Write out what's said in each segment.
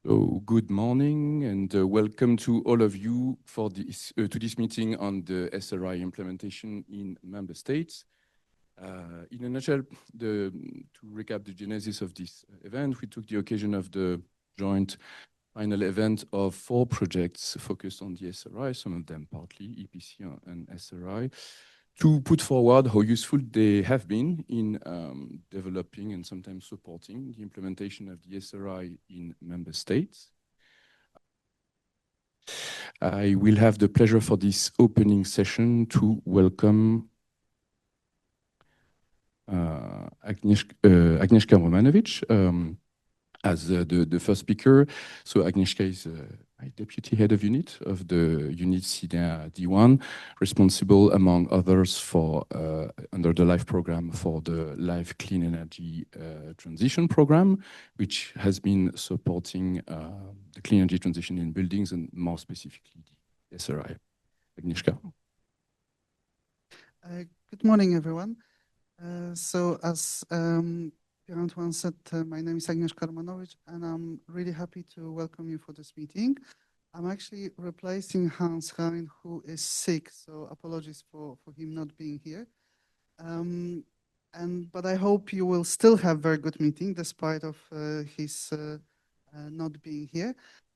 So good morning and welcome to all of you for this to this meeting on the SRI implementation in member states. In a nutshell, to recap the genesis of this event, we took the occasion of the joint final event of 4 projects focused on the SRI, some of them partly EPC and SRI, to put forward how useful they have been in developing and sometimes supporting the implementation of the SRI in member states. I will have the pleasure for this opening session to welcome Agnieszka Romanovic as the first speaker. So Agnieszka is my deputy head of unit of the unit CINEA D1, responsible among others for under the LIFE program for the LIFE Clean Energy Transition program, which has been supporting the clean energy transition in buildings and more specifically the SRI. Agnieszka. Good morning, everyone. So as Pierre-Antoine said, my name is Agnieszka Romanovic, and I'm really happy to welcome you for this meeting. I'm actually replacing Hans Rein, who is sick, so apologies for him not being here. But I hope you will still have a very good meeting despite of his not being here.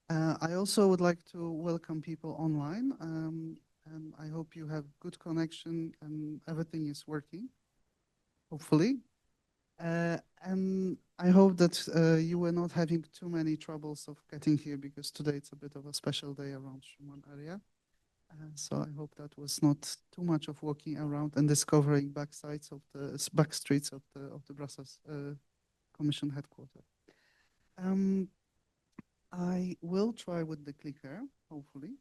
I also would like to welcome people online, and I hope you have good connection and everything is working, hopefully. And I hope that you were not having too many troubles of getting here, because today it's a bit of a special day around Schumann area. So I hope that was not too much of walking around and discovering back streets of the Brussels Commission headquarters. I will try with the clicker, hopefully.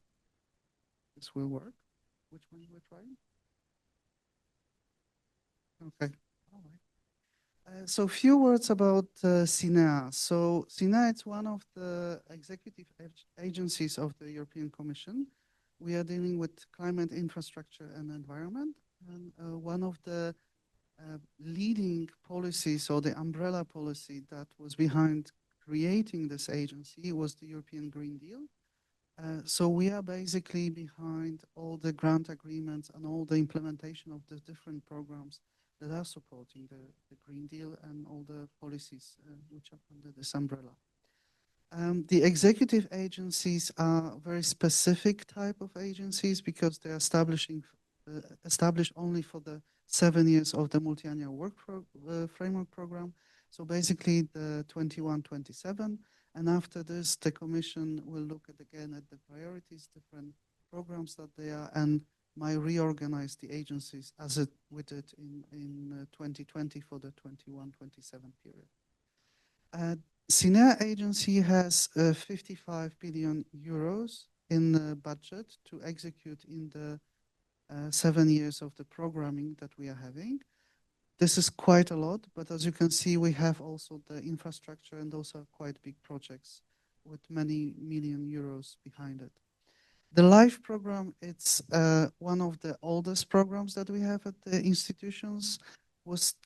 This will work. Which one we're trying? Okay, all right. So a few words about CINEA. So CINEA is one of the executive agencies of the European Commission. We are dealing with climate, infrastructure, and environment. And one of the leading policies, or the umbrella policy that was behind creating this agency, was the European Green Deal. So we are basically behind all the grant agreements and all the implementation of the different programs that are supporting the Green Deal and all the policies which are under this umbrella. The executive agencies are very specific type of agencies because they're established only for the 7 years of the multi-annual work framework program. So basically the 21-27. And after this, the Commission will look again at the priorities, different programs that they are, and might reorganize the agencies as we did in 2020 for the 21-27 period. CINEA agency has 55 billion euros in the budget to execute in the 7 years of the programming that we are having. This is quite a lot, but as you can see, we have also the infrastructure, and those are quite big projects with many million euros behind it. The LIFE program, it's one of the oldest programs that we have at the institutions.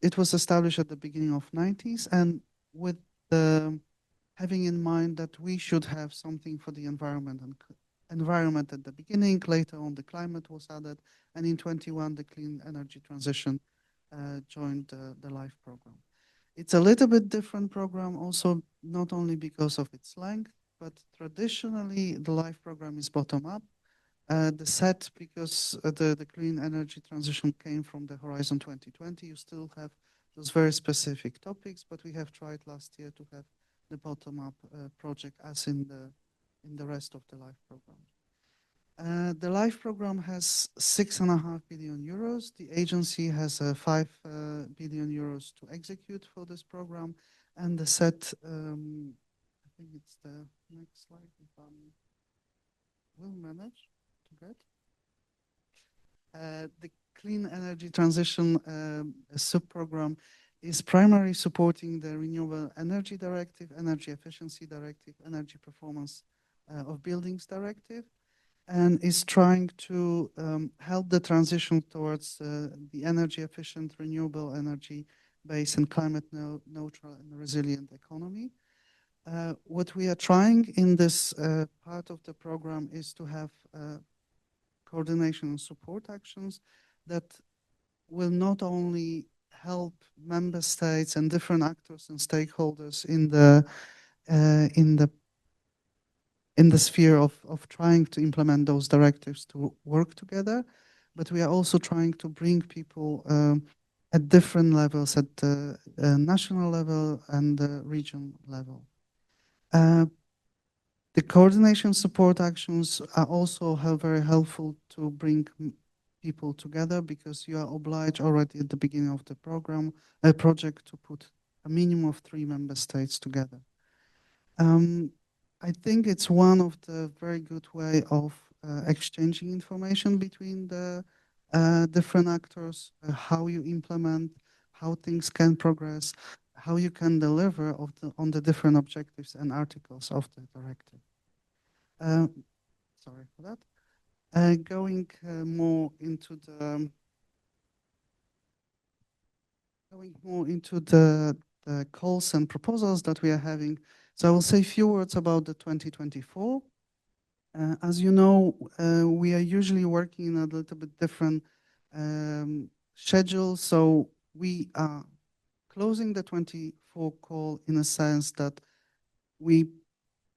It was established at the beginning of 90s, and with having in mind that we should have something for the environment at the beginning. Later on, the climate was added, and in 21, the clean energy transition joined the LIFE program. It's a little bit different program also, not only because of its length, but traditionally the LIFE program is bottom up. The set, because the clean energy transition came from the Horizon 2020, you still have those very specific topics, but we have tried last year to have the bottom up project as in the rest of the LIFE program. The LIFE program has 6.5 billion euros. The agency has 5 billion euros to execute for this program. And the set, I think it's the next slide, if I will manage to get. The Clean Energy Transition sub-program is primarily supporting the Renewable Energy Directive, Energy Efficiency Directive, Energy Performance of Buildings Directive, and is trying to help the transition towards the energy efficient, renewable energy based and climate neutral and resilient economy. What we are trying in this part of the program is to have coordination and support actions that will not only help member states and different actors and stakeholders in the sphere of trying to implement those directives to work together, but we are also trying to bring people at different levels, at the national level and the region level. The coordination support actions are also very helpful to bring people together, because you are obliged already at the beginning of the program, project, to put a minimum of 3 member states together. I think it's one of the very good way of exchanging information between the different actors, how you implement, how things can progress, how you can deliver on the different objectives and articles of the directive. Sorry for that. Going more into the calls and proposals that we are having. So I will say a few words about the 2024. As you know, we are usually working in a little bit different schedule. So we are closing the 24 call in a sense that we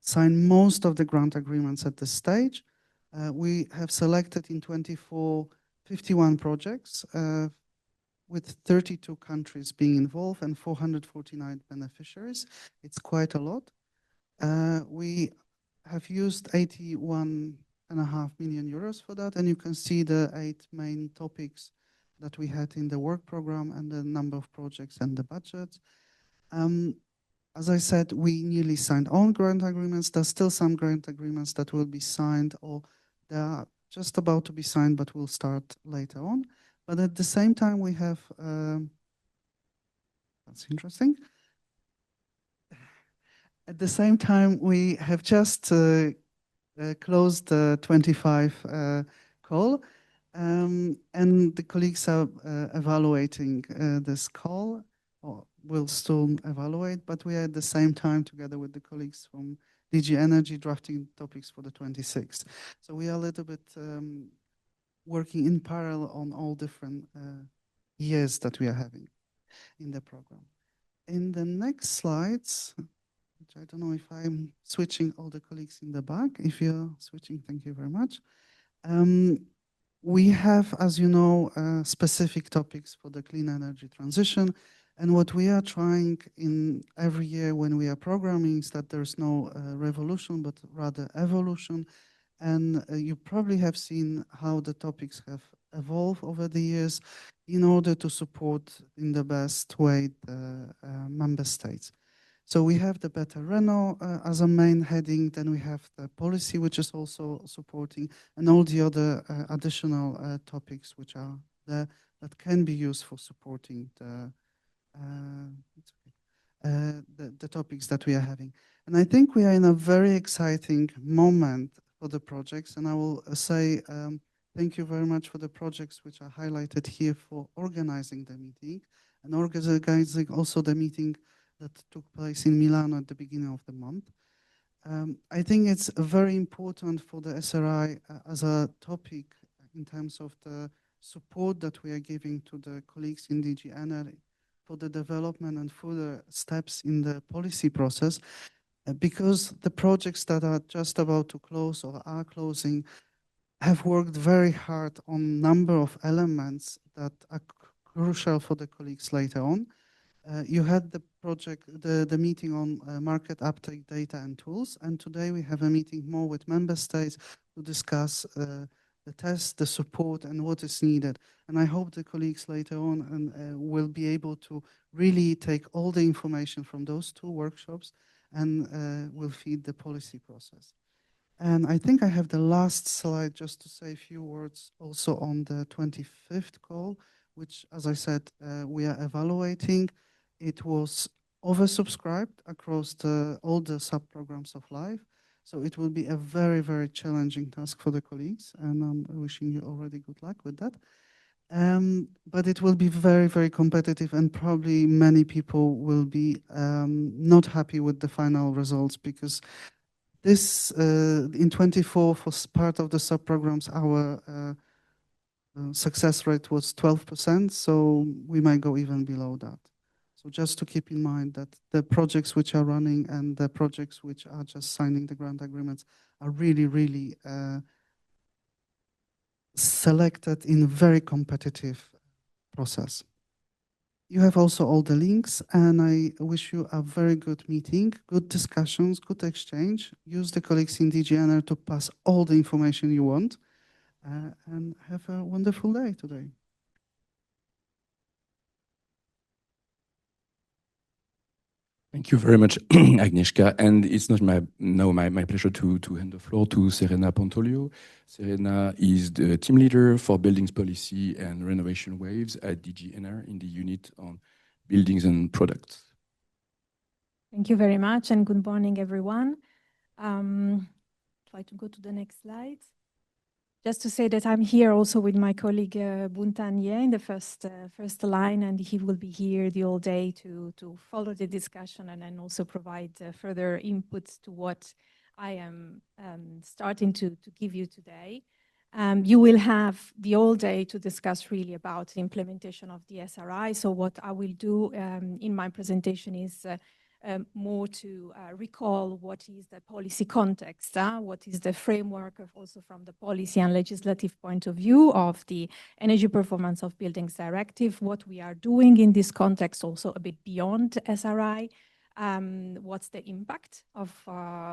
sign most of the grant agreements at this stage. We have selected in 24 51 projects with 32 countries being involved and 449 beneficiaries. It's quite a lot. We have used 81.5 million euros for that, and you can see the 8 main topics that we had in the work program and the number of projects and the budget. As I said, we nearly signed all grant agreements. There's still some grant agreements that will be signed, or they are just about to be signed, but will start later on. But at the same time, we have, that's interesting. At the same time, we have just closed the 25 call, and the colleagues are evaluating this call, or will soon evaluate, but we are at the same time together with the colleagues from DG Energy drafting topics for the 26th. So we are a little bit working in parallel on all different years that we are having in the program. In the next slides, which I don't know if I'm switching all the colleagues in the back. If you're switching, thank you very much. We have, as you know, specific topics for the clean energy transition. And what we are trying in every year when we are programming is that there's no revolution, but rather evolution. And you probably have seen how the topics have evolved over the years in order to support in the best way the member states. So we have the Better Reno as a main heading, then we have the policy, which is also supporting, and all the other additional topics which are there that can be used for supporting the topics that we are having. And I think we are in a very exciting moment for the projects, and I will say thank you very much for the projects which are highlighted here for organizing the meeting, and organizing also the meeting that took place in Milano at the beginning of the month. I think it's very important for the SRI as a topic in terms of the support that we are giving to the colleagues in DG Energy for the development and further steps in the policy process, because the projects that are just about to close or are closing have worked very hard on a number of elements that are crucial for the colleagues later on. You had the project, the meeting on market uptake data and tools, and today we have a meeting more with member states to discuss the tests, the support, and what is needed. And I hope the colleagues later on will be able to really take all the information from those 2 workshops and will feed the policy process. And I think I have the last slide just to say a few words also on the 25th call, which, as I said, we are evaluating. It was oversubscribed across all the sub-programs of LIFE. So it will be a very, very challenging task for the colleagues, and I'm wishing you already good luck with that. But it will be very, very competitive, and probably many people will be not happy with the final results, because this in 24 for part of the sub-programs, our success rate was 12%, so we might go even below that. So just to keep in mind that the projects which are running and the projects which are just signing the grant agreements are really, really selected in a very competitive process. You have also all the links, and I wish you a very good meeting, good discussions, good exchange. Use the colleagues in DGNR to pass all the information you want, and have a wonderful day today. Thank you very much, Agnieszka. And it's not my pleasure to hand the floor to Serena Pontolio. Serena is the team leader for Buildings Policy and Renovation Waves at DGNR in the unit on buildings and products. Thank you very much, and good morning, everyone. Try to go to the next slide. Just to say that I'm here also with my colleague Buntan Ye in the first line, and he will be here the whole day to follow the discussion and then also provide further inputs to what I am starting to give you today. You will have the whole day to discuss really about the implementation of the SRI. So what I will do in my presentation is more to recall what is the policy context, what is the framework of also from the policy and legislative point of view of the Energy Performance of Buildings Directive, what we are doing in this context also a bit beyond SRI, what's the impact of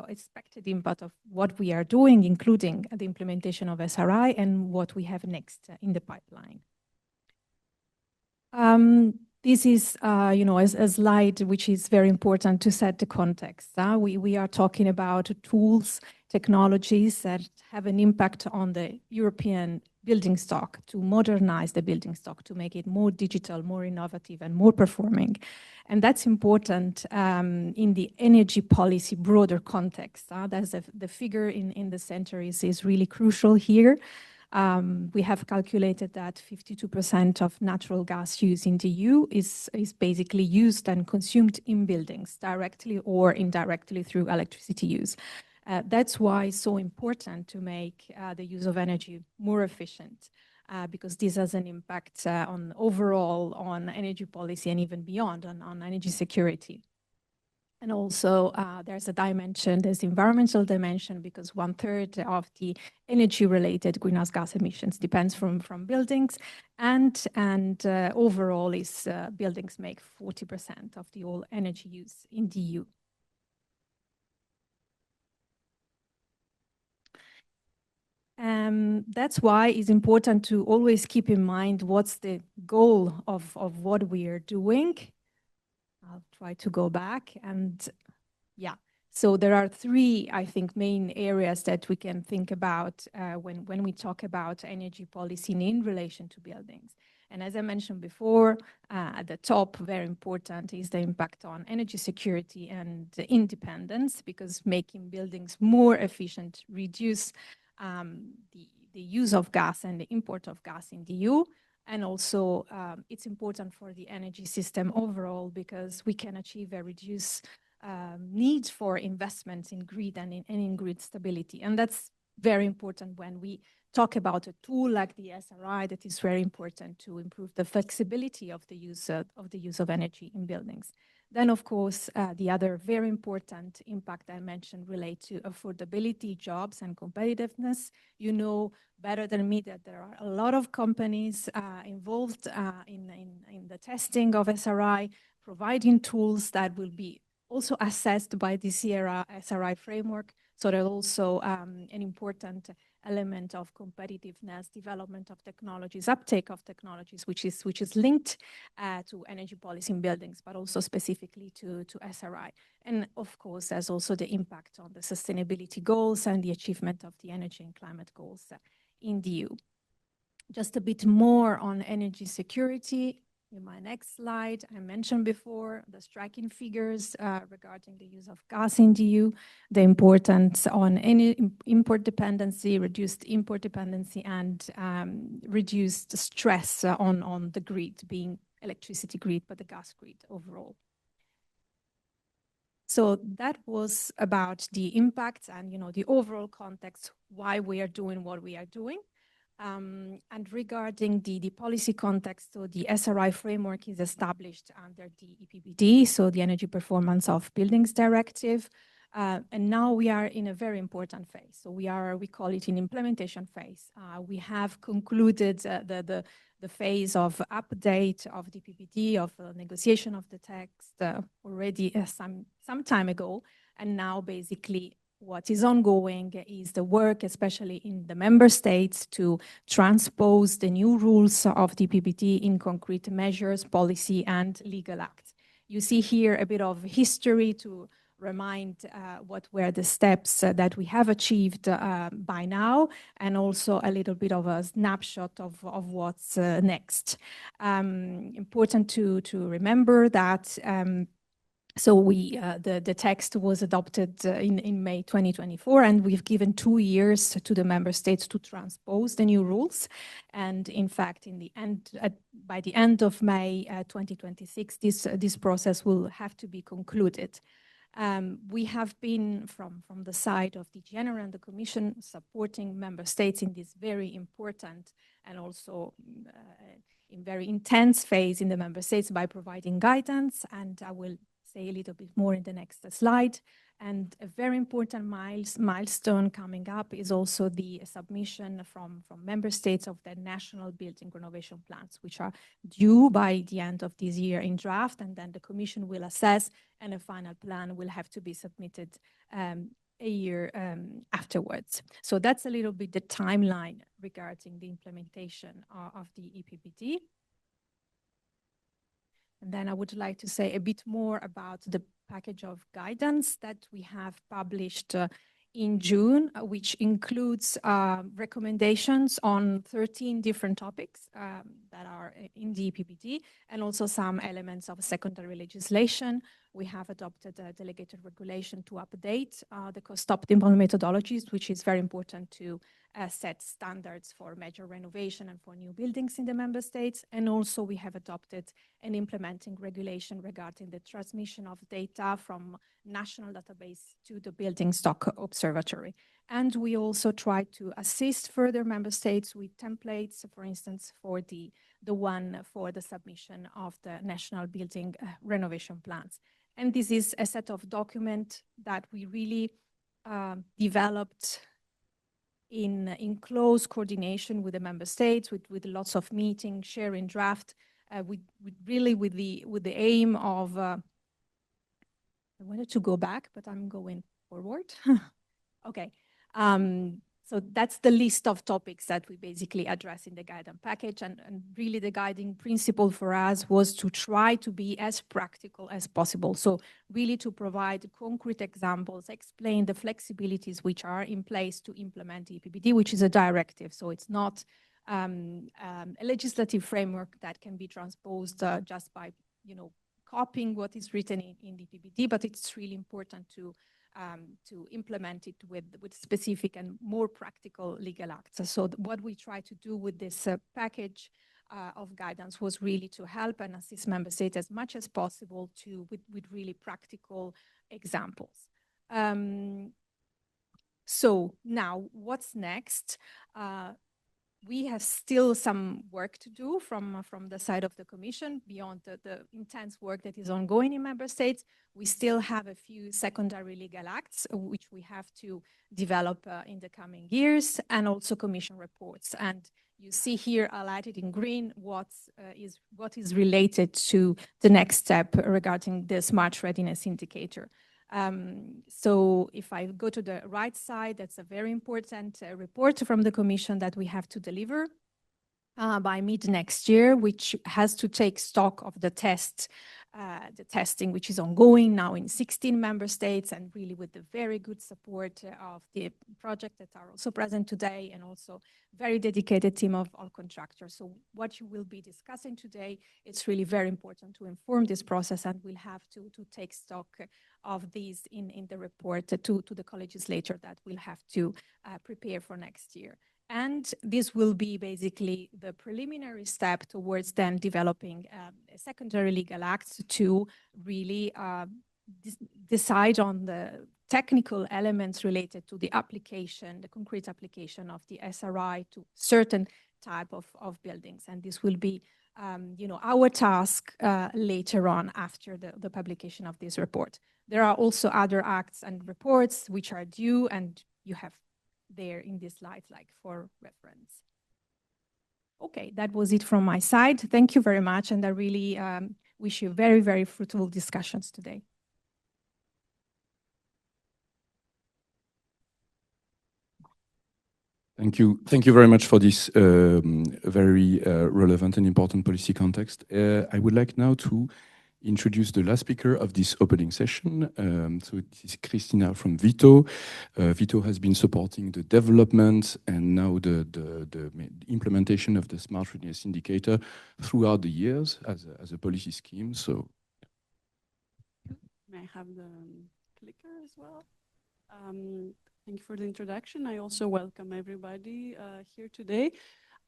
expected impact of what we are doing, including the implementation of SRI, and what we have next in the pipeline. This is, a slide which is very important to set the context. We are talking about tools, technologies that have an impact on the European building stock, to modernize the building stock, to make it more digital, more innovative, and more performing. And that's important in the energy policy broader context. That's the figure in the center is really crucial here. We have calculated that 52% of natural gas use in the EU is basically used and consumed in buildings directly or indirectly through electricity use. That's why it's so important to make the use of energy more efficient, because this has an impact overall on energy policy and even beyond on energy security. And also there's a dimension, there's the environmental dimension, because 1/3 of the energy-related greenhouse gas emissions depends from buildings, and overall is buildings make 40% of the whole energy use in the EU. That's why it's important to always keep in mind what's the goal of what we are doing. I'll try to go back, and yeah. So there are three, I think, main areas that we can think about when we talk about energy policy in relation to buildings. And as I mentioned before, at the top, very important, is the impact on energy security and independence, because making buildings more efficient reduce the use of gas and the import of gas in the EU. And also, it's important for the energy system overall, because we can achieve a reduced need for investments in grid and in grid stability. And that's very important when we talk about a tool like the SRI, that is very important to improve the flexibility of the use of energy in buildings. Then, of course, the other very important impact I mentioned relate to affordability, jobs, and competitiveness. You know better than me that there are a lot of companies involved in the testing of SRI, providing tools that will be also assessed by the SRI framework. So there's also an important element of competitiveness, development of technologies, uptake of technologies, which is linked to energy policy in buildings, but also specifically to SRI. And of course, there's also the impact on the sustainability goals and the achievement of the energy and climate goals in the EU. Just a bit more on energy security. In my next slide, I mentioned before the striking figures regarding the use of gas in the EU, the importance on any import dependency, reduced import dependency, and reduced stress on the grid, being electricity grid, but the gas grid overall. So that was about the impact and the overall context, why we are doing what we are doing. And regarding the policy context, so the SRI framework is established under the EPBD, so the Energy Performance of Buildings Directive. And now we are in a very important phase. So we call it an implementation phase. We have concluded the phase of update of the EPBD, of negotiation of the text already some time ago. And now basically what is ongoing is the work, especially in the member states, to transpose the new rules of the EPBD in concrete measures, policy, and legal acts. You see here a bit of history to remind what were the steps that we have achieved by now, and also a little bit of a snapshot of what's next. Important to remember that so the text was adopted in May 2024, and we've given 2 years to the member states to transpose the new rules. And in fact, by the end of May 2026, this process will have to be concluded. We have been, from the side of the General and the Commission, supporting member states in this very important and also in very intense phase in the member states by providing guidance, and I will say a little bit more in the next slide. And a very important milestone coming up is also the submission from member states of the national building renovation plans, which are due by the end of this year in draft, and then the Commission will assess, and a final plan will have to be submitted a year afterwards. So that's a little bit the timeline regarding the implementation of the EPBD. And then I would like to say a bit more about the package of guidance that we have published in June, which includes recommendations on 13 different topics that are in the EPBD, and also some elements of secondary legislation. We have adopted a delegated regulation to update the cost-optimal methodologies, which is very important to set standards for major renovation and for new buildings in the member states. And also we have adopted an implementing regulation regarding the transmission of data from national database to the Building Stock Observatory. And we also try to assist further member states with templates, for instance, for the one for the submission of the national building renovation plans. And this is a set of documents that we really developed in close coordination with the member states, with lots of meetings, sharing draft, with the aim of, I wanted to go back, but I'm going forward. Okay. So that's the list of topics that we basically address in the guidance package. And really the guiding principle for us was to try to be as practical as possible. So really to provide concrete examples, explain the flexibilities which are in place to implement EPBD, which is a directive. So it's not a legislative framework that can be transposed just by, copying what is written in the EPBD, but it's really important to implement it with specific and more practical legal acts. So what we try to do with this package of guidance was really to help and assist member states as much as possible with really practical examples. So now what's next? We have still some work to do from the side of the Commission beyond the intense work that is ongoing in member states. We still have a few secondary legal acts which we have to develop in the coming years, and also Commission reports. And you see here highlighted in green what is related to the next step regarding the Smart Readiness Indicator. So if I go to the right side, that's a very important report from the Commission that we have to deliver by mid next year, which has to take stock of the tests the testing, which is ongoing now in 16 member states, and really with the very good support of the project that are also present today, and also very dedicated team of all contractors. So what you will be discussing today, it's really very important to inform this process, and we'll have to take stock of these in the report to the co-legislator that we'll have to prepare for next year. And this will be basically the preliminary step towards then developing a secondary legal act to really decide on the technical elements related to the application, the concrete application of the SRI to certain type of buildings. And this will be our task later on after the publication of this report. There are also other acts and reports which are due, and you have there in this slide, like for reference. Okay, that was it from my side. Thank you very much, and I really wish you very, very fruitful discussions today. Thank you. Thank you very much for this very relevant and important policy context. I would like now to introduce the last speaker of this opening session. So this is Christina from Vito. Vito has been supporting the development and now the implementation of the Smart Readiness Indicator throughout the years as a policy scheme. So, may I have the clicker as well? Thank you for the introduction. I also welcome everybody here today.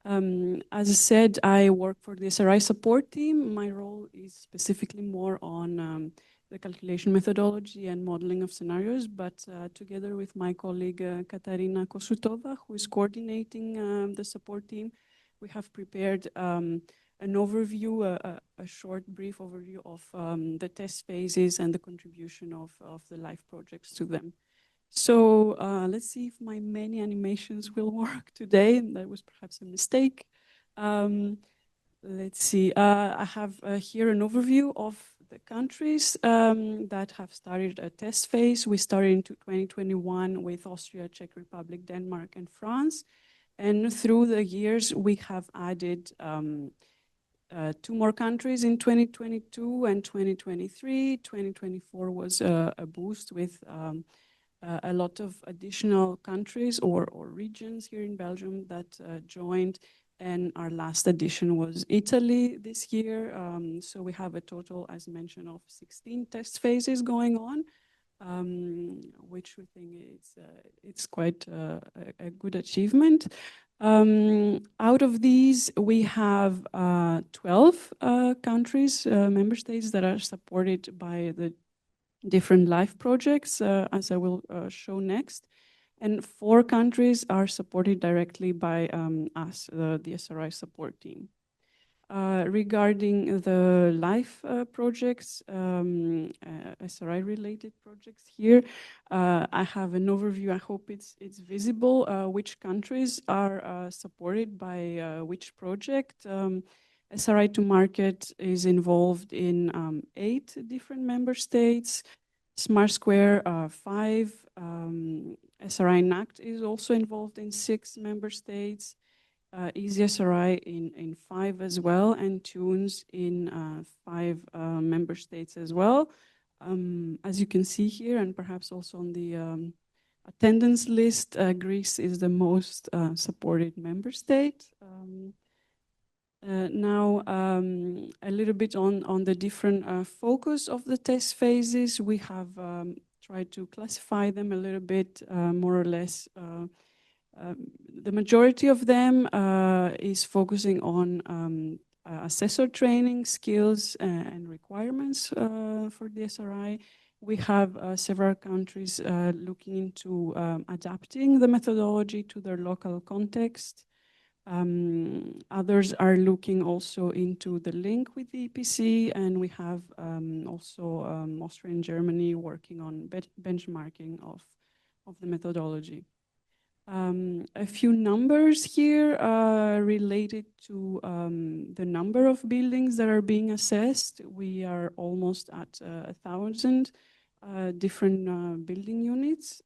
As I said, I work for the SRI support team. My role is specifically more on the calculation methodology and modeling of scenarios, but together with my colleague Katarina Kosutova, who is coordinating the support team, we have prepared an overview, a short, brief overview of the test phases and the contribution of the live projects to them. So let's see if my many animations will work today. That was perhaps a mistake. Let's see. I have here an overview of the countries that have started a test phase. We started in 2021 with Austria, Czech Republic, Denmark, and France. And through the years, we have added 2 more countries in 2022 and 2023. 2024 was a boost with a lot of additional countries or regions here in Belgium that joined, and our last addition was Italy this year. So we have a total, as mentioned, of 16 test phases going on, which we think it's quite a good achievement. Out of these, we have 12 countries, member states that are supported by the different live projects, as I will show next. And 4 countries are supported directly by us, the SRI support team. Regarding the live projects, SRI-related projects here, I have an overview. I hope it's visible, which countries are supported by which project. SRI to Market is involved in 8 different member states. Smart Square, 5. SRI NACT is also involved in 6 member states. Easy SRI in 5 as well, and Tunes in 5 member states as well. As you can see here, and perhaps also on the attendance list, Greece is the most supported member state. Now, a little bit on the different focus of the test phases. We have tried to classify them a little bit, more or less. The majority of them is focusing on assessor training, skills, and requirements for the SRI. We have several countries looking into adapting the methodology to their local context. Others are looking also into the link with the EPC, and we have also Austria and Germany working on benchmarking of the methodology. A few numbers here related to the number of buildings that are being assessed. We are almost at 1,000 different building units.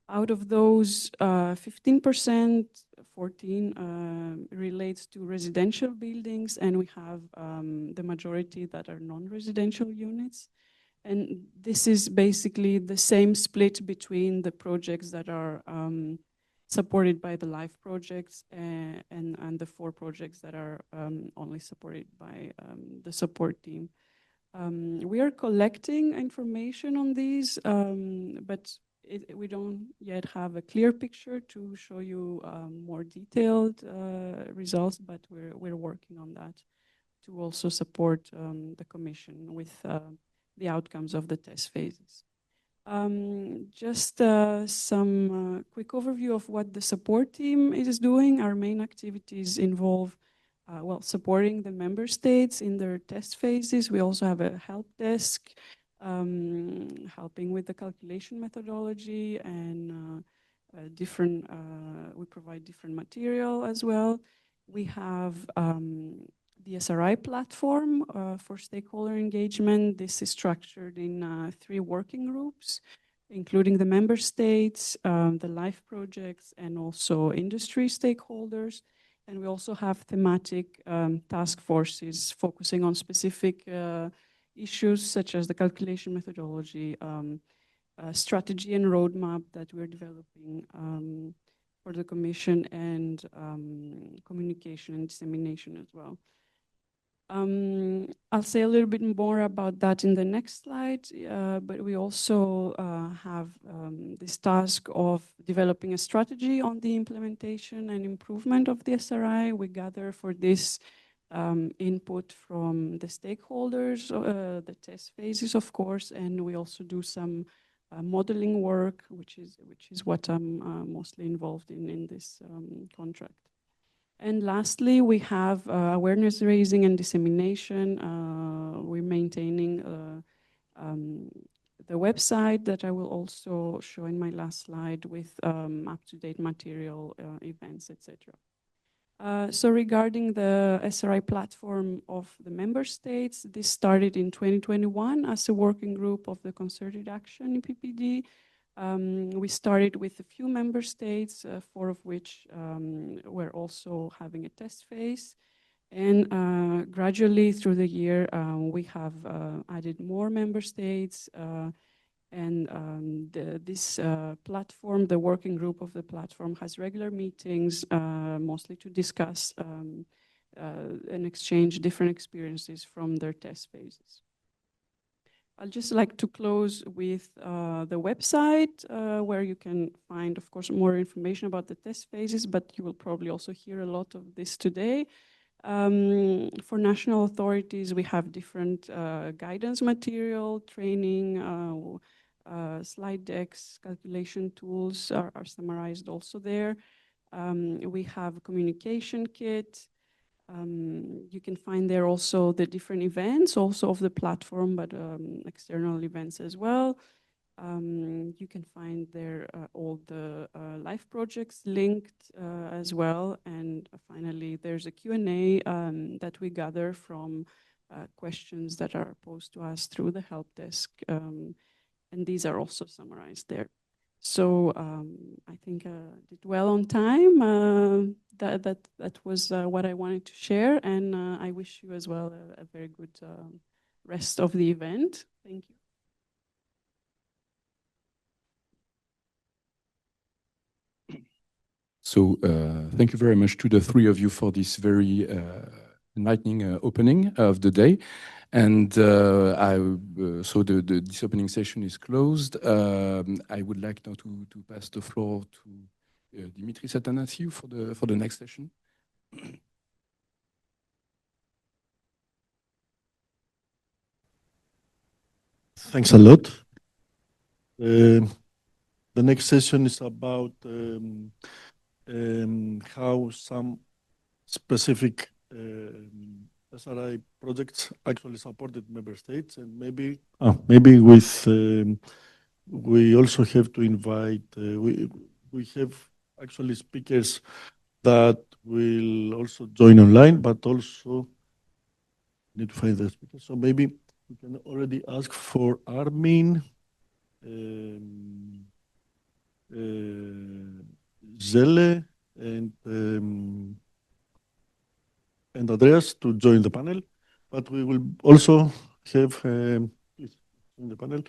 Out of those, 15%, 14 relates to residential buildings, and we have the majority that are non-residential units. And this is basically the same split between the projects that are supported by the LIFE projects and the 4 projects that are only supported by the support team. We are collecting information on these, but we don't yet have a clear picture to show you more detailed results, but we're working on that to also support the Commission with the outcomes of the test phases. Just some quick overview of what the support team is doing. Our main activities involve supporting the member states in their test phases. We also have a help desk helping with the calculation methodology and we provide different material as well. We have the SRI platform for stakeholder engagement. This is structured in 3 working groups, including the member states, the LIFE projects, and also industry stakeholders. And we also have thematic task forces focusing on specific issues such as the calculation methodology, strategy and roadmap that we're developing for the Commission, and communication and dissemination as well. I'll say a little bit more about that in the next slide, but we also have this task of developing a strategy on the implementation and improvement of the SRI. We gather for this input from the stakeholders, the test phases, of course, and we also do some modeling work, which is what I'm mostly involved in this contract. And lastly, we have awareness raising and dissemination. We're maintaining the website that I will also show in my last slide with up-to-date material, events, etc. So regarding the SRI platform of the member states, this started in 2021 as a working group of the concerted action EPBD. We started with a few member states, 4 of which were also having a test phase. And gradually through the year, we have added more member states. This platform, the working group of the platform, has regular meetings, mostly to discuss and exchange different experiences from their test phases. I'd just like to close with the website where you can find, of course, more information about the test phases, but you will probably also hear a lot of this today. For national authorities, we have different guidance material, training, slide decks, calculation tools are summarized also there. We have a communication kit. You can find there also the different events also of the platform, but external events as well. You can find there all the LIFE projects linked as well. And finally, there's a Q&A that we gather from questions that are posed to us through the help desk. And these are also summarized there. So I think I did well on time. That was what I wanted to share. And I wish you as well a very good rest of the event. Thank you. So thank you very much to the 3 of you for this very enlightening opening of the day. And so this opening session is closed. I would like now to pass the floor to Dimitris Athanasiou for the next session. Thanks a lot. The next session is about how some specific SRI projects actually supported member states, and maybe with we also have to invite we have actually speakers that will also join online, but also need to find the speakers. So maybe we can already ask for Armin. Zelle and Andreas to join the panel, but we will also have please join the panel,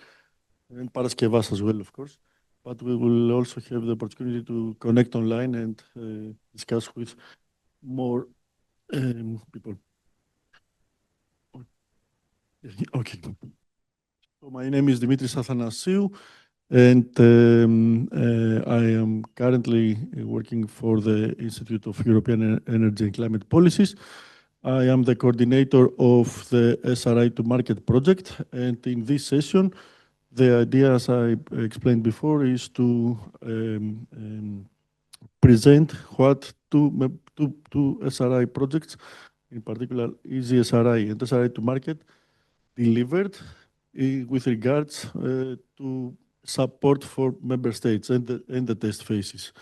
and Paraskevas as well, of course. But we will also have the opportunity to connect online and discuss with more people. Okay. So my name is Dimitris Athanasiou, and I am currently working for the Institute of European Energy and Climate Policies. I am the coordinator of the SRI to Market project, and in this session, the idea, as I explained before, is to present what two SRI projects, in particular EasySRI and SRI to Market, delivered with regards to support for member states and the test phases.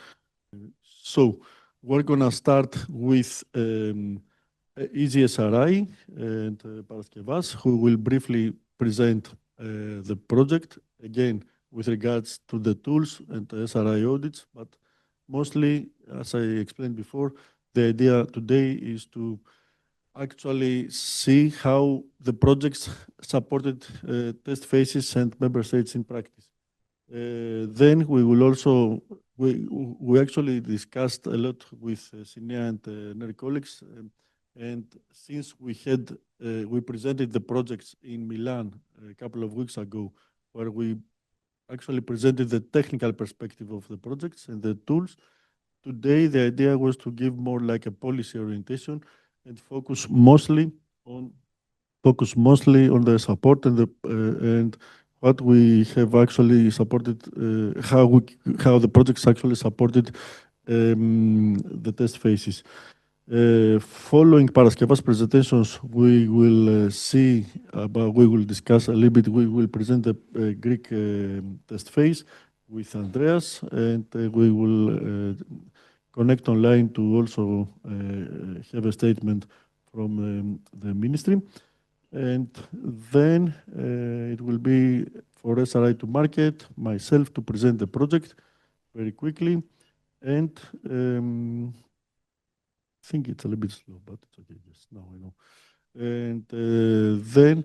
So we're going to start with EasySRI and Paraskevas, who will briefly present the project, again, with regards to the tools and the SRI audits, but mostly, as I explained before, the idea today is to actually see how the projects supported test phases and member states in practice. Then we will also, we actually discussed a lot with CINEA and their colleagues, and since we presented the projects in Milan a couple of weeks ago, where we actually presented the technical perspective of the projects and the tools, today the idea was to give more like a policy orientation and focus mostly on the support and what we have actually supported, how the projects actually supported the test phases. Following Paraskevas presentations, we will discuss a little bit. We will present the Greek test phase with Andreas, and we will connect online to also have a statement from the ministry. And then it will be for SRI to Market, myself to present the project very quickly. And I think it's a little bit slow, but it's okay. Yes, now I know. And then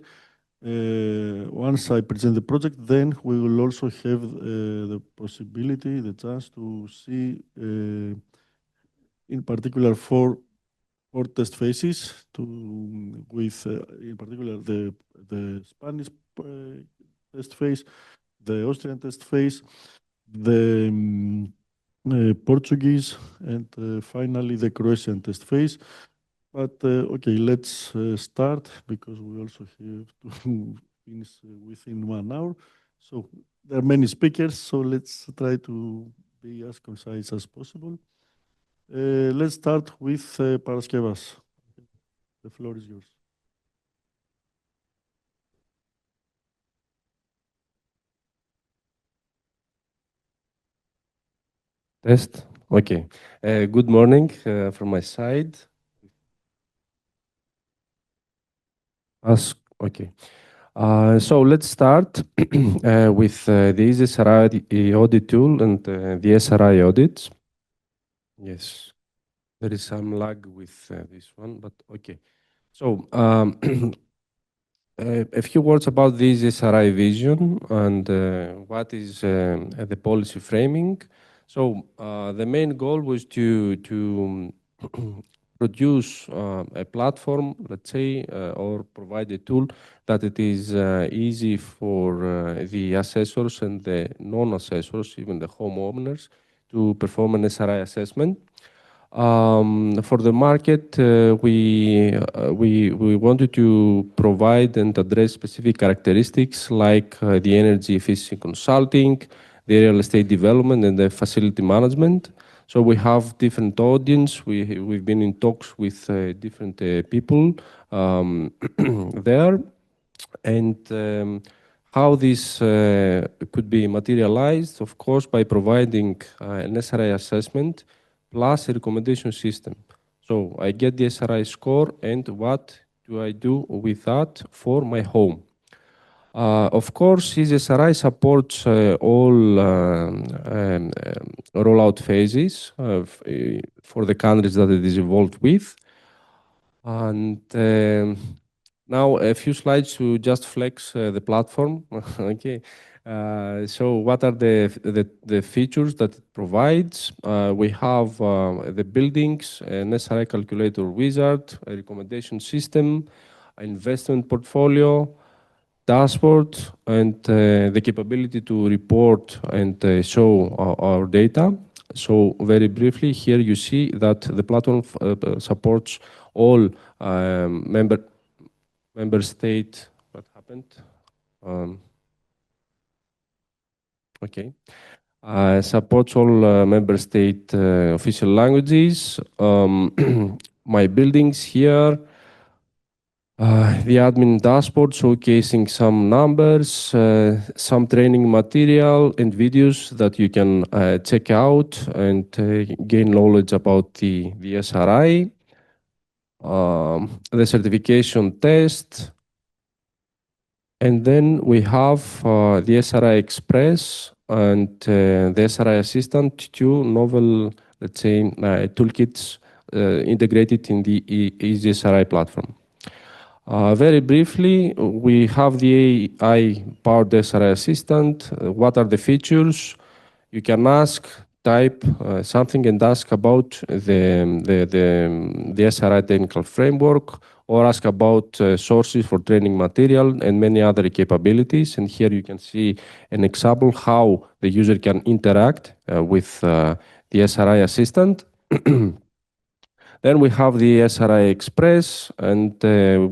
once I present the project, then we will also have the possibility, the chance to see, in particular, four test phases, with in particular the Spanish test phase, the Austrian test phase, the Portuguese, and finally the Croatian test phase. But okay, let's start, because we also have to finish within 1 hour. So there are many speakers, so let's try to be as concise as possible. Let's start with Paraskevas. The floor is yours. Test. Okay. Good morning from my side. Okay. So let's start with the EasySRI audit tool and the SRI audits. Yes, there is some lag with this one, but okay. So a few words about the EasySRI vision and what is the policy framing. So the main goal was to produce a platform, let's say, or provide a tool that it is easy for the assessors and the non-assessors, even the homeowners, to perform an SRI assessment. For the market, we wanted to provide and address specific characteristics like the energy efficiency consulting, the real estate development, and the facility management. So we have different audience. We've been in talks with different people there, and how this could be materialized, of course, by providing an SRI assessment plus a recommendation system. So I get the SRI score, and what do I do with that for my home? Of course, EasySRI supports all rollout phases for the countries that it is involved with. And now a few slides to just flex the platform. Okay. So what are the features that it provides? We have the buildings, an SRI calculator wizard, a recommendation system, an investment portfolio, dashboard, and the capability to report and show our data. So very briefly, here you see that the platform supports all member state. What happened? Okay. Supports all member state official languages. My buildings here. The admin dashboard showcasing some numbers, some training material and videos that you can check out and gain knowledge about the SRI. The certification test. And then we have the SRI Express and the SRI Assistant, two novel, let's say, toolkits integrated in the EasySRI platform. Very briefly, we have the AI-powered SRI Assistant. What are the features? You can ask, type something and ask about the SRI technical framework, or ask about sources for training material and many other capabilities. And here you can see an example how the user can interact with the SRI Assistant. Then we have the SRI Express, and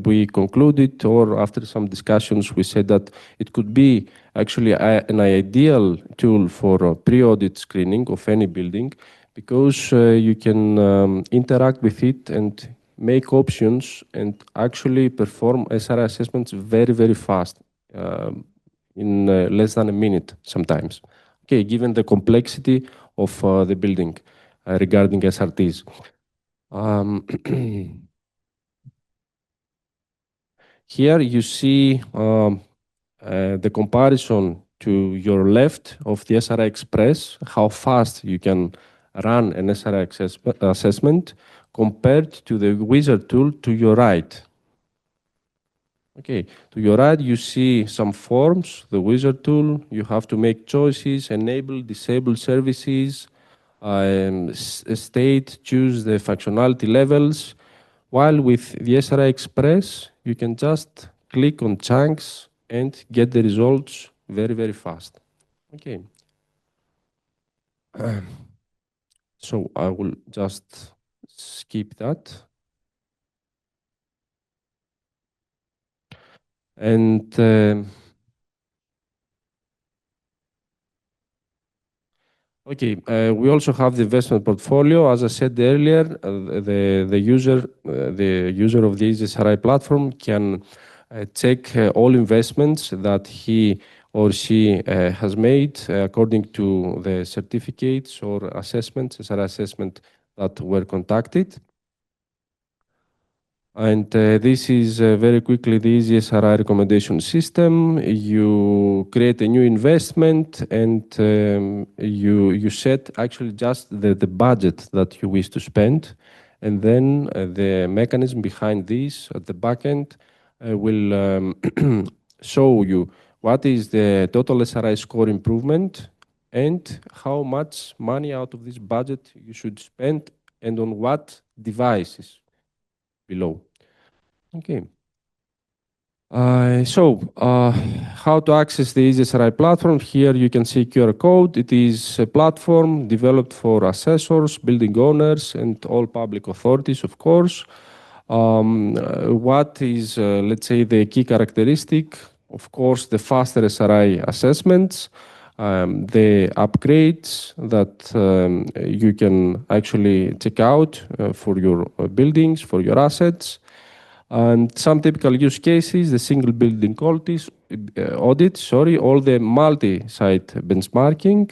we concluded, or after some discussions, we said that it could be actually an ideal tool for pre-audit screening of any building, because you can interact with it and make options and actually perform SRI assessments very, very fast, in less than a minute sometimes. Okay, given the complexity of the building regarding SRTs. Here you see the comparison to your left of the SRI Express, how fast you can run an SRI assessment compared to the wizard tool to your right. Okay, to your right you see some forms, the wizard tool, you have to make choices, enable, disable services, state, choose the functionality levels, while with the SRI Express, you can just click on chunks and get the results very, very fast. Okay. So I will just skip that. And okay, we also have the investment portfolio. As I said earlier, the user of the EasySRI platform can check all investments that he or she has made according to the certificates or assessments, SRI assessment that were conducted. And this is very quickly the EasySRI recommendation system. You create a new investment and you set actually just the budget that you wish to spend. And then the mechanism behind this at the back end will show you what is the total SRI score improvement and how much money out of this budget you should spend and on what devices below. Okay. How to access the EasySRI platform? Here you can see QR code. It is a platform developed for assessors, building owners, and all public authorities, of course. What is, let's say, the key characteristic? Of course, the faster SRI assessments, the upgrades that you can actually check out for your buildings, for your assets, and some typical use cases, the single building audit, all the multi-site benchmarking.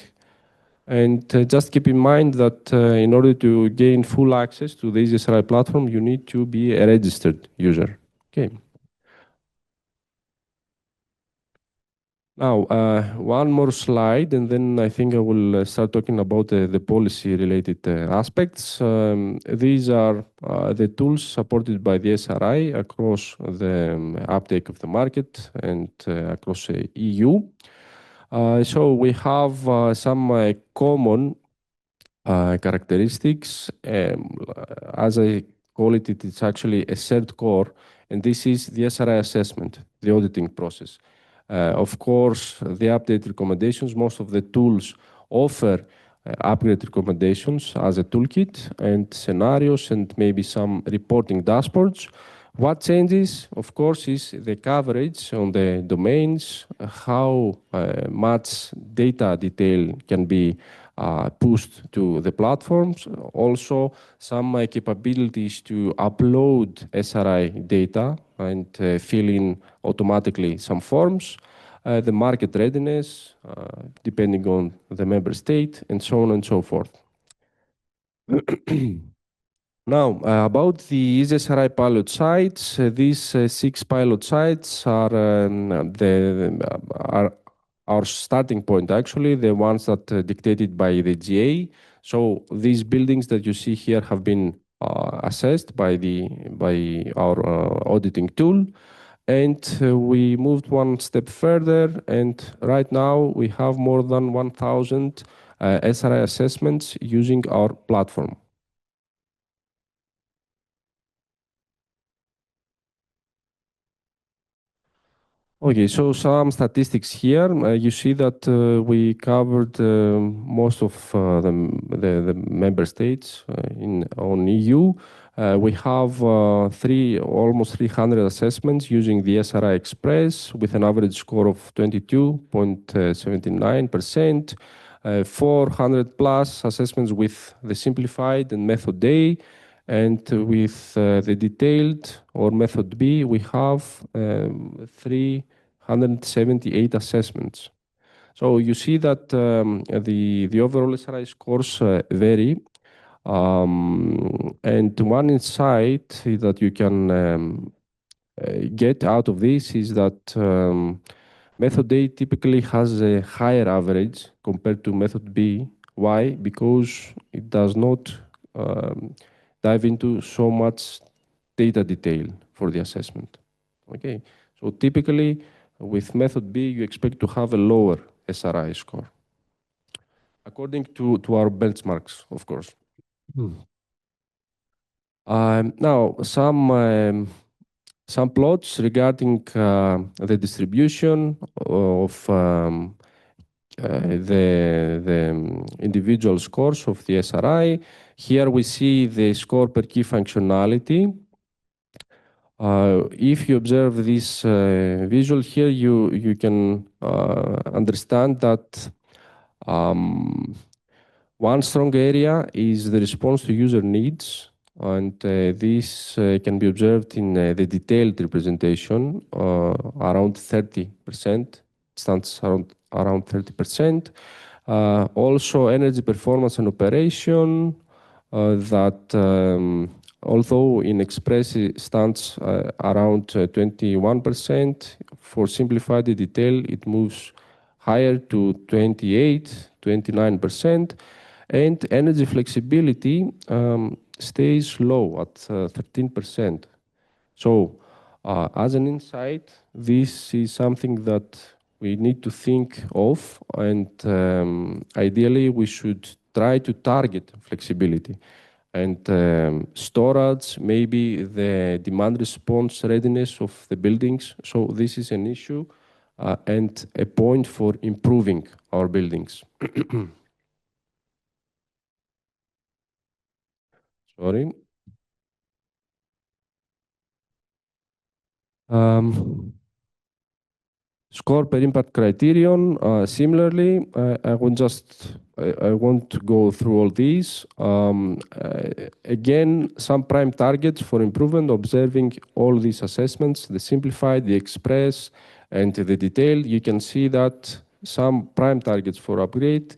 And just keep in mind that in order to gain full access to the EasySRI platform, you need to be a registered user. Okay. Now, one more slide, and then I think I will start talking about the policy-related aspects. These are the tools supported by the SRI across the uptake of the market and across the EU. So we have some common characteristics. As I call it, it's actually a third core, and this is the SRI assessment, the auditing process. Of course, the update recommendations, most of the tools offer upgrade recommendations as a toolkit and scenarios and maybe some reporting dashboards. What changes, of course, is the coverage on the domains, how much data detail can be pushed to the platforms. Also, some capabilities to upload SRI data and fill in automatically some forms. The market readiness, depending on the member state, and so on and so forth. Now, about the EasySRI pilot sites, these 6 pilot sites are our starting point, actually, the ones that dictated by the GA. So these buildings that you see here have been assessed by our auditing tool. And we moved one step further, and right now we have more than 1,000 SRI assessments using our platform. Okay, so some statistics here. You see that we covered most of the member states on EU. We have almost 300 assessments using the SRI Express with an average score of 22.79%. 400 plus assessments with the simplified and method A. And with the detailed or method B, we have 378 assessments. So you see that the overall SRI scores vary. And one insight that you can get out of this is that method A typically has a higher average compared to method B. Why? Because it does not dive into so much data detail for the assessment. Okay, so typically with method B, you expect to have a lower SRI score, according to our benchmarks, of course. Now, some plots regarding the distribution of the individual scores of the SRI. Here we see the score per key functionality. If you observe this visual here, you can understand that one strong area is the response to user needs, and this can be observed in the detailed representation, around 30%, stands around 30%. Also, energy performance and operation, that although in Express it stands around 21%, for simplified detail it moves higher to 28, 29%. And energy flexibility stays low at 13%. So, as an insight, this is something that we need to think of, and ideally we should try to target flexibility. And storage, maybe the demand response readiness of the buildings. So this is an issue and a point for improving our buildings. Sorry. Score per impact criterion, similarly, I won't go through all these. Again, some prime targets for improvement, observing all these assessments, the simplified, the express, and the detailed. You can see that some prime targets for upgrade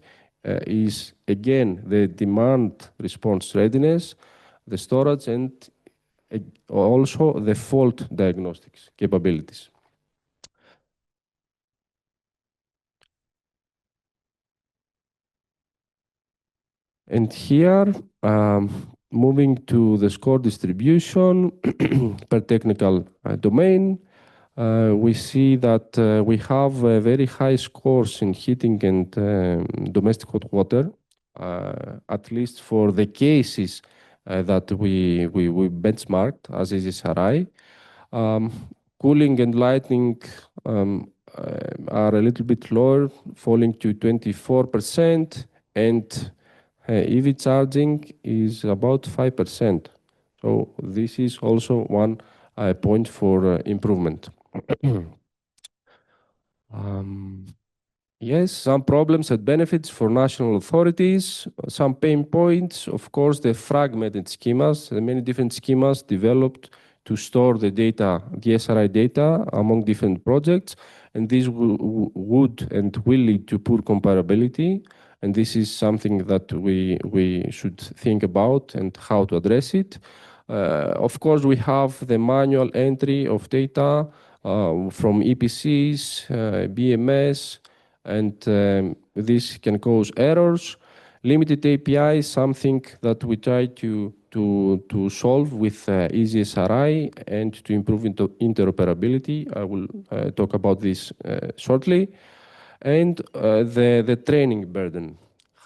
is, again, the demand response readiness, the storage, and also the fault diagnostics capabilities. And here, moving to the score distribution per technical domain, we see that we have very high scores in heating and domestic hot water, at least for the cases that we benchmarked as ESRI. Cooling and lighting are a little bit lower, falling to 24%, and EV charging is about 5%. So this is also one point for improvement. Yes, some problems and benefits for national authorities, some pain points, of course, the fragmented schemas, the many different schemas developed to store the data, the SRI data among different projects, and this would and will lead to poor comparability, and this is something that we should think about and how to address it. Of course, we have the manual entry of data from EPCs, BMS, and this can cause errors. Limited API is something that we try to solve with EasySRI and to improve interoperability. I will talk about this shortly. And the training burden.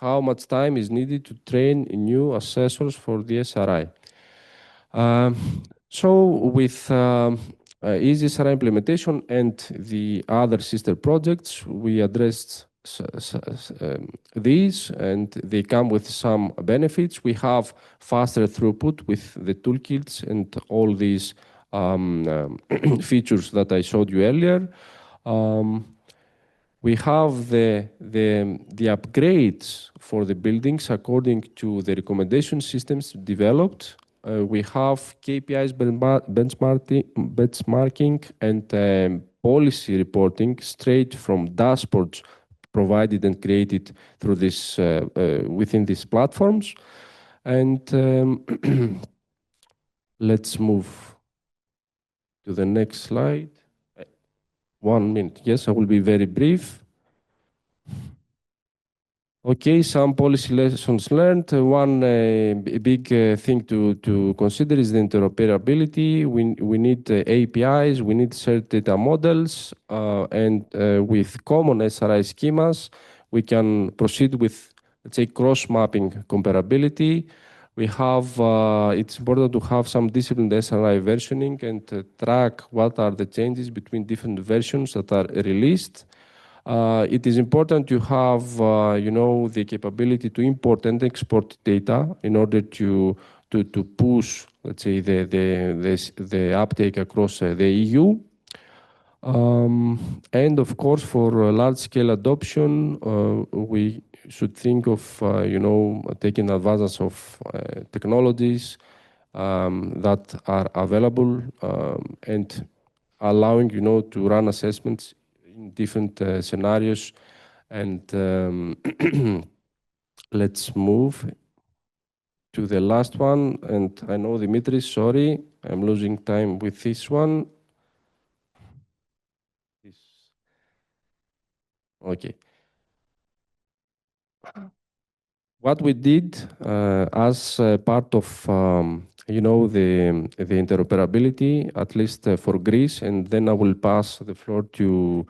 How much time is needed to train new assessors for the SRI? So with EasySRI implementation and the other sister projects, we addressed these, and they come with some benefits. We have faster throughput with the toolkits and all these features that I showed you earlier. We have the upgrades for the buildings according to the recommendation systems developed. We have KPIs benchmarking and policy reporting straight from dashboards provided and created through this within these platforms. And let's move to the next slide. 1 minute. Yes, I will be very brief. Okay, some policy lessons learned. One big thing to consider is the interoperability. We need APIs, we need shared data models, and with common SRI schemas, we can proceed with, let's say, cross-mapping comparability. We have, it's important to have some disciplined SRI versioning and track what are the changes between different versions that are released. It is important to have, you know, the capability to import and export data in order to push, let's say, the uptake across the EU. And of course, for large-scale adoption, we should think of, you know, taking advantage of technologies that are available and allowing, you know, to run assessments in different scenarios. And let's move to the last one. And I know, Dimitris, sorry, I'm losing time with this one. Okay. What we did as part of you know, the interoperability, at least for Greece, and then I will pass the floor to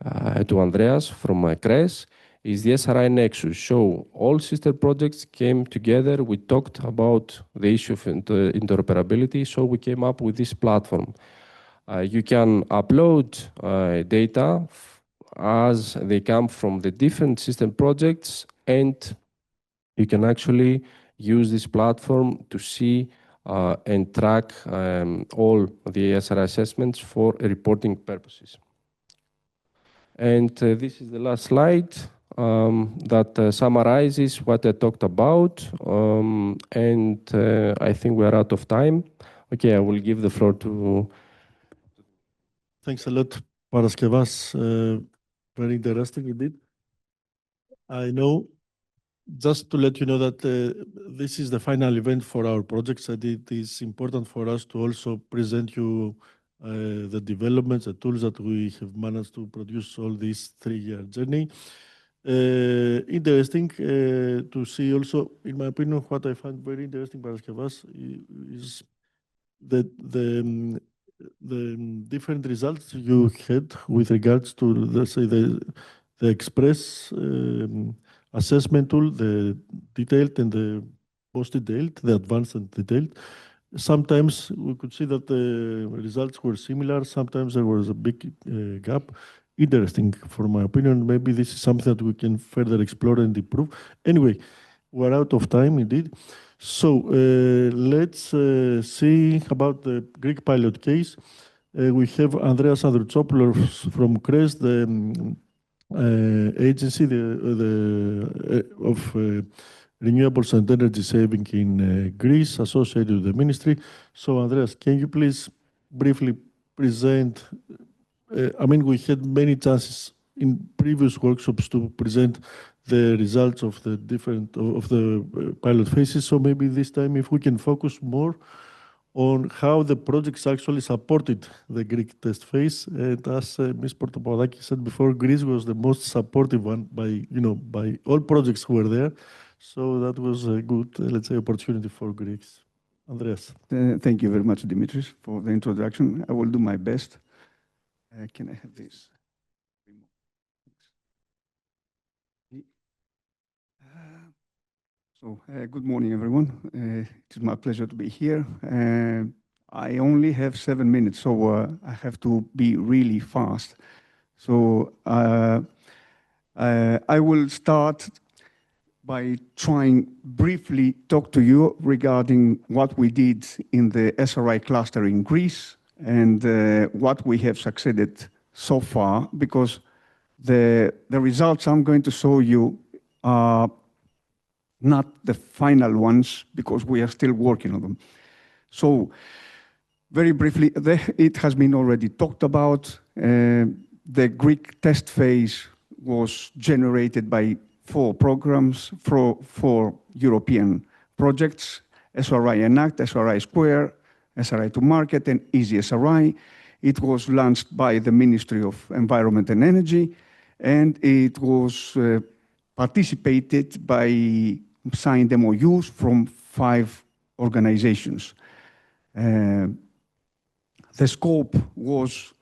Andreas from CRES, is the SRI Nexus. So all sister projects came together. We talked about the issue of interoperability, so we came up with this platform. You can upload data as they come from the different system projects, and you can actually use this platform to see and track all the SRI assessments for reporting purposes. And this is the last slide that summarizes what I talked about. And I think we are out of time. Okay, I will give the floor to... Thanks a lot, Paraskevas. Very interesting indeed. I know, just to let you know that this is the final event for our projects, and it is important for us to also present you the developments, the tools that we have managed to produce all this 3-year journey. Interesting to see also, in my opinion, what I find very interesting, Paraskevas, is that the different results you had with regards to, let's say, the express assessment tool, the detailed and the post-detailed, the advanced and detailed. Sometimes we could see that the results were similar. Sometimes there was a big gap. Interesting, for my opinion. Maybe this is something that we can further explore and improve. Anyway, we're out of time indeed. So let's see about the Greek pilot case. We have Andreas Androutsopoulos from CRES, the agency of renewables and energy saving in Greece, associated with the ministry. So, Andreas, can you please briefly present? I mean, we had many chances in previous workshops to present the results of the different pilot phases. So maybe this time, if we can focus more on how the projects actually supported the Greek test phase. And as Ms. Portopoulaki said before, Greece was the most supportive one by all projects who were there. So that was a good, let's say, opportunity for Greeks. Andreas. Thank you very much, Dimitris, for the introduction. I will do my best. Can I have this? Good morning, everyone. It is my pleasure to be here. I only have 7 minutes, so I have to be really fast. So I will start by trying briefly talk to you regarding what we did in the SRI cluster in Greece and what we have succeeded so far, because the results I'm going to show you are not the final ones, because we are still working on them. So very briefly, it has been already talked about. The Greek test phase was generated by 4 programs, 4 European projects: SRI Enact, SRI Square, SRI to Market, and Easy SRI. It was launched by the Ministry of Environment and Energy, and it was participated by signed MOUs from 5 organizations. The scope was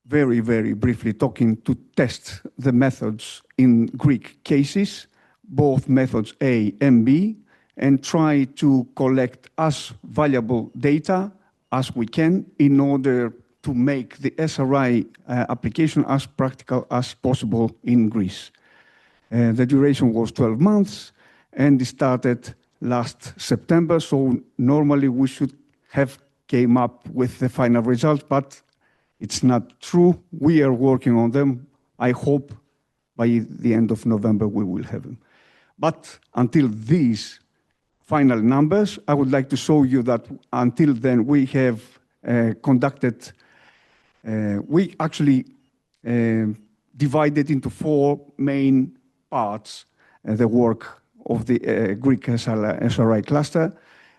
very, very briefly talking to test the methods in Greek cases, both methods A and B, and try to collect as valuable data as we can in order to make the SRI application as practical as possible in Greece. The duration was 12 months, and it started last September, so normally we should have came up with the final results, but it's not true. We are working on them. I hope by the end of November we will have them. But until these final numbers, I would like to show you that until then we have conducted, we actually divided into 4 main parts the work of the Greek SRI cluster.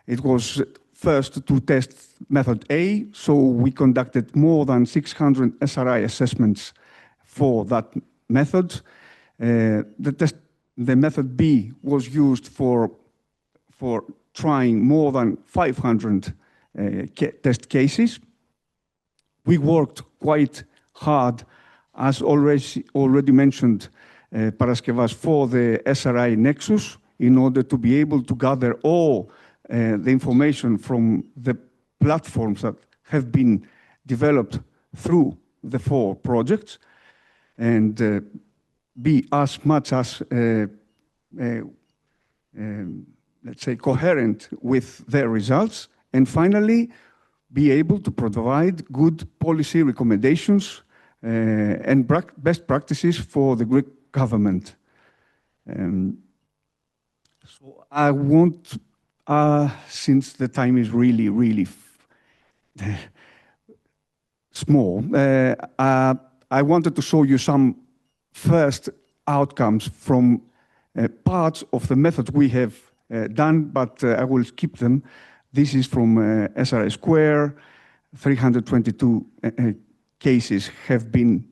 It was first to test method A, so we conducted more than 600 SRI assessments for that method. The method B was used for trying more than 500 test cases. We worked quite hard, as already mentioned, Paraskevas, for the SRI Nexus in order to be able to gather all the information from the platforms that have been developed through the 4 projects and be as much as, let's say, coherent with their results. And finally, be able to provide good policy recommendations and best practices for the Greek government. So I want, since the time is really, really small, I wanted to show you some first outcomes from parts of the methods we have done, but I will skip them. This is from SRI Square. 322 cases have been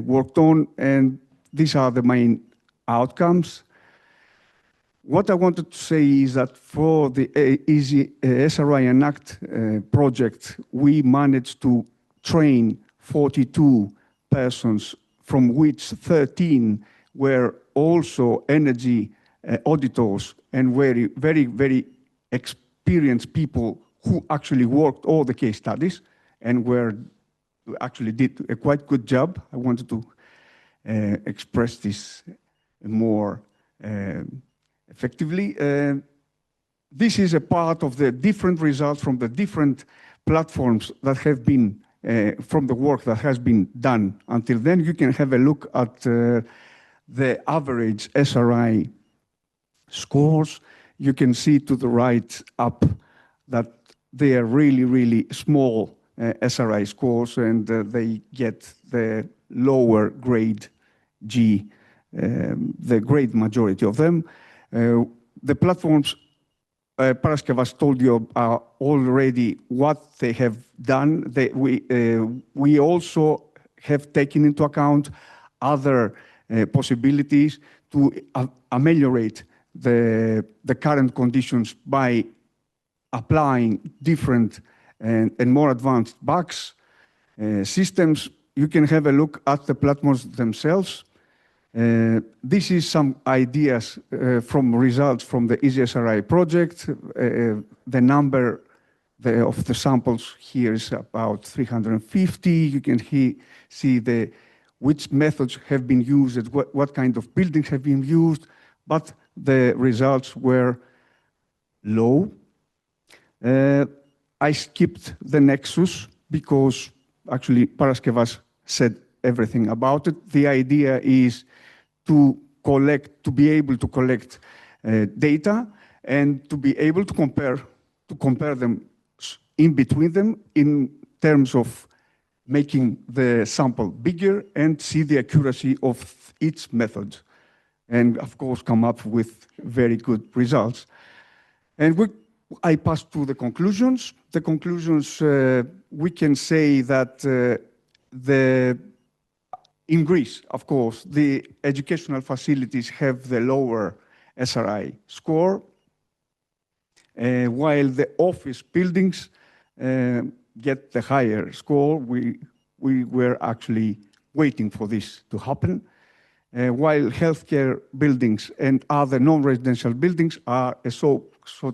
worked on, and these are the main outcomes. What I wanted to say is that for the SRI and ACT project, we managed to train 42 persons, from which 13 were also energy auditors and very experienced people who actually worked all the case studies and actually did a quite good job. I wanted to express this more effectively. This is a part of the different results from the different platforms that have been, from the work that has been done until then. You can have a look at the average SRI scores. You can see to the right up that they are really small SRI scores, and they get the lower grade G, the great majority of them. The platforms Paraskevas told you are already what they have done. We also have taken into account other possibilities to ameliorate the current conditions by applying different and more advanced bugs systems. You can have a look at the platforms themselves. This is some ideas from results from the EasySRI project. The number of the samples here is about 350. You can see which methods have been used, what kind of buildings have been used, but the results were low. I skipped the Nexus because actually Paraskevas said everything about it. The idea is to be able to collect data and to be able to compare them in between them in terms of making the sample bigger and see the accuracy of each method, and of course come up with very good results. And I passed to the conclusions. The conclusions, we can say that in Greece, of course, the educational facilities have the lower SRI score, while the office buildings get the higher score. We were actually waiting for this to happen, while healthcare buildings and other non-residential buildings are a so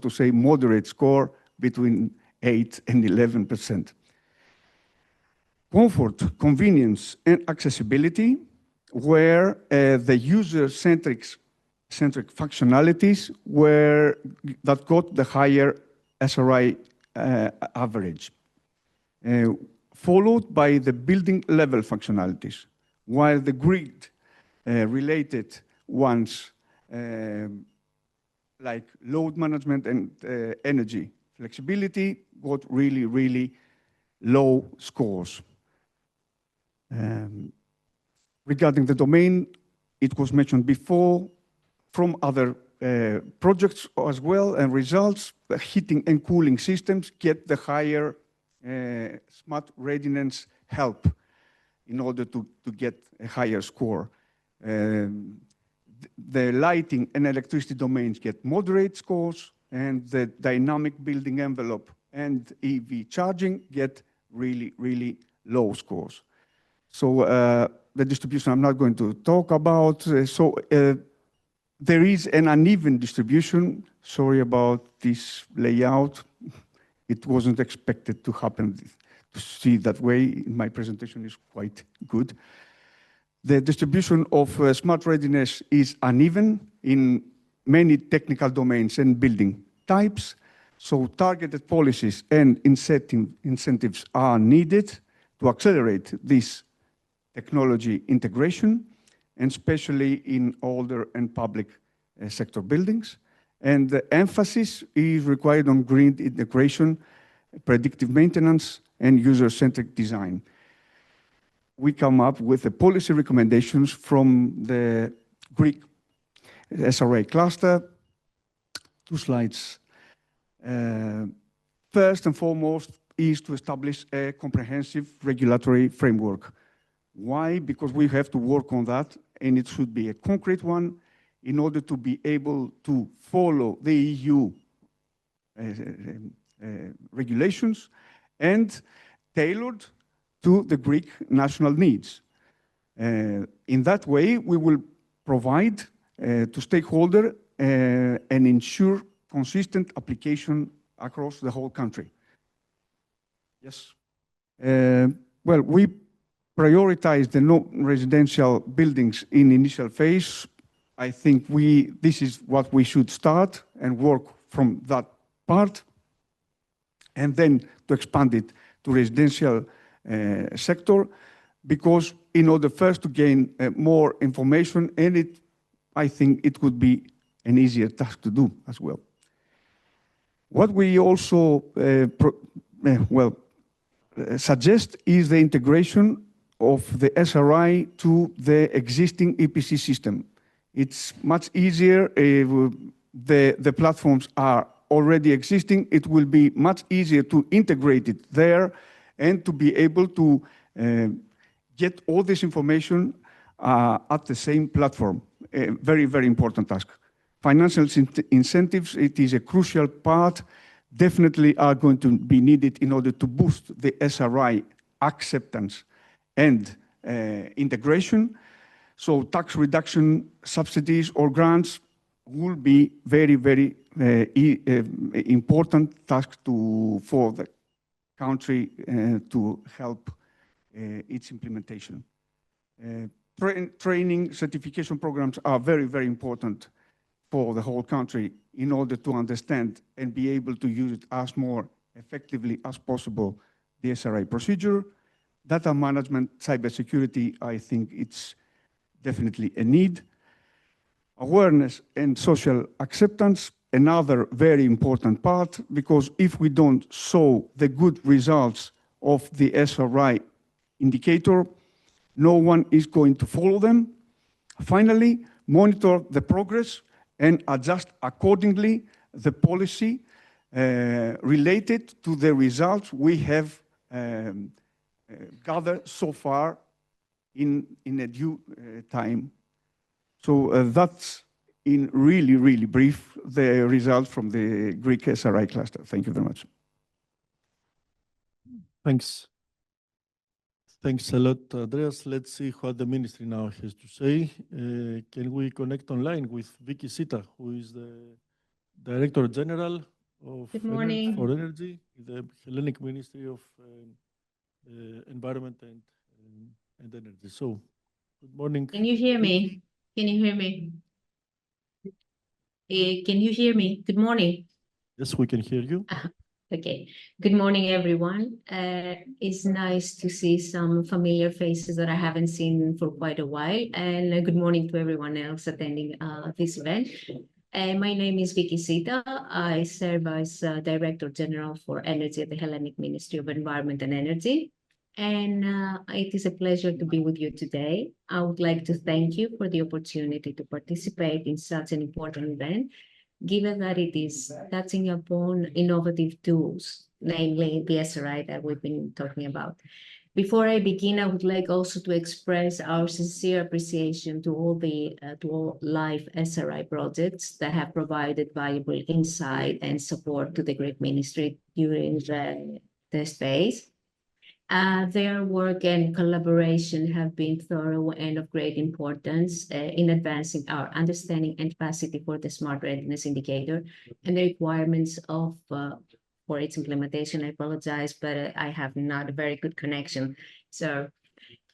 to say moderate score between 8 and 11%. Comfort, convenience, and accessibility, where the user-centric functionalities that got the higher SRI average, followed by the building level functionalities, while the grid related ones like load management and energy flexibility got really low scores. Regarding the domain, it was mentioned before from other projects as well, and results, the heating and cooling systems get the higher smart readiness help in order to get a higher score. The lighting and electricity domains get moderate scores, and the dynamic building envelope and EV charging get really low scores. So the distribution I'm not going to talk about. There is an uneven distribution. Sorry about this layout. It wasn't expected to happen, to see that way. My presentation is quite good. The distribution of smart readiness is uneven in many technical domains and building types. So targeted policies and incentives are needed to accelerate this technology integration, and especially in older and public sector buildings. And the emphasis is required on green integration, predictive maintenance, and user-centric design. We come up with the policy recommendations from the Greek SRA cluster. 2 slides. First and foremost is to establish a comprehensive regulatory framework. Why? Because we have to work on that and it should be a concrete one in order to be able to follow the EU regulations and tailored to the Greek national needs. In that way, we will provide to stakeholders and ensure consistent application across the whole country. Yes. Well, we prioritize the non-residential buildings in initial phase. I think this is what we should start and work from that part, and then to expand it to residential sector, because in order first to gain more information, and I think it would be an easier task to do as well. What we also suggest is the integration of the SRI to the existing EPC system. It's much easier if the platforms are already existing. It will be much easier to integrate it there and to be able to get all this information at the same platform. A very, very important task. Financial incentives, it is a crucial part, definitely are going to be needed in order to boost the SRI acceptance and integration. So tax reduction subsidies or grants will be very, very important task for the country to help its implementation. Training certification programs are very, very important for the whole country in order to understand and be able to use it as more effectively as possible, the SRI procedure. Data management, cybersecurity, I think it's definitely a need. Awareness and social acceptance, another very important part, because if we don't show the good results of the SRI indicator, no one is going to follow them. Finally, monitor the progress and adjust accordingly the policy related to the results we have gathered so far in a due time. So that's in really, really brief, the results from the Greek SRI cluster. Thank you very much. Thanks. Thanks a lot, Andreas. Let's see what the ministry now has to say. Can we connect online with Vicky Sita, who is the Director General of Good morning. for Energy, the Hellenic Ministry of Environment and Energy. So, good morning. Can you hear me? Can you hear me? Can you hear me? Good morning. Yes, we can hear you. Okay. Good morning, everyone. It's nice to see some familiar faces that I haven't seen for quite a while. And good morning to everyone else attending this event. My name is Vicky Sita. I serve as Director General for Energy at the Hellenic Ministry of Environment and Energy. And it is a pleasure to be with you today. I would like to thank you for the opportunity to participate in such an important event, given that it is touching upon innovative tools, namely the SRI that we've been talking about. Before I begin, I would like also to express our sincere appreciation to all live SRI projects that have provided valuable insight and support to the Greek Ministry during the test phase. Their work and collaboration have been thorough and of great importance in advancing our understanding and capacity for the Smart Readiness Indicator and the requirements for its implementation. I apologize, but I have not a very good connection. So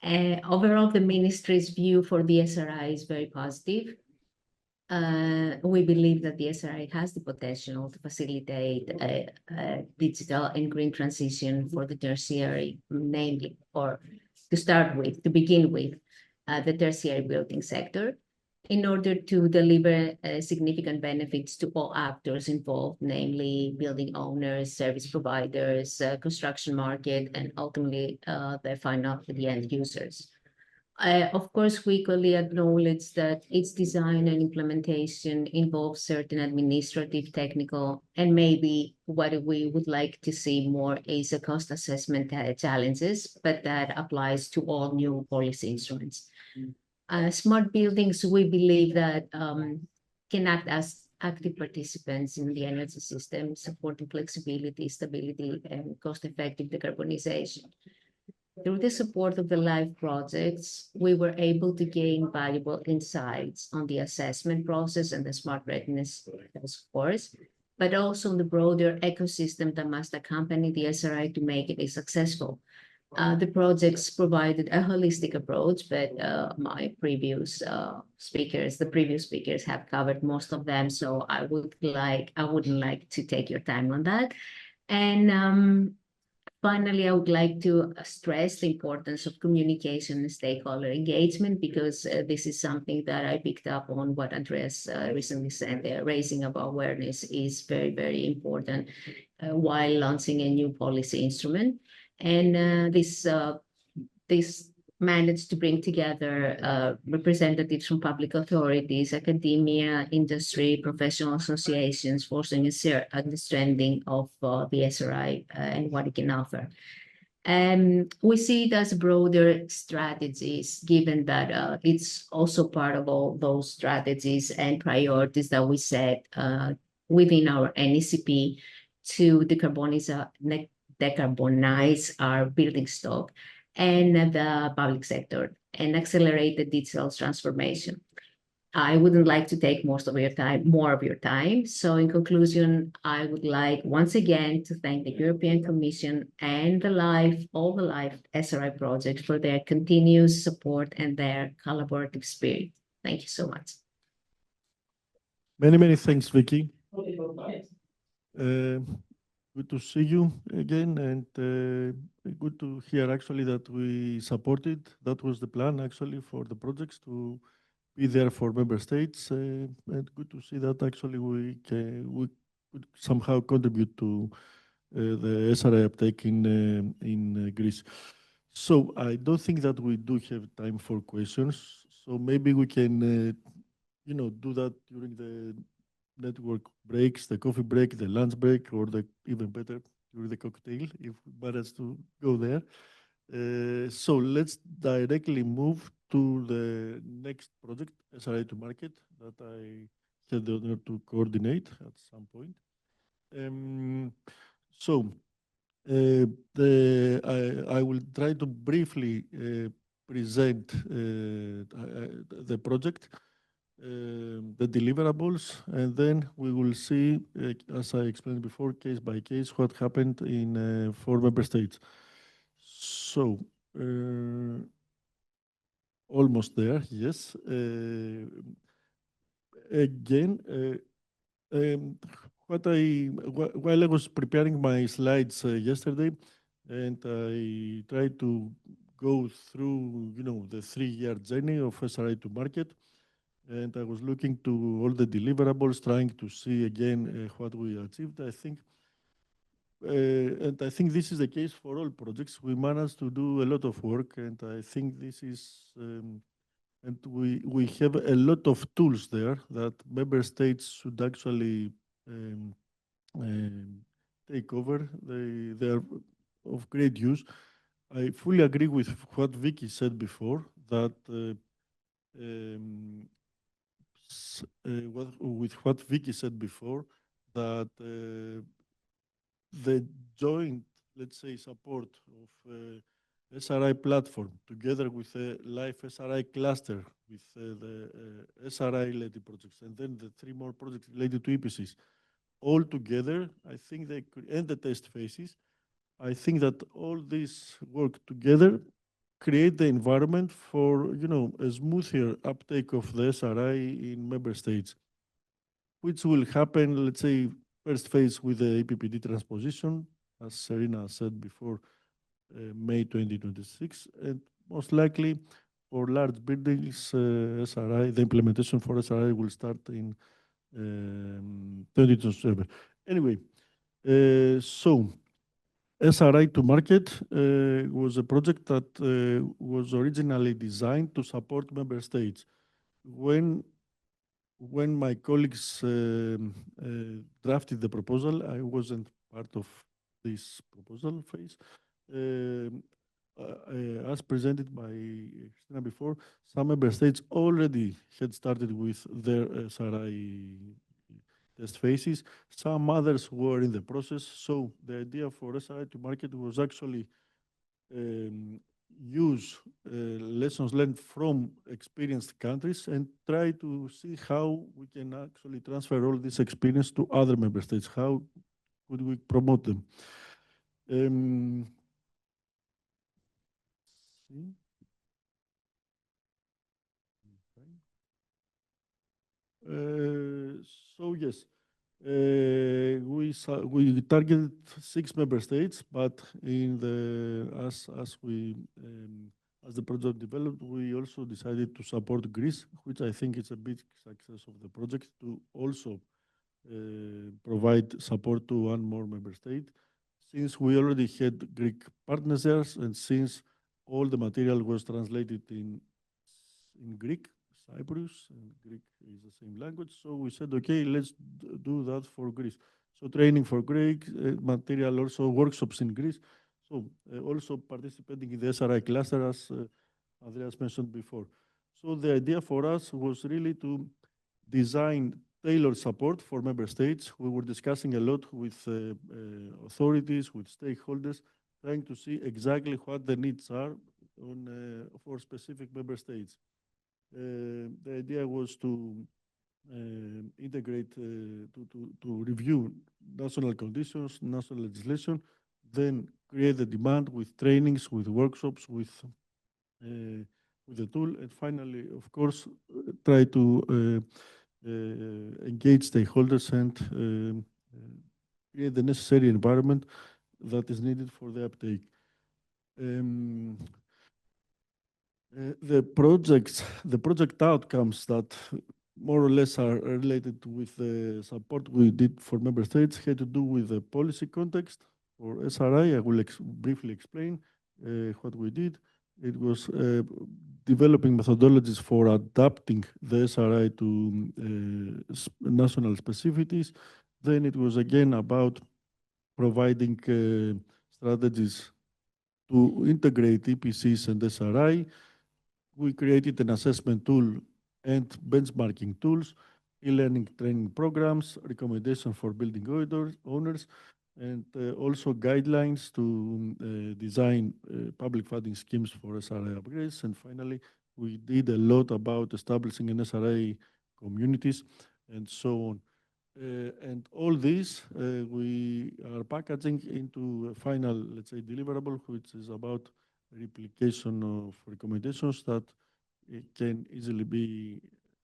overall, the Ministry's view for the SRI is very positive. We believe that the SRI has the potential to facilitate a digital and green transition for the tertiary, namely, or to begin with, the tertiary building sector, in order to deliver significant benefits to all actors involved, namely building owners, service providers, construction market, and ultimately the end users. Of course, we equally acknowledge that its design and implementation involves certain administrative, technical, and maybe what we would like to see more is a cost assessment challenges, but that applies to all new policy instruments. Smart buildings, we believe that can act as active participants in the energy system, supporting flexibility, stability, and cost-effective decarbonization. Through the support of the LIFE projects, we were able to gain valuable insights on the assessment process and the smart readiness task force, but also on the broader ecosystem that must accompany the SRI to make it successful. The projects provided a holistic approach, but the previous speakers have covered most of them, so I wouldn't like to take your time on that. And finally, I would like to stress the importance of communication and stakeholder engagement, because this is something that I picked up on what Andreas recently said there. Raising of awareness is very, very important while launching a new policy instrument. And this managed to bring together representatives from public authorities, academia, industry, professional associations, forcing a shared understanding of the SRI and what it can offer. We see it as broader strategies, given that it's also part of all those strategies and priorities that we set within our NECP to decarbonize our building stock and the public sector and accelerate the digital transformation. I wouldn't like to take more of your time. So in conclusion, I would like once again to thank the European Commission and all the LIFE SRI project for their continuous support and their collaborative spirit. Thank you so much. Many, many thanks, Vicky. Good to see you again, and good to hear actually that we supported. That was the plan actually for the projects, to be there for member states, and good to see that actually we could somehow contribute to the SRI uptake in Greece. So I don't think that we do have time for questions. So maybe we can, do that during the network breaks, the coffee break, the lunch break, or even better, during the cocktail, if we manage to go there. So let's directly move to the next project, SRI to market, that I had the honor to coordinate at some point. I will try to briefly present the project, the deliverables, and then we will see, as I explained before, case by case, what happened in 4 member states. So, almost there, yes. Again, while I was preparing my slides yesterday, and I tried to go through, the 3-year journey of SRI to market, and I was looking to all the deliverables, trying to see again what we achieved. I think this is the case for all projects. We managed to do a lot of work, and I think this is, and we have a lot of tools there that member states should actually take over. They are of great use. I fully agree with what Vicky said before, that with what Vicky said before, that the joint, let's say, support of SRI platform together with the LIFE SRI cluster, with the SRI-related projects, and then the 3 more projects related to EPCs, all together, I think they could, and the test phases, I think that all this work together create the environment for, a smoother uptake of the SRI in member states, which will happen, let's say, first phase with the EPBD transposition, as Serena said before, May 2026, and most likely for large buildings, SRI, the implementation for SRI will start in 2027. Anyway, so SRI to market was a project that was originally designed to support member states. When my colleagues drafted the proposal, I wasn't part of this proposal phase. as presented by Christina before, some member states already had started with their SRI test phases. Some others were in the process. So the idea for SRI to market was actually use lessons learned from experienced countries and try to see how we can actually transfer all this experience to other member states. How could we promote them? So yes, we targeted 6 member states, but in the as the project developed, we also decided to support Greece, which I think is a big success of the project, to also provide support to one more member state. Since we already had Greek partners there, and since all the material was translated in Greek, Cyprus, and Greek is the same language. So we said, okay, let's do that for Greece. So training for Greek material, also workshops in Greece. So also participating in the SRI cluster, as Andreas mentioned before. So the idea for us was really to design tailored support for member states. We were discussing a lot with authorities, with stakeholders, trying to see exactly what the needs are for specific member states. The idea was to integrate, to review national conditions, national legislation, then create the demand with trainings, with workshops, with the tool, and finally, of course, try to engage stakeholders and create the necessary environment that is needed for the uptake. The project outcomes that more or less are related with the support we did for member states had to do with the policy context for SRI. I will briefly explain what we did. It was developing methodologies for adapting the SRI to national specificities. Then it was again about providing strategies to integrate EPCs and SRI. We created an assessment tool and benchmarking tools, e-learning training programs, recommendations for building owners, and also guidelines to design public funding schemes for SRI upgrades. And finally, we did a lot about establishing an SRI communities and so on. And all this we are packaging into a final, let's say, deliverable, which is about replication of recommendations that it can easily be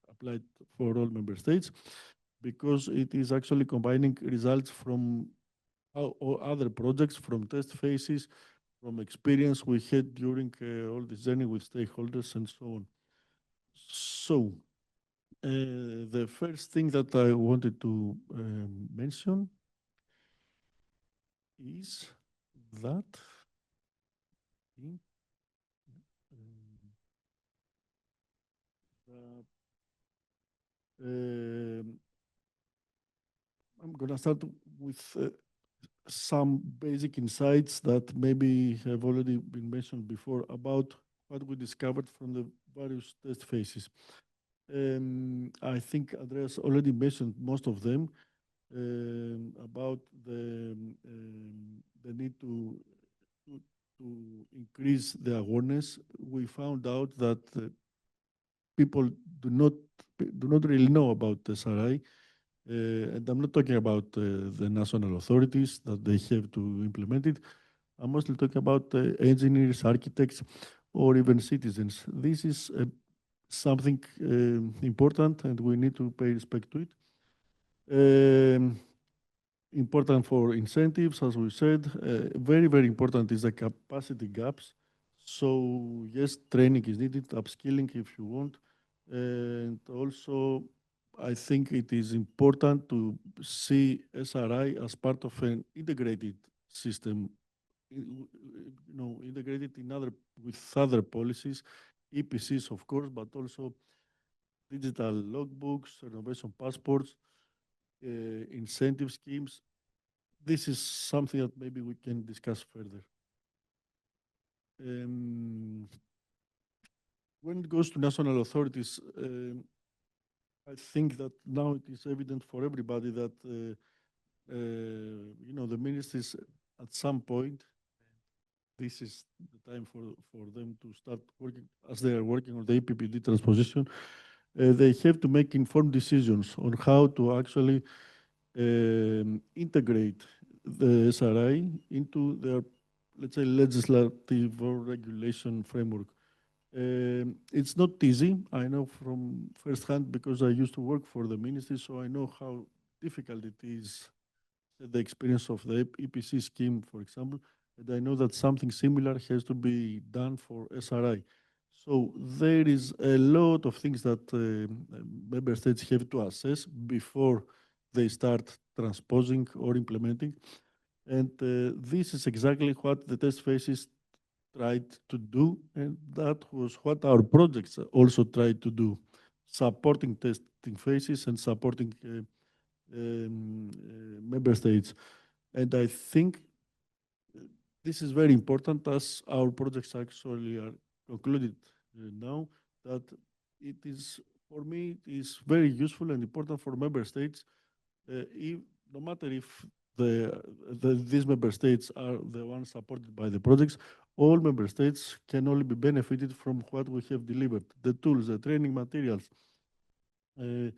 applied for all member states, because it is actually combining results from other projects, from test phases, from experience we had during all this journey with stakeholders and so on. So the first thing that I wanted to mention is that I'm going to start with some basic insights that maybe have already been mentioned before about what we discovered from the various test phases. I think Andreas already mentioned most of them about the need to increase the awareness. We found out that people do not really know about SRI. And I'm not talking about the national authorities that they have to implement it. I'm mostly talking about engineers, architects, or even citizens. This is something important, and we need to pay respect to it. Important for incentives, as we said. Very, very important is the capacity gaps. So yes, training is needed, upskilling if you want. And also, I think it is important to see SRI as part of an integrated system, integrated with other policies, EPCs, of course, but also digital logbooks, renovation passports, incentive schemes. This is something that maybe we can discuss further. when it goes to national authorities, I think that now it is evident for everybody that the ministries at some point, this is the time for them to start working as they are working on the EPBD transposition. They have to make informed decisions on how to actually integrate the SRI into their, let's say, legislative or regulation framework. It's not easy. I know from firsthand because I used to work for the ministry, so I know how difficult it is, the experience of the EPC scheme, for example, and I know that something similar has to be done for SRI. So there is a lot of things that member states have to assess before they start transposing or implementing. And this is exactly what the test phases tried to do, and that was what our projects also tried to do, supporting testing phases and supporting member states. And I think this is very important as our projects actually are concluded now, that it is, for me, it is very useful and important for member states, no matter if these member states are the ones supported by the projects, all member states can only be benefited from what we have delivered, the tools, the training materials, the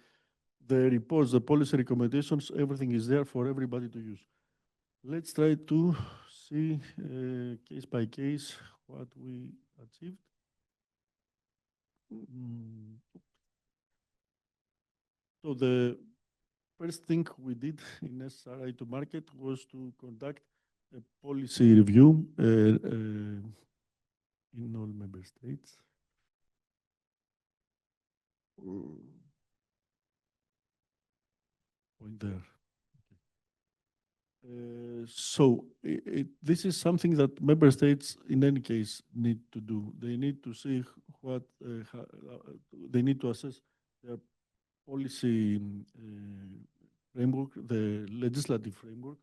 reports, the policy recommendations, everything is there for everybody to use. Let's try to see case by case what we achieved. So the first thing we did in SRI to market was to conduct a policy review in all member states. Point there. So this is something that member states, in any case, need to do. They need to see what they need to assess their policy framework, the legislative framework.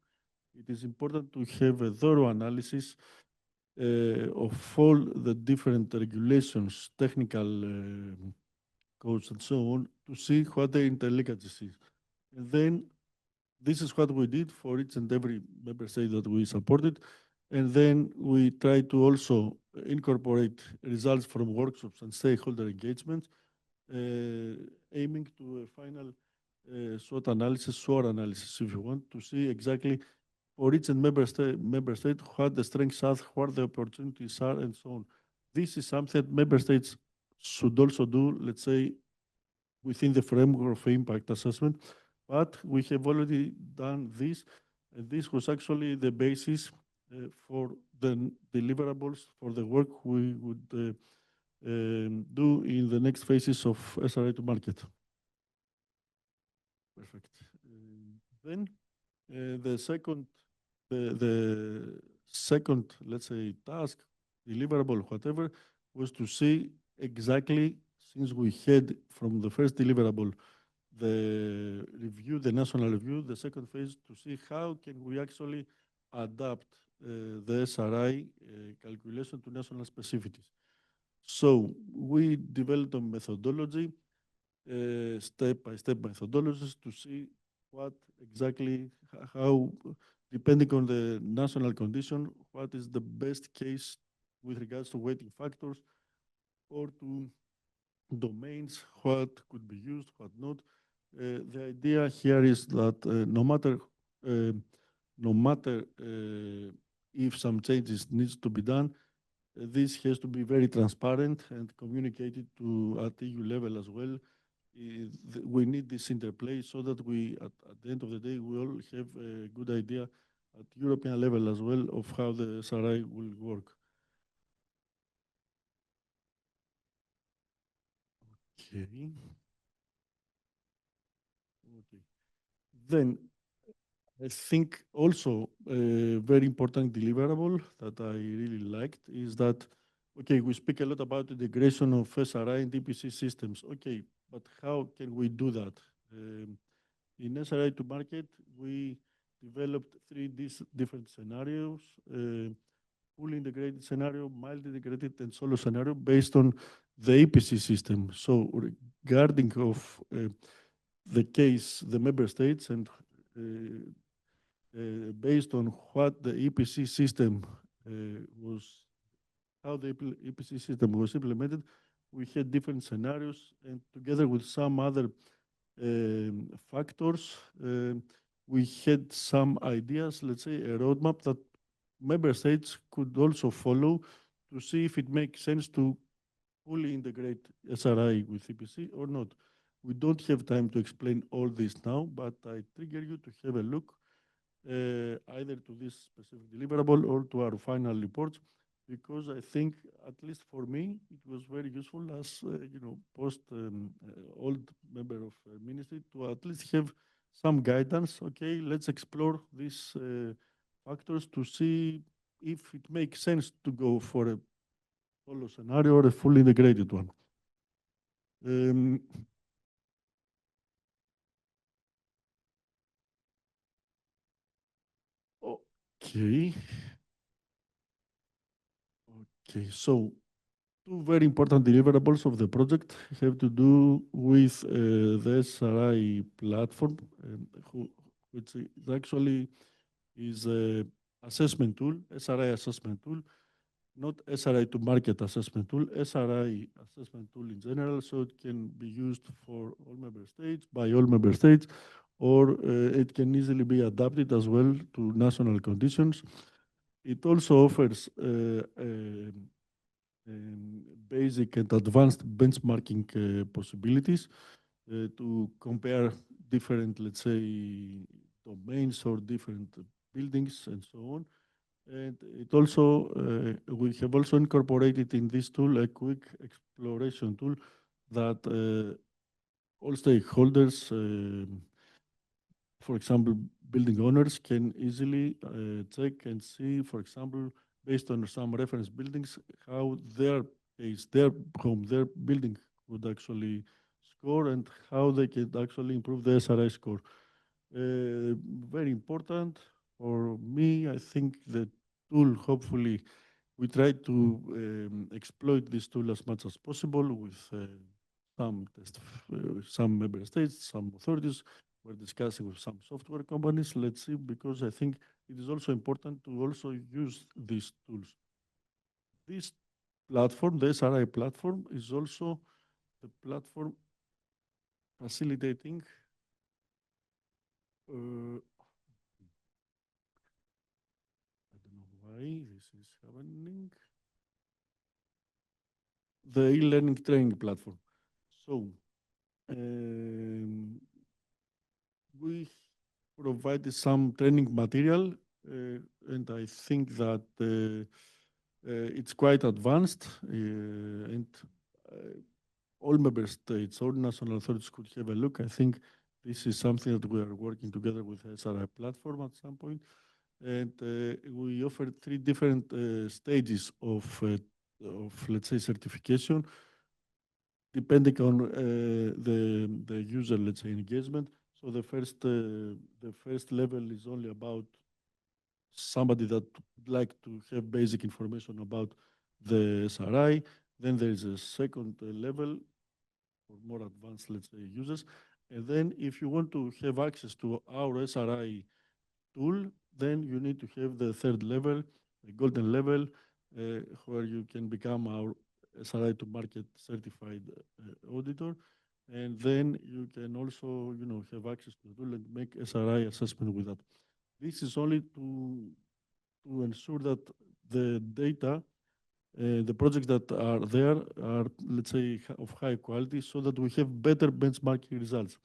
It is important to have a thorough analysis of all the different regulations, technical codes, and so on, to see what the interlinkages is. And then this is what we did for each and every member state that we supported. And then we try to also incorporate results from workshops and stakeholder engagements, aiming to a final SWOT analysis, if you want, to see exactly for each and member state what the strengths are, what the opportunities are, and so on. This is something that member states should also do, let's say, within the framework of impact assessment. But we have already done this, and this was actually the basis for the deliverables for the work we would do in the next phases of SRI to market. Perfect. Then the second, let's say, task, deliverable, whatever, was to see exactly, since we had from the first deliverable the review, the national review, the second phase, to see how can we actually adapt the SRI calculation to national specificities. So we developed a methodology, step-by-step methodologies to see what exactly, how, depending on the national condition, what is the best case with regards to weighting factors or to domains, what could be used, what not. The idea here is that no matter if some changes needs to be done, this has to be very transparent and communicated to at EU level as well. We need this interplay so that we, at the end of the day, we all have a good idea at European level as well of how the SRI will work. Okay. Then I think also a very important deliverable that I really liked is that, okay, we speak a lot about integration of SRI and DPC systems. Okay, but how can we do that? In SRI to market, we developed three different scenarios. fully integrated scenario, mild integrated, and solo scenario based on the EPC system. So regarding of the case, the member states, and based on what the EPC system was, how the EPC system was implemented, we had different scenarios, and together with some other factors, we had some ideas, let's say a roadmap that member states could also follow to see if it makes sense to fully integrate SRI with EPC or not. We don't have time to explain all this now, but I trigger you to have a look either to this specific deliverable or to our final reports, because I think, at least for me, it was very useful as post old member of ministry to at least have some guidance. Okay, let's explore these factors to see if it makes sense to go for a solo scenario or a fully integrated one. Okay. Okay, so two very important deliverables of the project have to do with the SRI platform, which actually is a assessment tool, SRI assessment tool, not SRI to market assessment tool, SRI assessment tool in general, so it can be used for all member states, by all member states, or it can easily be adapted as well to national conditions. It also offers basic and advanced benchmarking possibilities to compare different, let's say, domains or different buildings and so on. And it also, we have also incorporated in this tool a quick exploration tool that all stakeholders, for example, building owners can easily check and see, for example, based on some reference buildings, how their case, their home, their building would actually score and how they can actually improve the SRI score. Very important for me. I think the tool, hopefully, we try to exploit this tool as much as possible with some member states, some authorities. We're discussing with some software companies. Let's see, because I think it is also important to also use these tools. This platform, the SRI platform, is also the platform facilitating I don't know why this is happening. The e-learning training platform. So we provided some training material, and I think that it's quite advanced, and all member states, all national authorities could have a look. I think this is something that we are working together with SRI platform at some point. And we offer three different stages of, let's say, certification, depending on the user, let's say, engagement. So the first level is only about somebody that would like to have basic information about the SRI. Then there is a second level for more advanced, let's say, users. And then if you want to have access to our SRI tool, then you need to have the third level, the golden level, where you can become our SRI to market certified auditor. And then you can also, have access to the tool and make SRI assessment with that. This is only to ensure that the data, the projects that are there are, let's say, of high quality, so that we have better benchmarking results.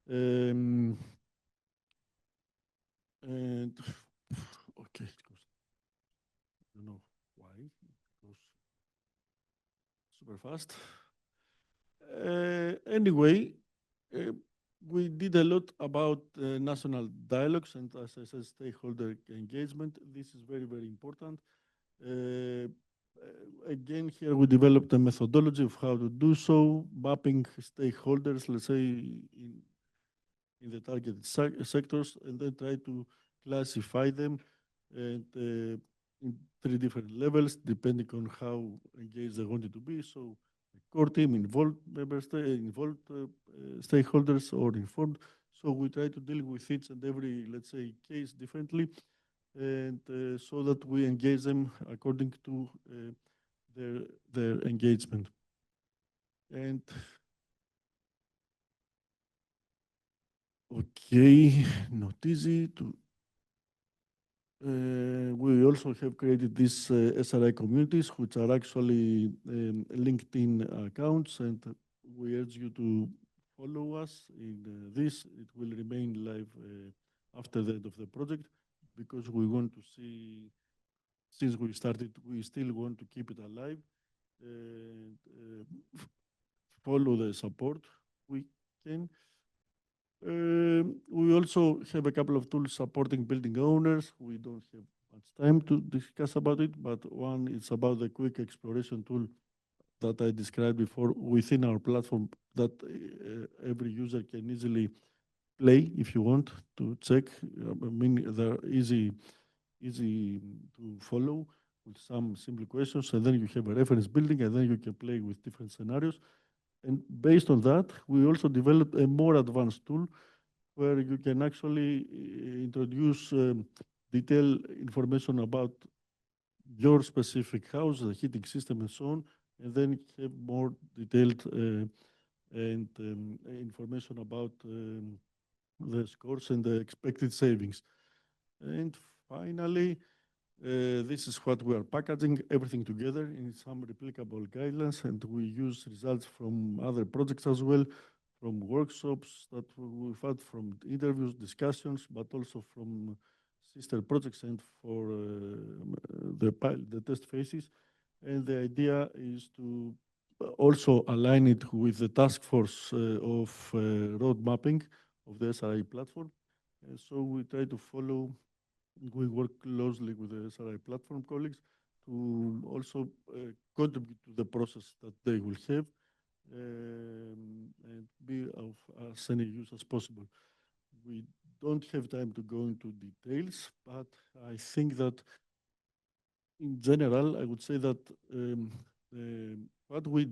And okay, it goes. I don't know why it goes super fast. Anyway, we did a lot about national dialogues and, as I said, stakeholder engagement. This is very, very important. Again, here we developed a methodology of how to do so, mapping stakeholders, let's say, in the targeted sectors, and then try to classify them and in 3 different levels, depending on how engaged they wanted to be. So the core team involved stakeholders or informed. So we try to deal with each and every, let's say, case differently, and so that we engage them according to their engagement. And okay, not easy to. We also have created these SRI communities, which are actually LinkedIn accounts, and we urge you to follow us in this. It will remain live after the end of the project, because we want to see, since we started, we still want to keep it alive and follow the support we can. We also have a couple of tools supporting building owners. We don't have much time to discuss about it, but one is about the quick exploration tool that I described before within our platform that every user can easily play if you want to check. I mean, they're easy to follow with some simple questions, and then you have a reference building, and then you can play with different scenarios. And based on that, we also developed a more advanced tool where you can actually introduce detailed information about your specific house, the heating system, and so on, and then have more detailed and information about the scores and the expected savings. And finally, this is what we are packaging, everything together in some replicable guidelines, and we use results from other projects as well, from workshops that we've had, from interviews, discussions, but also from sister projects and for the test phases. And the idea is to also align it with the task force of road mapping of the SRI platform. So we try to follow. We work closely with the SRI platform colleagues to also contribute to the process that they will have and be of as any use as possible. We don't have time to go into details, but I think that in general, I would say that what we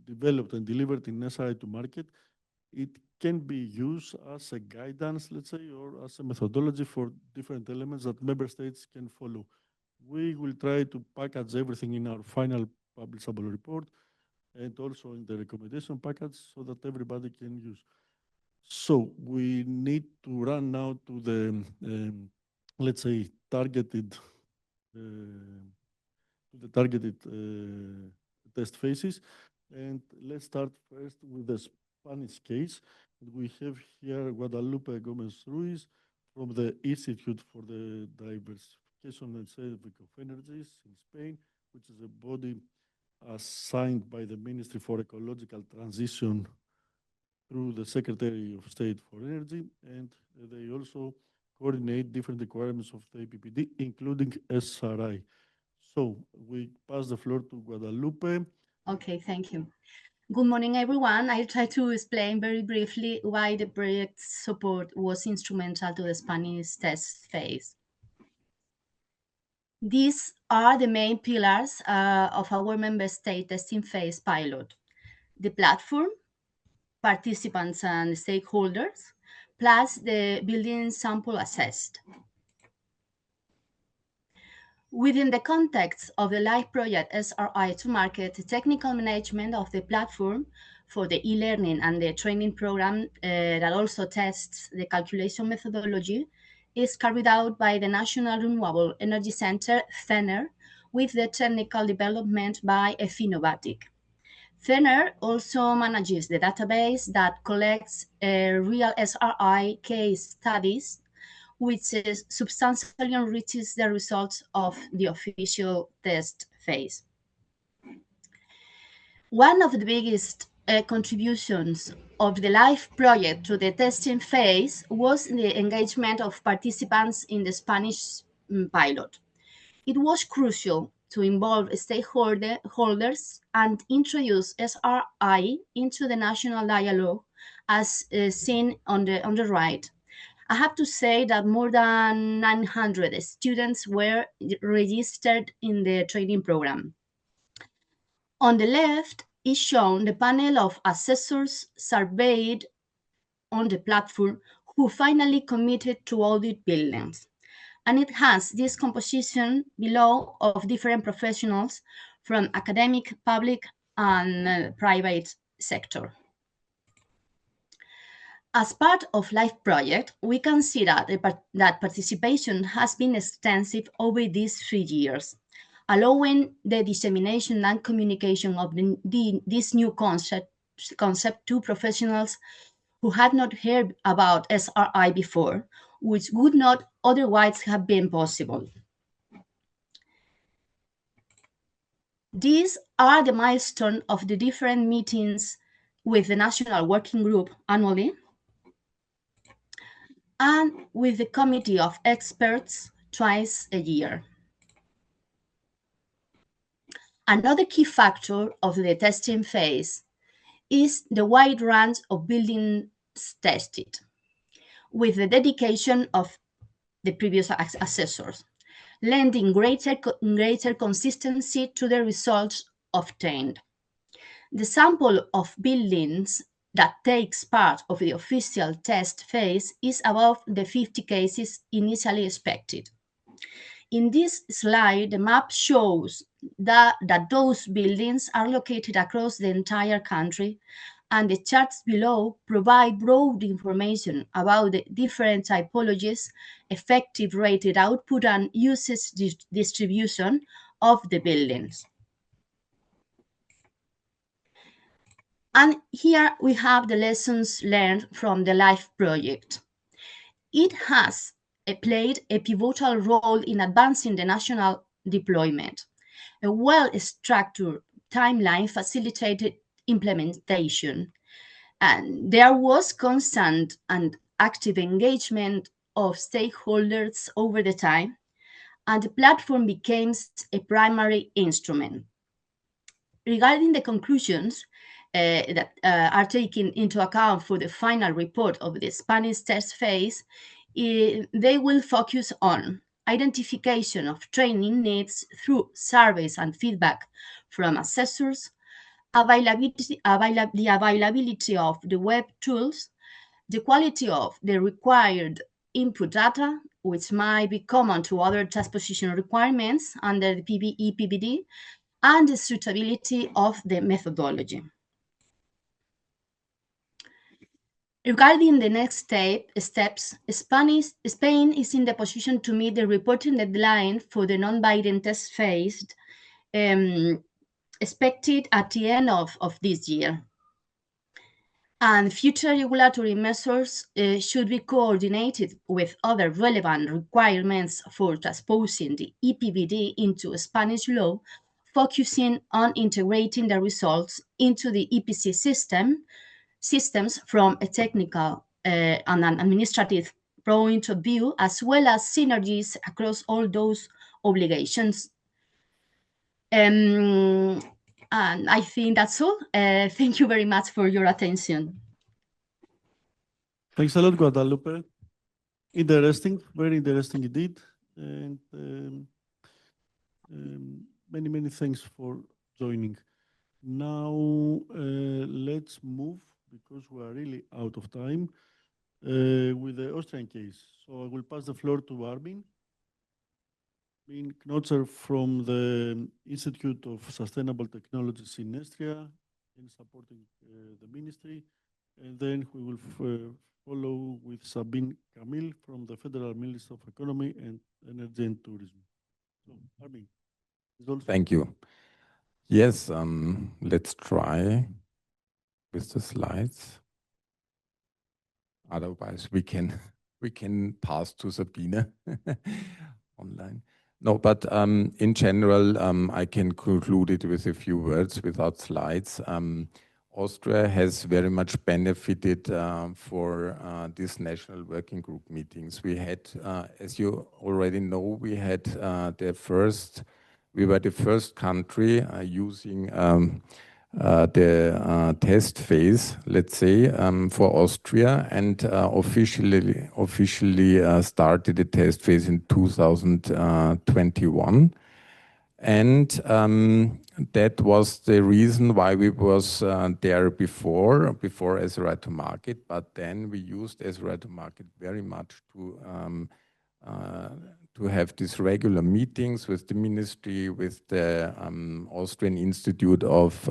developed and delivered in SRI to market, it can be used as a guidance, let's say, or as a methodology for different elements that member states can follow. We will try to package everything in our final publishable report and also in the recommendation package so that everybody can use. So we need to run now to the, let's say, targeted test phases. And let's start first with the Spanish case. We have here Guadalupe Gomez Ruiz from the Institute for the Diversification and Saving of Energies in Spain, which is a body assigned by the Ministry for Ecological Transition through the Secretary of State for Energy, and they also coordinate different requirements of the EPBD, including SRI. So we pass the floor to Guadalupe. Okay, thank you. Good morning, everyone. I'll try to explain very briefly why the project support was instrumental to the Spanish test phase. These are the main pillars of our member state testing phase pilot: the platform, participants and stakeholders, plus the building sample assessed. Within the context of the live project SRI to market, the technical management of the platform for the e-learning and the training program that also tests the calculation methodology is carried out by the National Renewable Energy Center, CINEA, with the technical development by Effinovatic. CINEA also manages the database that collects real SRI case studies, which substantially enriches the results of the official test phase. One of the biggest contributions of the LIFE project to the testing phase was the engagement of participants in the Spanish pilot. It was crucial to involve stakeholders and introduce SRI into the national dialogue, as seen on the right, I have to say that more than 900 students were registered in the training program. On the left is shown the panel of assessors surveyed on the platform who finally committed to audit buildings. And it has this composition below of different professionals from academic, public, and private sector. As part of LIFE project, we can see that, that participation has been extensive over these 3 years, allowing the dissemination and communication of this new concept to professionals who had not heard about SRI before, which would not otherwise have been possible. These are the milestones of the different meetings with the National Working Group annually and with the Committee of Experts twice a year. Another key factor of the testing phase is the wide range of buildings tested, with the dedication of the previous assessors, lending greater consistency to the results obtained. The sample of buildings that takes part of the official test phase is above the 50 cases initially expected. In this slide, the map shows that those buildings are located across the entire country, and the charts below provide broad information about the different typologies, effective rated output, and usage distribution of the buildings. And here we have the lessons learned from the LIFE project. It has played a pivotal role in advancing the national deployment. A well-structured timeline facilitated implementation, and there was constant and active engagement of stakeholders over the time, and the platform became a primary instrument. Regarding the conclusions that are taken into account for the final report of the Spanish test phase, they will focus on identification of training needs through surveys and feedback from assessors, the availability of the web tools, the quality of the required input data, which might be common to other task position requirements under the EPBD, and the suitability of the methodology. Regarding the next steps, Spain is in the position to meet the reporting deadline for the non-binding test phase expected at the end of this year. And future regulatory measures should be coordinated with other relevant requirements for transposing the EPBD into Spanish law, focusing on integrating the results into the EPC systems from a technical and an administrative point of view, as well as synergies across all those obligations. And I think that's all. Thank you very much for your attention. Thanks a lot, Guadalupe. Interesting, very interesting indeed. And many thanks for joining. Now let's move, because we are really out of time, with the Austrian case. So I will pass the floor to Armin Knotzer from the Institute of Sustainable Technologies in Austria, in supporting the ministry. And then we will follow with Sabine Camille from the Federal Ministry of Economy and Energy and Tourism. So, Armin. Thank you. Yes, let's try with the slides. Otherwise, we can pass to Sabine online. No, but in general, I can conclude it with a few words without slides. Austria has very much benefited for these national working group meetings. We had, as you already know, we were the first country using test phase, let's say, for Austria, and officially started the test phase in 2021. And that was the reason why we was there before SRI to market, but then we used SRI to market very much to have these regular meetings with the ministry, with the Austrian Institute of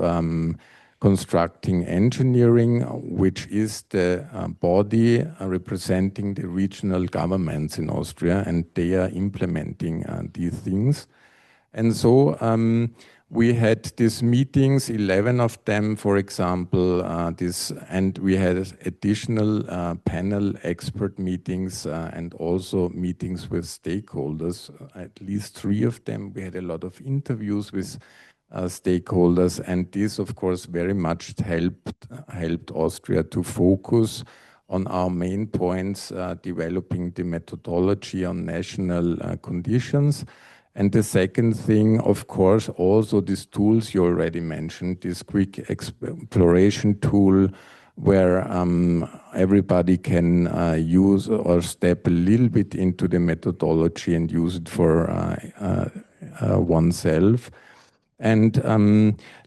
Constructing Engineering, which is the body representing the regional governments in Austria, and they are implementing these things. And so we had these meetings, 11 of them, for example, and we had additional panel expert meetings and also meetings with stakeholders, at least 3 of them. We had a lot of interviews with stakeholders, and this, of course, very much helped Austria to focus on our main points, developing the methodology on national conditions. And the second thing, of course, also these tools you already mentioned, this quick exploration tool where everybody can use or step a little bit into the methodology and use it for oneself. And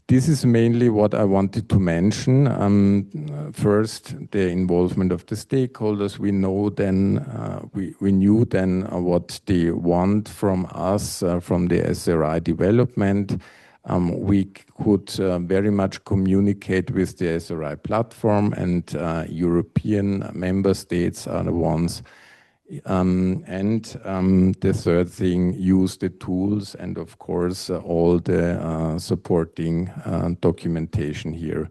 this is mainly what I wanted to mention. First, the involvement of the stakeholders. We know then, we knew then what they want from us, from the SRI development. We could very much communicate with the SRI platform, and European member states are the ones. The third thing, use the tools and of course all the supporting documentation here.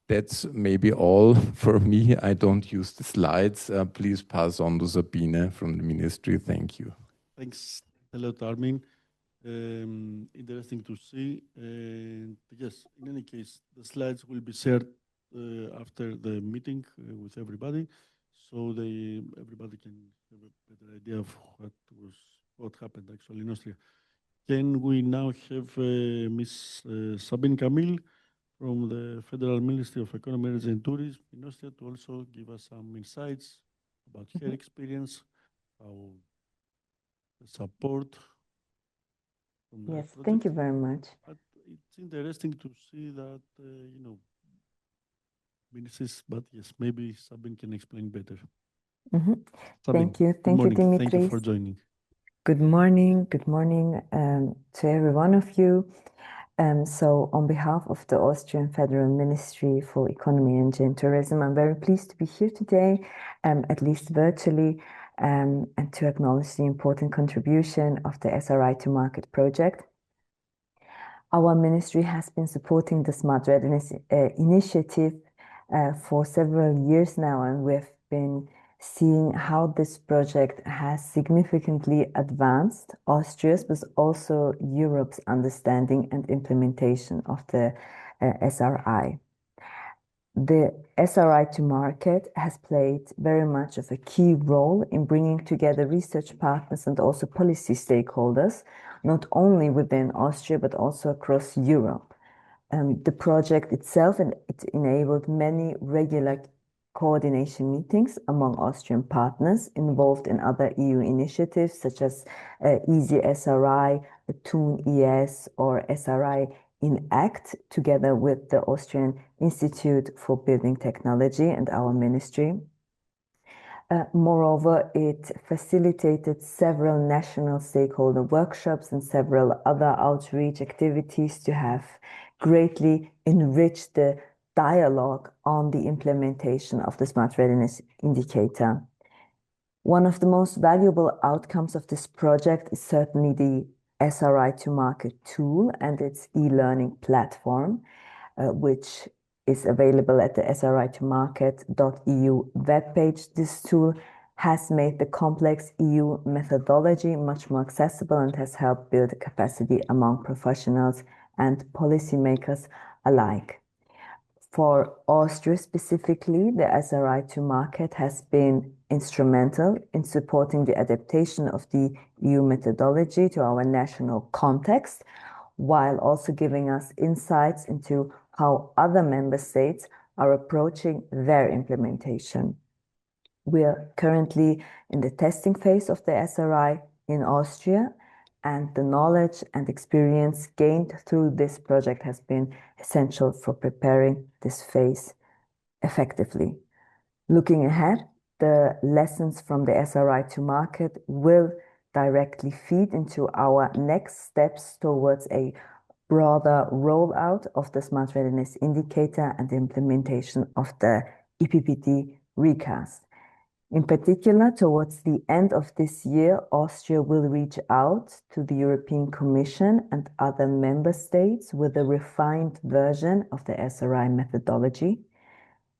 That's maybe all for me. I don't use the slides. Please pass on to Sabine from the ministry. Thank you. Thanks. Hello, Armin. Interesting to see. Yes, in any case, the slides will be shared after the meeting with everybody, so everybody can have a better idea of what happened actually in Austria. Can we now have Ms. Sabine Camille from the Federal Ministry of Economy, Energy and Tourism in Austria to also give us some insights about her experience, how the support. Yes, thank you very much. But it's interesting to see that, you know, ministries, but yes, maybe Sabine can explain better. Sabine, Thank you. Thank you, Dimitris. Thank you for joining. Good morning. Good morning to every one of you. So on behalf of the Austrian Federal Ministry for Economy, Energy and Tourism, I'm very pleased to be here today, at least virtually, and to acknowledge the important contribution of the SRI to Market project. Our ministry has been supporting the Smart Readiness initiative for several years now, and we've been seeing how this project has significantly advanced Austria's, but also Europe's understanding and implementation of the SRI. The SRI to Market has played very much of a key role in bringing together research partners and also policy stakeholders, not only within Austria, but also across Europe. The project itself, and it enabled many regular coordination meetings among Austrian partners involved in other EU initiatives such as Easy SRI, Toon ES, or SRI in Act, together with the Austrian Institute for Building Technology and our ministry. Moreover, it facilitated several national stakeholder workshops and several other outreach activities to have greatly enriched the dialogue on the implementation of the Smart Readiness Indicator. One of the most valuable outcomes of this project is certainly the SRI to Market tool and its e-learning platform, which is available at the sri2market.eu webpage. This tool has made the complex EU methodology much more accessible and has helped build capacity among professionals and policymakers alike. For Austria specifically, the SRI to Market has been instrumental in supporting the adaptation of the EU methodology to our national context, while also giving us insights into how other member states are approaching their implementation. We are currently in the testing phase of the SRI in Austria, and the knowledge and experience gained through this project has been essential for preparing this phase effectively. Looking ahead, the lessons from the SRI to market will directly feed into our next steps towards a broader rollout of the Smart Readiness Indicator and the implementation of the EPBD recast. In particular, towards the end of this year, Austria will reach out to the European Commission and other member states with a refined version of the SRI methodology.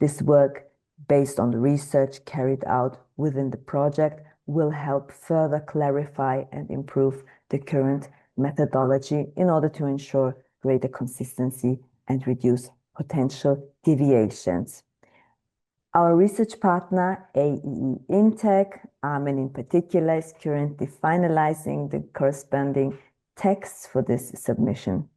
This work, based on the research carried out within the project, will help further clarify and improve the current methodology in order to ensure greater consistency and reduce potential deviations. Our research partner, AEE InTech, Armen in particular, is currently finalizing the corresponding texts for this submission.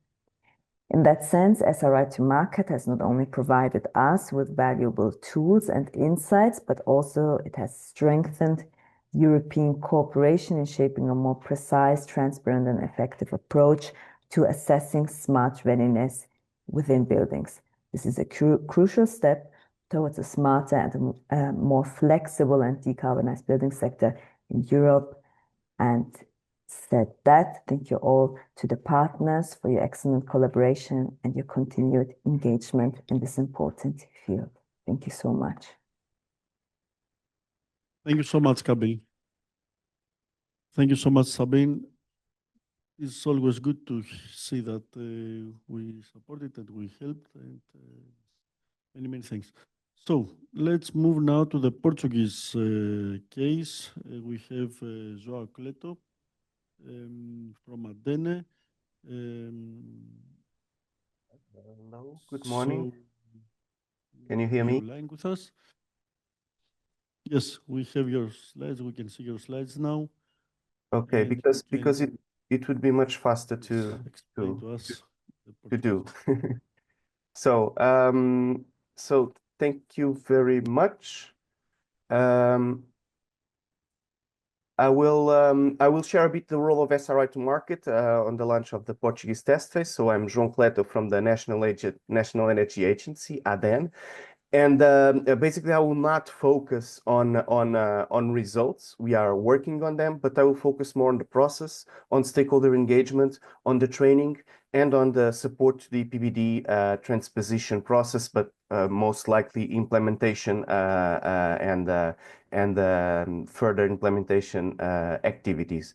In that sense, SRI to market has not only provided us with valuable tools and insights, but also it has strengthened European cooperation in shaping a more precise, transparent, and effective approach to assessing smart readiness within buildings. This is a crucial step towards a smarter and a more flexible and decarbonized building sector in Europe. And said that, thank you all to the partners for your excellent collaboration and your continued engagement in this important field. Thank you so much. Thank you so much, Gabi. Thank you so much, Sabine. It's always good to see that we supported and we helped and many things. So let's move now to the Portuguese case. We have João Cleto from Adene. Hello, good morning. So Can you hear me? Line with us? Yes, we have your slides. We can see your slides now. Okay, And because it would be much faster to explain to us to do. So so thank you very much. I will share a bit the role of SRI to market on the launch of the Portuguese test phase. So I'm João Cleto from the National Energy Agency, ADEN. And basically, I will not focus on results. We are working on them, but I will focus more on the process, on stakeholder engagement, on the training, and on the support to the EPBD transposition process, but most likely implementation and further implementation activities.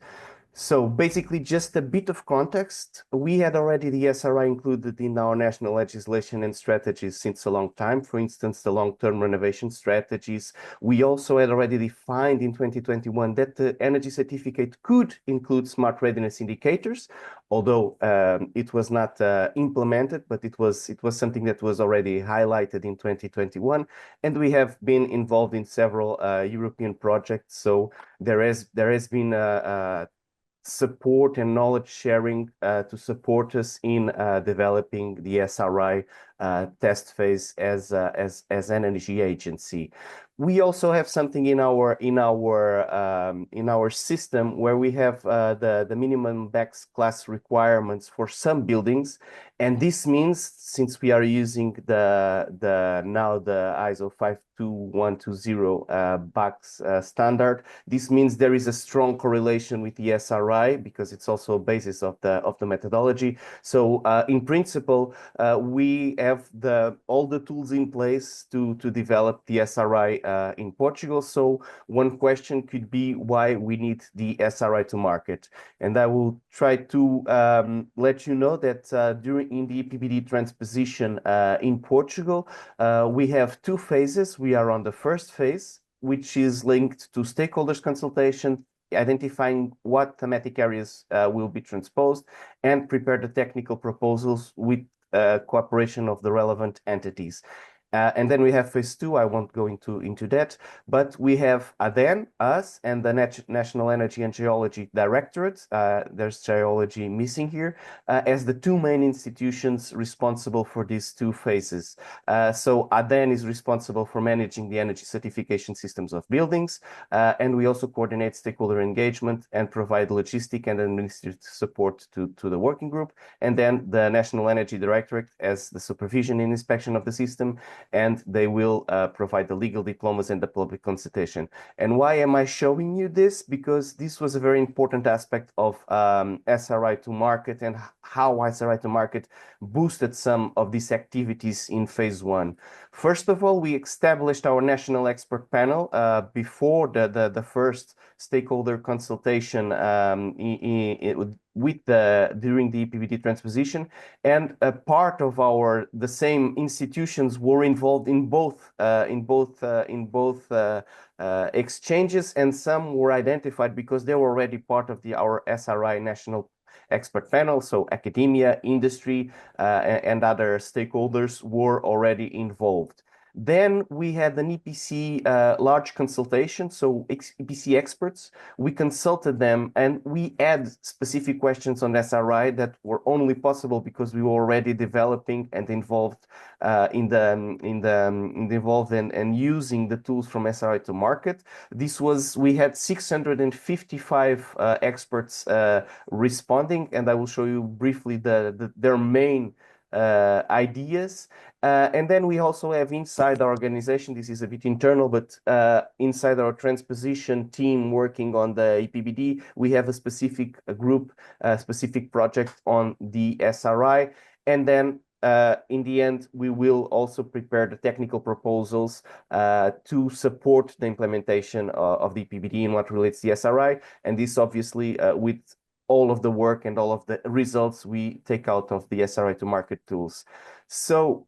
So basically, just a bit of context. We had already the SRI included in our national legislation and strategies since a long time. For instance, the long-term renovation strategies. We also had already defined in 2021 that the energy certificate could include smart readiness indicators, although it was not implemented, but it was something that was already highlighted in 2021. And we have been involved in several European projects. So there has been support and knowledge sharing to support us in developing the SRI test phase as an energy agency. We also have something in our system where we have the minimum BECS class requirements for some buildings, and this means since we are using the ISO 52120 BECS standard, this means there is a strong correlation with the SRI because it's also a basis of the methodology. So in principle, we have all the tools in place to develop the SRI in Portugal. So one question could be why we need the SRI to market. And I will try to let you know that in the EPBD transposition in Portugal, we have two phases. We are on the first phase, which is linked to stakeholders consultation, identifying what thematic areas will be transposed, and prepare the technical proposals with cooperation of the relevant entities. And then we have phase 2. I won't go into that, but we have ADEN, us, and the National Energy and Geology Directorate. There's geology missing here, as the two main institutions responsible for these two phases. So ADEN is responsible for managing the energy certification systems of buildings, and we also coordinate stakeholder engagement and provide logistic and administrative support to the working group. And then the National Energy Directorate as the supervision and inspection of the system, and they will provide the legal diplomas and the public consultation. And why am I showing you this? Because this was a very important aspect of SRI to market and how SRI to market boosted some of these activities in phase 1. First of all, we established our national expert panel before the first stakeholder consultation during the EPBD transposition, and a part of the same institutions were involved in both exchanges, and some were identified because they were already part of our SRI national expert panel. So academia, industry, and other stakeholders were already involved. Then we had an EPC large consultation, so EPC experts. We consulted them and we had specific questions on SRI that were only possible because we were already developing and involved involved and using the tools from SRI to market. We had 655 experts responding, and I will show you briefly their main ideas. And then we also have inside our organization, this is a bit internal, but inside our transposition team working on the EPBD, we have a specific group, a specific project on the SRI. And then in the end, we will also prepare the technical proposals to support the implementation of the EPBD in what relates to the SRI. And this obviously with all of the work and all of the results we take out of the SRI to market tools. So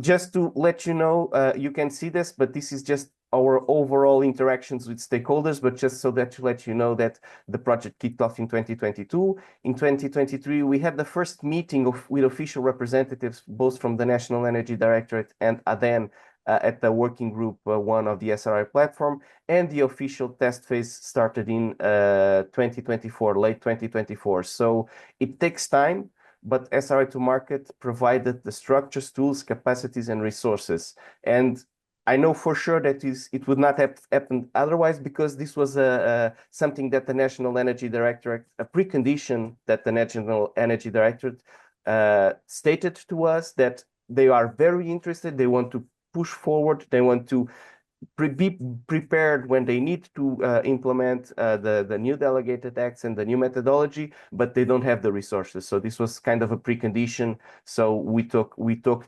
just to let you know, you can see this, but this is just our overall interactions with stakeholders, but just so that to let you know that the project kicked off in 2022. In 2023, we had the first meeting with official representatives, both from the National Energy Directorate and ADEN, at the working group 1 of the SRI platform, and the official test phase started in 2024, late 2024. So it takes time, but SRI to market provided the structures, tools, capacities, and resources. And I know for sure that it would not have happened otherwise, because this was something that the National Energy Directorate, a precondition that the National Energy Directorate stated to us, that they are very interested, they want to push forward, they want to be prepared when they need to implement the new delegated acts and the new methodology, but they don't have the resources. So this was kind of a precondition. So we took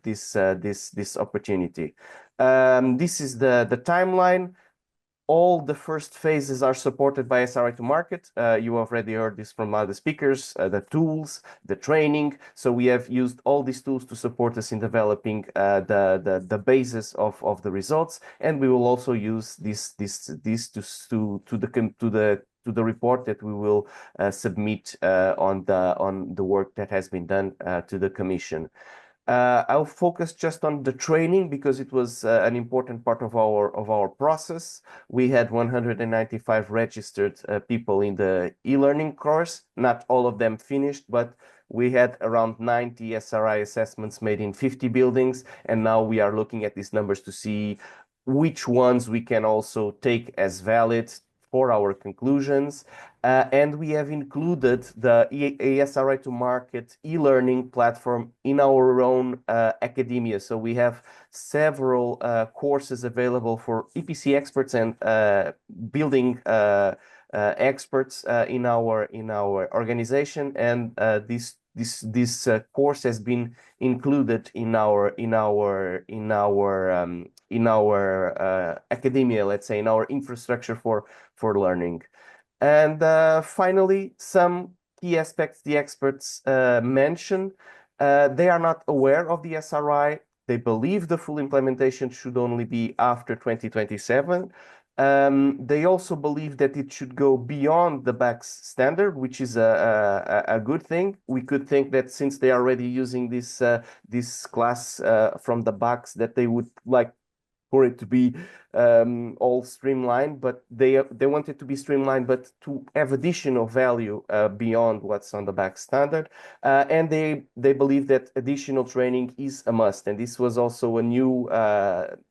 this opportunity. This is the timeline. All the first phases are supported by SRI to market. You already heard this from other speakers, the tools, the training. So we have used all these tools to support us in developing the basis of the results. And we will also use this to the report that we will submit on the work that has been done to the Commission. I'll focus just on the training because it was an important part of our process. We had 195 registered people in the e-learning course. Not all of them finished, but we had around 90 SRI assessments made in 50 buildings, and now we are looking at these numbers to see which ones we can also take as valid for our conclusions. And we have included the SRI to market e-learning platform in our own academia. So we have several courses available for EPC experts and building experts in our organization, and this course has been included in our academia, let's say, in our infrastructure for learning. And finally, some key aspects the experts mention. They are not aware of the SRI. They believe the full implementation should only be after 2027. They also believe that it should go beyond the BACS standard, which is a good thing. We could think that since they are already using this class from the BACS, that they would like for it to be all streamlined, but they want it to be streamlined, but to have additional value beyond what's on the BACS standard. And they believe that additional training is a must. And this was also a new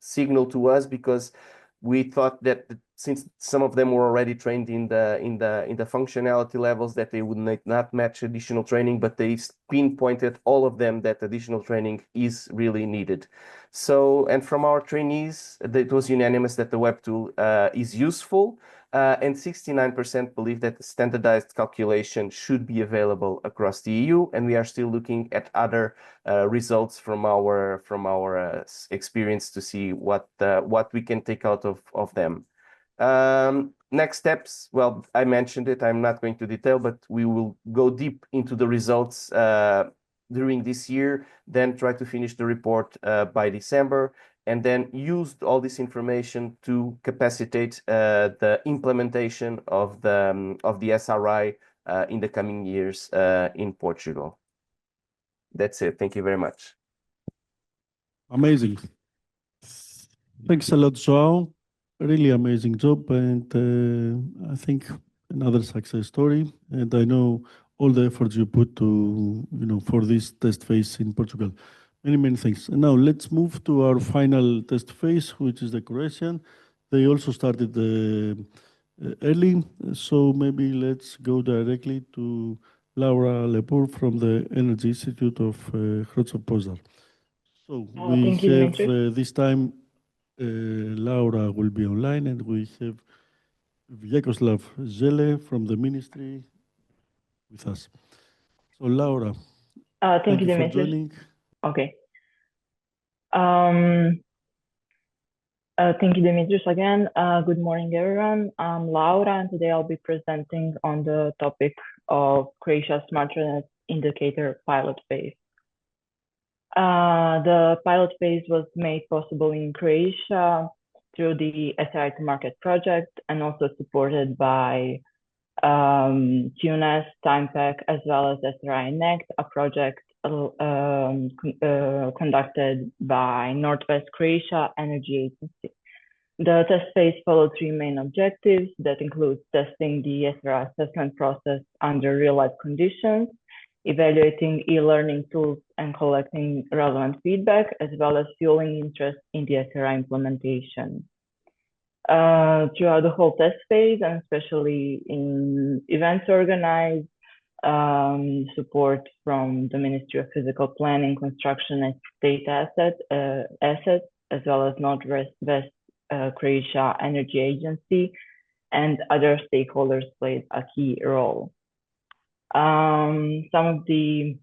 signal to us, because we thought that since some of them were already trained in the functionality levels, that they would not match additional training, but they pinpointed all of them that additional training is really needed. So, and from our trainees, it was unanimous that the web tool is useful, and 69% believe that the standardized calculation should be available across the EU, and we are still looking at other results from our experience to see what we can take out of them. Next steps, well, I mentioned it, I'm not going to detail, but we will go deep into the results during this year, then try to finish the report by December, and then use all this information to capacitate the implementation of the SRI in the coming years in Portugal. That's it. Thank you very much. Amazing. Thanks a lot, João. Really amazing job, and I think another success story. And I know all the efforts you put to, for this test phase in Portugal. Many, many things. And now let's move to our final test phase, which is the Croatian. They also started early, so maybe let's go directly to Laura Lepur from the Energy Institute of Wrocław-Poznań. So we have this time Laura will be online, and we have Vyacheslav Zele from the ministry with us. So Laura, thank you for joining. Okay. Thank you, Dimitris, again. Good morning, everyone. I'm Laura, and today I'll be presenting on the topic of Croatia's Smart Readiness Indicator pilot phase. The pilot phase was made possible in Croatia through the SRI to Market project, and also supported by CINEA, TimePack, as well as SRI Next, a project conducted by Northwest Croatia Energy Agency. The test phase followed three main objectives that include testing the SRI assessment process under real-life conditions, evaluating e-learning tools and collecting relevant feedback, as well as fueling interest in the SRI implementation. Throughout the whole test phase, and especially in events organized, support from the Ministry of Physical Planning, Construction and State Assets, as well as Northwest Croatia Energy Agency, and other stakeholders played a key role. Some of the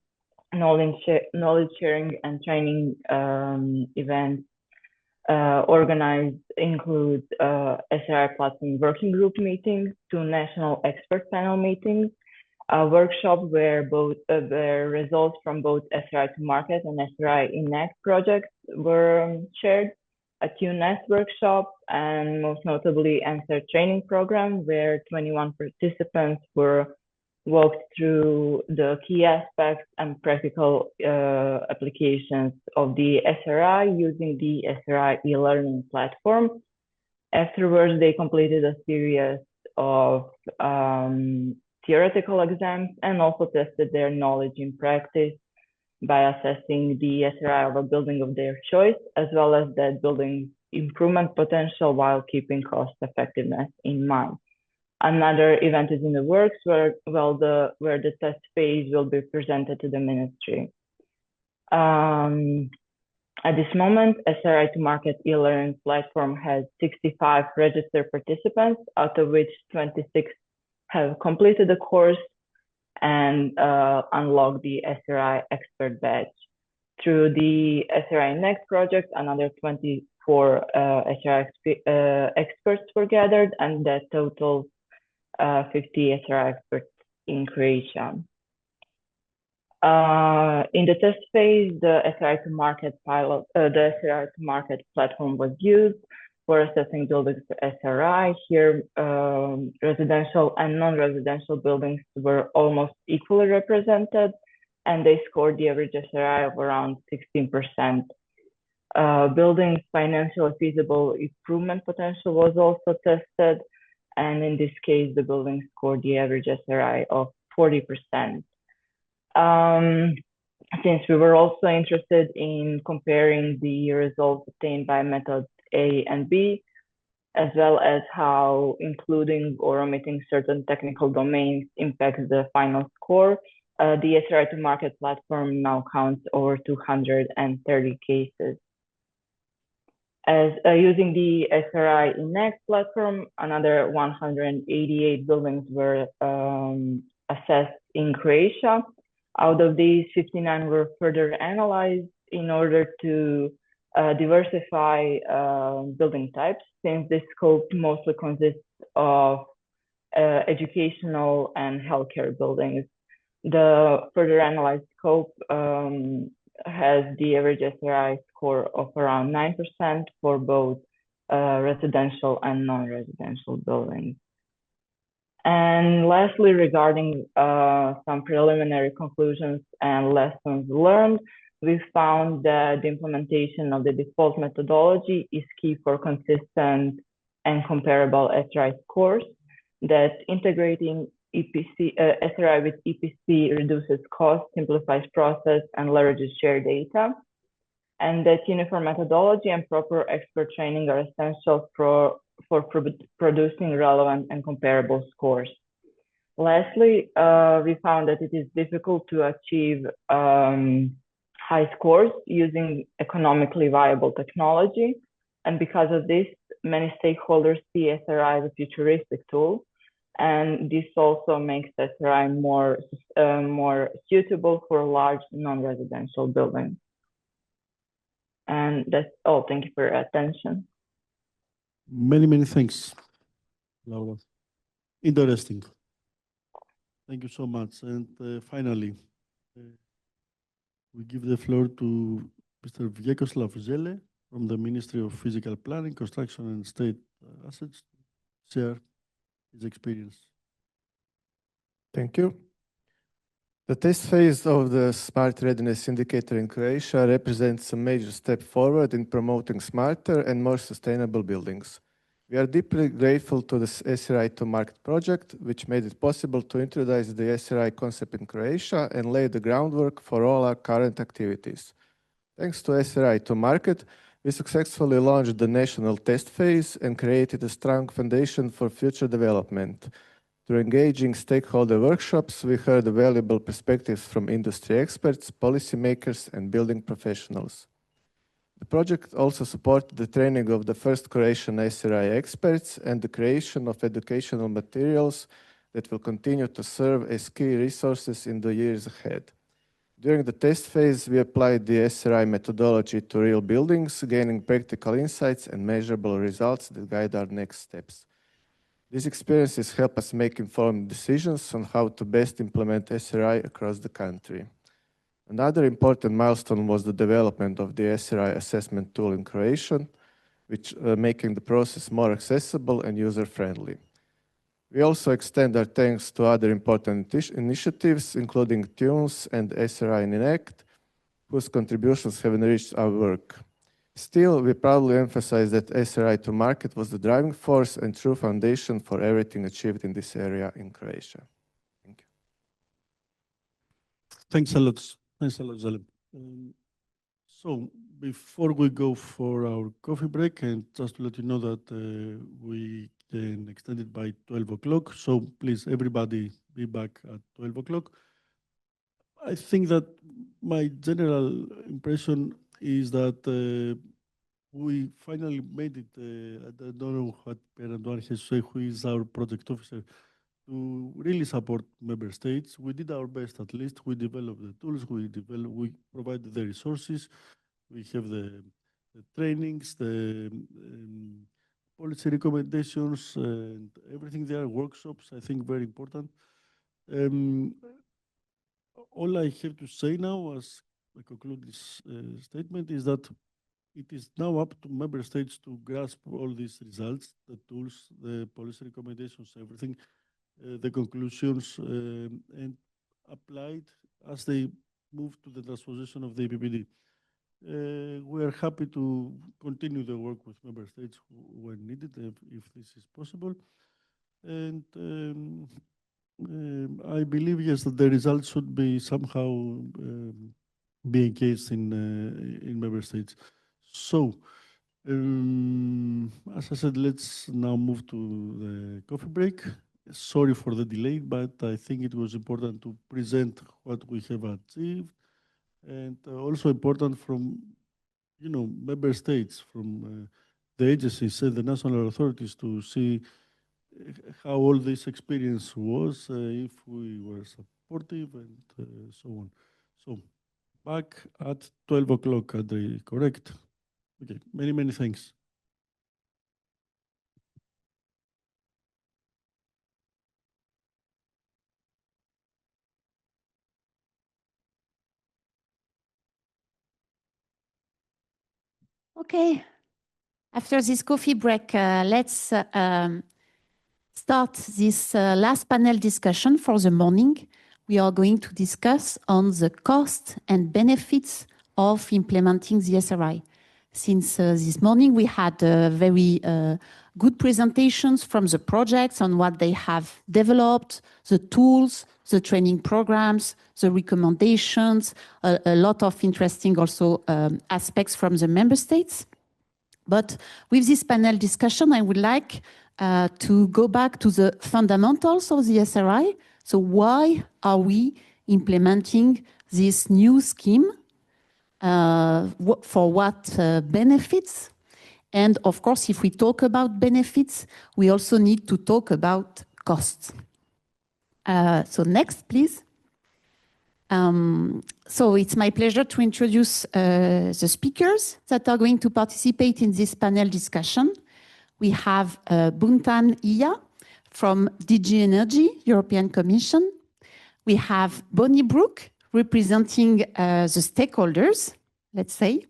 knowledge sharing and training events organized include SRI platform working group meetings, 2 national expert panel meetings, a workshop where results from both SRI to Market and SRI Enact projects were shared, a QNES workshop, and most notably Answer training program, where 21 participants were walked through the key aspects and practical applications of the SRI using the SRI e-learning platform. Afterwards, they completed a series of theoretical exams and also tested their knowledge in practice by assessing the SRI of a building of their choice, as well as that building improvement potential while keeping cost effectiveness in mind. Another event is in the works where the test phase will be presented to the ministry. At this moment, SRI to Market e-learning platform has 65 registered participants, out of which 26 have completed the course and unlocked the SRI expert badge. Through the SRI Next project, another 24 SRI experts were gathered, and that totals 50 SRI experts in Croatia. In the test phase, the SRI to Market platform was used for assessing buildings for SRI. Here, residential and non-residential buildings were almost equally represented, and they scored the average SRI of around 16%. Buildings' financially feasible improvement potential was also tested, and in this case, the building scored the average SRI of 40%. Since we were also interested in comparing the results obtained by methods A and B, as well as how including or omitting certain technical domains impacts the final score, the SRI to market platform now counts over 230 cases. As using the SRI Index platform, another 188 buildings were assessed in Croatia. Out of these, 59 were further analyzed in order to diversify building types, since this scope mostly consists of educational and healthcare buildings. The further analyzed scope has the average SRI score of around 9% for both residential and non-residential buildings. And lastly, regarding some preliminary conclusions and lessons learned, we found that the implementation of the default methodology is key for consistent and comparable SRI scores, that integrating SRI with EPC reduces cost, simplifies process, and leverages shared data, and that uniform methodology and proper expert training are essential for producing relevant and comparable scores. Lastly, we found that it is difficult to achieve high scores using economically viable technology, and because of this, many stakeholders see SRI as a futuristic tool, and this also makes SRI more suitable for large non-residential buildings. And that's all. Thank you for your attention. Many thanks, Laura. Interesting. Thank you so much. And finally, we give the floor to Mr. Vyacheslav Zele from the Ministry of Physical Planning, Construction and State Assets to share his experience. Thank you. The test phase of the Smart Readiness Indicator in Croatia represents a major step forward in promoting smarter and more sustainable buildings. We are deeply grateful to the SRI to Market project, which made it possible to introduce the SRI concept in Croatia and lay the groundwork for all our current activities. Thanks to SRI to Market, we successfully launched the national test phase and created a strong foundation for future development. Through engaging stakeholder workshops, we heard valuable perspectives from industry experts, policymakers, and building professionals. The project also supported the training of the first Croatian SRI experts and the creation of educational materials that will continue to serve as key resources in the years ahead. During the test phase, we applied the SRI methodology to real buildings, gaining practical insights and measurable results that guide our next steps. These experiences help us make informed decisions on how to best implement SRI across the country. Another important milestone was the development of the SRI assessment tool in Croatian, which making the process more accessible and user-friendly. We also extend our thanks to other important initiatives, including TUNES and SRI Enact, whose contributions have enriched our work. Still, we proudly emphasize that SRI to Market was the driving force and true foundation for everything achieved in this area in Croatia. Thank you. Thanks a lot. Thanks a lot, Zalem. So before we go for our coffee break, and just to let you know that we can extend it by 12 o'clock. So please, everybody be back at 12 o'clock. I think that my general impression is that we finally made it. I don't know what Per-Antoine has said, who is our project officer, to really support member states. We did our best, at least. We developed the tools, we provided the resources, we have the trainings, the policy recommendations, and everything there, workshops, I think very important. All I have to say now, as I conclude this statement, is that it is now up to member states to grasp all these results, the tools, the policy recommendations, everything, the conclusions, and applied as they move to the transposition of the EPBD. We are happy to continue the work with member states when needed, if this is possible. And I believe, yes, that the results should be somehow be engaged in member states. So, as I said, let's now move to the coffee break. Sorry for the delay, but I think it was important to present what we have achieved, and also important from, member states, from the agencies and the national authorities to see how all this experience was, if we were supportive, and so on. So, back at 12 o'clock, Andre, correct? Okay, many thanks. Okay, after this coffee break, let's start this last panel discussion for the morning. We are going to discuss on the cost and benefits of implementing the SRI. Since this morning, we had very good presentations from the projects on what they have developed, the tools, the training programs, the recommendations, a lot of interesting also aspects from the member states. But with this panel discussion, I would like to go back to the fundamentals of the SRI. So why are we implementing this new scheme? For what benefits? And of course, if we talk about benefits, we also need to talk about costs. So next, please. So it's my pleasure to introduce the speakers that are going to participate in this panel discussion. We have Buntan Iya from DG Energy, European Commission. We have Bonnie Brook representing the stakeholders, let's say.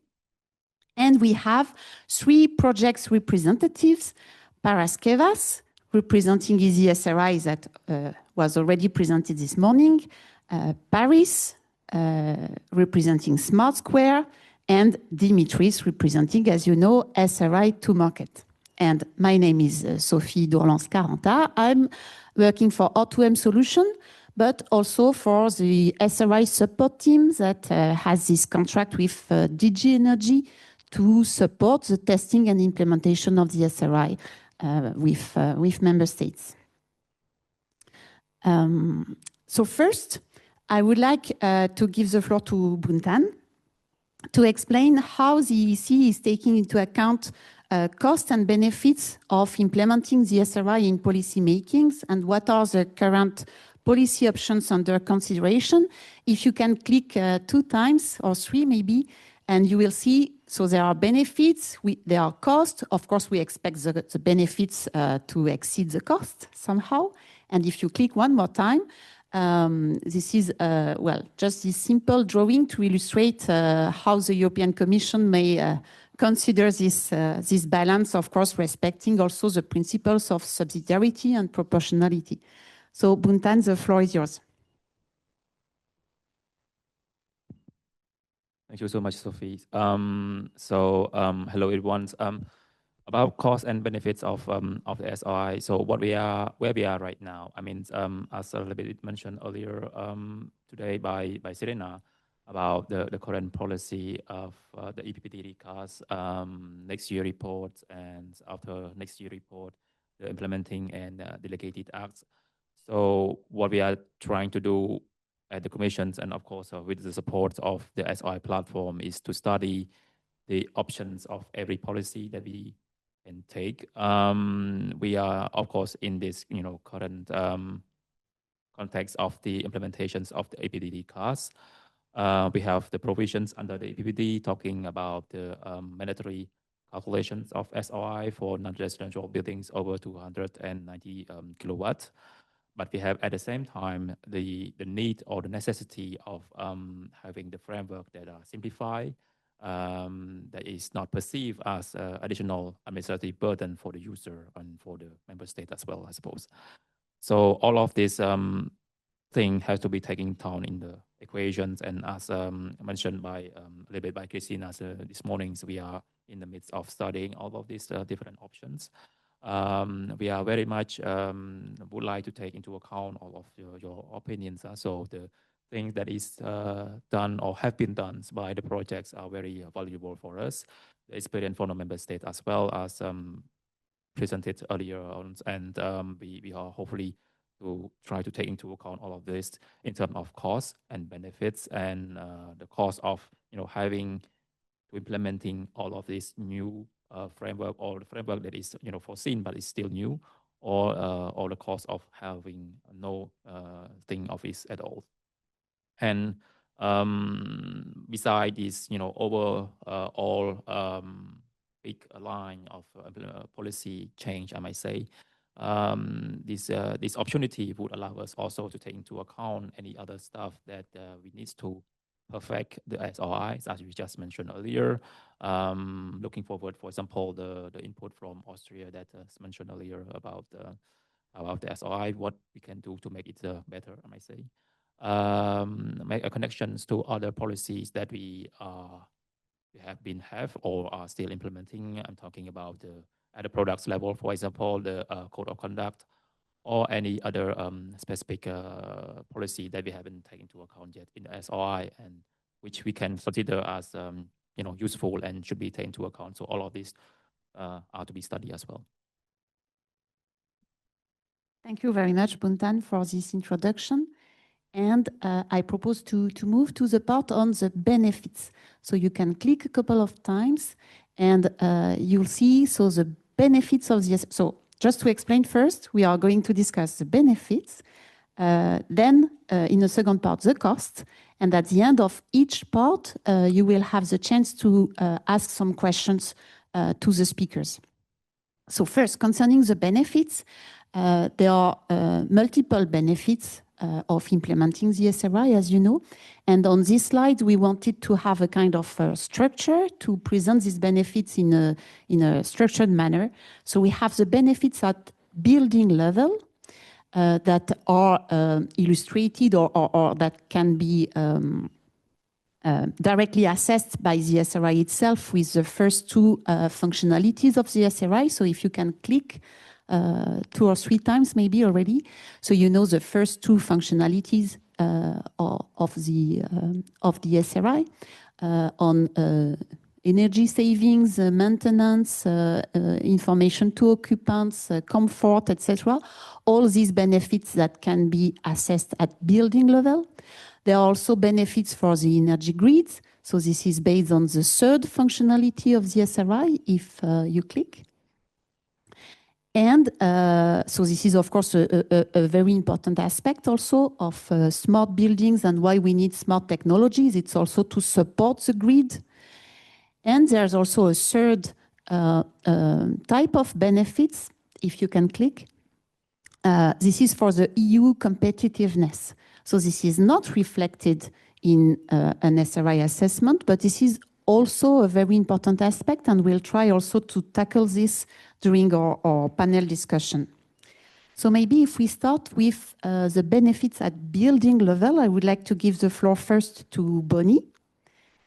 And we have 3 projects representatives, Paraskevas, representing EasySRI that was already presented this morning, Paris, representing Smart Square, and Dimitris, representing, as you know, SRI to Market. And my name is Sophie Dourlans-Caranta. I'm working for R2M Solution, but also for the SRI support team that has this contract with DG Energy to support the testing and implementation of the SRI with member states. So first, I would like to give the floor to Buntan to explain how the EEC is taking into account costs and benefits of implementing the SRI in policy makings and what are the current policy options under consideration. If you can click 2 times or 3 maybe, and you will see, so there are benefits, there are costs. Of course, we expect the benefits to exceed the cost somehow. And if you click 1 more time, this is, well, just this simple drawing to illustrate how the European Commission may consider this balance, of course, respecting also the principles of subsidiarity and proportionality. So, Buntan, the floor is yours. Thank you so much, Sophie. Hello, everyone. About costs and benefits of the SRI. So where we are right now. I mean, as a little bit mentioned earlier today by CINEA about the current policy of the EPBD costs, next year report, and after next year report, the implementing and delegated acts. So what we are trying to do at the commissions and of course with the support of the SRI platform is to study the options of every policy that we can take. We are of course in this current context of the implementations of the EPBD costs. We have the provisions under the EPBD talking about the mandatory calculations of SRI for non-residential buildings over 290 kilowatts. But we have at the same time the need or the necessity of having the framework that are simplified, that is not perceived as additional administrative burden for the user and for the member state as well, I suppose. So all of this thing has to be taken down in the equations, and as mentioned by a little bit by Christina this morning, so we are in the midst of studying all of these different options. We are very much would like to take into account all of your opinions. So the things that is done or have been done by the projects are very valuable for us. The experience from the member state as well as presented earlier on, and we are hopefully to try to take into account all of this in terms of costs and benefits, and the cost of having to implementing all of this new framework, or the framework that is foreseen but is still new, or the cost of having no thing of this at all. And beside this, overall big line of policy change, I might say, this opportunity would allow us also to take into account any other stuff that we need to perfect the SRIs, as we just mentioned earlier. Looking forward, for example, the input from Austria that was mentioned earlier about the SRI, what we can do to make it better, I might say. Make connections to other policies that we have or are still implementing. I'm talking about at the products level, for example, the code of conduct, or any other specific policy that we haven't taken into account yet in the SRI, and which we can consider as useful and should be taken into account. So all of these are to be studied as well. Thank you very much, Buntan, for this introduction. And I propose to move to the part on the benefits. So you can click a couple of times and you'll see the benefits of this. So just to explain first, we are going to discuss the benefits, then in the second part, the cost. And at the end of each part, you will have the chance to ask some questions to the speakers. So first, concerning the benefits, there are multiple benefits of implementing the SRI, as you know. And on this slide, we wanted to have a kind of structure to present these benefits in a structured manner. So we have the benefits at building level that are illustrated or that can be directly assessed by the SRI itself with the first two functionalities of the SRI. So if you can click 2 or 3 times maybe already. So you know the first two functionalities of the SRI on energy savings, maintenance, information to occupants, comfort, etc. All these benefits that can be assessed at building level. There are also benefits for the energy grids. So this is based on the third functionality of the SRI if you click. And so this is, of course, a very important aspect also of smart buildings and why we need smart technologies. It's also to support the grid. And there's also a third type of benefits, if you can click. This is for the EU competitiveness. So this is not reflected in an SRI assessment, but this is also a very important aspect, and we'll try also to tackle this during our panel discussion. So maybe if we start with the benefits at building level, I would like to give the floor first to Bonnie.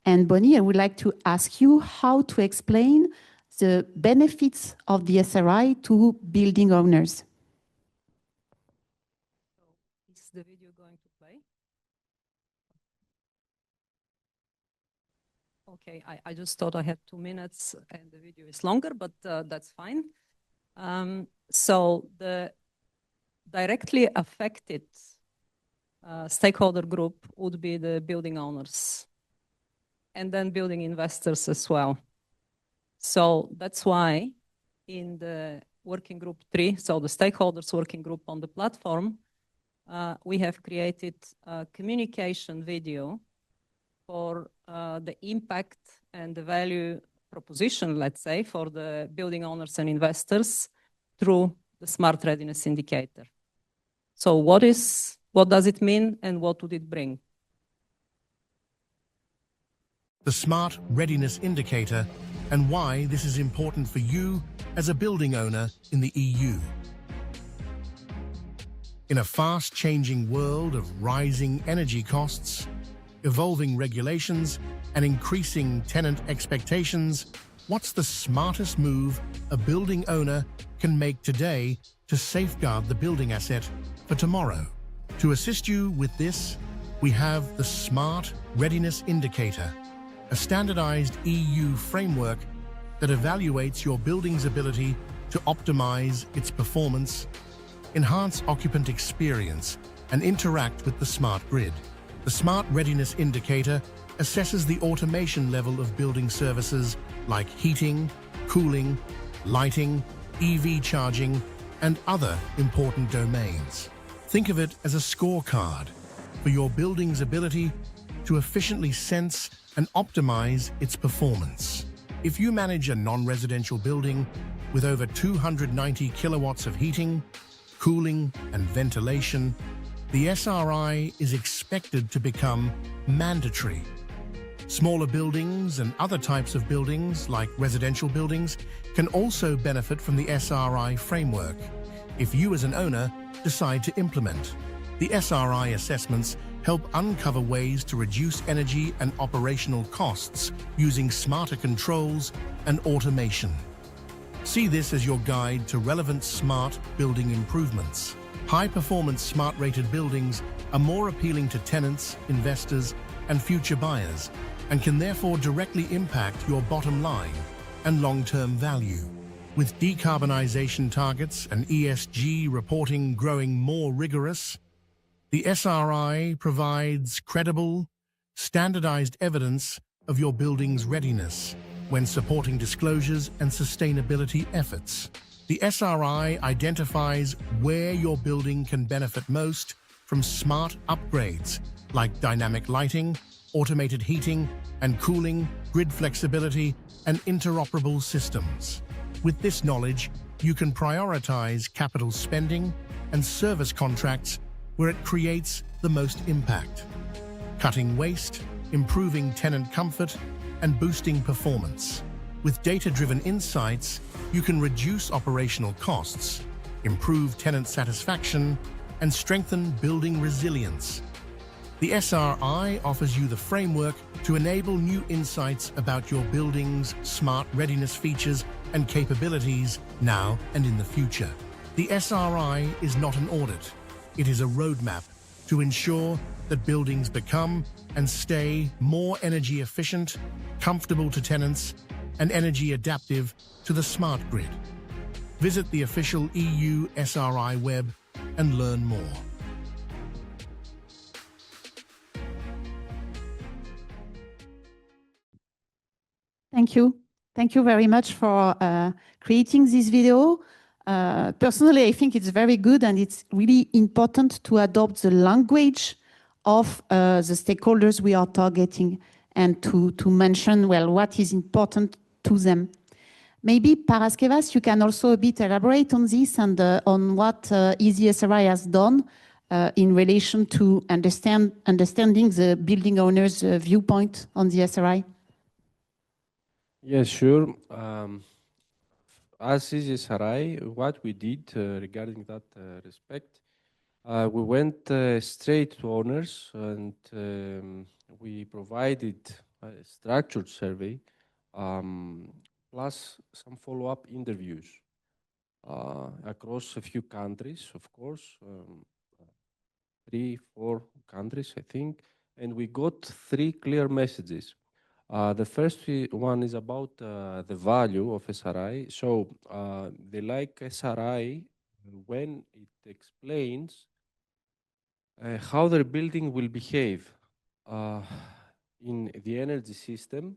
And Bonnie, I would like to ask you how to explain the benefits of the SRI to building owners. Is the video going to play? Okay, I just thought I had 2 minutes and the video is longer, but that's fine. So the directly affected stakeholder group would be the building owners and then building investors as well. So that's why in the working group 3, so the stakeholders working group on the platform, we have created a communication video for the impact and the value proposition, let's say, for the building owners and investors through the smart readiness indicator. So what does it mean and what would it bring? the Smart Readiness Indicator, and why this is important for you as a building owner in the EU. In a fast-changing world of rising energy costs, evolving regulations, and increasing tenant expectations, what's the smartest move a building owner can make today to safeguard the building asset for tomorrow? To assist you with this, we have the Smart Readiness Indicator, a standardized EU framework that evaluates your building's ability to optimize its performance, enhance occupant experience, and interact with the smart grid. The Smart Readiness Indicator assesses the automation level of building services like heating, cooling, lighting, EV charging, and other important domains. Think of it as a scorecard for your building's ability to efficiently sense and optimize its performance. If you manage a non-residential building with over 290 kilowatts of heating, cooling, and ventilation, the SRI is expected to become mandatory. Smaller buildings and other types of buildings, like residential buildings, can also benefit from the SRI framework if you as an owner decide to implement. The SRI assessments help uncover ways to reduce energy and operational costs using smarter controls and automation. See this as your guide to relevant smart building improvements. High-performance smart-rated buildings are more appealing to tenants, investors, and future buyers, and can therefore directly impact your bottom line and long-term value. With decarbonization targets and ESG reporting growing more rigorous, the SRI provides credible, standardized evidence of your building's readiness when supporting disclosures and sustainability efforts. The SRI identifies where your building can benefit most from smart upgrades like dynamic lighting, automated heating and cooling, grid flexibility, and interoperable systems. With this knowledge, you can prioritize capital spending and service contracts where it creates the most impact, cutting waste, improving tenant comfort, and boosting performance. With data-driven insights, you can reduce operational costs, improve tenant satisfaction, and strengthen building resilience. The SRI offers you the framework to enable new insights about your building's smart readiness features and capabilities now and in the future. The SRI is not an audit. It is a roadmap to ensure that buildings become and stay more energy efficient, comfortable to tenants, and energy adaptive to the smart grid. Visit the official EU SRI web and learn more. Thank you. Thank you very much for creating this video. Personally, I think it's very good, and it's really important to adopt the language of the stakeholders we are targeting and to mention, well, what is important to them. Maybe Paraskevas, you can also a bit elaborate on this and on what EasySRI has done in relation to understanding the building owner's viewpoint on the SRI. Yes, sure. As EasySRI, what we did regarding that respect, we went straight to owners and we provided a structured survey plus some follow-up interviews across a few countries, of course, 3, 4 countries, I think, and we got 3 clear messages. The first one is about the value of SRI. So they like SRI when it explains how their building will behave in the energy system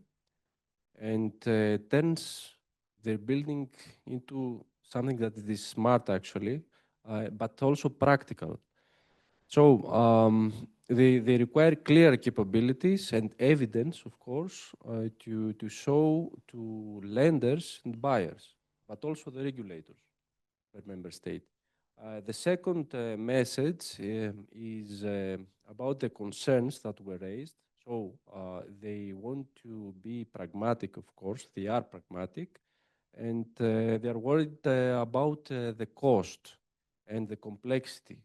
and turns their building into something that is smart actually, but also practical. So they require clear capabilities and evidence, of course, to show to lenders and buyers, but also the regulators per member state. The second message is about the concerns that were raised. So they want to be pragmatic, of course. They are pragmatic, and they are worried about the cost and the complexity.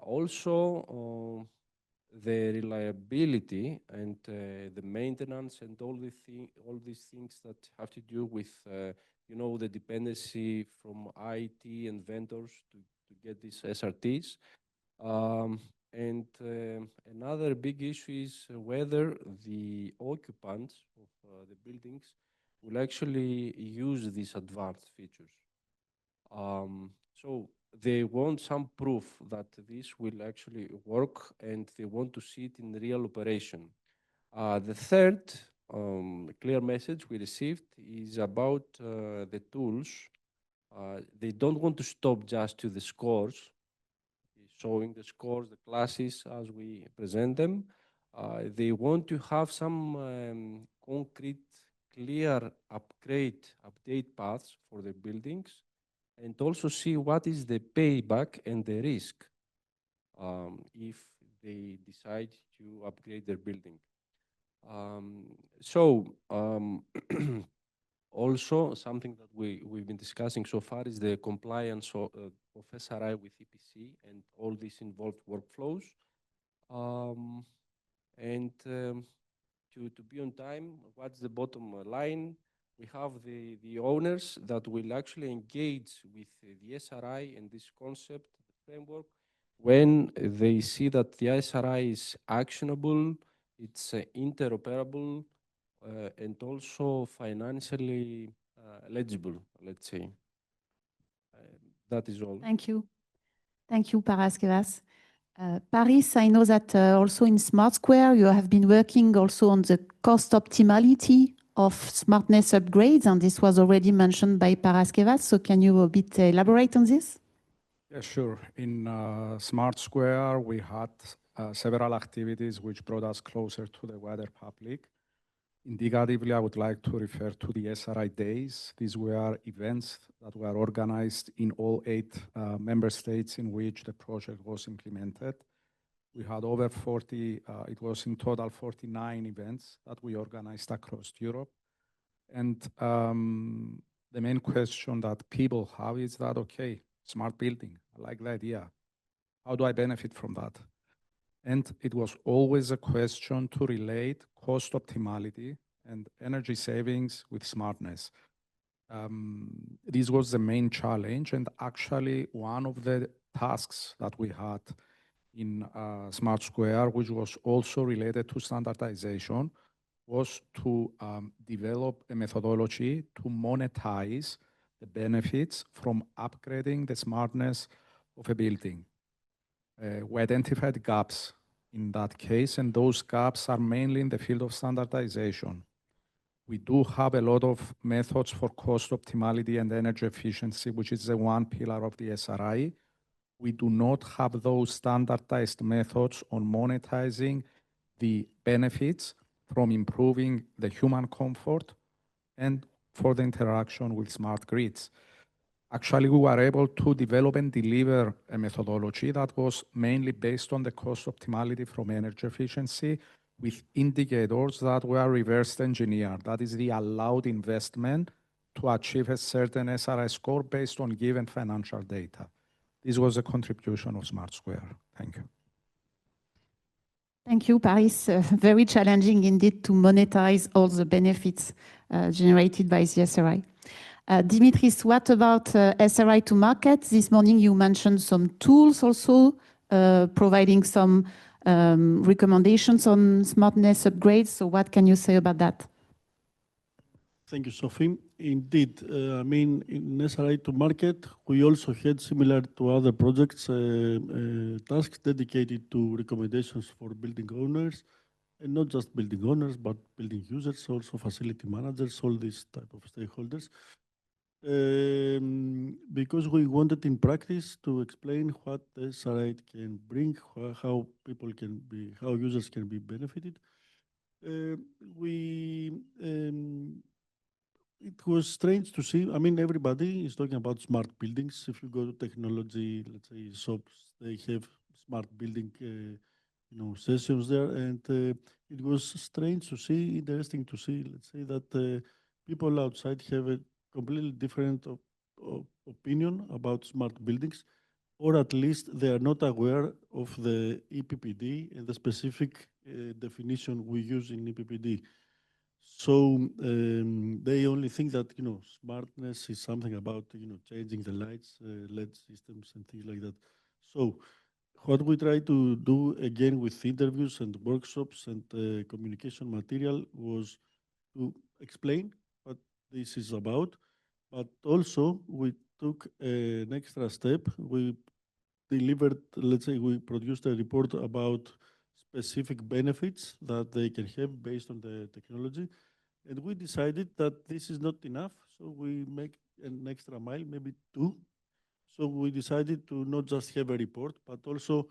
Also, the reliability and the maintenance and all these things that have to do with the dependency from IT and vendors to get these SRTs. And another big issue is whether the occupants of the buildings will actually use these advanced features. So they want some proof that this will actually work, and they want to see it in real operation. The third clear message we received is about the tools. They don't want to stop just to the scores, showing the scores, the classes as we present them. They want to have some concrete, clear update paths for the buildings, and also see what is the payback and the risk if they decide to upgrade their building. Also, something that we've been discussing so far is the compliance of SRI with EPC and all these involved workflows. To be on time, what's the bottom line? We have the owners that will actually engage with the SRI and this concept, the framework, when they see that the SRI is actionable, it's interoperable, and also financially legible, let's say. That is all. Thank you. Thank you, Paraskevas. Paris, I know that also in Smart Square, you have been working also on the cost optimality of smartness upgrades, and this was already mentioned by Paraskevas. So can you a bit elaborate on this? Yeah, sure. In Smart Square, we had several activities which brought us closer to the wider public. Indicatively, I would like to refer to the SRI Days. These were events that were organized in all 8 member states in which the project was implemented. We had over 40, it was in total 49 events that we organized across Europe. And the main question that people have is that, okay, smart building, I like the idea. How do I benefit from that? And it was always a question to relate cost optimality and energy savings with smartness. This was the main challenge, and actually one of the tasks that we had in Smart Square, which was also related to standardization, was to develop a methodology to monetize the benefits from upgrading the smartness of a building. We identified gaps in that case, and those gaps are mainly in the field of standardization. We do have a lot of methods for cost optimality and energy efficiency, which is the one pillar of the SRI. We do not have those standardized methods on monetizing the benefits from improving the human comfort and for the interaction with smart grids. Actually, we were able to develop and deliver a methodology that was mainly based on the cost optimality from energy efficiency with indicators that were reverse engineered. That is the allowed investment to achieve a certain SRI score based on given financial data. This was a contribution of Smart Square. Thank you. Thank you, Paris. Very challenging indeed to monetize all the benefits generated by the SRI. Dimitris, what about SRI to market? This morning you mentioned some tools also, providing some recommendations on smartness upgrades. So what can you say about that? Thank you, Sophie. Indeed, I mean, in SRI to market, we also had, similar to other projects, tasks dedicated to recommendations for building owners, and not just building owners, but building users, also facility managers, all these type of stakeholders. Because we wanted in practice to explain what SRI can bring, how people can be, how users can be benefited. It was strange to see. I mean, everybody is talking about smart buildings. If you go to technology, let's say shops, they have smart building sessions there, and it was strange to see, interesting to see, let's say, that people outside have a completely different opinion about smart buildings, or at least they are not aware of the EPBD and the specific definition we use in EPBD. So they only think that smartness is something about changing the lights, LED systems, and things like that. So what we try to do again with interviews and workshops and communication material was to explain what this is about, but also we took an extra step. We delivered, let's say, we produced a report about specific benefits that they can have based on the technology. And we decided that this is not enough, so we make an extra mile, maybe two. So we decided to not just have a report, but also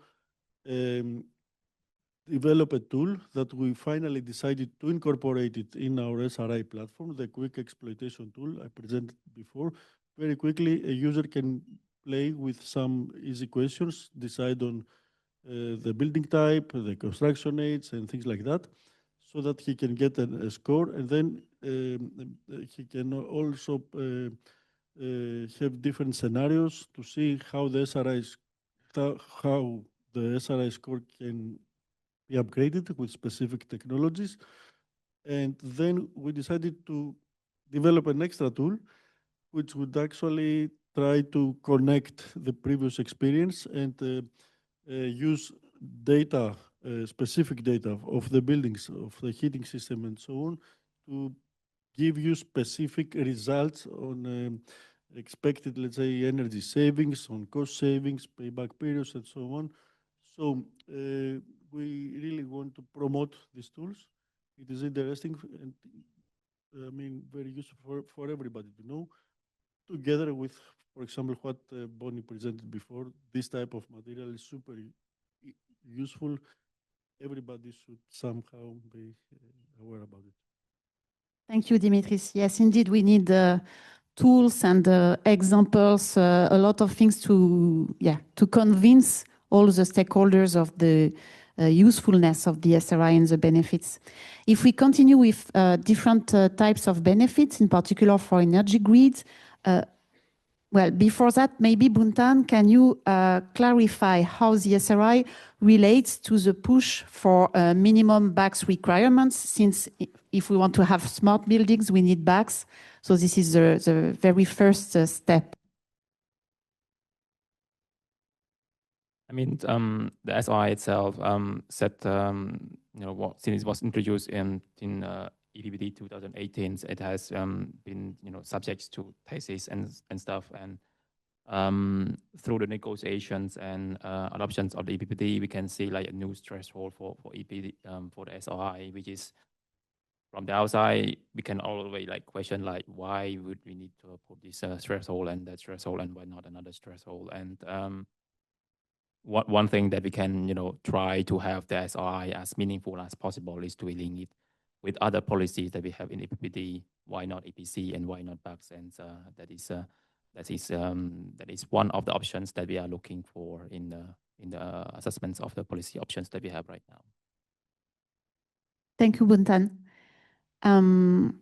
develop a tool that we finally decided to incorporate it in our SRI platform, the quick exploitation tool I presented before. Very quickly, a user can play with some easy questions, decide on the building type, the construction age, and things like that, so that he can get a score. And then he can also have different scenarios to see how the SRI score can be upgraded with specific technologies. And then we decided to develop an extra tool, which would actually try to connect the previous experience and use data, specific data of the buildings, of the heating system and so on, to give you specific results on expected, let's say, energy savings, on cost savings, payback periods, and so on. So we really want to promote these tools. It is interesting and very useful for everybody to know. Together with, for example, what Bonnie presented before, this type of material is super useful. Everybody should somehow be aware about it. Thank you, Dimitris. Yes, indeed, we need tools and examples, a lot of things to convince all the stakeholders of the usefulness of the SRI and the benefits. If we continue with different types of benefits, in particular for energy grids, well, before that, maybe Buntan, can you clarify how the SRI relates to the push for minimum BACS requirements? Since if we want to have smart buildings, we need BACS. So this is the very first step. I mean, the SRI itself said, since it was introduced in EPBD 2018, it has been, subject to thesis and stuff. And through the negotiations and adoptions of the EPBD, we can see like a new threshold for EPBD for the SRI, which is from the outside, we can always like question like why would we need to put this threshold and that threshold, and why not another threshold? And one thing that we can try to have the SRI as meaningful as possible is to link it with other policies that we have in EPBD. Why not EPC and why not BACS? And that is one of the options that we are looking for in the assessments of the policy options that we have right now. Thank you, Buntan. Coming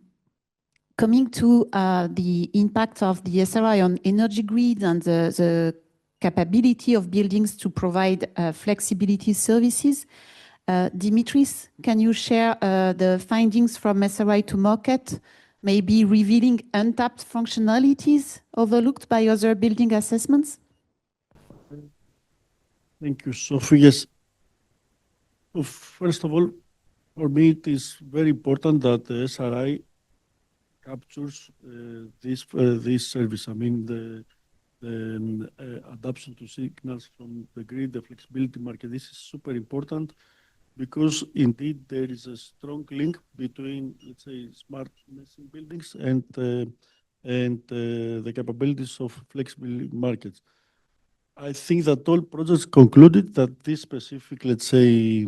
to the impact of the SRI on energy grid and the capability of buildings to provide flexibility services, Dimitris, can you share the findings from SRI to market, maybe revealing untapped functionalities overlooked by other building assessments? Thank you, Sophie. Yes. So first of all, for me, it is very important that the SRI captures this service. I mean, the adaptation to signals from the grid, the flexibility market. This is super important because indeed there is a strong link between, let's say, smartness in buildings and the capabilities of flexible markets. I think that all projects concluded that this specific, let's say,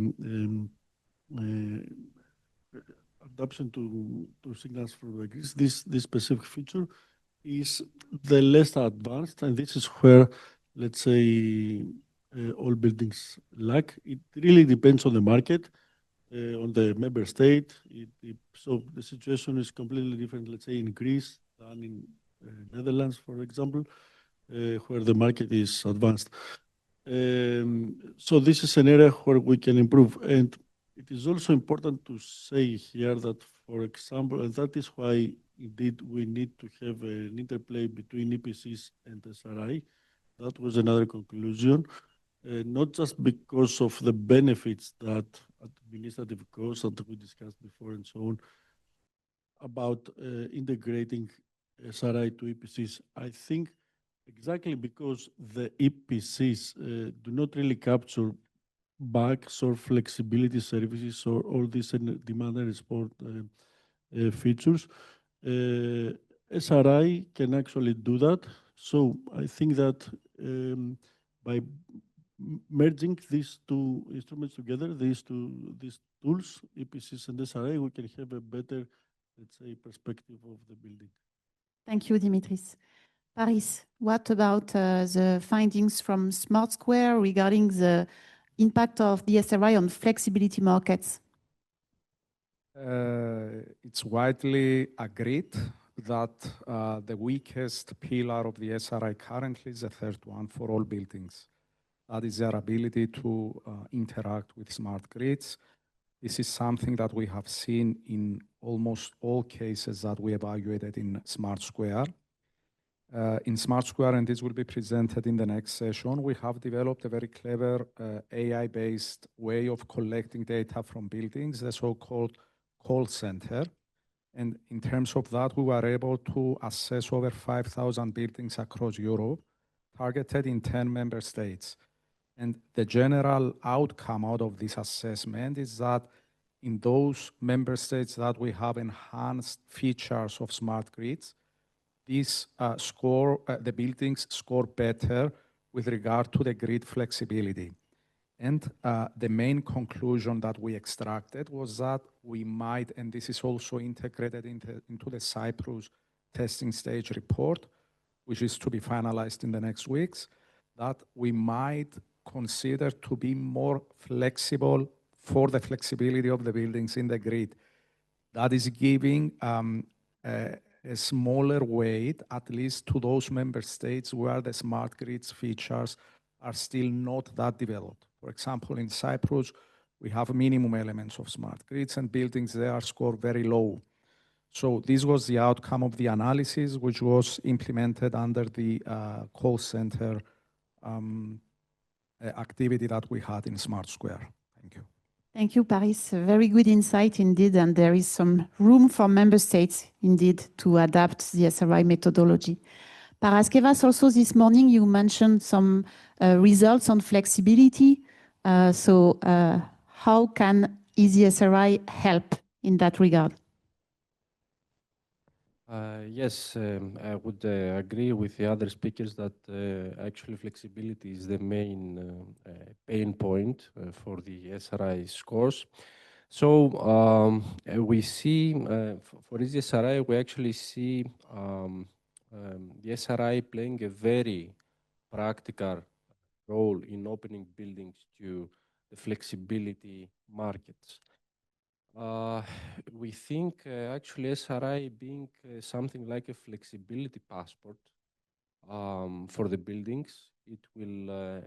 adaptation to signals from the grid, this specific feature is the less advanced, and this is where, let's say, all buildings lack. It really depends on the market, on the member state. So the situation is completely different, let's say, in Greece than in Netherlands, for example, where the market is advanced. So this is an area where we can improve. And it is also important to say here that, for example, and that is why indeed we need to have an interplay between EPCs and SRI. That was another conclusion, not just because of the benefits that administrative costs that we discussed before and so on, about integrating SRI to EPCs. I think exactly because the EPCs do not really capture bugs or flexibility services or all these demand and response features, SRI can actually do that. So I think that by merging these two instruments together, these tools, EPCs and SRI, we can have a better, let's say, perspective of the building. Thank you, Dimitris. Paris, what about the findings from Smart Square regarding the impact of the SRI on flexibility markets? It's widely agreed that the weakest pillar of the SRI currently is the third one for all buildings. That is their ability to interact with smart grids. This is something that we have seen in almost all cases that we evaluated in Smart Square. In Smart Square, and this will be presented in the next session, we have developed a very clever AI-based way of collecting data from buildings, the so-called call center. And in terms of that, we were able to assess over 5,000 buildings across Europe, targeted in 10 member states. And the general outcome out of this assessment is that in those member states that we have enhanced features of smart grids, these the buildings score better with regard to the grid flexibility. And the main conclusion that we extracted was that we might, and this is also integrated into the Cyprus testing stage report, which is to be finalized in the next weeks, that we might consider to be more flexible for the flexibility of the buildings in the grid. That is giving a smaller weight, at least to those member states where the smart grids features are still not that developed. For example, in Cyprus, we have minimum elements of smart grids and buildings there score very low. So this was the outcome of the analysis, which was implemented under the call center activity that we had in Smart Square. Thank you. Thank you, Paris. A very good insight indeed, and there is some room for member states indeed to adapt the SRI methodology. Paraskevas, also this morning you mentioned some results on flexibility. So how can EasySRI help in that regard? Yes, I would agree with the other speakers that actually flexibility is the main pain point for the SRI scores. So we see, for EasySRI, we actually see the SRI playing a very practical role in opening buildings to the flexibility markets. We think actually SRI being something like a flexibility passport for the buildings, it will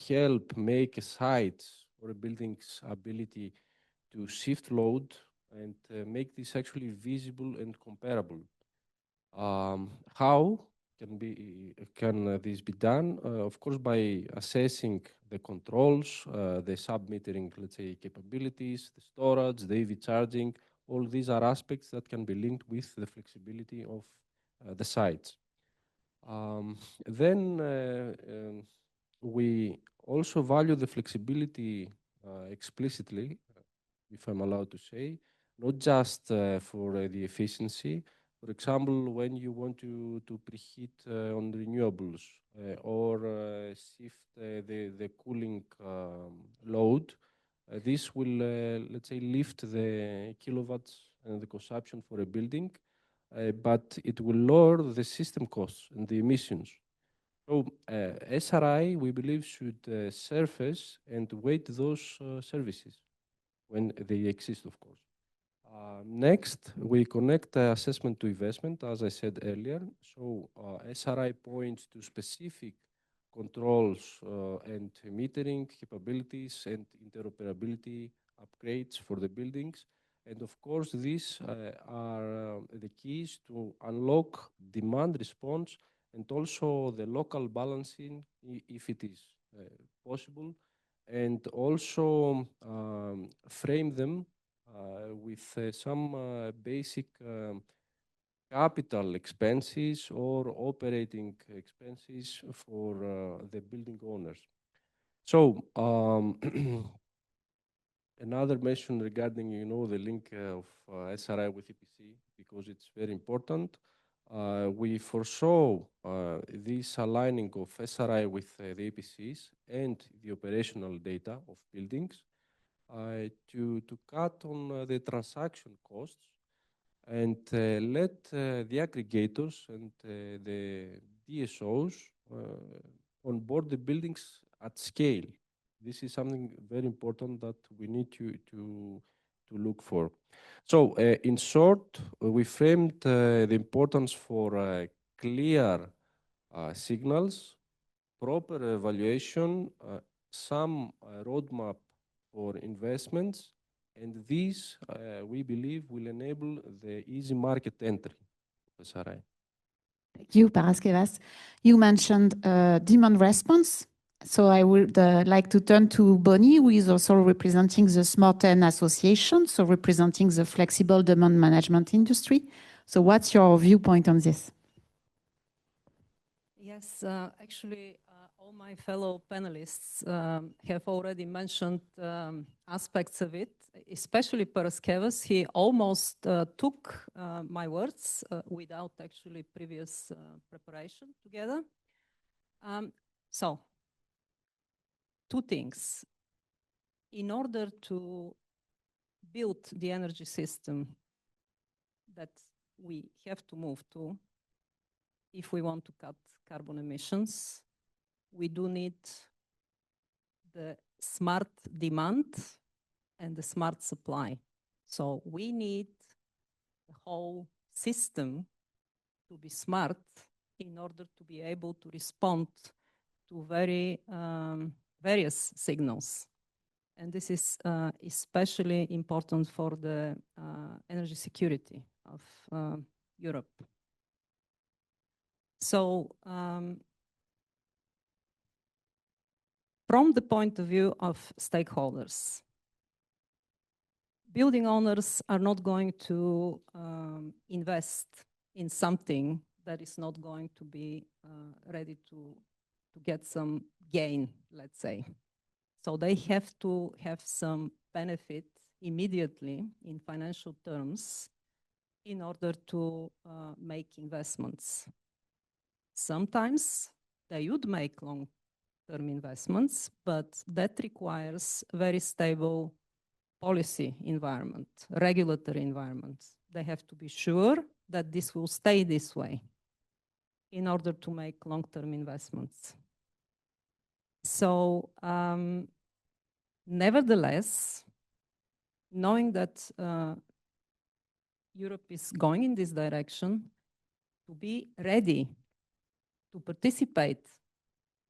help make a site or a building's ability to shift load and make this actually visible and comparable. How can this be done? Of course, by assessing the controls, the sub-metering, let's say, capabilities, the storage, the EV charging. All these are aspects that can be linked with the flexibility of the sites. Then we also value the flexibility explicitly, if I'm allowed to say, not just for the efficiency. For example, when you want to preheat on renewables or shift the cooling load, this will, let's say, lift the kilowatts and the consumption for a building, but it will lower the system costs and the emissions. So SRI, we believe, should surface and weight those services when they exist, of course. Next, we connect assessment to investment, as I said earlier. So SRI points to specific controls and metering capabilities and interoperability upgrades for the buildings. And of course, these are the keys to unlock demand response and also the local balancing if it is possible, and also frame them with some basic capital expenses or operating expenses for the building owners. So another mention regarding, the link of SRI with EPC, because it's very important. We foresaw this aligning of SRI with the EPCs and the operational data of buildings to cut on the transaction costs and let the aggregators and the DSOs onboard the buildings at scale. This is something very important that we need to look for. So in short, we framed the importance for clear signals, proper evaluation, some roadmap for investments, and these, we believe, will enable the easy market entry of SRI. Thank you, Paraskevas. You mentioned demand response. So I would like to turn to Bonnie, who is also representing the Smart 10 Association, so representing the flexible demand management industry. So what's your viewpoint on this? Yes, actually, all my fellow panelists have already mentioned aspects of it, especially Paraskevas. He almost took my words without actually previous preparation together. So, two things. In order to build the energy system that we have to move to, if we want to cut carbon emissions, we do need the smart demand and the smart supply. So we need the whole system to be smart in order to be able to respond to very various signals. And this is especially important for the energy security of Europe. So from the point of view of stakeholders, building owners are not going to invest in something that is not going to be ready to get some gain, let's say. So they have to have some benefit immediately in financial terms in order to make investments. Sometimes they would make long-term investments, but that requires very stable policy environment, regulatory environment. They have to be sure that this will stay this way in order to make long-term investments. So, nevertheless, knowing that Europe is going in this direction, to be ready to participate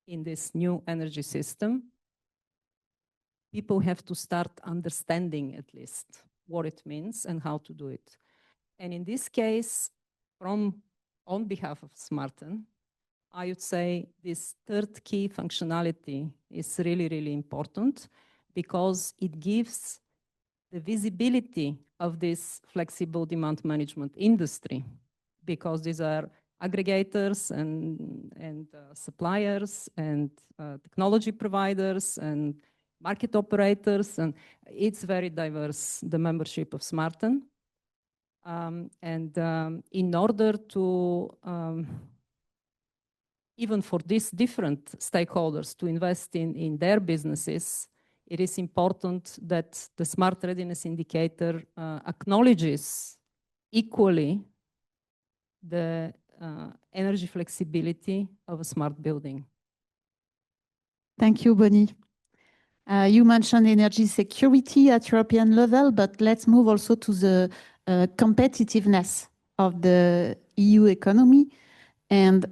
in this new energy system, people have to start understanding at least what it means and how to do it. And in this case, on behalf of Smart 10, I would say this third key functionality is really, really important because it gives the visibility of this flexible demand management industry, because these are aggregators and suppliers and technology providers and market operators, and it's very diverse, the membership of Smart 10. In order to even for these different stakeholders to invest in their businesses, it is important that the Smart Readiness Indicator acknowledges equally the energy flexibility of a smart building. Thank you, Bonnie. You mentioned energy security at European level, but let's move also to the competitiveness of the EU economy. And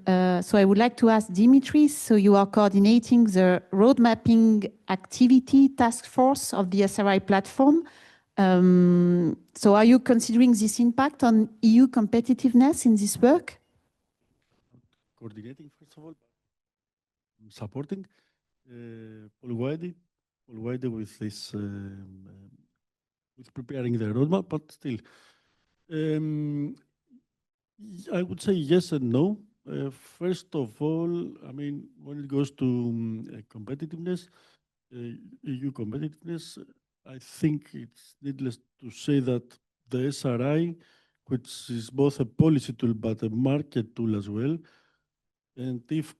so I would like to ask Dimitris, so you are coordinating the road mapping activity task force of the SRI platform. So are you considering this impact on EU competitiveness in this work? Coordinating, first of all, supporting Paul Guaide with this, with preparing the roadmap, but still, I would say yes and no. First of all, I mean, when it goes to competitiveness, EU competitiveness, I think it's needless to say that the SRI, which is both a policy tool but a market tool as well, and if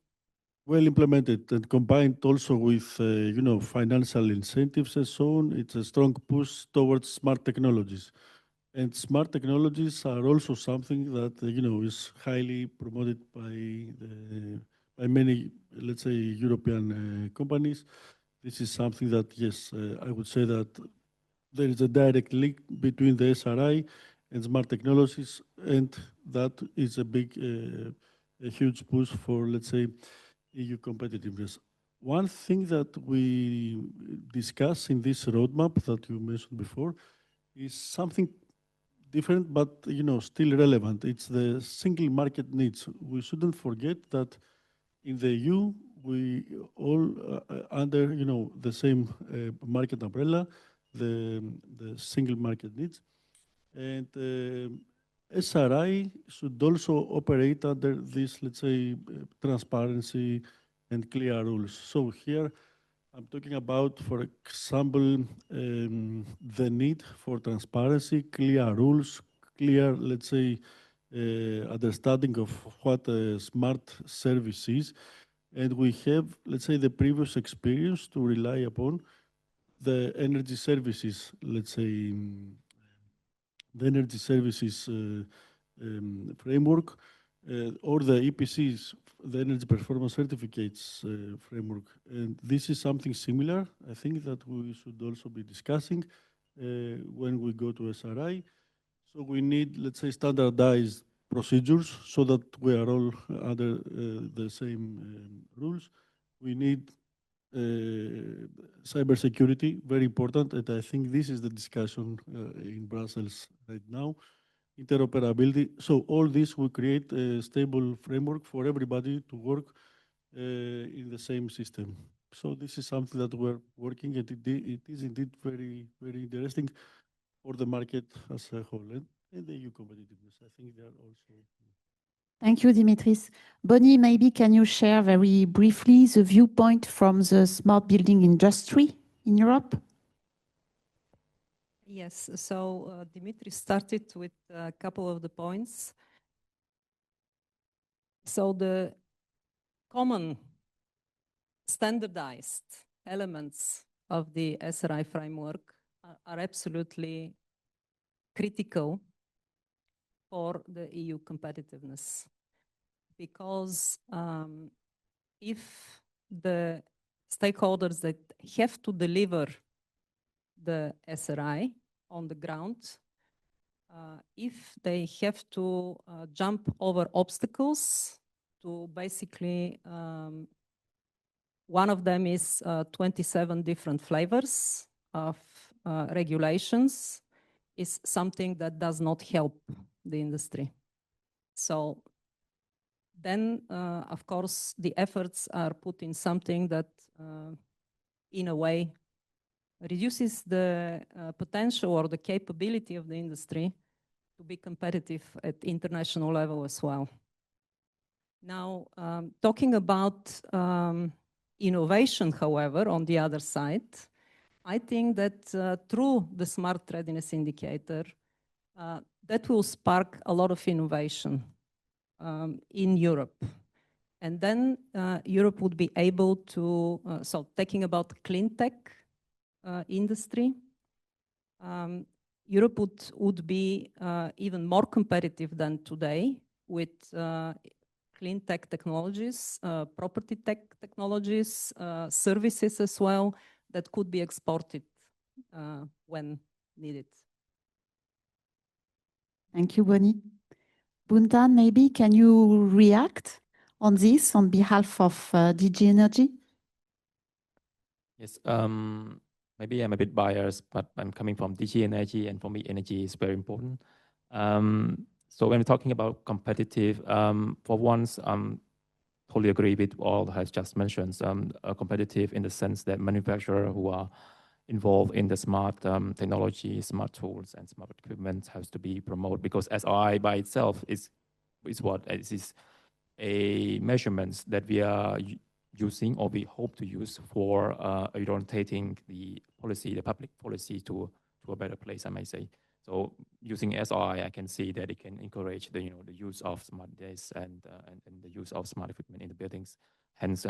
well implemented and combined also with financial incentives and so on, it's a strong push towards smart technologies. And smart technologies are also something that is highly promoted by many, let's say, European companies. This is something that, yes, I would say that there is a direct link between the SRI and smart technologies, and that is a huge push for, let's say, EU competitiveness. One thing that we discuss in this roadmap that you mentioned before is something different, but still relevant. It's the single market needs. We shouldn't forget that in the EU, we all under the same market umbrella, the single market needs, and SRI should also operate under this, let's say, transparency and clear rules. So here, I'm talking about, for example, the need for transparency, clear rules, clear, let's say, understanding of what a smart service is. And we have, let's say, the previous experience to rely upon the energy services, let's say, the energy services framework, or the EPCs, the energy performance certificates framework. And this is something similar, I think, that we should also be discussing when we go to SRI. So we need, let's say, standardized procedures so that we are all under the same rules. We need cybersecurity, very important, and I think this is the discussion in Brussels right now. Interoperability. So all this will create a stable framework for everybody to work in the same system. So this is something that we're working, and it is indeed very, very interesting for the market as a whole and the EU competitiveness. I think they are also. Thank you, Dimitris. Bonnie, maybe can you share very briefly the viewpoint from the smart building industry in Europe? Yes, so Dimitris started with a couple of the points. So the common standardized elements of the SRI framework are absolutely critical for the EU competitiveness, because if the stakeholders that have to deliver the SRI on the ground, if they have to jump over obstacles to basically, one of them is 27 different flavors of regulations, is something that does not help the industry. So then, of course, the efforts are put in something that, in a way, reduces the potential or the capability of the industry to be competitive at international level as well. Now, talking about innovation, however, on the other side, I think that through the Smart Readiness Indicator, that will spark a lot of innovation in Europe. And then Europe would be able to, so talking about clean tech industry, Europe would be even more competitive than today with clean tech technologies, property tech technologies, services as well that could be exported when needed. Thank you, Bonnie. Buntan, maybe can you react on this on behalf of DG Energy? Yes, maybe I'm a bit biased, but I'm coming from DG Energy, and for me, energy is very important. So when we're talking about competitive, for once, totally agree with all has just mentioned. Competitive in the sense that manufacturers who are involved in the smart technology, smart tools, and smart equipment has to be promoted, because SRI by itself is what is a measurements that we are using, or we hope to use for orientating the policy, the public policy to a better place, I may say. So using SRI, I can see that it can encourage the the use of smart desks and the use of smart equipment in the buildings, hence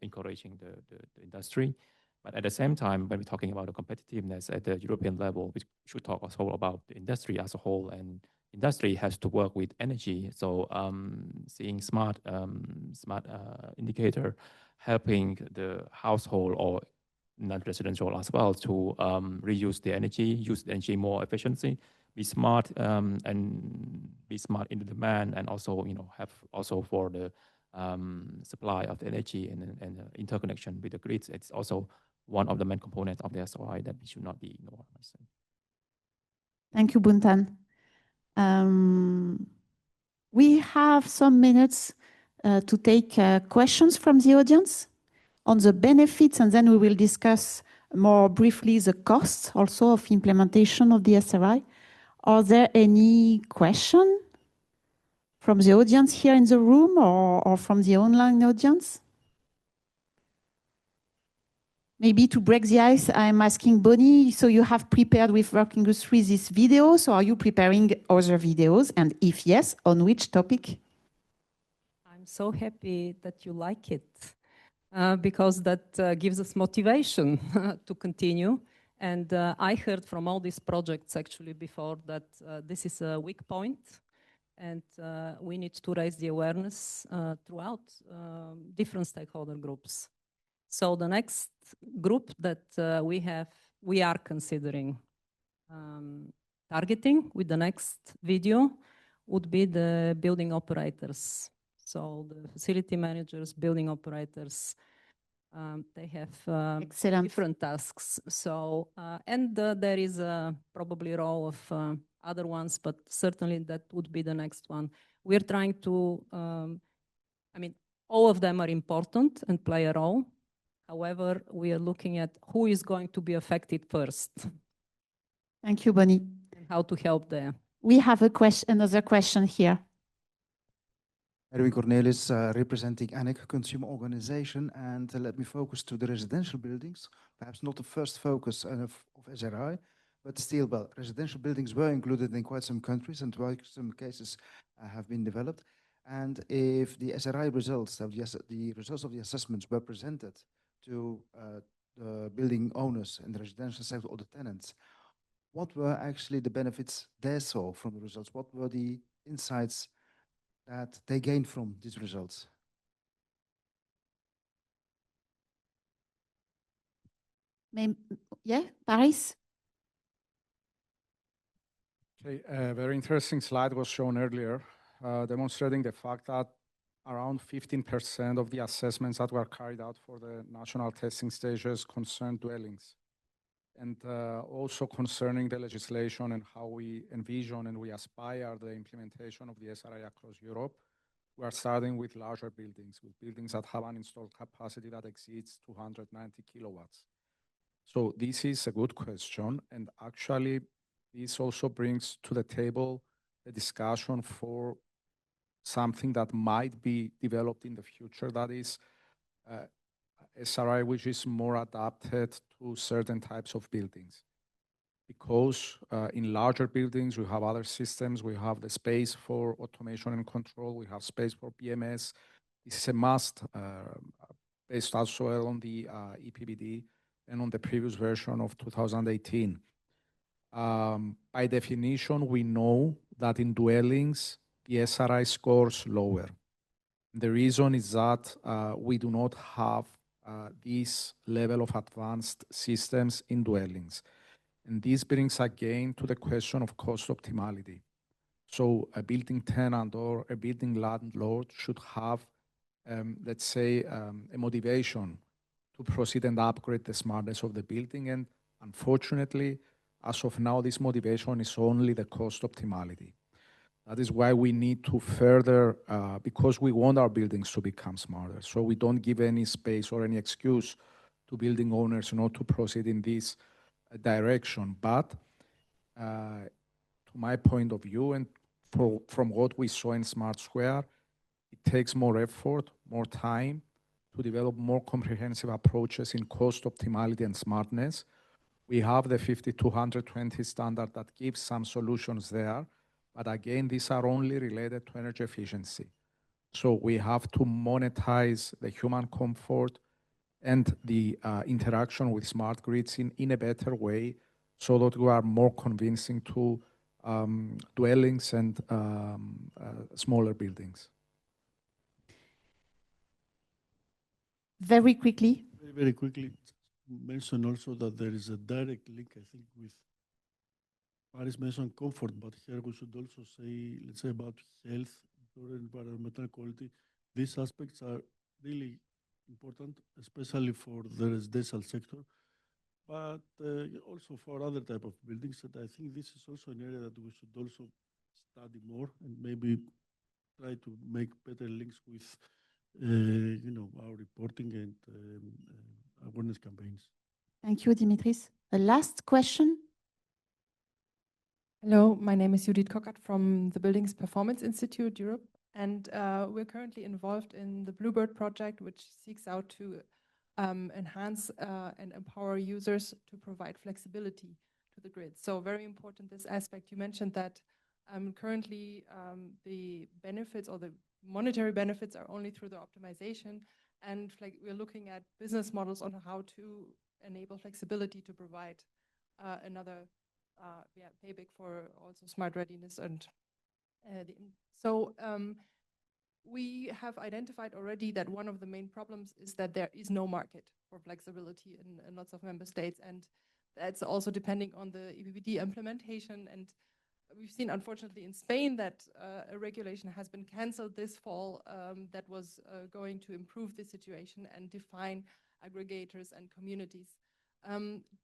encouraging the industry. But at the same time, when we're talking about the competitiveness at the European level, we should talk also about the industry as a whole, and industry has to work with energy. So seeing smart indicator helping the household or non-residential as well to reuse the energy, use the energy more efficiently, be smart and be smart in the demand, and also have also for the supply of the energy and interconnection with the grids. It's also one of the main components of the SOI that we should not be ignored. Thank you, Buntan. We have some minutes to take questions from the audience on the benefits, and then we will discuss more briefly the costs also of implementation of the SRI. Are there any questions from the audience here in the room or from the online audience? Maybe to break the ice, I'm asking Bonnie, so you have prepared with working group 3 this video, so are you preparing other videos? And if yes, on which topic? I'm so happy that you like it, because that gives us motivation to continue. And I heard from all these projects actually before that this is a weak point, and we need to raise the awareness throughout different stakeholder groups. So the next group that we are considering targeting with the next video would be the building operators. So the facility managers, building operators, they have different tasks. So and there is probably a role of other ones, but certainly that would be the next one. We're trying to, I mean, all of them are important and play a role. However, we are looking at who is going to be affected first. Thank you, Bonnie. And how to help them. We have another question here. Erwin Cornelis, representing ANEC Consumer Organization, and let me focus to the residential buildings. Perhaps not the first focus of SRI, but still, well, residential buildings were included in quite some countries, and some cases have been developed. And if the SRI results, the results of the assessments were presented to the building owners in the residential sector or the tenants, what were actually the benefits they saw from the results? What were the insights that they gained from these results? Yeah, Paris? Okay, a very interesting slide was shown earlier, demonstrating the fact that around 15% of the assessments that were carried out for the national testing stages concerned dwellings. And also concerning the legislation and how we envision and we aspire the implementation of the SRI across Europe, we are starting with larger buildings, with buildings that have an installed capacity that exceeds 290 kilowatts. So this is a good question, and actually this also brings to the table a discussion for something that might be developed in the future, that is SRI, which is more adapted to certain types of buildings. Because in larger buildings, we have other systems, we have the space for automation and control, we have space for BMS. This is a must, based also on the EPBD and on the previous version of 2018. By definition, we know that in dwellings, the SRI scores lower. The reason is that we do not have this level of advanced systems in dwellings. And this brings again to the question of cost optimality. So a building tenant or a building landlord should have, let's say, a motivation to proceed and upgrade the smartness of the building. And unfortunately, as of now, this motivation is only the cost optimality. That is why we need to further, because we want our buildings to become smarter. So we don't give any space or any excuse to building owners not to proceed in this direction. But to my point of view, and from what we saw in Smart Square, it takes more effort, more time to develop more comprehensive approaches in cost optimality and smartness. We have the 5220 standard that gives some solutions there. But again, these are only related to energy efficiency. So we have to monetize the human comfort and the interaction with smart grids in a better way so that we are more convincing to dwellings and smaller buildings. Very quickly. Very quickly, mention also that there is a direct link, I think, with Paris mentioned comfort, but here we should also say, let's say, about health or environmental quality. These aspects are really important, especially for the residential sector, but also for other type of buildings. And I think this is also an area that we should also study more and maybe try to make better links with, our reporting and awareness campaigns. Thank you, Dimitris. A last question. Hello, my name is Judith Kockert from the Buildings Performance Institute Europe, and we're currently involved in the Bluebird project, which seeks out to enhance and empower users to provide flexibility to the grid. So very important, this aspect. You mentioned that currently the benefits or the monetary benefits are only through the optimization, and we're looking at business models on how to enable flexibility to provide another payback for also smart readiness. And we have identified already that one of the main problems is that there is no market for flexibility in lots of member states, and that's also depending on the EPBD implementation. And we've seen, unfortunately, in Spain that a regulation has been cancelled this fall that was going to improve the situation and define aggregators and communities.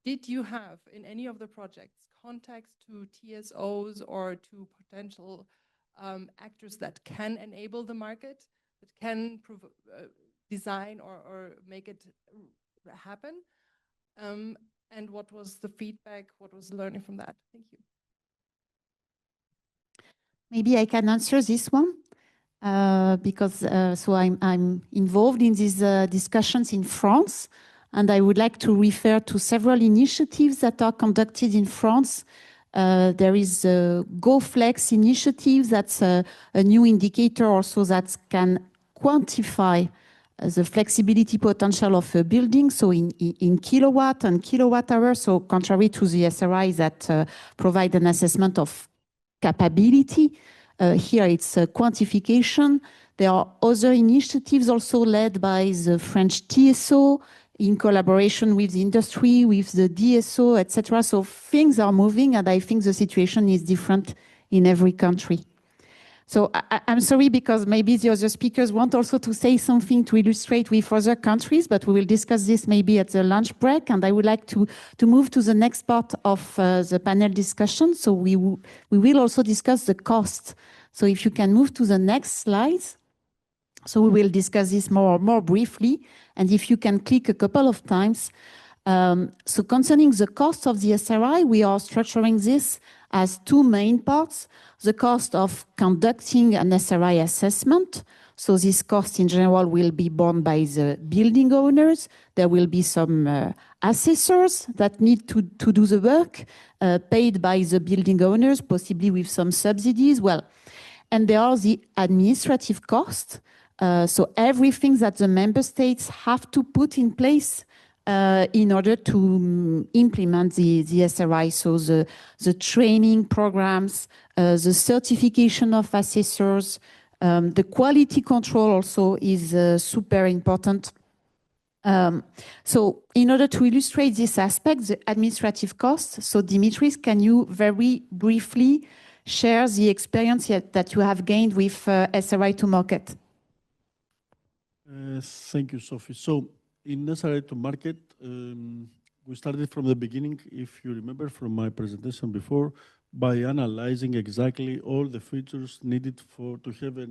Did you have in any of the projects contacts to TSOs or to potential actors that can enable the market, that can design or make it happen? And what was the feedback? What was the learning from that? Thank you. Maybe I can answer this one because so I'm involved in these discussions in France. And I would like to refer to several initiatives that are conducted in France. There is a GoFlex initiative. That's a new indicator also that can quantify the flexibility potential of a building, so in kilowatt and kilowatt hour. So contrary to the SRI that provide an assessment of capability, here it's a quantification. There are other initiatives also led by the French TSO, in collaboration with the industry, with the DSO, etc. So things are moving, and I think the situation is different in every country. So I'm sorry, because maybe the other speakers want also to say something to illustrate with other countries, but we will discuss this maybe at the lunch break. And I would like to move to the next part of the panel discussion. So we will also discuss the cost. So if you can move to the next slides. So we will discuss this more briefly. And if you can click a couple of times. So concerning the cost of the SRI, we are structuring this as two main parts. The cost of conducting an SRI assessment. So this cost in general will be borne by the building owners. There will be some assessors that need to do the work, paid by the building owners, possibly with some subsidies. Well, and there are the administrative costs. So everything that the member states have to put in place in order to implement the SRI. So the training programs, the certification of assessors, the quality control also is super important. So in order to illustrate this aspect, the administrative costs, so Dimitris, can you very briefly share the experience that you have gained with SRI to market? Thank you, Sophie. So in SRI to market, we started from the beginning, if you remember from my presentation before, by analyzing exactly all the features needed to have a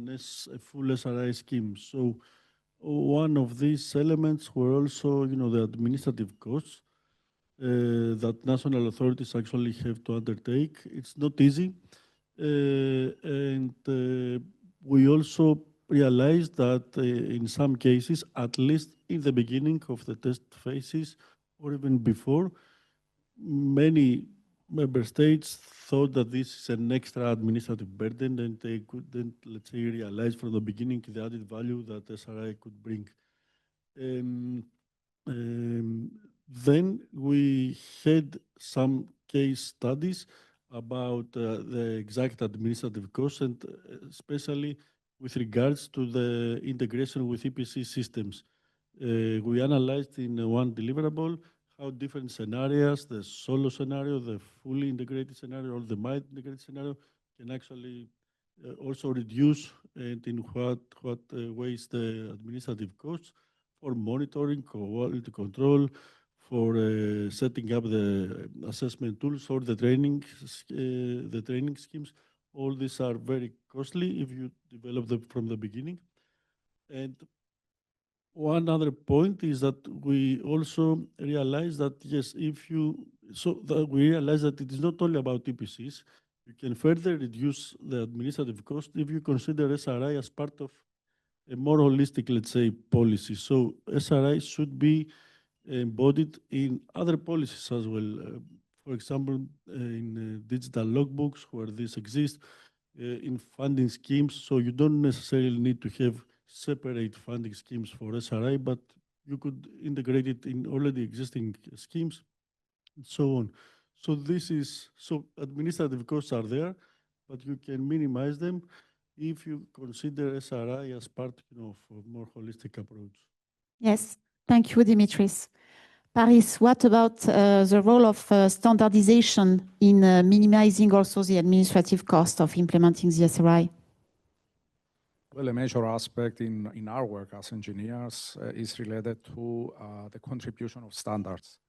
full SRI scheme. So one of these elements were also, the administrative costs that national authorities actually have to undertake. It's not easy. And we also realized that in some cases, at least in the beginning of the test phases, or even before, many member states thought that this is an extra administrative burden, and they couldn't, let's say, realize from the beginning the added value that SRI could bring. Then we had some case studies about the exact administrative costs, and especially with regards to the integration with EPC systems. We analyzed in one deliverable how different scenarios, the solo scenario, the fully integrated scenario, or the mild integrated scenario, can actually also reduce, and in what ways the administrative costs for monitoring, quality control, for setting up the assessment tools, or the training schemes. All these are very costly if you develop them from the beginning. And one other point is that we also realize that, yes, we realize that it is not only about EPCs. You can further reduce the administrative cost if you consider SRI as part of a more holistic, let's say, policy. So SRI should be embodied in other policies as well. For example, in digital logbooks where this exists, in funding schemes. So you don't necessarily need to have separate funding schemes for SRI, but you could integrate it in already existing schemes and so on. So administrative costs are there, but you can minimize them if you consider SRI as part of a more holistic approach. Yes, thank you, Dimitris. Paris, what about the role of standardization in minimizing also the administrative cost of implementing the SRI? Well, a major aspect in our work as engineers is related to the contribution of standards.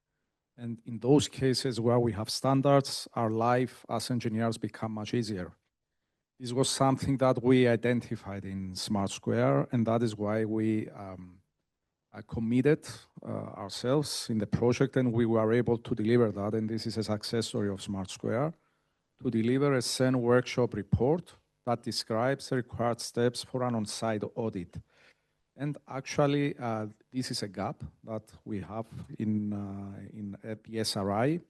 And in those cases where we have standards, our life as engineers become much easier. This was something that we identified in Smart Square, and that is why we committed ourselves in the project, and we were able to deliver that. And this is a success story of Smart Square, to deliver a CEN workshop report that describes the required steps for an on-site audit. And actually, this is a gap that we have at the SRI.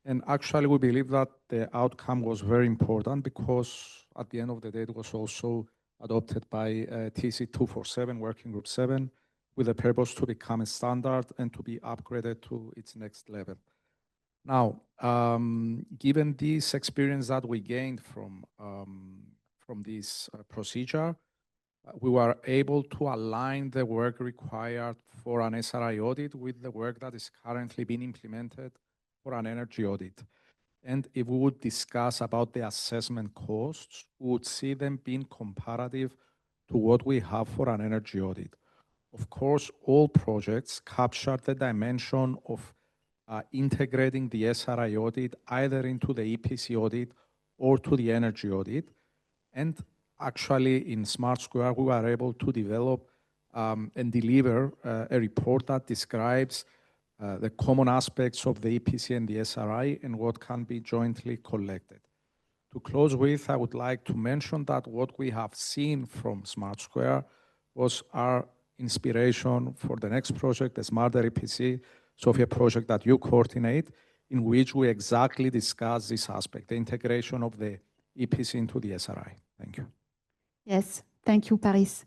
And actually, we believe that the outcome was very important because at the end of the day, it was also adopted by TC 247, Working Group 7, with the purpose to become a standard and to be upgraded to its next level. Now, given this experience that we gained from this procedure, we were able to align the work required for an SRI audit with the work that is currently being implemented for an energy audit. And if we would discuss about the assessment costs, we would see them being comparative to what we have for an energy audit. Of course, all projects capture the dimension of integrating the SRI audit either into the EPC audit or to the energy audit. And actually, in Smart Square, we were able to develop and deliver a report that describes the common aspects of the EPC and the SRI and what can be jointly collected. To close with, I would like to mention that what we have seen from Smart Square was our inspiration for the next project, the Smarter EPC, Sophia project that you coordinate, in which we exactly discuss this aspect, the integration of the EPC into the SRI. Thank you. Yes, thank you, Paris.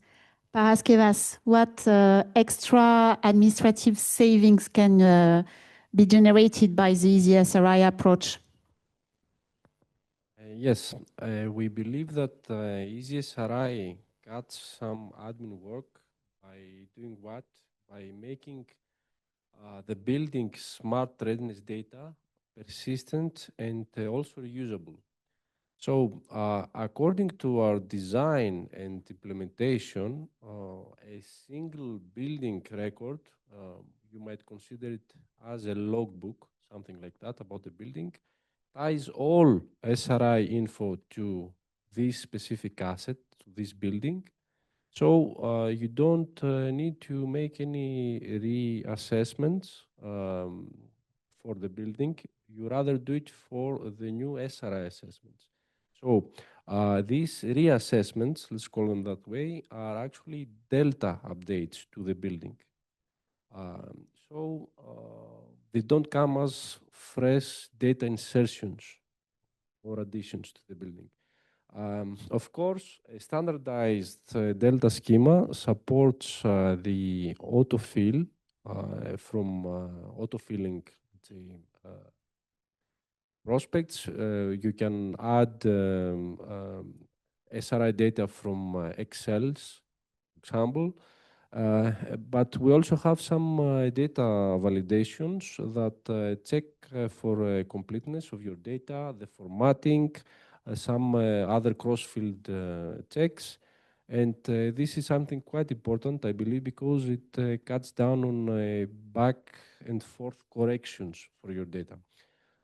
Paraskevas, what extra administrative savings can be generated by the easy SRI approach? Yes, we believe that easy SRI cuts some admin work by doing what? By making the building smart readiness data persistent and also reusable. So according to our design and implementation, a single building record, you might consider it as a logbook, something like that about the building, ties all SRI info to this specific asset, to this building. So you don't need to make any reassessments for the building. You rather do it for the new SRI assessments. So these reassessments, let's call them that way, are actually delta updates to the building. So they don't come as fresh data insertions or additions to the building. Of course, a standardized delta schema supports the autofill from autofilling prospects. You can add SRI data from Excel's example. But we also have some data validations that check for completeness of your data, the formatting, some other cross-field checks. And this is something quite important, I believe, because it cuts down on back and forth corrections for your data.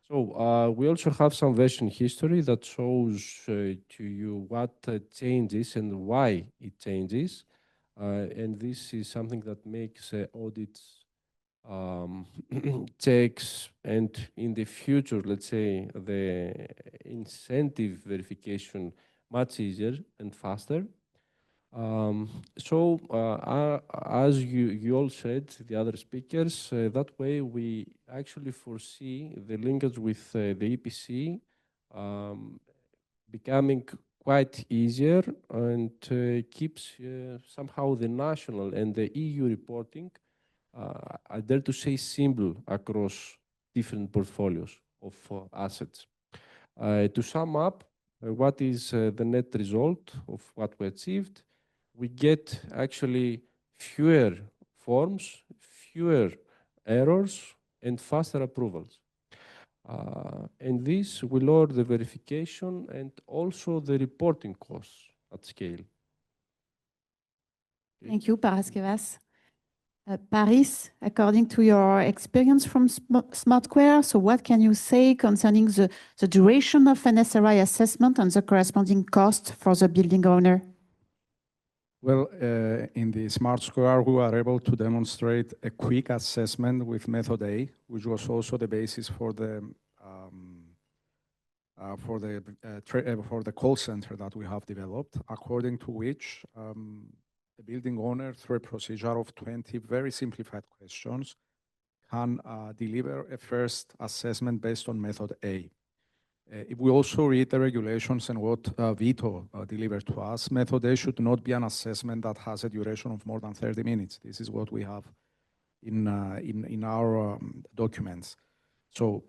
So we also have some version history that shows to you what changes and why it changes. And this is something that makes audits, checks, and in the future, let's say, the incentive verification much easier and faster. So as you all said, the other speakers, that way we actually foresee the linkage with the EPC becoming quite easier and keeps somehow the national and the EU reporting, I dare to say, simple across different portfolios of assets. To sum up, what is the net result of what we achieved? We get actually fewer forms, fewer errors, and faster approvals. And this will lower the verification and also the reporting costs at scale. Thank you, Paraskevas. Paris, according to your experience from SmartSquare, so what can you say concerning the duration of an SRI assessment and the corresponding cost for the building owner? Well, in the SmartSquare, we were able to demonstrate a quick assessment with method A, which was also the basis for the call center that we have developed, according to which the building owner, through a procedure of 20 very simplified questions, can deliver a first assessment based on method A. If we also read the regulations and what Vito delivered to us, method A should not be an assessment that has a duration of more than 30 minutes. This is what we have in our documents. So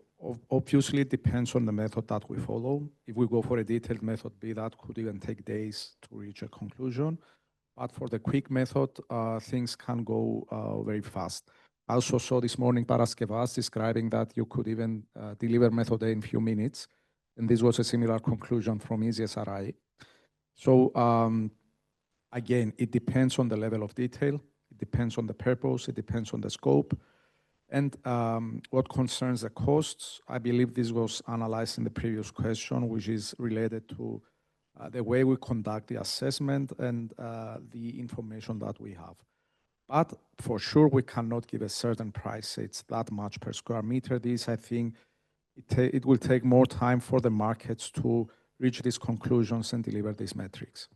obviously it depends on the method that we follow. If we go for a detailed method B, that could even take days to reach a conclusion. But for the quick method, things can go very fast. I also saw this morning Paraskevas describing that you could even deliver method A in a few minutes. And this was a similar conclusion from EasySRI. So again, it depends on the level of detail. It depends on the purpose. It depends on the scope. And what concerns the costs, I believe this was analyzed in the previous question, which is related to the way we conduct the assessment and the information that we have. But for sure, we cannot give a certain price. It's that much per square meter. This, I think, it will take more time for the markets to reach these conclusions and deliver these metrics.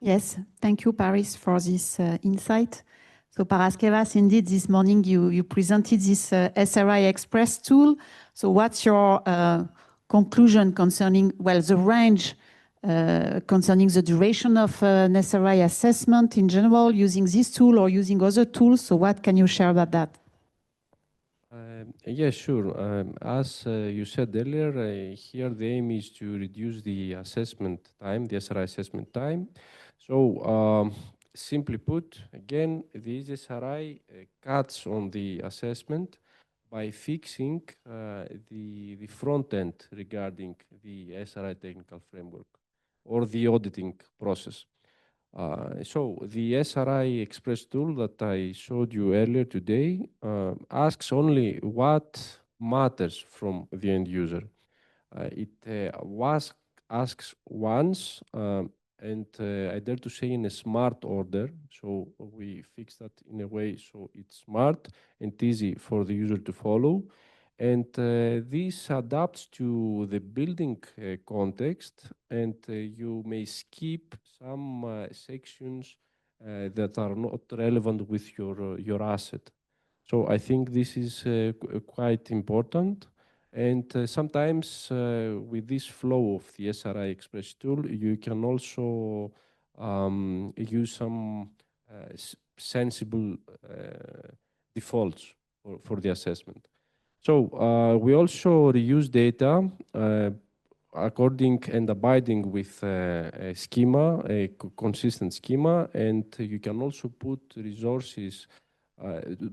Yes, thank you, Paris, for this insight. So Paraskevas, indeed, this morning you presented this SRI Express tool. So what's your conclusion concerning, well, the range concerning the duration of an SRI assessment in general, using this tool or using other tools. So what can you share about that? Yes, sure. As you said earlier, here the aim is to reduce the assessment time, the SRI assessment time. So simply put, again, the SRI cuts on the assessment by fixing the front end regarding the SRI technical framework or the auditing process. So the SRI Express tool that I showed you earlier today asks only what matters from the end user. It asks once, and I dare to say in a smart order. So we fix that in a way so it's smart and easy for the user to follow. And this adapts to the building context, and you may skip some sections that are not relevant with your asset. So I think this is quite important. And sometimes with this flow of the SRI Express tool, you can also use some sensible defaults for the assessment. So we also reuse data according and abiding with a schema, a consistent schema, and you can also put resources,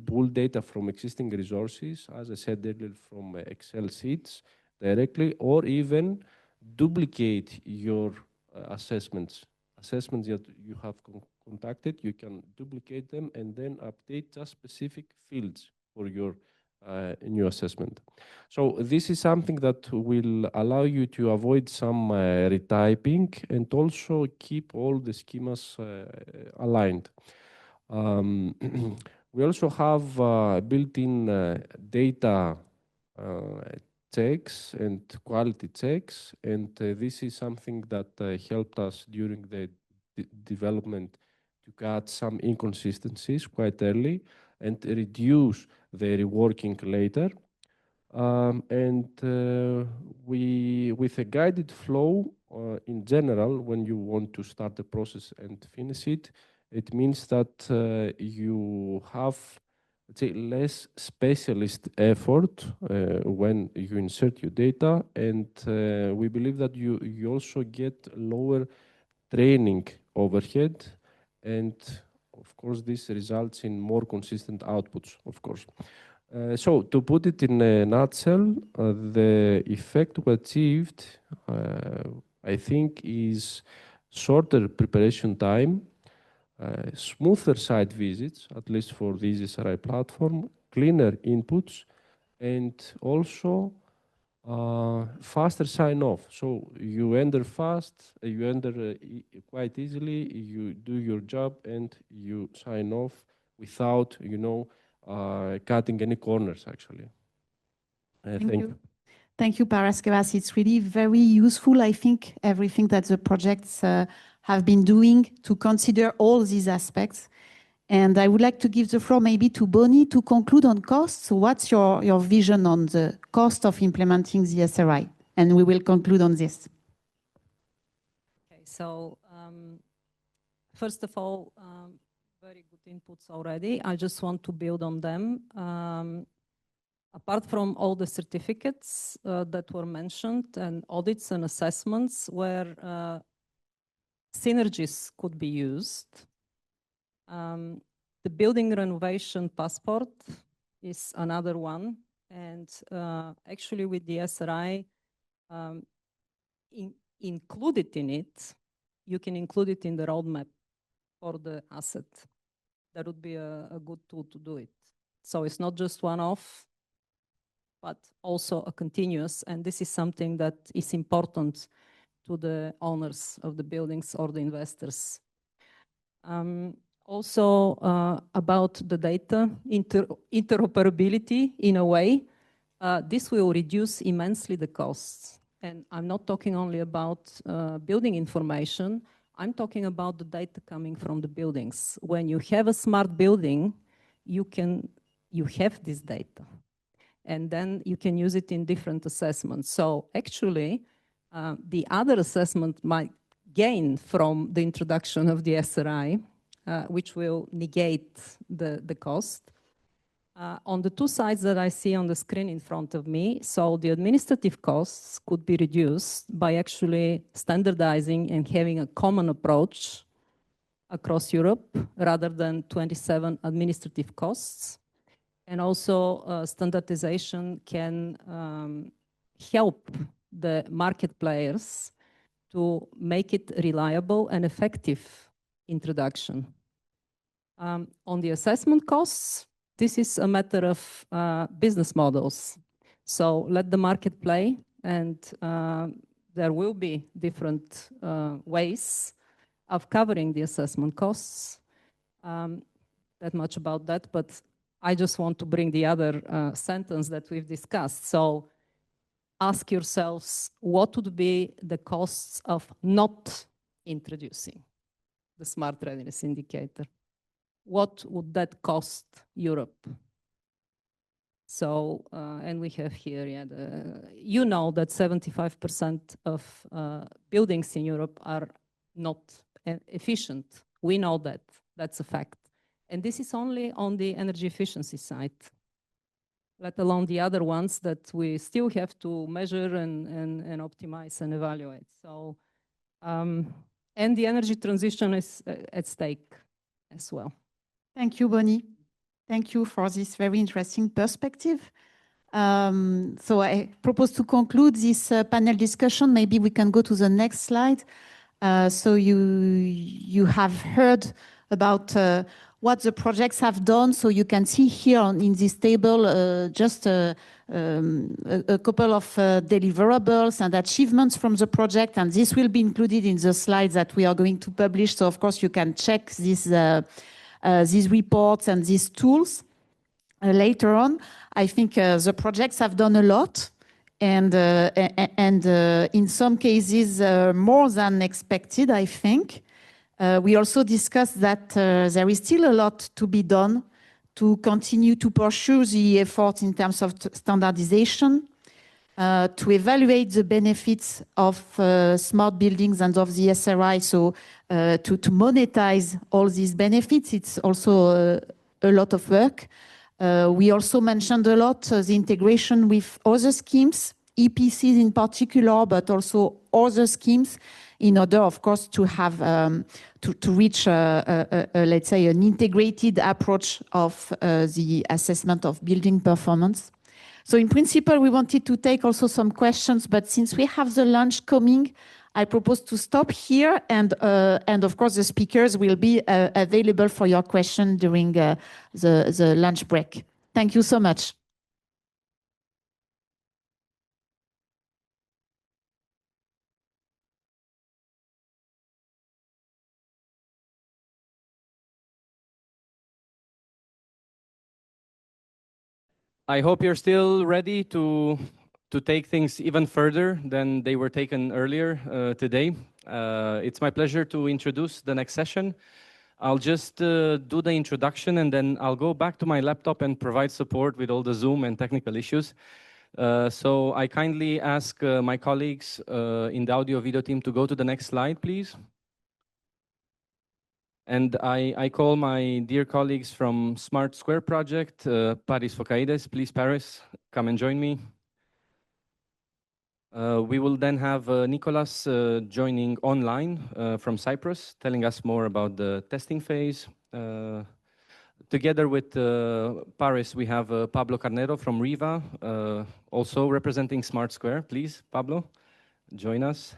pull data from existing resources, as I said earlier, from Excel sheets directly, or even duplicate your assessments that you have contacted. You can duplicate them and then update just specific fields for your new assessment. So this is something that will allow you to avoid some retyping and also keep all the schemas aligned. We also have built-in data checks and quality checks, and this is something that helped us during the development to catch some inconsistencies quite early and reduce the reworking later. With a guided flow in general, when you want to start the process and finish it, it means that you have, let's say, less specialist effort when you insert your data, and we believe that you also get lower training overhead, and of course this results in more consistent outputs, of course. So to put it in a nutshell, the effect we achieved, I think, is shorter preparation time, smoother site visits, at least for the SRI platform, cleaner inputs, and also faster sign-off. So you enter fast, you enter quite easily, you do your job, and you sign off without, cutting any corners, actually. Thank you. Thank you, Paraskevas. It's really very useful, I think, everything that the projects have been doing to consider all these aspects. And I would like to give the floor maybe to Bonnie to conclude on costs. So what's your vision on the cost of implementing the SRI? And we will conclude on this. Okay, so first of all, very good inputs already. I just want to build on them. Apart from all the certificates that were mentioned and audits and assessments where synergies could be used, the building renovation passport is another one. And actually with the SRI included in it, you can include it in the roadmap for the asset. That would be a good tool to do it. So it's not just one-off, but also a continuous. And this is something that is important to the owners of the buildings or the investors. Also about the data interoperability in a way, this will reduce immensely the costs. And I'm not talking only about building information, I'm talking about the data coming from the buildings. When you have a smart building, you have this data. And then you can use it in different assessments. So actually, the other assessment might gain from the introduction of the SRI, which will negate the cost. On the two sides that I see on the screen in front of me, so the administrative costs could be reduced by actually standardizing and having a common approach across Europe rather than 27 administrative costs. And also standardization can help the market players to make it reliable and effective introduction. On the assessment costs, this is a matter of business models. So let the market play, and there will be different ways of covering the assessment costs. That much about that, but I just want to bring the other sentence that we've discussed. So ask yourselves, what would be the costs of not introducing the smart readiness indicator? What would that cost Europe? So, and we have here, yeah, you know that 75% of buildings in Europe are not efficient. We know that, that's a fact. And this is only on the energy efficiency side, let alone the other ones that we still have to measure and optimize and evaluate. So, and the energy transition is at stake as well. Thank you, Bonnie. Thank you for this very interesting perspective. So I propose to conclude this panel discussion. Maybe we can go to the next slide. So you have heard about what the projects have done. So you can see here in this table just a couple of deliverables and achievements from the project. And this will be included in the slides that we are going to publish. So of course you can check these reports and these tools later on. I think the projects have done a lot. And in some cases, more than expected, I think. We also discussed that there is still a lot to be done to continue to pursue the effort in terms of standardization, to evaluate the benefits of smart buildings and of the SRI. So to monetize all these benefits, it's also a lot of work. We also mentioned a lot the integration with other schemes, EPCs in particular, but also other schemes in order, of course, to have to reach, let's say, an integrated approach of the assessment of building performance. So in principle, we wanted to take also some questions, but since we have the lunch coming, I propose to stop here, and of course the speakers will be available for your question during the lunch break. Thank you so much. I hope you're still ready to take things even further than they were taken earlier today. It's my pleasure to introduce the next session. I'll just do the introduction and then I'll go back to my laptop and provide support with all the Zoom and technical issues. So I kindly ask my colleagues in the audio video team to go to the next slide, please. And I call my dear colleagues from Smart Square Project, Paris Fokaides. Please, Paris, come and join me. We will then have Nicolas joining online from Cyprus, telling us more about the testing phase. Together with Paris, we have Pablo Carnero from Riva, also representing Smart Square. Please, Pablo, join us.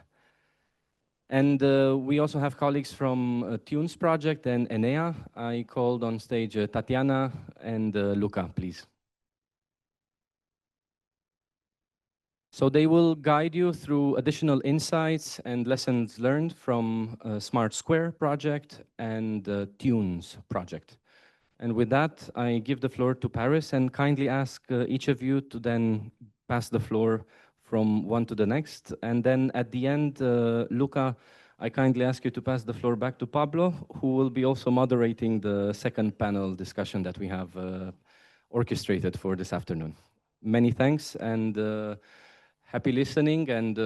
And we also have colleagues from Tunes Project and ENEA. I called on stage Tatiana and Luca, please. So they will guide you through additional insights and lessons learned from Smart Square Project and Tunes Project. And with that, I give the floor to Paris and kindly ask each of you to then pass the floor from one to the next. And then at the end, Luca, I kindly ask you to pass the floor back to Pablo, who will be also moderating the second panel discussion that we have orchestrated for this afternoon. Many thanks and happy listening, and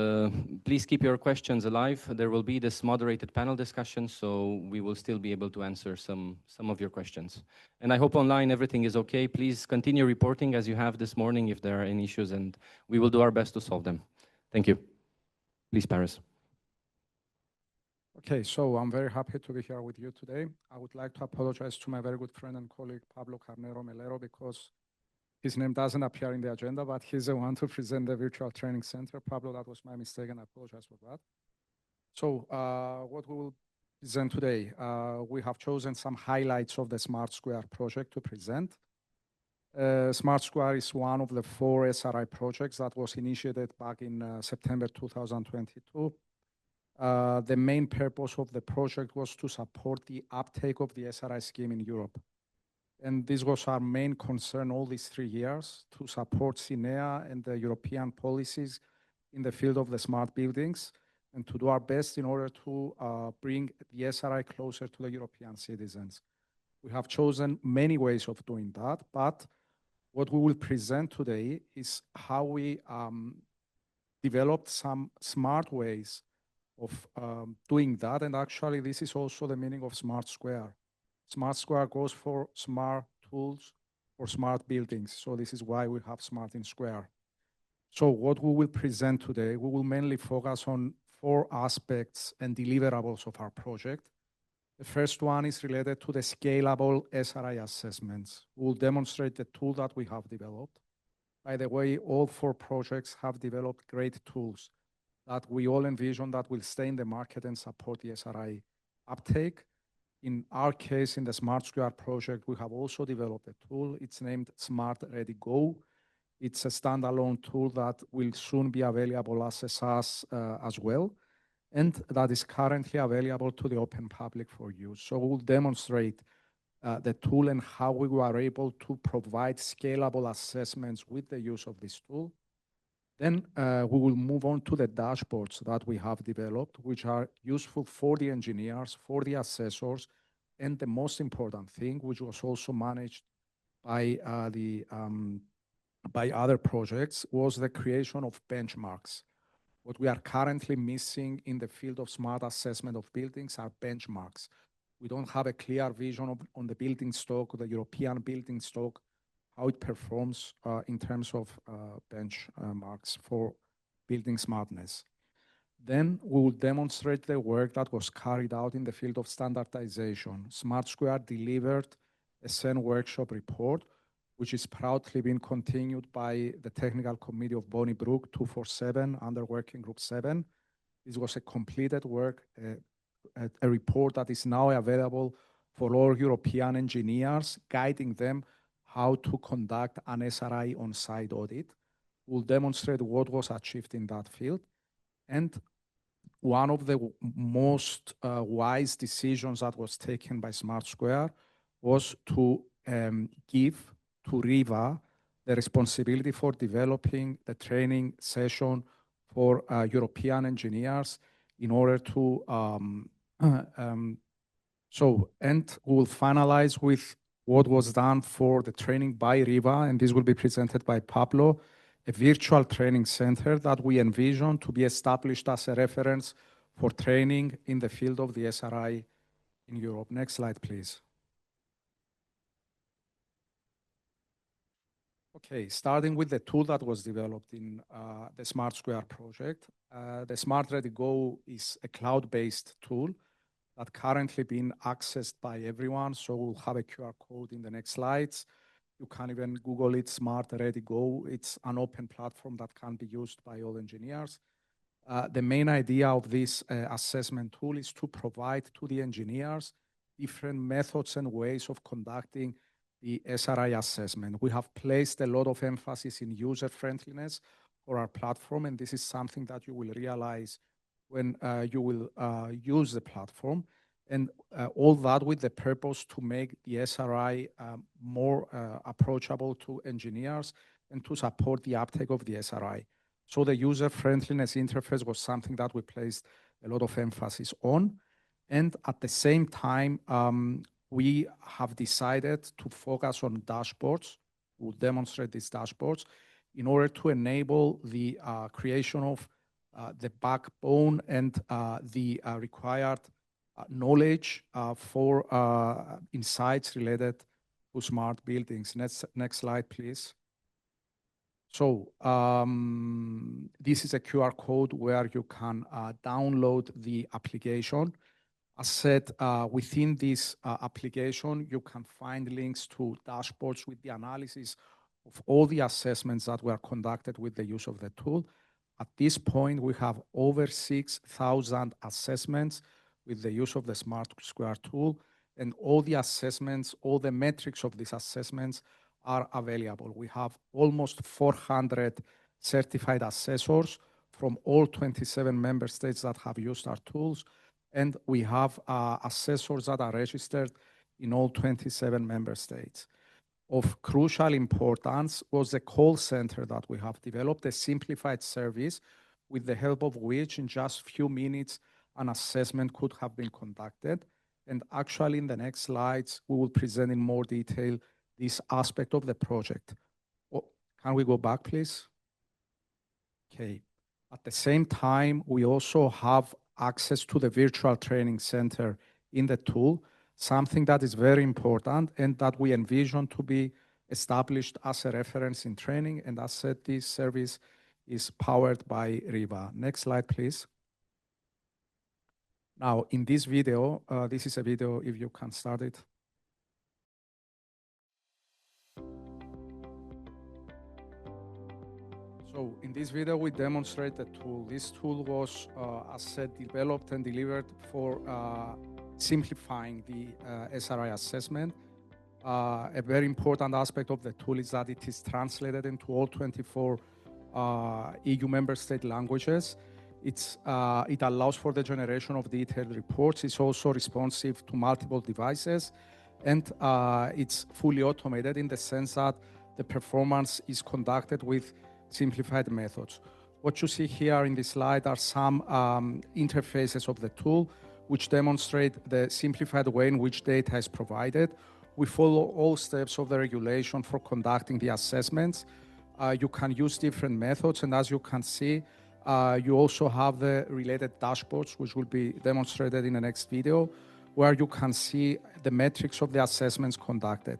please keep your questions alive. There will be this moderated panel discussion, so we will still be able to answer some of your questions. And I hope online everything is okay. Please continue reporting as you have this morning if there are any issues, and we will do our best to solve them. Thank you. Please, Paris. Okay, so I'm very happy to be here with you today. I would like to apologize to my very good friend and colleague, Pablo Carnero Melero, because his name doesn't appear in the agenda, but he's the one to present the virtual training center. Pablo, that was my mistake, and I apologize for that. So what we will present today, we have chosen some highlights of the Smart Square project to present. Smart Square is one of the 4 SRI projects that was initiated back in September 2022. The main purpose of the project was to support the uptake of the SRI scheme in Europe. And this was our main concern all these 3 years, to support CINEA and the European policies in the field of the smart buildings, and to do our best in order to bring the SRI closer to the European citizens. We have chosen many ways of doing that, but what we will present today is how we developed some smart ways of doing that. And actually, this is also the meaning of Smart Square. Smart Square goes for smart tools for smart buildings. So this is why we have Smart in Square. So what we will present today, we will mainly focus on 4 aspects and deliverables of our project. The first one is related to the scalable SRI assessments. We will demonstrate the tool that we have developed. By the way, all 4 projects have developed great tools that we all envision that will stay in the market and support the SRI uptake. In our case, in the Smart Square project, we have also developed a tool. It's named Smart Ready Go. It's a standalone tool that will soon be available as a SaaS as well, and that is currently available to the open public for use. So we'll demonstrate the tool and how we were able to provide scalable assessments with the use of this tool. Then we will move on to the dashboards that we have developed, which are useful for the engineers, for the assessors, and the most important thing, which was also managed by other projects, was the creation of benchmarks. What we are currently missing in the field of smart assessment of buildings are benchmarks. We don't have a clear vision on the building stock, the European building stock, how it performs in terms of benchmarks for building smartness. Then we will demonstrate the work that was carried out in the field of standardization. Smart Square delivered a CEN workshop report, which is proudly being continued by the Technical Committee of Bonnybrook 247 under Working Group 7. This was a completed work, a report that is now available for all European engineers, guiding them how to conduct an SRI on-site audit. We'll demonstrate what was achieved in that field. And one of the most wise decisions that was taken by Smart Square was to give to RIVA the responsibility for developing the training session for European engineers in order to, and we will finalize with what was done for the training by RIVA, and this will be presented by Pablo, a virtual training center that we envision to be established as a reference for training in the field of the SRI in Europe. Next slide, please. Okay, starting with the tool that was developed in the Smart Square project. The Smart Ready Go is a cloud-based tool that currently being accessed by everyone. So we'll have a QR code in the next slides. You can even Google it, Smart Ready Go. It's an open platform that can be used by all engineers. The main idea of this assessment tool is to provide to the engineers different methods and ways of conducting the SRI assessment. We have placed a lot of emphasis in user-friendliness for our platform, and this is something that you will realize when you will use the platform, and all that with the purpose to make the SRI more approachable to engineers and to support the uptake of the SRI. So the user-friendliness interface was something that we placed a lot of emphasis on. And at the same time, we have decided to focus on dashboards. We'll demonstrate these dashboards in order to enable the creation of the backbone and the required knowledge for insights related to smart buildings. Next slide, please. So this is a QR code where you can download the application. As said, within this application, you can find links to dashboards with the analysis of all the assessments that were conducted with the use of the tool. At this point, we have over 6,000 assessments with the use of the Smart Square tool, and all the assessments, all the metrics of these assessments are available. We have almost 400 certified assessors from all 27 member states that have used our tools, and we have assessors that are registered in all 27 member states. Of crucial importance was the call center that we have developed, a simplified service with the help of which in just a few minutes an assessment could have been conducted. And actually in the next slides, we will present in more detail this aspect of the project. Oh, can we go back, please? Okay. At the same time, we also have access to the virtual training center in the tool, something that is very important and that we envision to be established as a reference in training. And as said, this service is powered by Riva. Next slide, please. Now, in this video, this is a video, if you can start it. So in this video, we demonstrate the tool. This tool was, as said, developed and delivered for simplifying the SRI assessment. A very important aspect of the tool is that it is translated into all 24 EU member state languages. It allows for the generation of detailed reports. It's also responsive to multiple devices, and it's fully automated in the sense that the performance is conducted with simplified methods. What you see here in this slide are some interfaces of the tool, which demonstrate the simplified way in which data is provided. We follow all steps of the regulation for conducting the assessments. You can use different methods, and as you can see, you also have the related dashboards, which will be demonstrated in the next video, where you can see the metrics of the assessments conducted.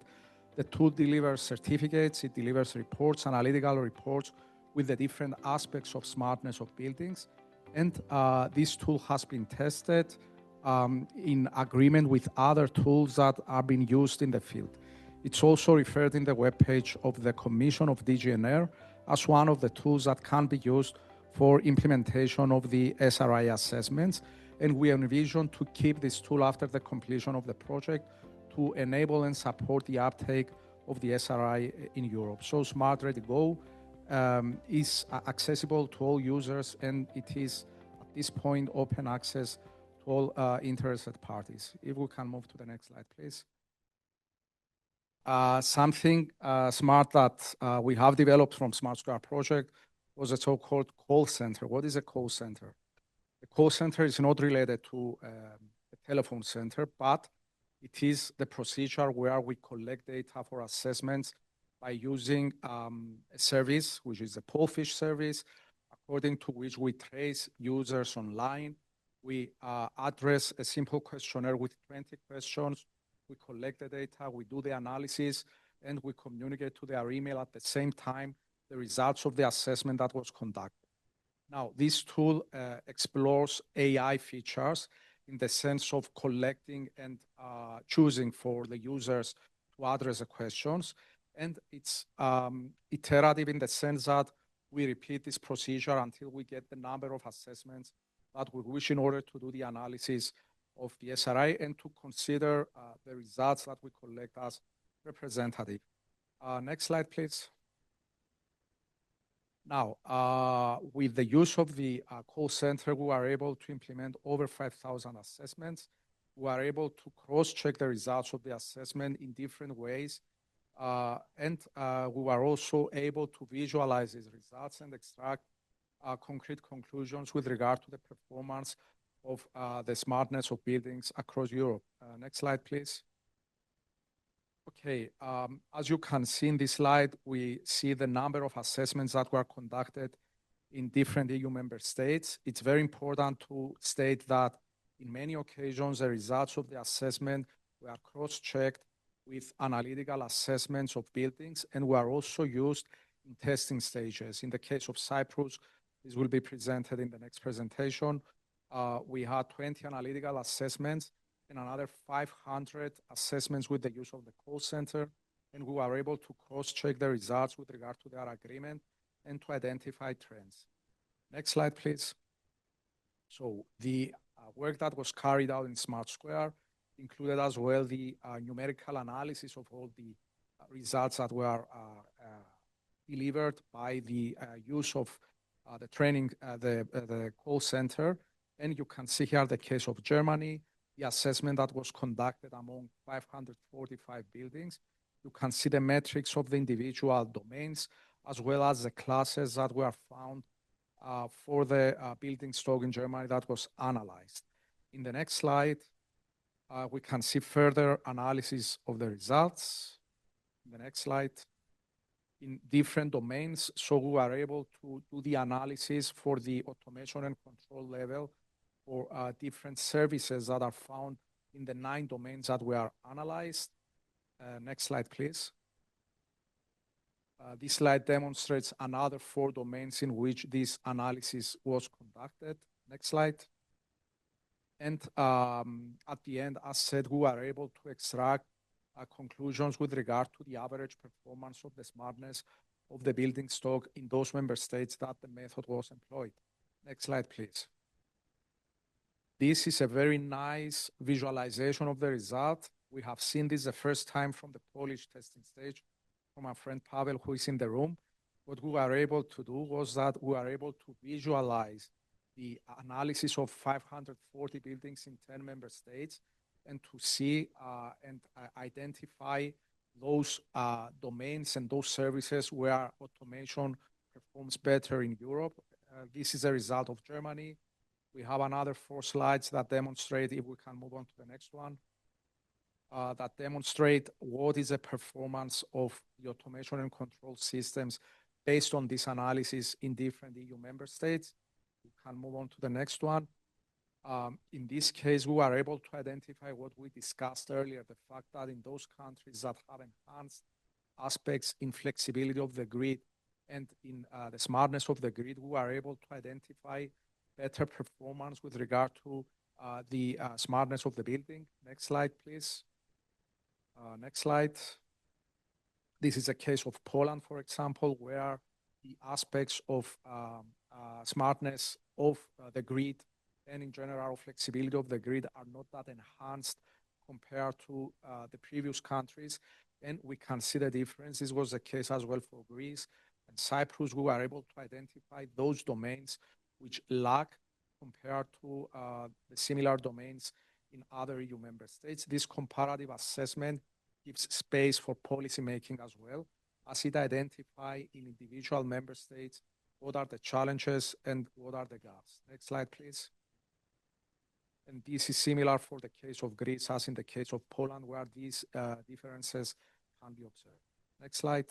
The tool delivers certificates, it delivers reports, analytical reports with the different aspects of smartness of buildings. And this tool has been tested in agreement with other tools that are being used in the field. It's also referred in the webpage of the Commission of DGNR as one of the tools that can be used for implementation of the SRI assessments. And we envision to keep this tool after the completion of the project to enable and support the uptake of the SRI in Europe. So Smart Ready Go is accessible to all users, and it is at this point open access to all interested parties. If we can move to the next slide, please. Something smart that we have developed from Smart Square project was a so-called call center. What is a call center? The call center is not related to a telephone center, but it is the procedure where we collect data for assessments by using a service, which is a Polefish service, according to which we trace users online. We address a simple questionnaire with 20 questions. We collect the data, we do the analysis, and we communicate to their email at the same time the results of the assessment that was conducted. Now, this tool explores AI features in the sense of collecting and choosing for the users to address the questions. And it's iterative in the sense that we repeat this procedure until we get the number of assessments that we wish in order to do the analysis of the SRI and to consider the results that we collect as representative. Next slide, please. Now, with the use of the call center, we are able to implement over 5,000 assessments. We are able to cross-check the results of the assessment in different ways. And we are also able to visualize these results and extract concrete conclusions with regard to the performance of the smartness of buildings across Europe. Next slide, please. Okay, as you can see in this slide, we see the number of assessments that were conducted in different EU member states. It's very important to state that in many occasions, the results of the assessment were cross-checked with analytical assessments of buildings and were also used in testing stages. In the case of Cyprus, this will be presented in the next presentation. We had 20 analytical assessments and another 500 assessments with the use of the call center, and we were able to cross-check the results with regard to their agreement and to identify trends. Next slide, please. So the work that was carried out in Smart Square included as well the numerical analysis of all the results that were delivered by the use of the training, the call center. And you can see here the case of Germany, the assessment that was conducted among 545 buildings. You can see the metrics of the individual domains, as well as the classes that were found for the building stock in Germany that was analyzed. In the next slide, we can see further analysis of the results. In the next slide, in different domains. So we are able to do the analysis for the automation and control level for different services that are found in the 9 domains that were analyzed. Next slide, please. This slide demonstrates another 4 domains in which this analysis was conducted. Next slide. And at the end, as said, we were able to extract conclusions with regard to the average performance of the smartness of the building stock in those member states that the method was employed. Next slide, please. This is a very nice visualization of the result. We have seen this the first time from the Polish testing stage from our friend Pavel, who is in the room. What we were able to do was that we were able to visualize the analysis of 540 buildings in 10 member states and to see and identify those domains and those services where automation performs better in Europe. This is a result of Germany. We have another 4 slides that demonstrate, if we can move on to the next one, that demonstrate what is the performance of the automation and control systems based on this analysis in different EU member states. We can move on to the next one. In this case, we were able to identify what we discussed earlier, the fact that in those countries that have enhanced aspects in flexibility of the grid and in the smartness of the grid, we were able to identify better performance with regard to the smartness of the building. Next slide, please. Next slide. This is a case of Poland, for example, where the aspects of smartness of the grid and in general flexibility of the grid are not that enhanced compared to the previous countries. And we can see the difference. This was the case as well for Greece and Cyprus. We were able to identify those domains which lack compared to the similar domains in other EU member states. This comparative assessment gives space for policy making as well, as it identifies in individual member states what are the challenges and what are the gaps. Next slide, please. And this is similar for the case of Greece as in the case of Poland, where these differences can be observed. Next slide.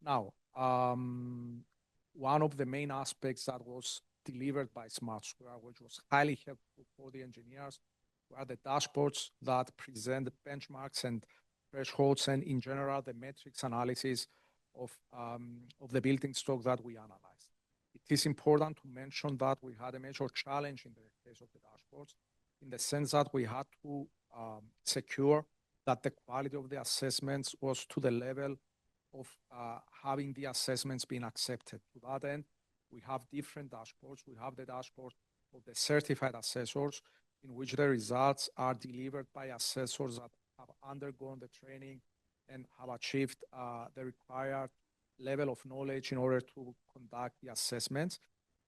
Now, one of the main aspects that was delivered by Smart Square, which was highly helpful for the engineers, were the dashboards that present the benchmarks and thresholds and in general the metrics analysis of the building stock that we analyzed. It is important to mention that we had a major challenge in the case of the dashboards in the sense that we had to secure that the quality of the assessments was to the level of having the assessments being accepted. To that end, we have different dashboards. We have the dashboard of the certified assessors, in which the results are delivered by assessors that have undergone the training and have achieved the required level of knowledge in order to conduct the assessments.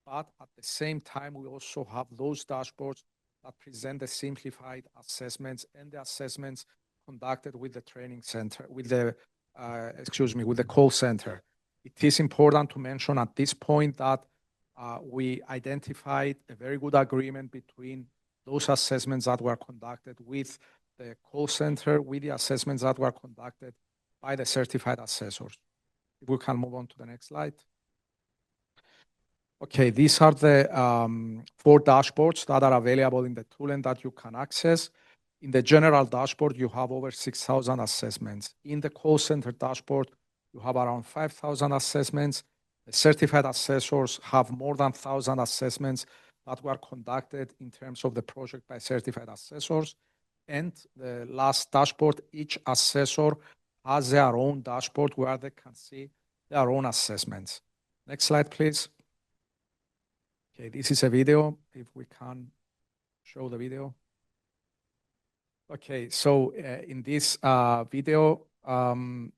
But at the same time, we also have those dashboards that present the simplified assessments and the assessments conducted with the training center, with the call center. It is important to mention at this point that we identified a very good agreement between those assessments that were conducted with the call center with the assessments that were conducted by the certified assessors. If we can move on to the next slide. Okay, these are the 4 dashboards that are available in the tool and that you can access. In the general dashboard, you have over 6,000 assessments. In the call center dashboard, you have around 5,000 assessments. The certified assessors have more than 1,000 assessments that were conducted in terms of the project by certified assessors. And the last dashboard, each assessor has their own dashboard where they can see their own assessments. Next slide, please. Okay, this is a video, if we can show the video. Okay, so in this video,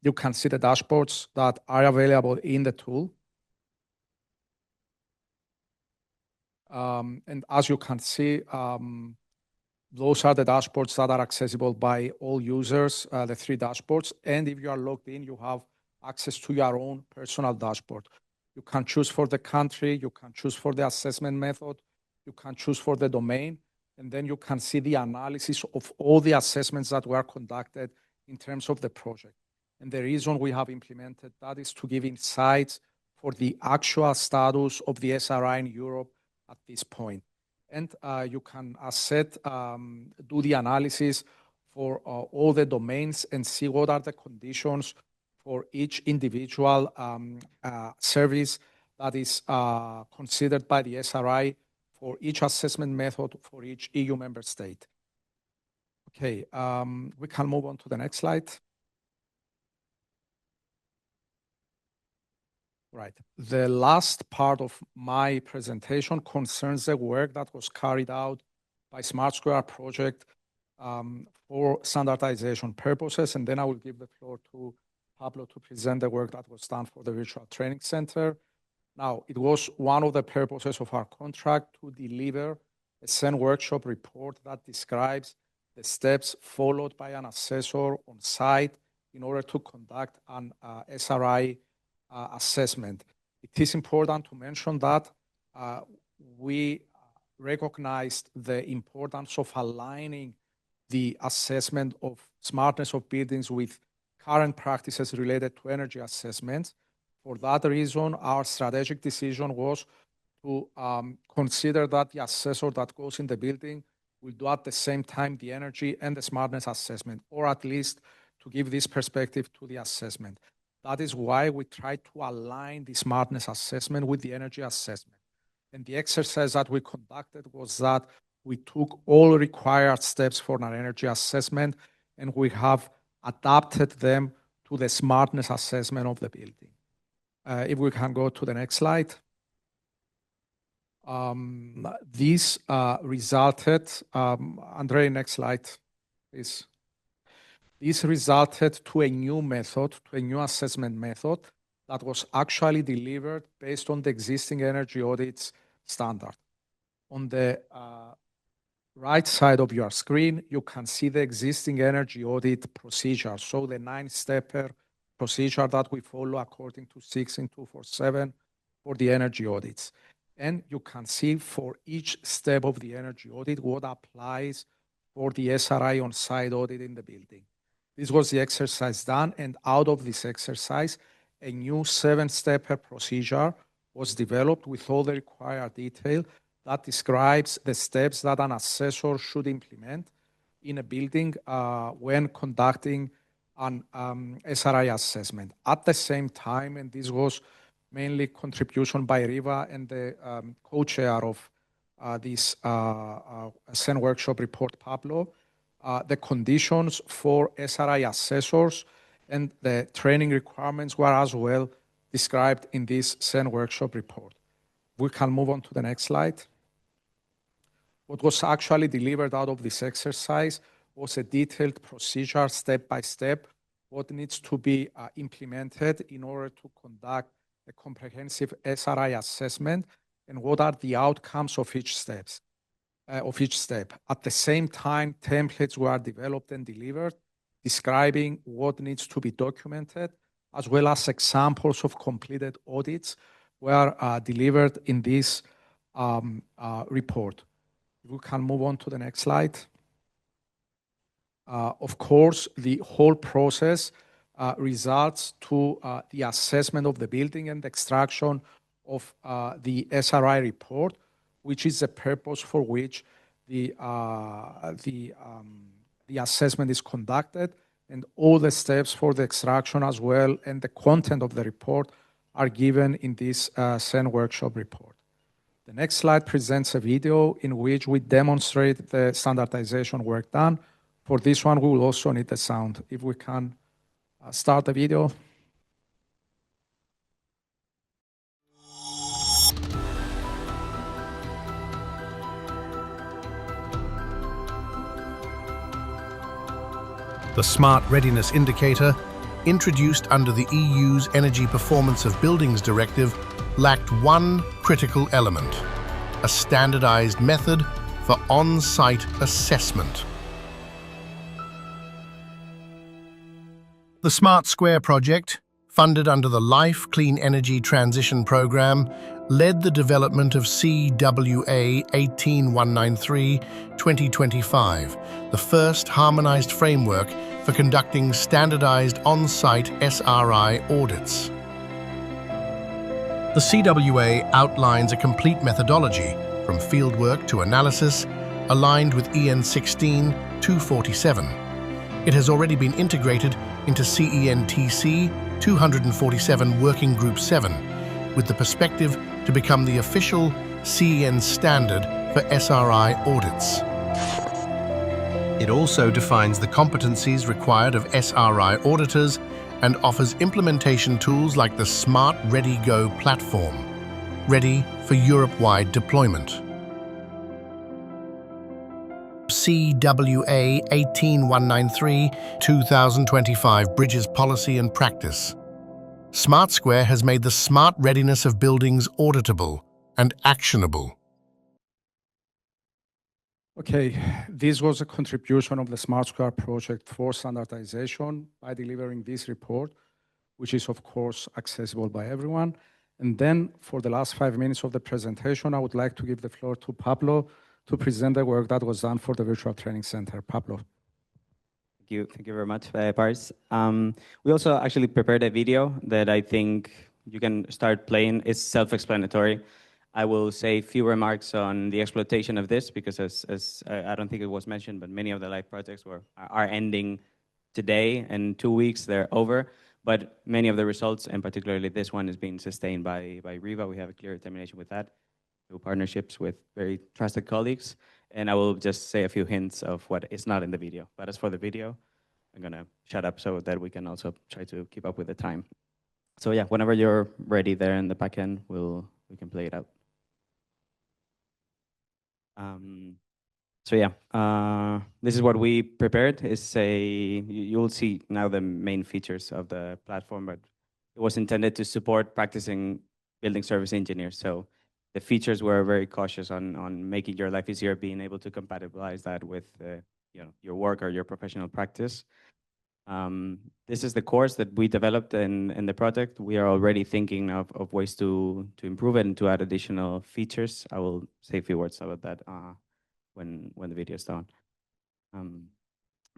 you can see the dashboards that are available in the tool. And as you can see, those are the dashboards that are accessible by all users, the 3 dashboards. And if you are logged in, you have access to your own personal dashboard. You can choose for the country, you can choose for the assessment method, you can choose for the domain, and then you can see the analysis of all the assessments that were conducted in terms of the project. And the reason we have implemented that is to give insights for the actual status of the SRI in Europe at this point. And you can do the analysis for all the domains and see what are the conditions for each individual service that is considered by the SRI for each assessment method for each EU member state. Okay, we can move on to the next slide. Right. The last part of my presentation concerns the work that was carried out by Smart Square project for standardization purposes. And then I will give the floor to Pablo to present the work that was done for the Virtual Training Center. Now, it was one of the purposes of our contract to deliver a CEN workshop report that describes the steps followed by an assessor on site in order to conduct an SRI assessment. It is important to mention that we recognized the importance of aligning the assessment of smartness of buildings with current practices related to energy assessments. For that reason, our strategic decision was to consider that the assessor that goes in the building will do at the same time the energy and the smartness assessment, or at least to give this perspective to the assessment. That is why we tried to align the smartness assessment with the energy assessment. And the exercise that we conducted was that we took all required steps for an energy assessment, and we have adapted them to the smartness assessment of the building. If we can go to the next slide. This resulted, Andre, next slide, please. This resulted to a new method, to a new assessment method that was actually delivered based on the existing energy audits standard. On the right side of your screen, you can see the existing energy audit procedure. So the 9-stepper procedure that we follow according to 16247 for the energy audits. And you can see for each step of the energy audit what applies for the SRI on-site audit in the building. This was the exercise done, and out of this exercise, a new 7-stepper procedure was developed with all the required detail that describes the steps that an assessor should implement in a building when conducting an SRI assessment. At the same time, and this was mainly contribution by Riva and the co-chair of this CEN workshop report, Pablo, the conditions for SRI assessors and the training requirements were as well described in this CEN workshop report. We can move on to the next slide. What was actually delivered out of this exercise was a detailed procedure, step by step, what needs to be implemented in order to conduct a comprehensive SRI assessment and what are the outcomes of each step. At the same time, templates were developed and delivered, describing what needs to be documented, as well as examples of completed audits were delivered in this report. We can move on to the next slide. Of course, the whole process results to the assessment of the building and the extraction of the SRI report, which is the purpose for which the assessment is conducted, and all the steps for the extraction as well and the content of the report are given in this CEN workshop report. The next slide presents a video in which we demonstrate the standardization work done. For this one, we will also need the sound. If we can start the video. The Smart Readiness Indicator, introduced under the EU's Energy Performance of Buildings Directive, lacked one critical element: a standardized method for on-site assessment. The Smart Square project, funded under the Life Clean Energy Transition Programme, led the development of CWA 18193-2025, the first harmonized framework for conducting standardized on-site SRI audits. The CWA outlines a complete methodology from fieldwork to analysis, aligned with EN 16-247. It has already been integrated into CENTC 247 Working Group 7, with the perspective to become the official CEN standard for SRI audits. It also defines the competencies required of SRI auditors and offers implementation tools like the Smart Ready Go platform, ready for Europe-wide deployment. CWA 18193-2025 bridges policy and practice. Smart Square has made the smart readiness of buildings auditable and actionable. Okay, this was a contribution of the Smart Square project for standardization by delivering this report, which is of course accessible by everyone. And then for the last 5 minutes of the presentation, I would like to give the floor to Pablo to present the work that was done for the Virtual Training Center. Pablo. Thank you very much, Paris. We also actually prepared a video that I think you can start playing. It's self-explanatory. I will say a few remarks on the exploitation of this because as I don't think it was mentioned, but many of the live projects are ending today. In 2 weeks, they're over. But many of the results, and particularly this one, is being sustained by Riva. We have a clear determination with that, through partnerships with very trusted colleagues. And I will just say a few hints of what is not in the video. But as for the video, I'm going to shut up so that we can also try to keep up with the time. So yeah, whenever you're ready there in the back end, we can play it out. So yeah, this is what we prepared. You'll see now the main features of the platform, but it was intended to support practicing building service engineers. So the features were very cautious on making your life easier, being able to compatibilize that with your work or your professional practice. This is the course that we developed in the project. We are already thinking of ways to improve it and to add additional features. I will say a few words about that when the video is done.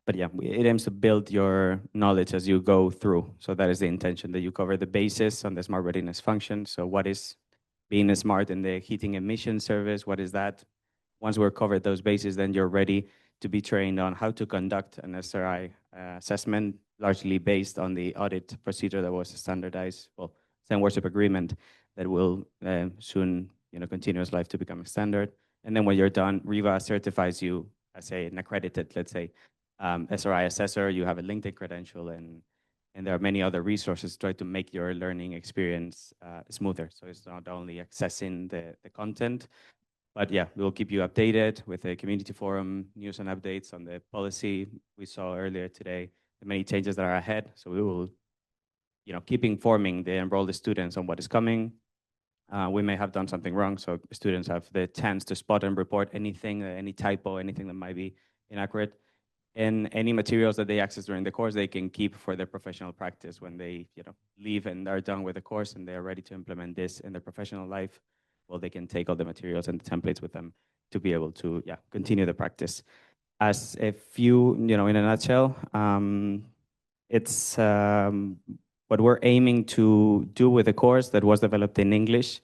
But yeah, it aims to build your knowledge as you go through. So that is the intention, that you cover the basis on the smart readiness function. So what is being smart in the heating emission service? What is that? Once we're covered those bases, then you're ready to be trained on how to conduct an SRI assessment, largely based on the audit procedure that was standardized, CEN worship agreement that will soon continue its life to become a standard. And then when you're done, Riva certifies you as an accredited, let's say, SRI assessor. You have a LinkedIn credential, and there are many other resources to try to make your learning experience smoother. So it's not only accessing the content, but yeah, we'll keep you updated with the community forum, news and updates on the policy we saw earlier today, the many changes that are ahead. So we will keep informing the enrolled students on what is coming. We may have done something wrong, so students have the chance to spot and report anything, any typo, anything that might be inaccurate. And any materials that they access during the course, they can keep for their professional practice when they leave and are done with the course and they are ready to implement this in their professional life. Well, they can take all the materials and the templates with them to be able to continue the practice. as a few, in a nutshell, it's what we're aiming to do with the course that was developed in English,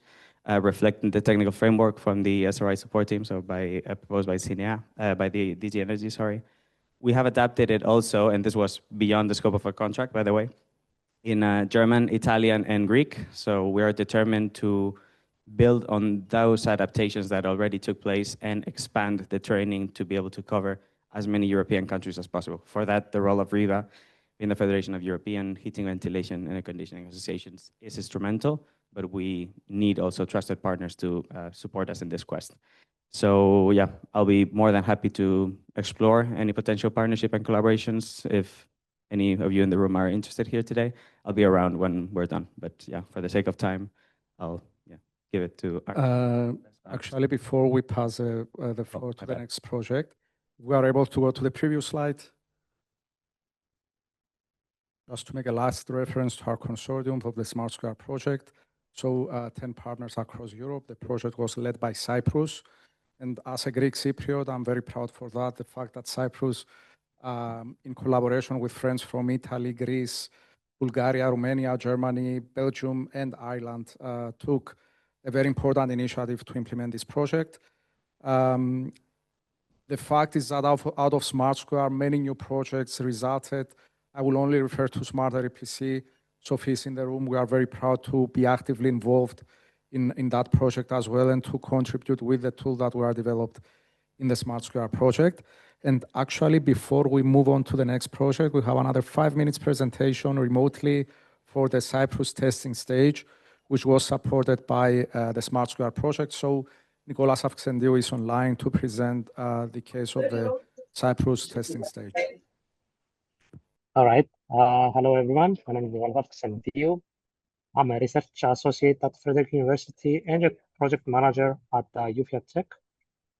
reflecting the technical framework from the SRI support team, so proposed by CINEA, by the DG Energy, sorry. We have adapted it also, and this was beyond the scope of our contract, by the way, in German, Italian, and Greek. So we are determined to build on those adaptations that already took place and expand the training to be able to cover as many European countries as possible. For that, the role of REVA in the Federation of European Heating, Ventilation, and Air Conditioning Associations is instrumental, but we need also trusted partners to support us in this quest. So yeah, I'll be more than happy to explore any potential partnership and collaborations. If any of you in the room are interested here today, I'll be around when we're done. But yeah, for the sake of time, I'll give it to actually, before we pass the floor to the next project, we are able to go to the previous slide. Just to make a last reference to our consortium of the Smart Square project. So 10 partners across Europe. The project was led by Cyprus. And as a Greek Cypriot, I'm very proud for that. The fact that Cyprus, in collaboration with friends from Italy, Greece, Bulgaria, Romania, Germany, Belgium, and Ireland, took a very important initiative to implement this project. The fact is that out of Smart Square, many new projects resulted. I will only refer to Smarter EPC. Sophie is in the room. We are very proud to be actively involved in that project as well and to contribute with the tool that we are developed in the Smart Square project. And actually, before we move on to the next project, we have another 5 minutes presentation remotely for the Cyprus testing stage, which was supported by the Smart Square project. So Nicolas Avxendiou is online to present the case of the Cyprus testing stage. All right. Hello, everyone. My name is Nicolas Avxendiou. I'm a research associate at Frederick University and a project manager at UFIA Tech.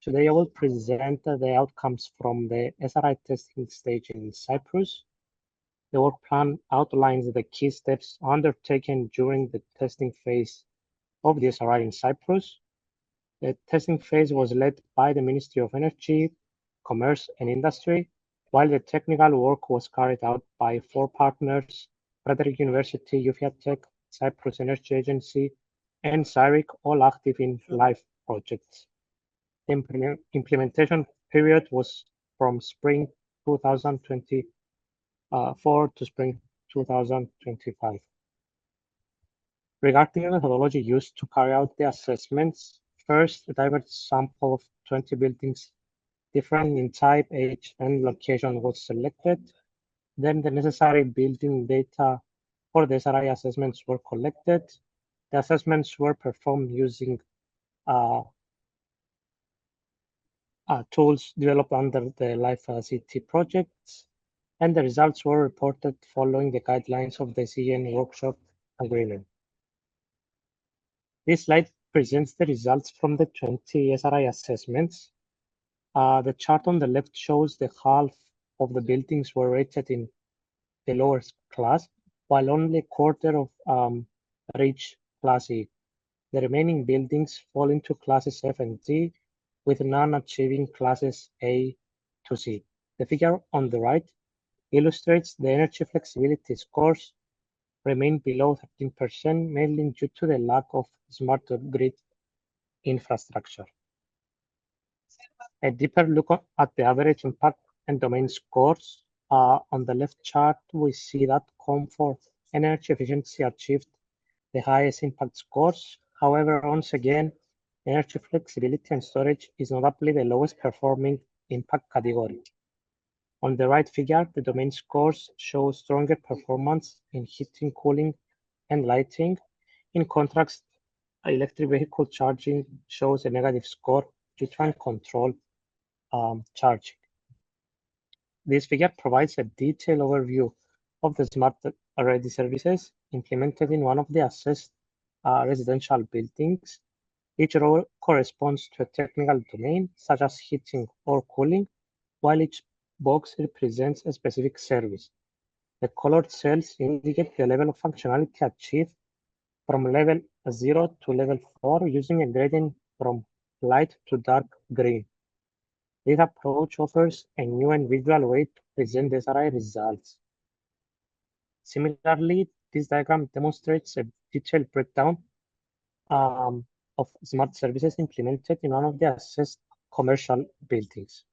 Today, I will present the outcomes from the SRI testing stage in Cyprus. The work plan outlines the key steps undertaken during the testing phase of the SRI in Cyprus. The testing phase was led by the Ministry of Energy, Commerce and Industry, while the technical work was carried out by 4 partners, Frederick University, UFIA Tech, Cyprus Energy Agency, and CIRIC, all active in live projects. The implementation period was from spring 2024 to spring 2025. Regarding the methodology used to carry out the assessments, first, a diverse sample of 20 buildings different in type, age, and location was selected. Then the necessary building data for the SRI assessments were collected. The assessments were performed using tools developed under the Life CT projects, and the results were reported following the guidelines of the CIN workshop agreement. This slide presents the results from the 20 SRI assessments. The chart on the left shows the half of the buildings were rated in the lowest class, while only a quarter of reached class E. The remaining buildings fall into classes F and D, with none achieving classes A to C. The figure on the right illustrates the energy flexibility scores remain below 13%, mainly due to the lack of smart grid infrastructure. A deeper look at the average impact and domain scores. On the left chart, we see that comfort and energy efficiency achieved the highest impact scores. However, once again, energy flexibility and storage is notably the lowest performing impact category. On the right figure, the domain scores show stronger performance in heating, cooling, and lighting. In contrast, electric vehicle charging shows a negative score due to uncontrolled charging. This figure provides a detailed overview of the smart ready services implemented in one of the assessed residential buildings. Each row corresponds to a technical domain, such as heating or cooling, while each box represents a specific service. The colored cells indicate the level of functionality achieved from level 0 to level 4 using a gradient from light to dark green. This approach offers a new and visual way to present SRI results. Similarly, this diagram demonstrates a detailed breakdown of smart services implemented in one of the assessed commercial buildings.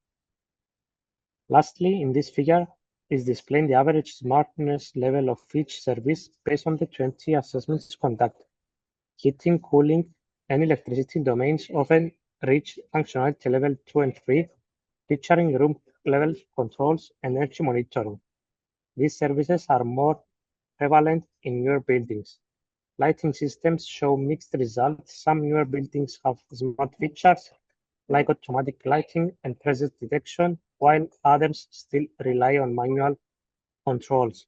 Lastly, in this figure is displaying the average smartness level of each service based on the 20 assessments conducted. Heating, cooling, and electricity domains often reach functionality level 2 and 3, featuring room level controls and energy monitoring. These services are more prevalent in newer buildings. Lighting systems show mixed results. Some newer buildings have smart features like automatic lighting and presence detection, while others still rely on manual controls.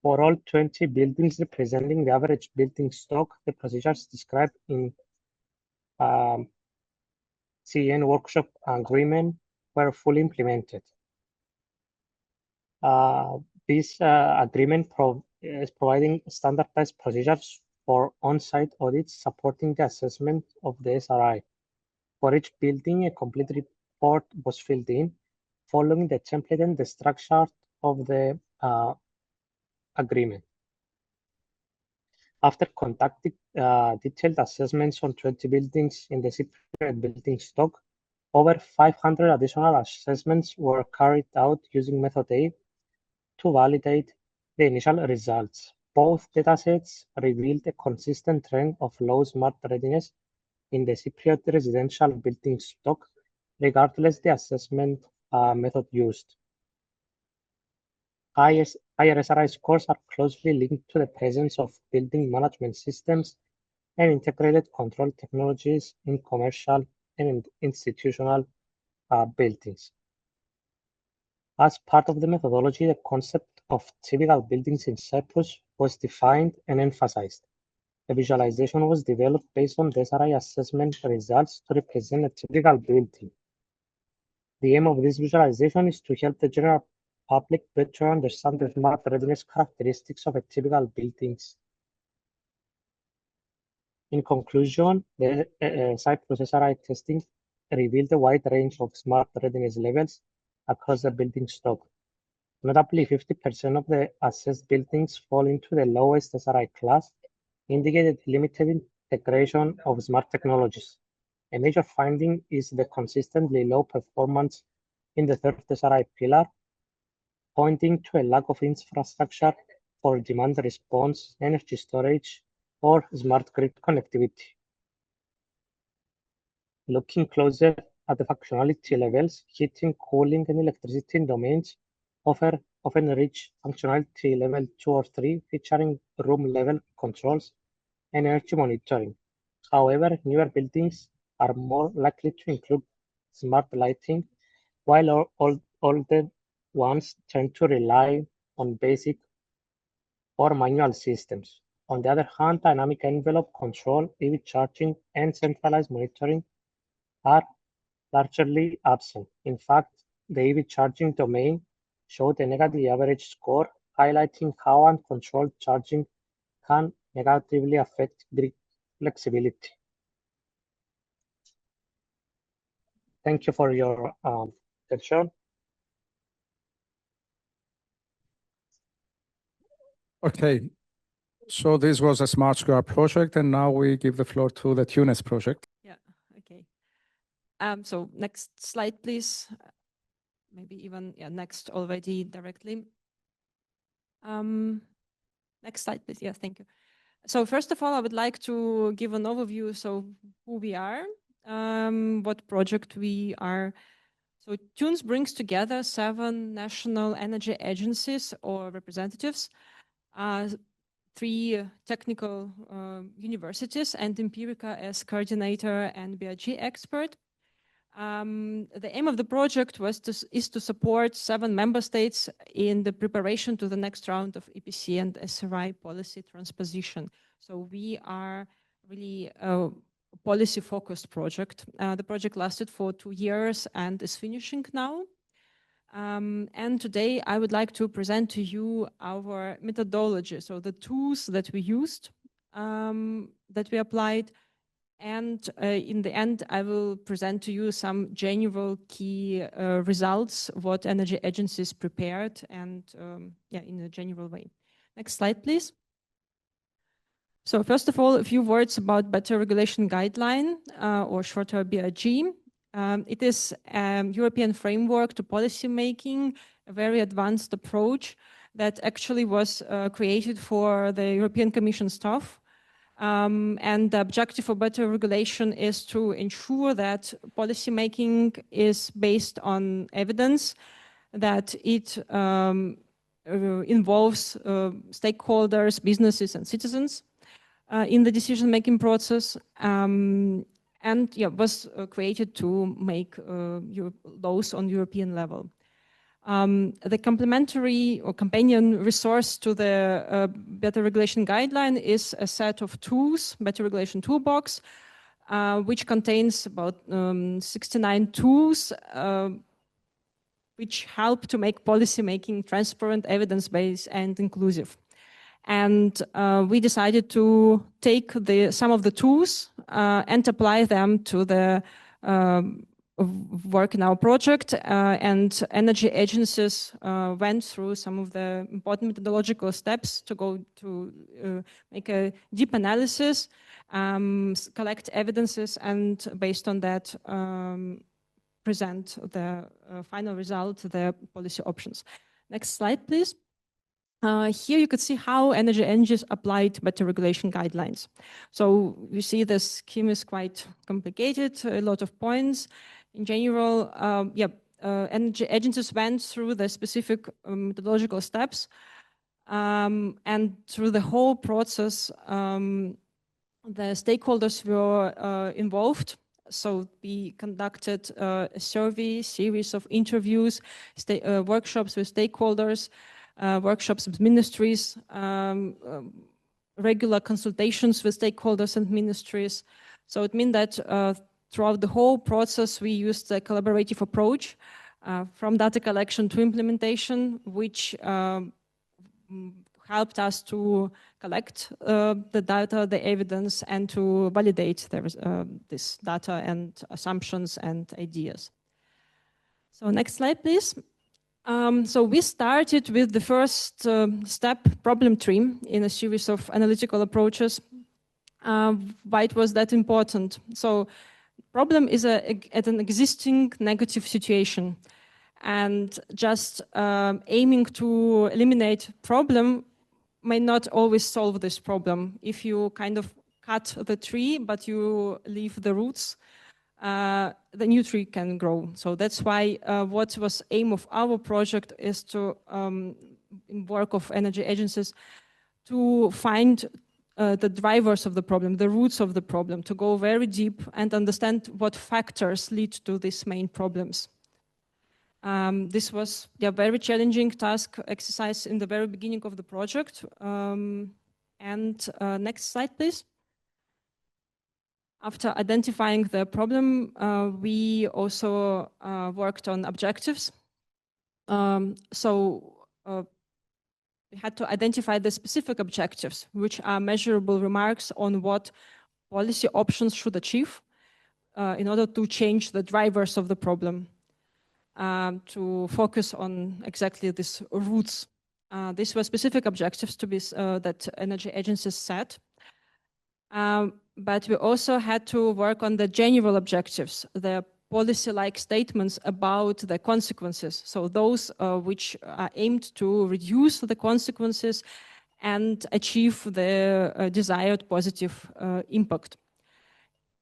For all 20 buildings representing the average building stock, the procedures described in CINEA workshop agreement were fully implemented. This agreement is providing standardized procedures for on-site audits supporting the assessment of the SRI. For each building, a complete report was filled in, following the template and the structure of the agreement. After conducting detailed assessments on 20 buildings in the Cypriot building stock, over 500 additional assessments were carried out using Method A to validate the initial results. Both datasets revealed a consistent trend of low smart readiness in the Cypriot residential building stock, regardless the assessment method used. Higher SRI scores are closely linked to the presence of building management systems and integrated control technologies in commercial and institutional buildings. As part of the methodology, the concept of typical buildings in Cyprus was defined and emphasized. A visualization was developed based on the SRI assessment results to represent a typical building. The aim of this visualization is to help the general public better understand the smart readiness characteristics of a typical buildings. In conclusion, the Cyprus SRI testing revealed a wide range of smart readiness levels across the building stock. Notably, 50% of the assessed buildings fall into the lowest SRI class, indicated limited integration of smart technologies. A major finding is the consistently low performance in the third SRI pillar, pointing to a lack of infrastructure for demand response, energy storage, or smart grid connectivity. Looking closer at the functionality levels, heating, cooling, and electricity domains often reach functionality level 2 or 3, featuring room-level controls and energy monitoring. However, newer buildings are more likely to include smart lighting, while older ones tend to rely on basic or manual systems. On the other hand, dynamic envelope control, EV charging, and centralized monitoring are largely absent. In fact, the EV charging domain showed a negative average score, highlighting how uncontrolled charging can negatively affect grid flexibility. Thank you for your attention. Okay, so this was a Smart Square project, and now we give the floor to the Tunis project. Yeah, okay. So next slide, please. Maybe even, yeah, next already directly. Next slide, please. Yeah, thank you. So first of all, I would like to give an overview, so who we are, what project we are. So TUNS brings together 7 national energy agencies or representatives, 3 technical universities, and Empirica as coordinator and BRG expert. The aim of the project is to support 7 member states in the preparation to the next round of EPC and SRI policy transposition. So we are really a policy-focused project. The project lasted for 2 years and is finishing now. And today I would like to present to you our methodology, so the tools that we used, that we applied, And in the end, I will present to you some general key results, what energy agencies prepared, and yeah, in a general way. Next slide, please. So first of all, a few words about Better Regulation Guideline, or shorter BRG. It is a European framework to policy making, a very advanced approach that actually was created for the European Commission staff. And the objective for better regulation is to ensure that policymaking is based on evidence, that it involves stakeholders, businesses, and citizens in the decision-making process, and yeah, was created to make laws on European level. The complementary or companion resource to the Better Regulation Guideline is a set of tools, Better Regulation Toolbox, which contains about 69 tools which help to make policymaking transparent, evidence-based, and inclusive. And we decided to take some of the tools and apply them to the work in our project, and energy agencies went through some of the important methodological steps to go to make a deep analysis, collect evidences, and based on that present the final result, the policy options. Next slide, please. Here you could see how energy agencies applied better regulation guidelines. So you see the scheme is quite complicated, a lot of points. In general, energy agencies went through the specific methodological steps, and through the whole process, the stakeholders were involved. So we conducted a survey, series of interviews, workshops with stakeholders, workshops with ministries, regular consultations with stakeholders and ministries. So it means that throughout the whole process, we used a collaborative approach from data collection to implementation, which helped us to collect the data, the evidence, and to validate this data and assumptions and ideas. So next slide, please. So we started with the first step, problem tree, in a series of analytical approaches. Why it was that important? So problem is at an existing negative situation, and just aiming to eliminate problem may not always solve this problem. If you kind of cut the tree, but you leave the roots, the new tree can grow. So that's why what was aim of our project is to, in work of energy agencies, to find the drivers of the problem, the roots of the problem, to go very deep and understand what factors lead to these main problems. This was a very challenging task exercise in the very beginning of the project. Next slide, please. After identifying the problem, we also worked on objectives. We had to identify the specific objectives, which are measurable remarks on what policy options should achieve in order to change the drivers of the problem, to focus on exactly these roots. These were specific objectives to be that energy agencies set. But we also had to work on the general objectives, the policy-like statements about the consequences. So those which are aimed to reduce the consequences and achieve the desired positive impact.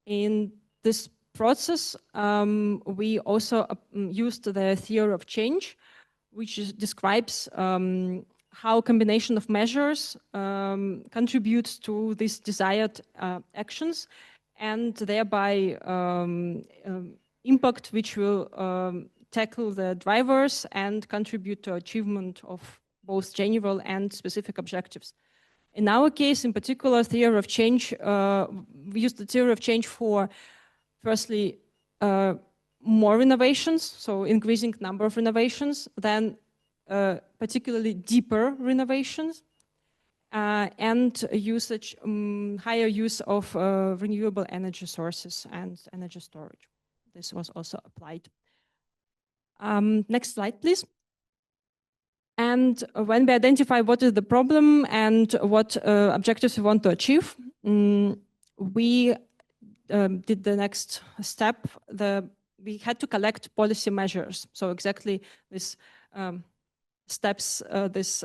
In this process, we also used the theory of change, which describes how a combination of measures contributes to these desired actions, and thereby impact which will tackle the drivers and contribute to achievement of both general and specific objectives. In our case, in particular, theory of change, we used the theory of change for, firstly, more innovations, so increasing number of innovations, then particularly deeper renovations, and usage, higher use of renewable energy sources and energy storage. This was also applied. Next slide, please. And when we identify what is the problem and what objectives we want to achieve, we did the next step. We had to collect policy measures. So exactly this steps, this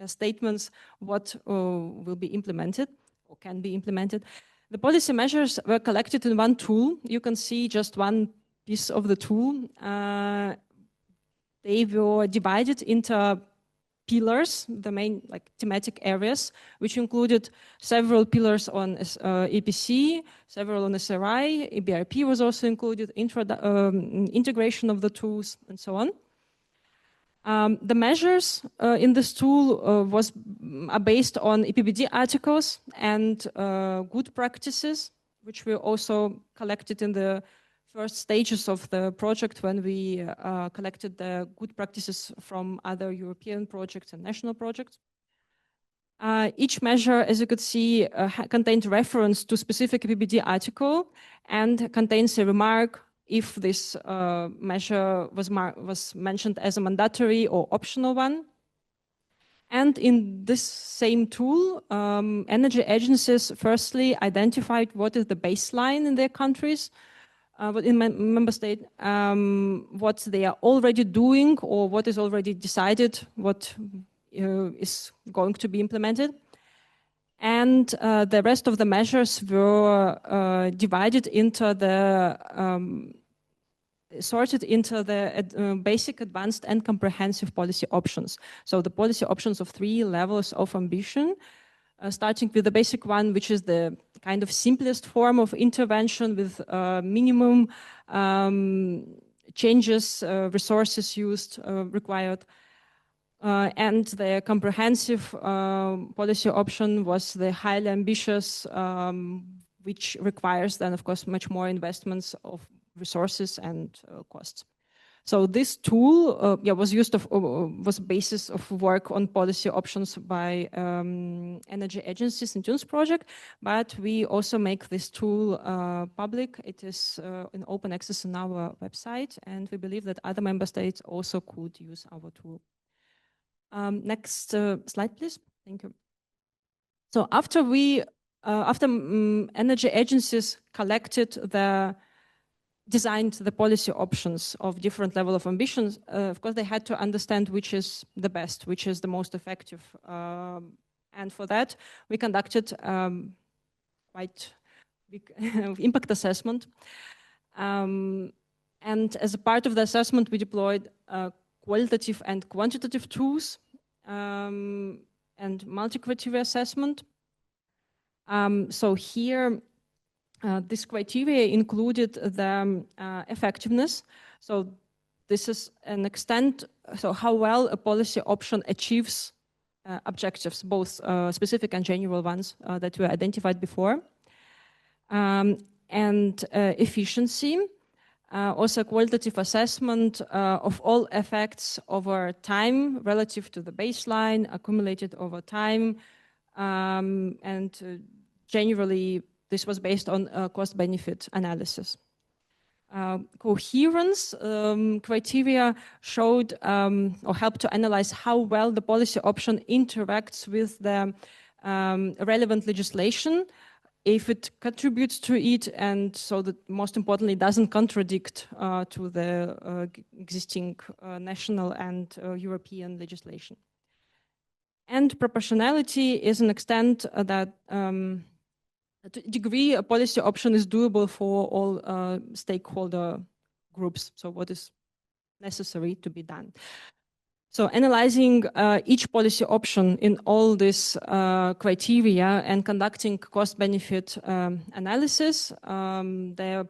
statements, what will be implemented or can be implemented. The policy measures were collected in one tool. You can see just one piece of the tool. They were divided into pillars, the main thematic areas, which included several pillars on EPC, several on SRI, EBRP was also included, integration of the tools, and so on. The measures in this tool are based on EPBD articles and good practices, which were also collected in the first stages of the project when we collected the good practices from other European projects and national projects. Each measure, as you could see, contained reference to specific EPBD article and contains a remark if this measure was mentioned as a mandatory or optional one. And in this same tool, energy agencies firstly identified what is the baseline in their countries, in member state, what they are already doing or what is already decided, what is going to be implemented. And the rest of the measures were divided into the, sorted into the basic, advanced and comprehensive policy options. So the policy options of 3 levels of ambition, starting with the basic one, which is the kind of simplest form of intervention with minimum changes, resources used, required. And the comprehensive policy option was the highly ambitious, which requires then, of course, much more investments of resources and costs. So this tool was used was basis of work on policy options by energy agencies in Tunes project, but we also make this tool public. It is in open access on our website, and we believe that other member states also could use our tool. Next slide, please. Thank you. So after energy agencies designed the policy options of different level of ambitions, of course, they had to understand which is the best, which is the most effective. And for that, we conducted quite big impact assessment. And as a part of the assessment, we deployed qualitative and quantitative tools and multi-criteria assessment. So here, this criteria included the effectiveness. So this is an extent, so how well a policy option achieves objectives, both specific and general ones that were identified before. And efficiency, also qualitative assessment of all effects over time relative to the baseline, accumulated over time, and generally this was based on cost-benefit analysis. Coherence criteria showed or helped to analyze how well the policy option interacts with the relevant legislation, if it contributes to it, and so that most importantly doesn't contradict to the existing national and European legislation. And proportionality is an extent that to a degree a policy option is doable for all stakeholder groups. So what is necessary to be done. So analyzing each policy option in all these criteria and conducting cost-benefit analysis, the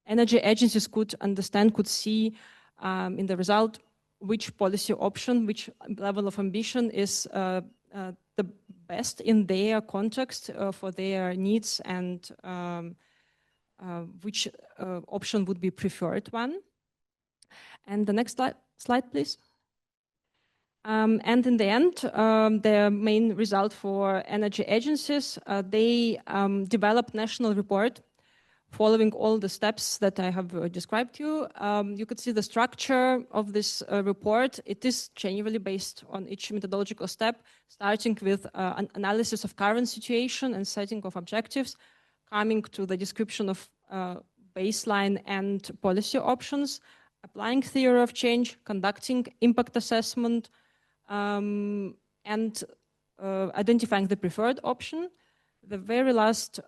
energy agencies could understand, could see in the result which policy option, which level of ambition is the best in their context for their needs, and which option would be preferred one. And the next slide, please. And in the end, the main result for energy agencies, they developed national report following all the steps that I have described to you. You could see the structure of this report. It is generally based on each methodological step, starting with an analysis of current situation and setting of objectives, coming to the description of baseline and policy options, applying theory of change, conducting impact assessment, and identifying the preferred option. The very last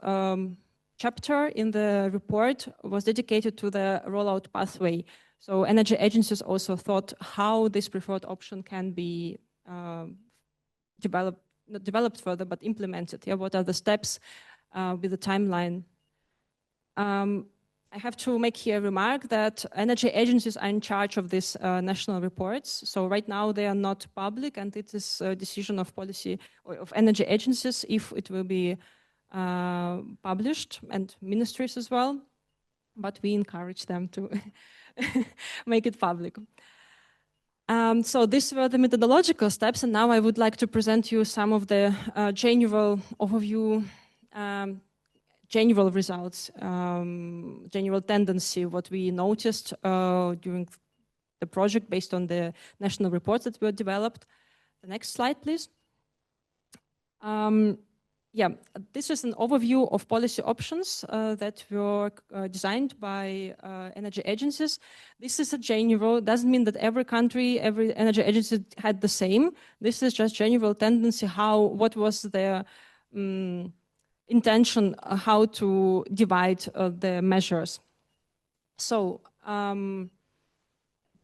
chapter in the report was dedicated to the rollout pathway. So energy agencies also thought how this preferred option can be developed, not developed further, but implemented. Yeah, what are the steps with the timeline? I have to make here a remark that energy agencies are in charge of these national reports. So right now they are not public, and it is a decision of policy or of energy agencies if it will be published, and ministries as well. But we encourage them to make it public. So these were the methodological steps, and now I would like to present you some of the general overview, general results, general tendency, what we noticed during the project based on the national reports that were developed. The next slide, please. Yeah, this is an overview of policy options that were designed by energy agencies. This is a general, doesn't mean that every country, every energy agency had the same. This is just general tendency, what was the intention, how to divide the measures. So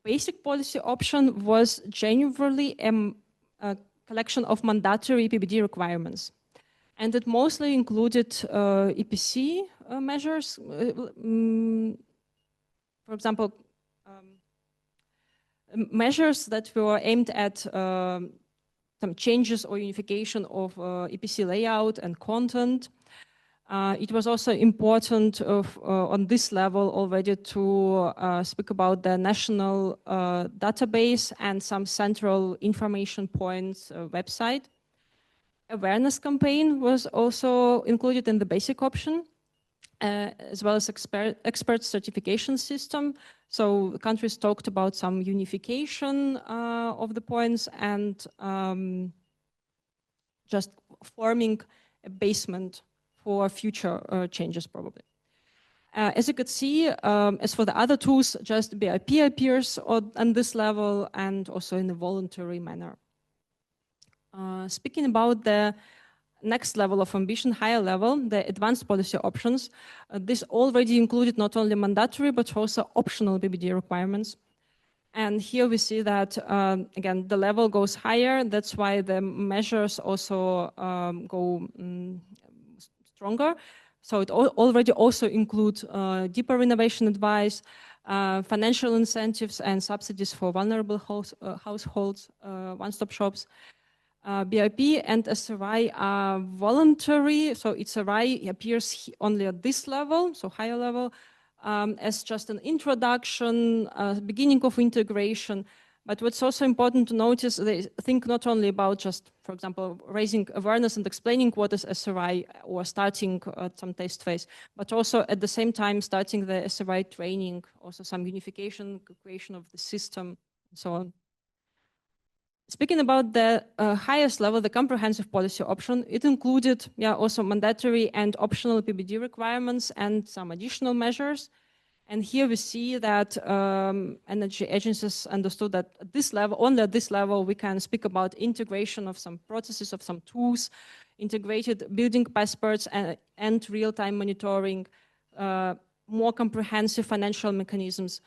basic policy option was generally a collection of mandatory EPBD requirements. And it mostly included EPC measures. For example, measures that were aimed at some changes or unification of EPC layout and content. It was also important on this level already to speak about the national database and some central information points website. Awareness campaign was also included in the basic option, as well as expert certification system. So countries talked about some unification of the points and just forming a basement for future changes probably. As you could see, as for the other tools, just BIP appears on this level and also in a voluntary manner. Speaking about the next level of ambition, higher level, the advanced policy options, this already included not only mandatory, but also optional EPBD requirements. And here we see that, again, the level goes higher. That's why the measures also go stronger. So it already also includes deeper renovation advice, financial incentives and subsidies for vulnerable households, one-stop shops. BIP and SRI are voluntary, so SRI appears only at this level, so higher level, as just an introduction, beginning of integration. But what's also important to notice, they think not only about just, for example, raising awareness and explaining what is SRI or starting at some test phase, but also at the same time starting the SRI training, also some unification, creation of the system, and so on. Speaking about the highest level, the comprehensive policy option, it included also mandatory and optional EPBD requirements and some additional measures. And here we see that energy agencies understood that at this level, only at this level, we can speak about integration of some processes, of some tools, integrated building passports and real-time monitoring, more comprehensive financial mechanisms,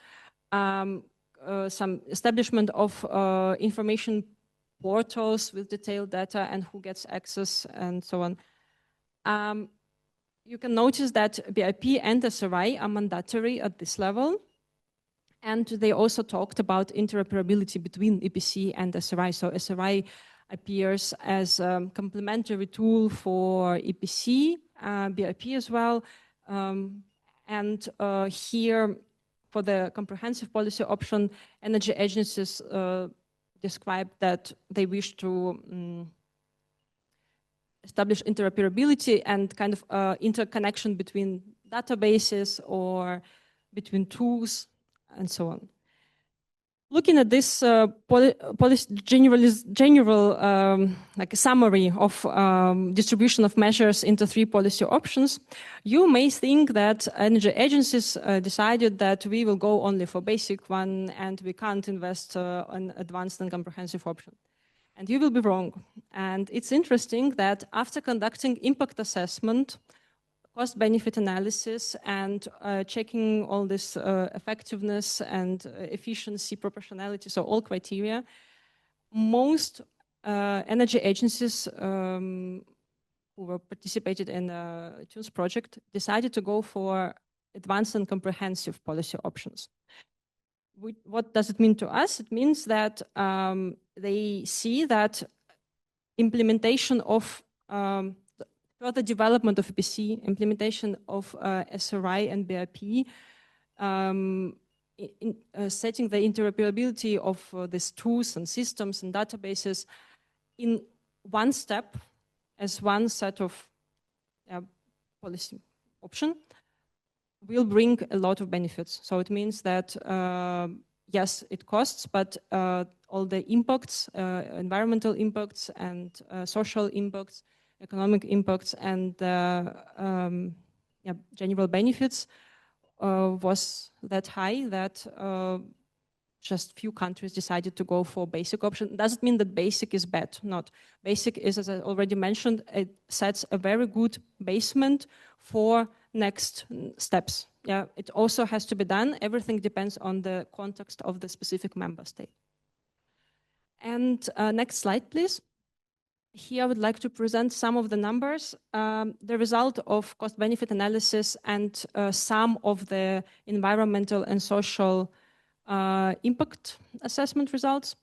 some establishment of information portals with detailed data and who gets access and so on. You can notice that BIP and SRI are mandatory at this level. And they also talked about interoperability between EPC and SRI. So SRI appears as a complementary tool for EPC, BIP as well. And here, for the comprehensive policy option, energy agencies described that they wish to establish interoperability and kind of interconnection between databases or between tools and so on. Looking at this policy general like a summary of distribution of measures into 3 policy options, you may think that energy agencies decided that we will go only for basic one and we can't invest in advanced and comprehensive option. And you will be wrong. And it's interesting that after conducting impact assessment, cost-benefit analysis, and checking all this effectiveness and efficiency, proportionality, so all criteria, most energy agencies who were participated in the TUNS project decided to go for advanced and comprehensive policy options. What does it mean to us? It means that they see that implementation of further development of EPC, implementation of SRI and BIP, setting the interoperability of these tools and systems and databases in one step as one set of policy option will bring a lot of benefits. So it means that, yes, it costs, but all the impacts, environmental impacts and social impacts, economic impacts and general benefits was that high that just few countries decided to go for basic option. Doesn't mean that basic is bad, not. Basic is, as I already mentioned, it sets a very good basement for next steps. Yeah, it also has to be done. Everything depends on the context of the specific member state. And next slide, please. Here I would like to present some of the numbers, the result of cost-benefit analysis and some of the environmental and social impact assessment results.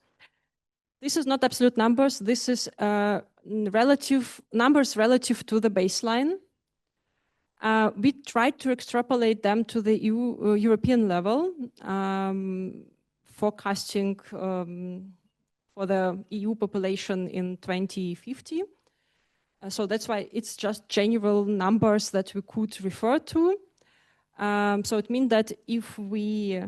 This is not absolute numbers. This is relative numbers relative to the baseline. We tried to extrapolate them to the European level, forecasting for the EU population in 2050. So that's why it's just general numbers that we could refer to. So it means that if we,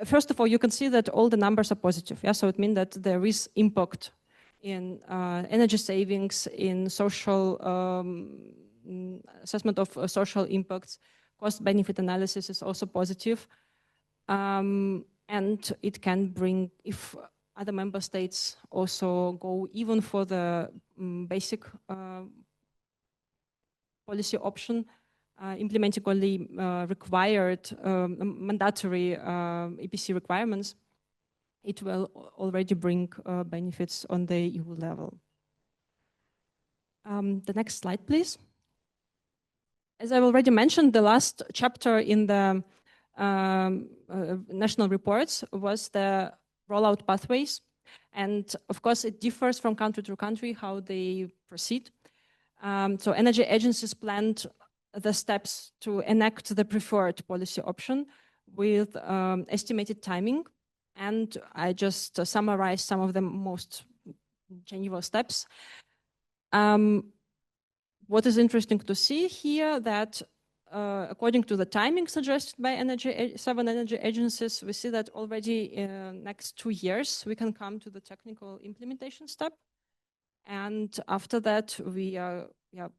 first of all, you can see that all the numbers are positive. Yeah? So it means that there is impact in energy savings, in social assessment of social impacts. Cost-benefit analysis is also positive. And it can bring, if other member states also go even for the basic policy option, implementing only required mandatory EPC requirements, it will already bring benefits on the EU level. The next slide, please. As I already mentioned, the last chapter in the national reports was the rollout pathways. And of course, it differs from country to country how they proceed. So energy agencies planned the steps to enact the preferred policy option with estimated timing. And I just summarized some of the most general steps. What is interesting to see here that according to the timing suggested by 7 energy agencies, we see that already in next 2 years, we can come to the technical implementation step. And after that, we are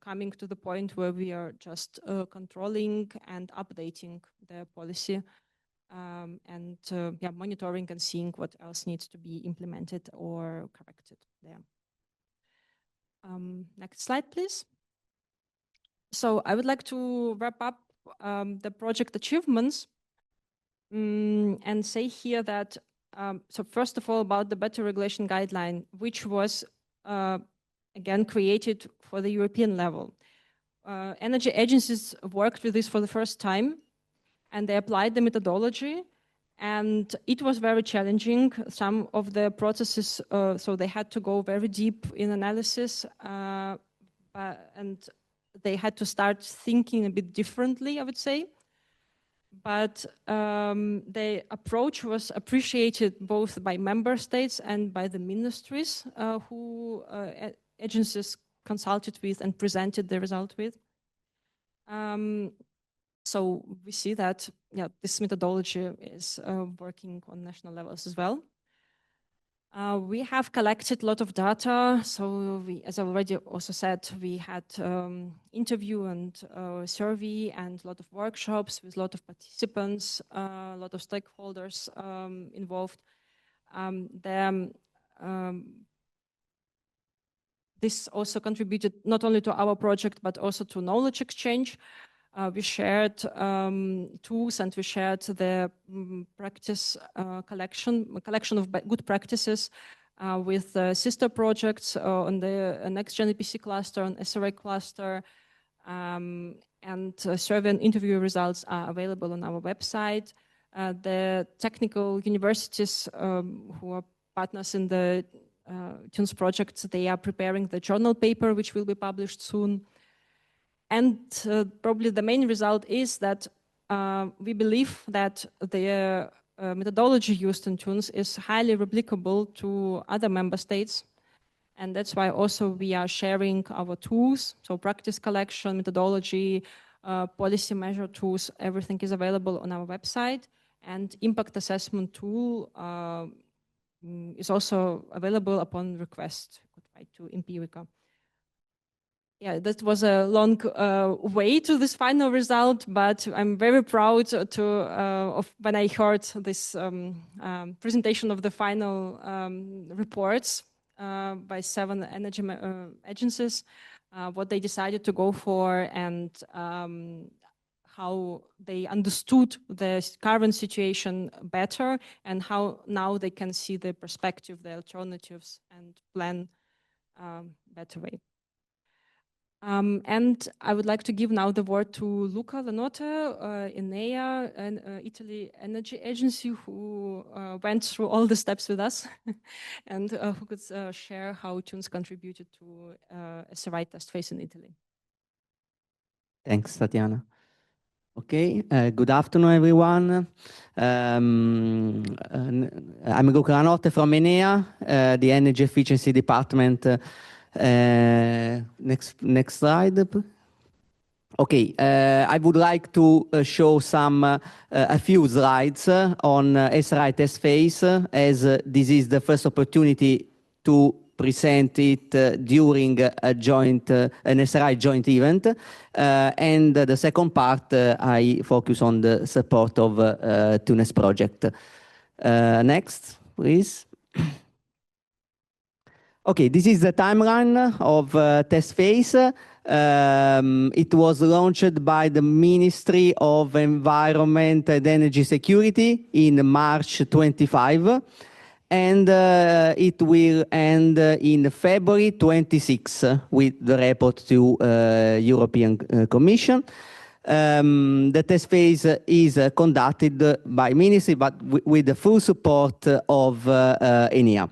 coming to the point where we are just controlling and updating the policy and monitoring and seeing what else needs to be implemented or corrected there. Next slide, please. So I would like to wrap up the project achievements and say here that, so first of all, about the better regulation guideline, which was again created for the European level. Energy agencies worked with this for the first time and they applied the methodology and it was very challenging. Some of the processes, so they had to go very deep in analysis and they had to start thinking a bit differently, I would say. but the approach was appreciated both by member states and by the ministries who agencies consulted with and presented the result with. So we see that this methodology is working on national levels as well. We have collected a lot of data. So we, as I already also said, we had interview and survey and a lot of workshops with a lot of participants, a lot of stakeholders involved. This also contributed not only to our project, but also to knowledge exchange. We shared tools and we shared the practice collection of good practices with sister projects on the next-gen EPC cluster, on SRA cluster, and survey and interview results are available on our website. The technical universities who are partners in the TUNS project, they are preparing the journal paper, which will be published soon. And probably the main result is that we believe that the methodology used in TUNS is highly replicable to other member states. And that's why also we are sharing our tools. So practice collection, methodology, policy measure tools, everything is available on our website. And impact assessment tool is also available upon request. You could write to Empirica. Yeah, that was a long way to this final result, but I'm very proud of when I heard this presentation of the final reports by 7 energy agencies, what they decided to go for and how they understood the current situation better and how now they can see the perspective, the alternatives and plan better way. And I would like to give now the word to Luca Lanotte, ENEA, an Italy Energy Agency, who went through all the steps with us and who could share how TUNS contributed to SRI test phase in Italy. Thanks, Tatiana. Okay, good afternoon, everyone. I'm Luca Lanotte from ENEA, the Energy Efficiency Department. Next slide. Okay, I would like to show a few slides on SRI test phase, as this is the first opportunity to present it during an SRI joint event. And the second part, I focus on the support of TUNES project. Next, please. Okay, this is the timeline of test phase. It was launched by the Ministry of Environment and Energy Security in March 25, and it will end in February 26 with the report to European Commission. The test phase is conducted by Ministry, but with the full support of ENEA.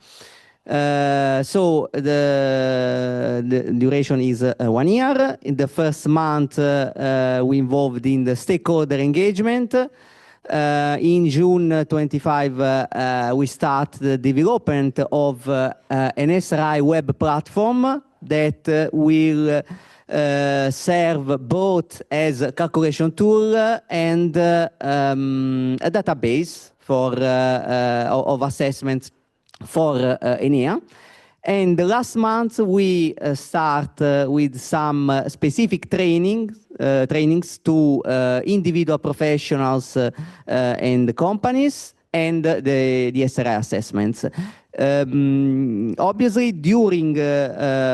So the duration is 1 year. In the first month, we involved in the stakeholder engagement. In June 25, we start the development of an SRI web platform that will serve both as a calculation tool and a database of assessments for ENEA. And last month, we start with some specific trainings to individual professionals and companies and the SRI assessments. Obviously, during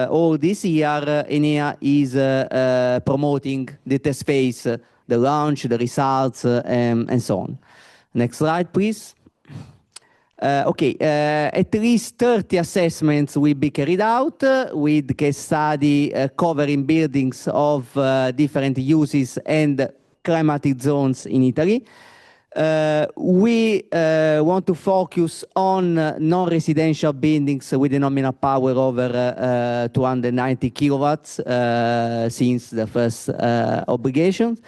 all this year, ENEA is promoting the test phase, the launch, the results, and so on. Next slide, please. Okay, at least 30 assessments will be carried out with case study covering buildings of different uses and climatic zones in Italy. We want to focus on non-residential buildings with a nominal power over 290 kilowatts since the first obligation.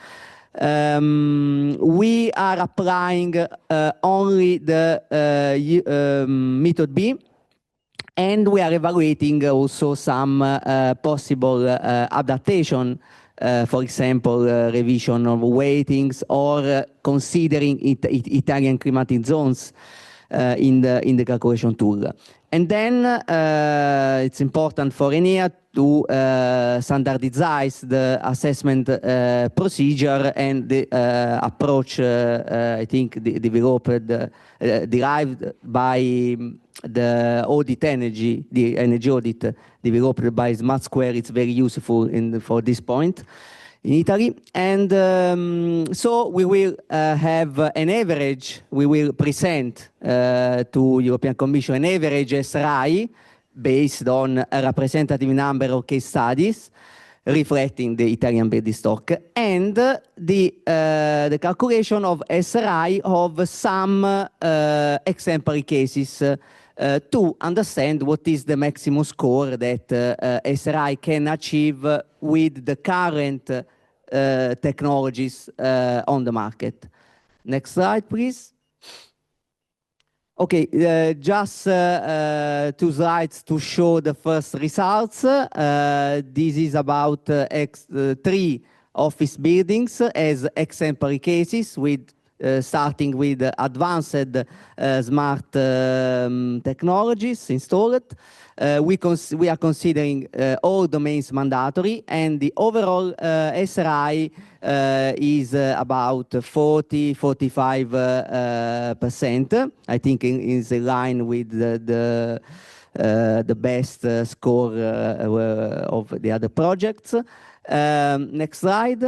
We are applying only the method B, and we are evaluating also some possible adaptation, for example, revision of weightings or considering Italian climatic zones in the calculation tool. And then it's important for ENEA to standardize the assessment procedure and the approach, I think, developed, derived by the audit energy, the energy audit developed by Smart Square. It's very useful for this point in Italy. And so we will have an average, we will present to European Commission an average SRI based on a representative number of case studies reflecting the Italian building stock, and the calculation of SRI of some exemplary cases to understand what is the maximum score that SRI can achieve with the current technologies on the market. Next slide, please. Okay, just 2 slides to show the first results. This is about 3 office buildings as exemplary cases, with starting with advanced smart technologies installed. We are considering all domains mandatory, and the overall SRI is about 40–45%. I think is in line with the best score of the other projects. Next slide,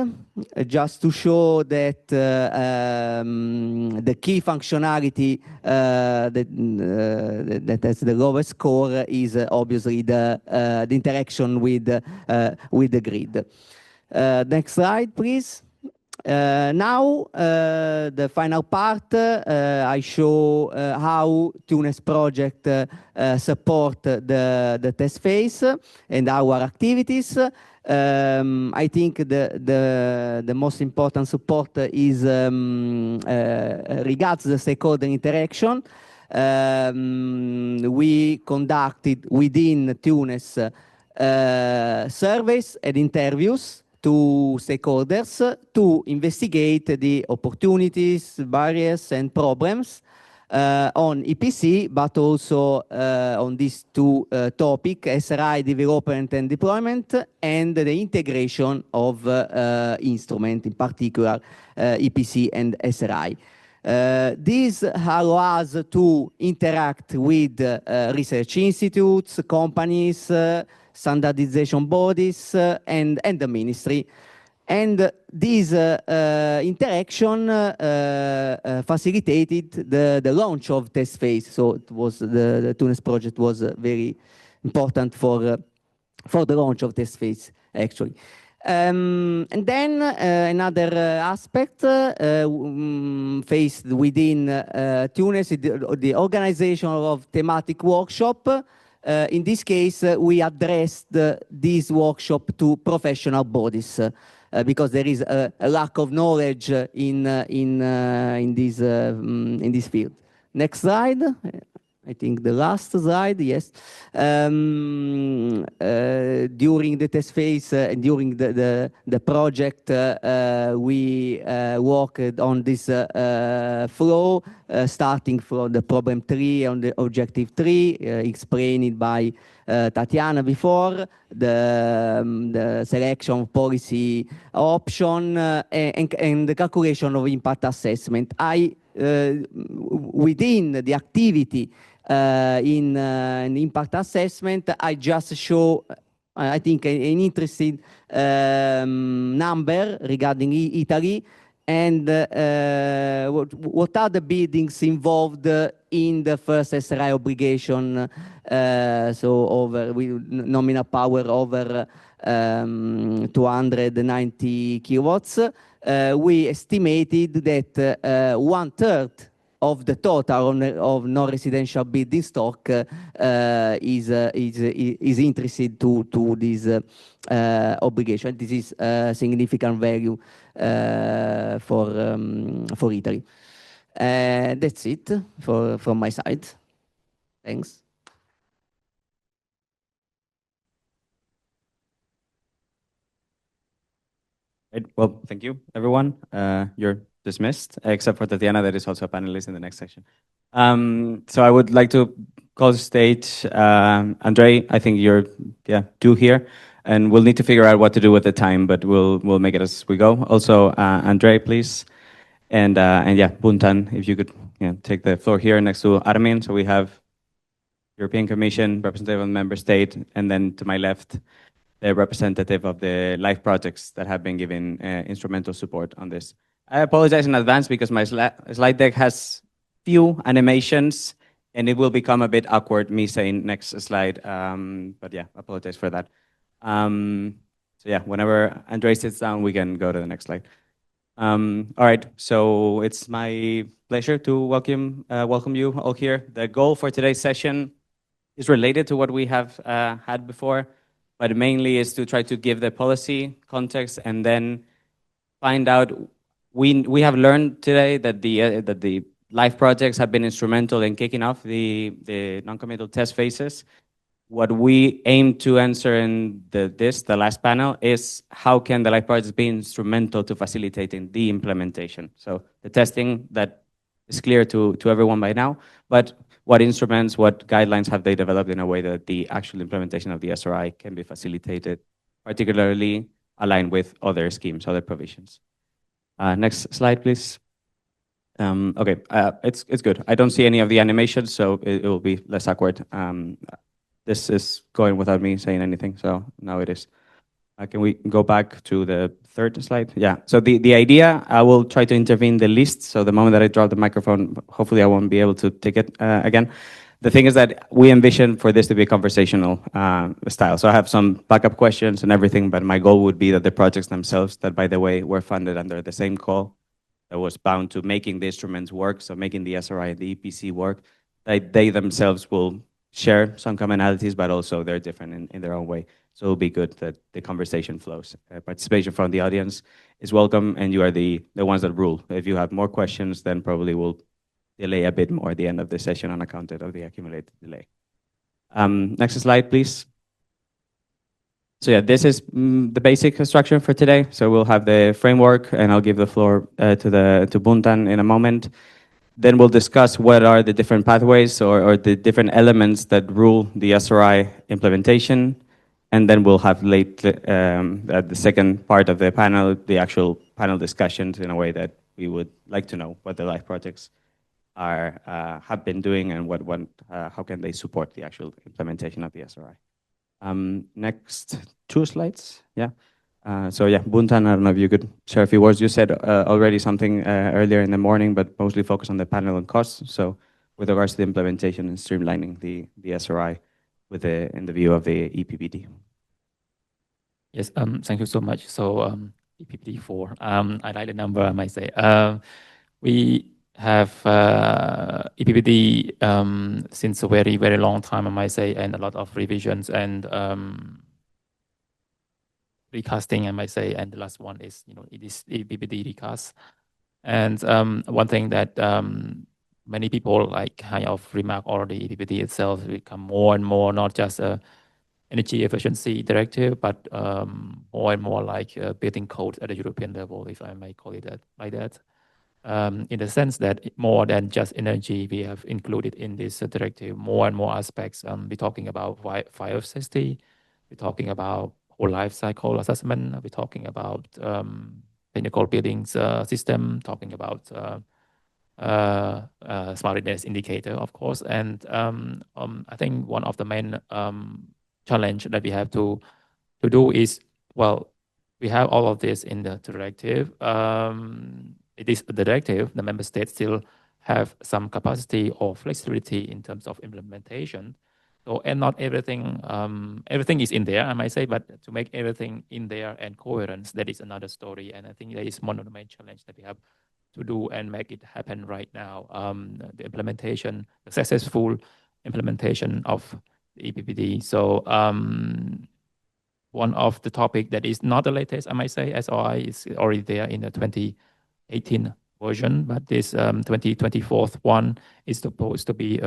just to show that the key functionality that has the lowest score is obviously the interaction with the grid. Next slide, please. Now, the final part, I show how TUNES project support the test phase and our activities. I think the most important support is regards the stakeholder interaction. We conducted within TUNES surveys and interviews to stakeholders to investigate the opportunities, barriers, and problems on EPC, but also on these 2 topics, SRI development and deployment, and the integration of instrument, in particular EPC and SRI. This allows us to interact with research institutes, companies, standardization bodies, and the ministry. And this interaction facilitated the launch of test phase. So it was the TUNES project was very important for the launch of test phase, actually. And then another aspect faced within TUNES is the organization of thematic workshop. In this case, we addressed this workshop to professional bodies because there is a lack of knowledge in this field. Next slide. I think the last slide, yes. During the test phase, during the project, we worked on this flow, starting from the problem 3 on the objective 3, explained by Tatiana before, the selection of policy option, and the calculation of impact assessment. Within the activity in impact assessment, I just show, I think, an interesting number regarding Italy, and what are the buildings involved in the first SRI obligation, so over nominal power over 290 kilowatts. We estimated that 1/3 of the total of non-residential building stock is interested to this obligation. This is a significant value for Italy. That's it from my side. Thanks. Right. Well, thank you, everyone. You're dismissed, except for Tatiana, that is also a panelist in the next section. So I would like to call the stage Andre. I think you're due here, and we'll need to figure out what to do with the time, but we'll make it as we go. Also, Andre, please, and yeah, Buntan, if you could take the floor here next to Armin. So we have European Commission, representative of the member state, and then to my left, the representative of the life projects that have been given instrumental support on this. I apologize in advance because my slide deck has few animations and it will become a bit awkward me saying next slide. But yeah, apologize for that. So yeah, whenever Andre sits down, we can go to the next slide. All right, so it's my pleasure to welcome you all here. The goal for today's session is related to what we have had before, but mainly is to try to give the policy context and then find out. We have learned today that the life projects have been instrumental in kicking off the non-committal test phases. What we aim to answer in the last panel is how can the life projects be instrumental to facilitating the implementation. So the testing that is clear to everyone by now, but what instruments, what guidelines have they developed in a way that the actual implementation of the SRI can be facilitated, particularly aligned with other schemes, other provisions. Next slide, please. Okay, it's good. I don't see any of the animations, so it will be less awkward. This is going without me saying anything, so now it is. Can we go back to the third slide? Yeah, so the idea, I will try to intervene the least, so the moment that I drop the microphone, hopefully I won't be able to take it again. The thing is that we envision for this to be a conversational style. So I have some backup questions and everything, but my goal would be that the projects themselves, that by the way, were funded under the same call that was bound to making the instruments work, so making the SRI and the EPC work, that they themselves will share some commonalities, but also they're different in their own way. So it'll be good that the conversation flows. Participation from the audience is welcome, and you are the ones that rule. If you have more questions, then probably we'll delay a bit more at the end of the session on account of the accumulated delay. Next slide, please. So yeah, this is the basic structure for today. So we'll have the framework, and I'll give the floor to Buntan in a moment. Then we'll discuss what are the different pathways or the different elements that rule the SRI implementation. And then we'll have at the second part of the panel, the actual panel discussions in a way that we would like to know what the life projects have been doing and how can they support the actual implementation of the SRI. Next two slides, yeah. So yeah, Buntan, I don't know if you could share a few words. You said already something earlier in the morning, but mostly focused on the panel and costs. So with regards to the implementation and streamlining the SRI in the view of the EPBD. Yes, thank you so much. So EPBD 4, I like the number, I might say. We have EPBD since a very, very long time, I might say, and a lot of revisions and recasting, I might say, and the last one is, it is EPBD recast. And one thing that many people kind of remark already, EPBD itself become more and more not just a energy efficiency directive, but more and more like building code at the European level, if I may call it like that. In the sense that more than just energy, we have included in this directive more and more aspects. We're talking about fire safety, we're talking about whole life cycle assessment, we're talking about technical buildings system, talking about smartness indicator, of course. And I think one of the main challenge that we have to do is, well, we have all of this in the directive. It is the directive, the member states still have some capacity or flexibility in terms of implementation. So, and not everything, everything is in there, I might say, but to make everything in there and coherence, that is another story. And I think that is one of the main challenges that we have to do and make it happen right now. The implementation, the successful implementation of the EPBD. So one of the topic that is not the latest, I might say, SOI is already there in the 2018 version, but this 2024 one is supposed to be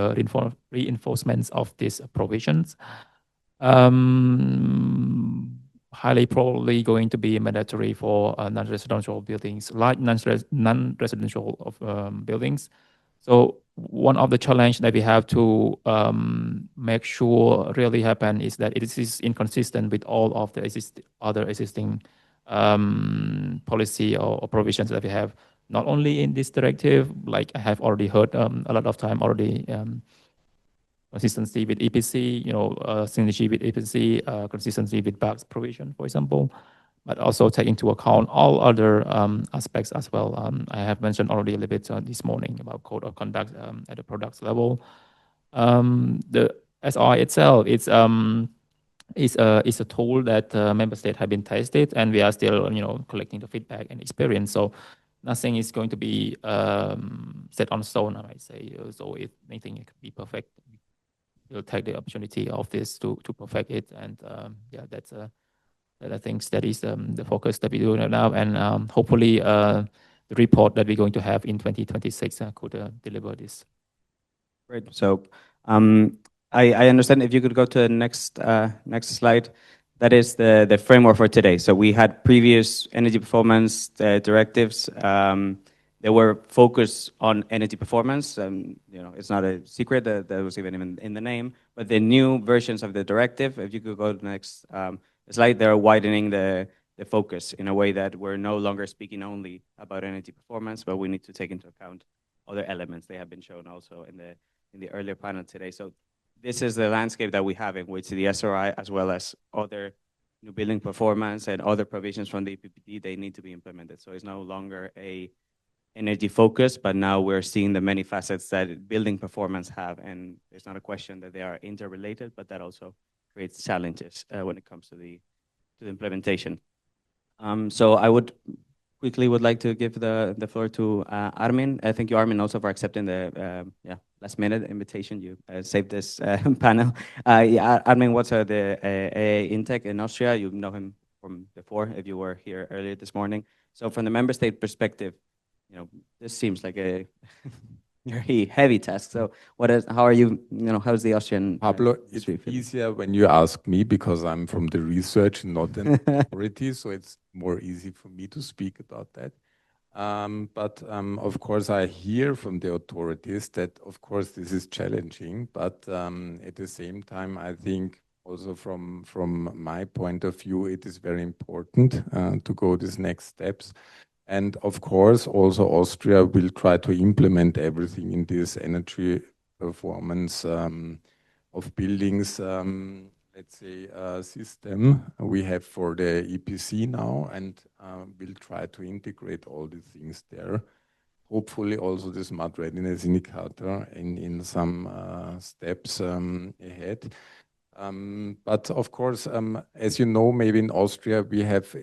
reinforcements of these provisions. Highly probably going to be mandatory for non-residential buildings, like non-residential of buildings. So one of the challenge that we have to make sure really happen is that it is inconsistent with all of the other existing policy or provisions that we have, not only in this directive, like I have already heard a lot of time already, consistency with EPC, synergy with EPC, consistency with BAC's provision, for example, but also take into account all other aspects as well. I have mentioned already a little bit this morning about code of conduct at the products level. The SI itself, it's a tool that member states have been tested, and we are still, collecting the feedback and experience. So nothing is going to be set on stone, I might say. So if anything, it could be perfect. We'll take the opportunity of this to perfect it, and yeah, that's I think that is the focus that we're doing now, and hopefully the report that we're going to have in 2026 could deliver this. Great. So I understand if you could go to the next slide. That is the framework for today. So we had previous energy performance directives. They were focused on energy performance. It's not a secret that was even in the name. But the new versions of the directive, if you could go to the next slide, they're widening the focus in a way that we're no longer speaking only about energy performance, but we need to take into account other elements. They have been shown also in the earlier panel today. So this is the landscape that we have in which the SRI, as well as other new building performance and other provisions from the EPBD, they need to be implemented. So it's no longer a energy focus, but now we're seeing the many facets that building performance have, and it's not a question that they are interrelated, but that also creates challenges when it comes to the implementation. So I would like to give the floor to Armin. Thank you, Armin, also for accepting the last minute invitation. You saved this panel. Armin was the AA Intec in Austria. You know him from before if you were here earlier this morning. So from the member state perspective, this seems like a very heavy task. So how are you, how's the Austrian Pablo, it's easier when you ask me because I'm from the research, not an authority, so it's more easy for me to speak about that. But of course, I hear from the authorities that, of course, this is challenging, but at the same time, I think also from my point of view, it is very important to go these next steps. And of course, also Austria will try to implement everything in this energy performance of buildings, let's say, system we have for the EPC now, and we'll try to integrate all the things there. Hopefully also the smart readiness indicator in some steps ahead. But of course, as you know, maybe in Austria, we have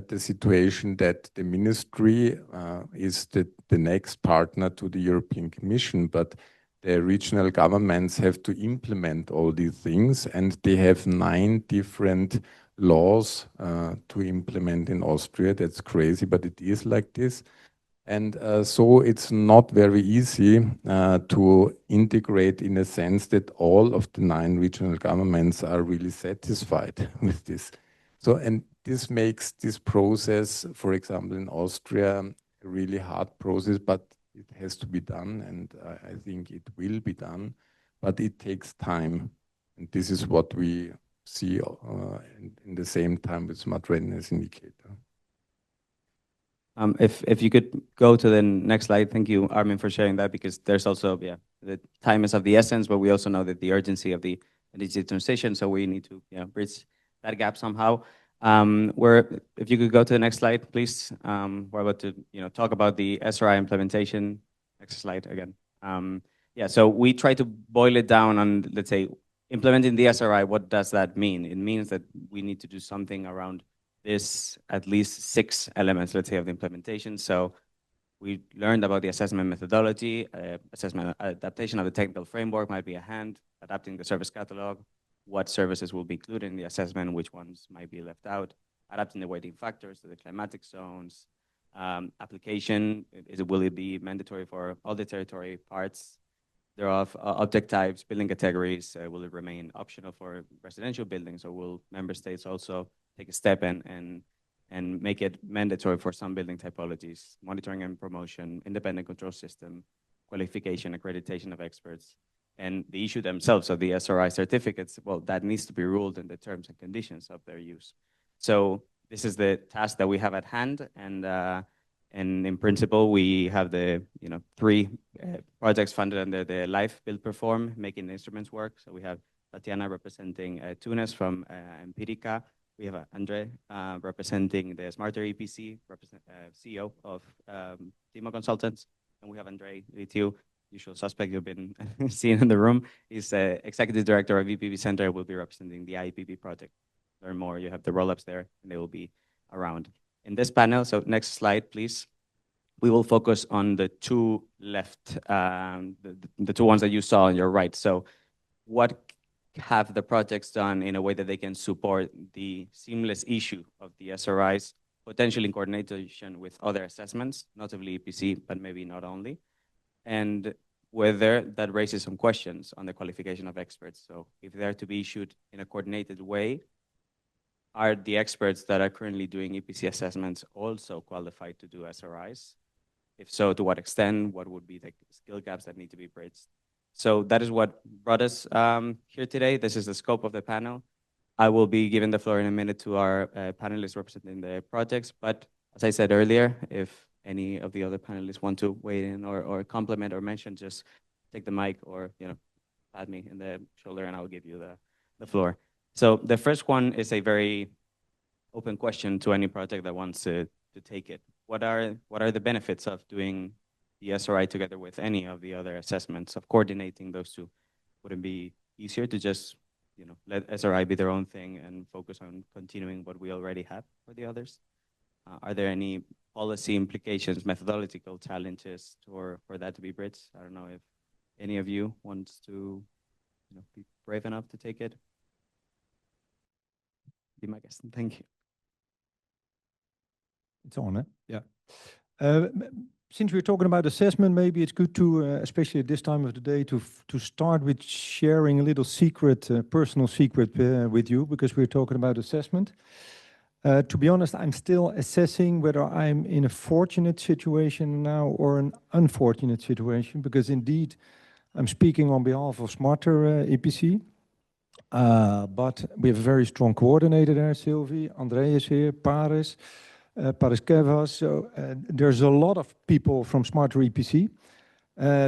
the situation that the ministry is the next partner to the European Commission, but the regional governments have to implement all these things, and they have 9 different laws to implement in Austria. That's crazy, but it is like this. And so it's not very easy to integrate in a sense that all of the 9 regional governments are really satisfied with this. So, and this makes this process, for example, in Austria, a really hard process, but it has to be done, and I think it will be done, but it takes time. And this is what we see in the same time with smart readiness indicator. If you could go to the next slide. Thank you, Armin, for sharing that, because there's also, the time is of the essence, but we also know that the urgency of the energy transition, so we need to bridge that gap somehow. If you could go to the next slide, please. We're about to talk about the SRI implementation. Next slide again. So we try to boil it down on, let's say, implementing the SRI. What does that mean? It means that we need to do something around this, at least 6 elements, let's say, of the implementation. So We learned about the assessment methodology, assessment adaptation of the technical framework might be a hand, adapting the service catalog, what services will be included in the assessment, which ones might be left out, adapting the weighting factors to the climatic zones, application, will it be mandatory for all the territory parts thereof, object types, building categories, will it remain optional for residential buildings, or will member states also take a step and make it mandatory for some building typologies, monitoring and promotion, independent control system, qualification, accreditation of experts, and the issue themselves of the SRI certificates, well, that needs to be ruled in the terms and conditions of their use. So this is the task that we have at hand, and in principle, we have the 3 projects funded under the Life, Build, Perform, making the instruments work. So we have Tatiana representing Tunis from Empirica. We have Andre representing the Smarter EPC, CEO of Timo Consultants. And we have Andre Litiu, usual suspect you've been seeing in the room. He's Executive Director of EPB Center, will be representing the IEPB project. Learn more, you have the roll-ups there, and they will be around. In this panel, so next slide, please. We will focus on the 2 left, the 2 ones that you saw on your right. So what have the projects done in a way that they can support the seamless issue of the SRIs, potentially in coordination with other assessments, notably EPC, but maybe not only, and whether that raises some questions on the qualification of experts. So if they're to be issued in a coordinated way, are the experts that are currently doing EPC assessments also qualified to do SRIs? If so, to what extent? What would be the skill gaps that need to be bridged? So that is what brought us here today. This is the scope of the panel. I will be giving the floor in a minute to our panelists representing the projects. But as I said earlier, if any of the other panelists want to weigh in or compliment or mention, just take the mic or pat me in the shoulder and I'll give you the floor. So the first one is a very open question to any project that wants to take it. What are the benefits of doing the SRI together with any of the other assessments, of coordinating those 2? Would it be easier to just let SRI be their own thing and focus on continuing what we already have for the others? Are there any policy implications, methodological challenges for that to be bridged? I don't know if any of you wants to be brave enough to take it. Be my guest. Thank you. It's on, eh? Yeah. Since we're talking about assessment, maybe it's good to, especially at this time of the day, to start with sharing a little secret, personal secret with you, because we're talking about assessment. To be honest, I'm still assessing whether I'm in a fortunate situation now or an unfortunate situation, because indeed, I'm speaking on behalf of Smarter EPC. But we have a very strong coordinator there, Sylvie, Andre is here, Paris Kevas. So there's a lot of people from Smarter EPC.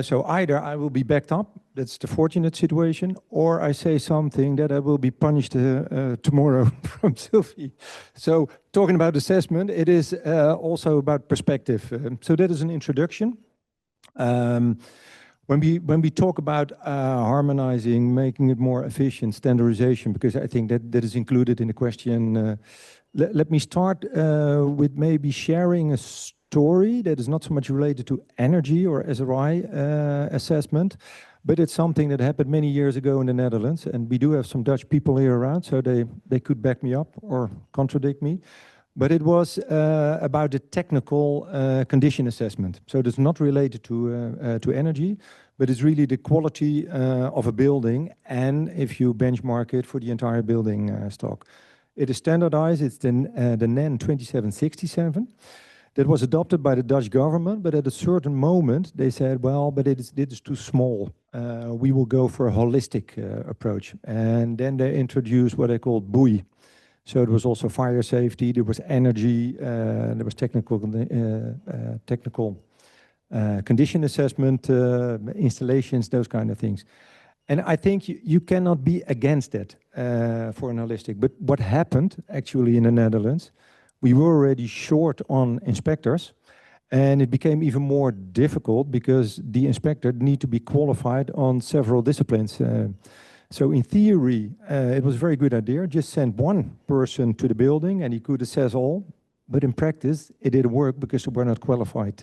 So either I will be backed up, that's the fortunate situation, or I say something that I will be punished tomorrow from Sylvie. So talking about assessment, it is also about perspective. So that is an introduction. When we talk about harmonizing, making it more efficient, standardization, because I think that is included in the question, let me start with maybe sharing a story that is not so much related to energy or SRI assessment, but it's something that happened many years ago in the Netherlands, and we do have some Dutch people here around, so they could back me up or contradict me. But it was about the technical condition assessment. So it's not related to energy, but it's really the quality of a building, and if you benchmark it for the entire building stock. It is standardized, it's the NEN 2767. That was adopted by the Dutch government, but at a certain moment they said, well, but it is too small. We will go for a holistic approach. And then they introduced what they called BUI. So it was also fire safety, there was energy, there was technical condition assessment, installations, those kind of things. And I think you cannot be against that for an holistic. But what happened actually in the Netherlands, we were already short on inspectors, and it became even more difficult because the inspector need to be qualified on several disciplines. So in theory, it was a very good idea. Just send one person to the building and he could assess all. but in practice, it didn't work because we were not qualified.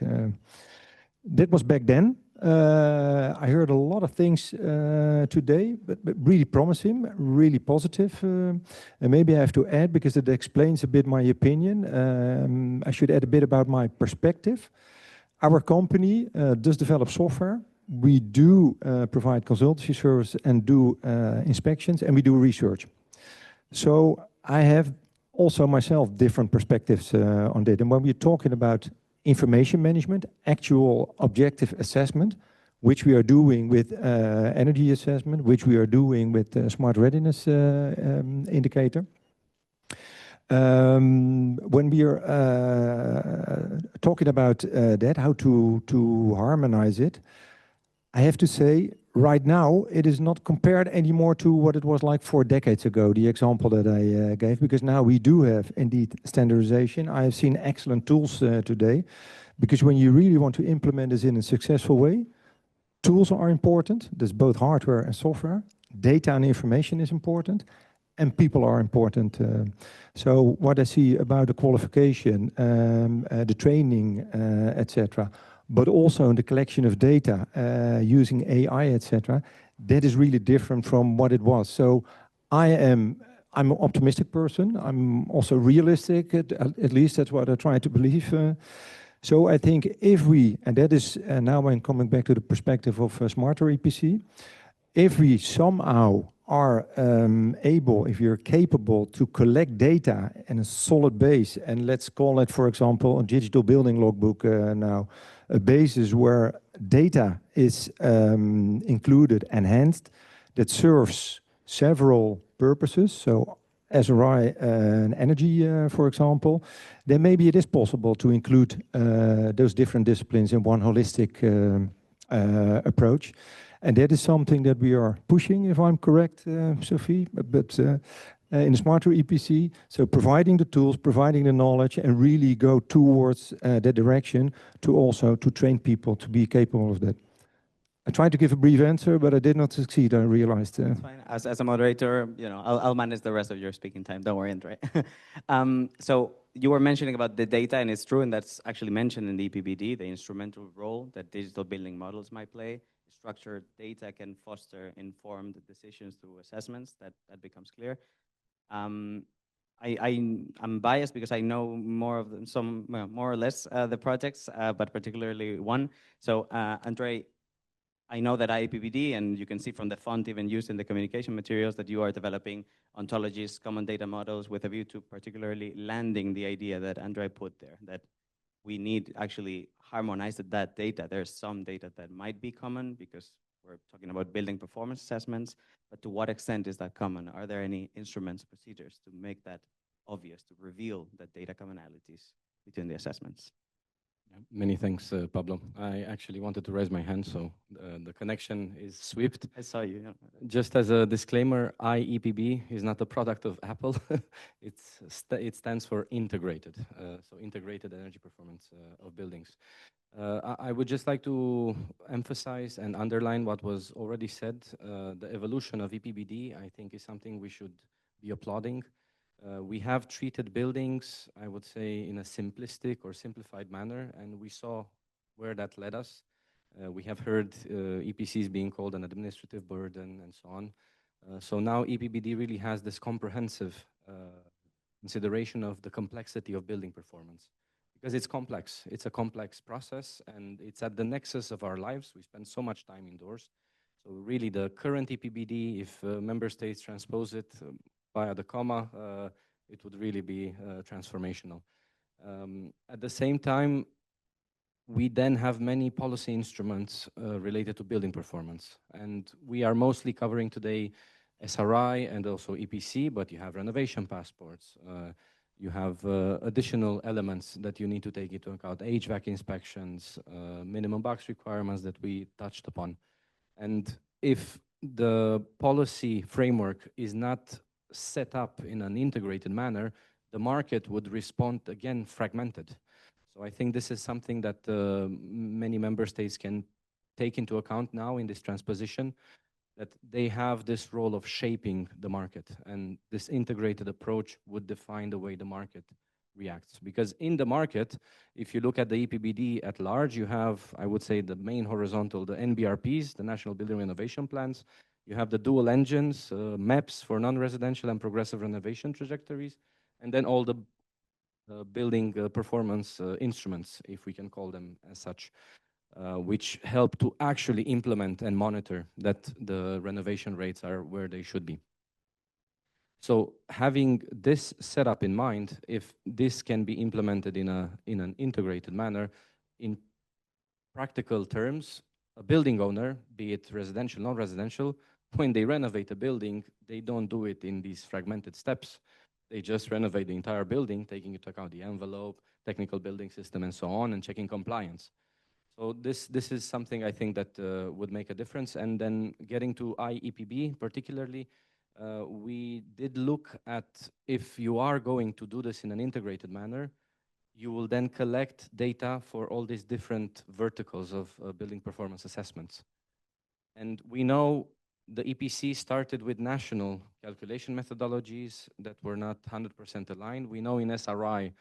That was back then. I heard a lot of things today, but really promising, really positive. And maybe I have to add, because it explains a bit my opinion, I should add a bit about my perspective. Our company does develop software. We do provide consultancy service and do inspections, and we do research. So I have also myself different perspectives on that. And when we're talking about information management, actual objective assessment, which we are doing with energy assessment, which we are doing with smart readiness indicator. When we are talking about that, how to harmonize it, I have to say, right now, it is not compared anymore to what it was like 4 decades ago, the example that I gave, because now we do have indeed standardization. I have seen excellent tools today, because when you really want to implement this in a successful way, tools are important. There's both hardware and software. Data and information is important, and people are important. So what I see about the qualification, the training, etc., but also in the collection of data using AI, etc., that is really different from what it was. So I'm an optimistic person. I'm also realistic, at least that's what I try to believe. So I think if we, and that is now I'm coming back to the perspective of smarter EPC, if we somehow are able, if you're capable to collect data in a solid base, and let's call it, for example, a digital building logbook now, a basis where data is included, enhanced, that serves several purposes, so SRI and energy, for example, then maybe it is possible to include those different disciplines in one holistic approach. And that is something that we are pushing, if I'm correct, Sophie, but in the smarter EPC, so providing the tools, providing the knowledge, and really go towards that direction to also to train people to be capable of that. I tried to give a brief answer, but I did not succeed, I realized. It's fine. As a moderator, you know, I'll manage the rest of your speaking time. Don't worry, Andre. So you were mentioning about the data, and it's true, and that's actually mentioned in the EPBD, the instrumental role that digital building models might play. Structured data can foster informed decisions through assessments. That becomes clear. I'm biased because I know more of them, more or less the projects, but particularly one. So Andre, I know that IEPBD, and you can see from the font even used in the communication materials that you are developing ontologies, common data models with a view to particularly landing the idea that Andre put there, that we need actually harmonize that data. There's some data that might be common because we're talking about building performance assessments, but to what extent is that common? Are there any instruments, procedures to make that obvious, to reveal the data commonalities between the assessments? Many thanks, Pablo. I actually wanted to raise my hand, so the connection is swift. I saw you. Yeah. Just as a disclaimer, IEPB is not a product of Apple. It stands for integrated, so integrated energy performance of buildings. I would just like to emphasize and underline what was already said. The evolution of EPBD, I think, is something we should be applauding. We have treated buildings, I would say, in a simplistic or simplified manner, and we saw where that led us. We have heard EPCs being called an administrative burden and so on. So now EPBD really has this comprehensive consideration of the complexity of building performance. Because it's complex. It's a complex process, and it's at the nexus of our lives. We spend so much time indoors. So really the current EPBD, if member states transpose it via the comma, it would really be transformational. At the same time, we then have many policy instruments related to building performance. And we are mostly covering today SRI and also EPC, but you have renovation passports. You have additional elements that you need to take into account, HVAC inspections, minimum box requirements that we touched upon. And if the policy framework is not set up in an integrated manner, the market would respond again fragmented. So I think this is something that many member states can take into account now in this transposition, that they have this role of shaping the market, and this integrated approach would define the way the market reacts. Because in the market, if you look at the EPBD at large, you have, I would say, the main horizontal, the NBRPs, the National Building Renovation Plans. You have the dual engines, maps for non-residential and progressive renovation trajectories, and then all the building performance instruments, if we can call them as such, which help to actually implement and monitor that the renovation rates are where they should be. So having this setup in mind, if this can be implemented in an integrated manner, in practical terms, a building owner, be it residential, non-residential, when they renovate a building, they don't do it in these fragmented steps. They just renovate the entire building, taking into account the envelope, technical building system, and so on, and checking compliance. So this is something I think that would make a difference. And then getting to IEPB particularly, we did look at if you are going to do this in an integrated manner, you will then collect data for all these different verticals of building performance assessments. And we know the EPC started with national calculation methodologies that were not 100% aligned. We know in SRI,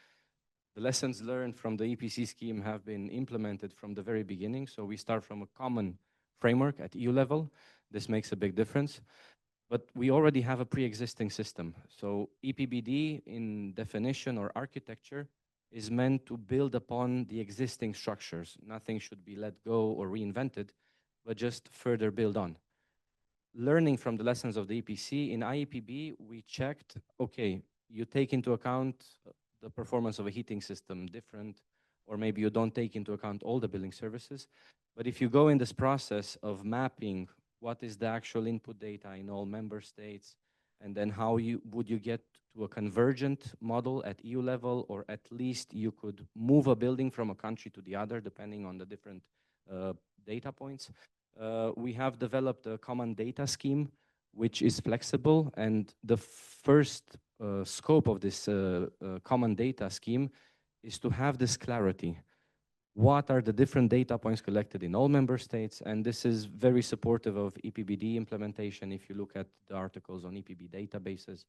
the lessons learned from the EPC scheme have been implemented from the very beginning. So we start from a common framework at EU level. This makes a big difference. But we already have a pre-existing system. So EPBD in definition or architecture is meant to build upon the existing structures. Nothing should be let go or reinvented, but just further build on. Learning from the lessons of the EPC, in IEPB, we checked, okay, you take into account the performance of a heating system different, or maybe you don't take into account all the building services. But if you go in this process of mapping what is the actual input data in all member states, and then how would you get to a convergent model at EU level, or at least you could move a building from a country to the other, depending on the different data points. We have developed a common data scheme, which is flexible, and the first scope of this common data scheme is to have this clarity. What are the different data points collected in all member states? And this is very supportive of EPBD implementation if you look at the articles on EPB databases.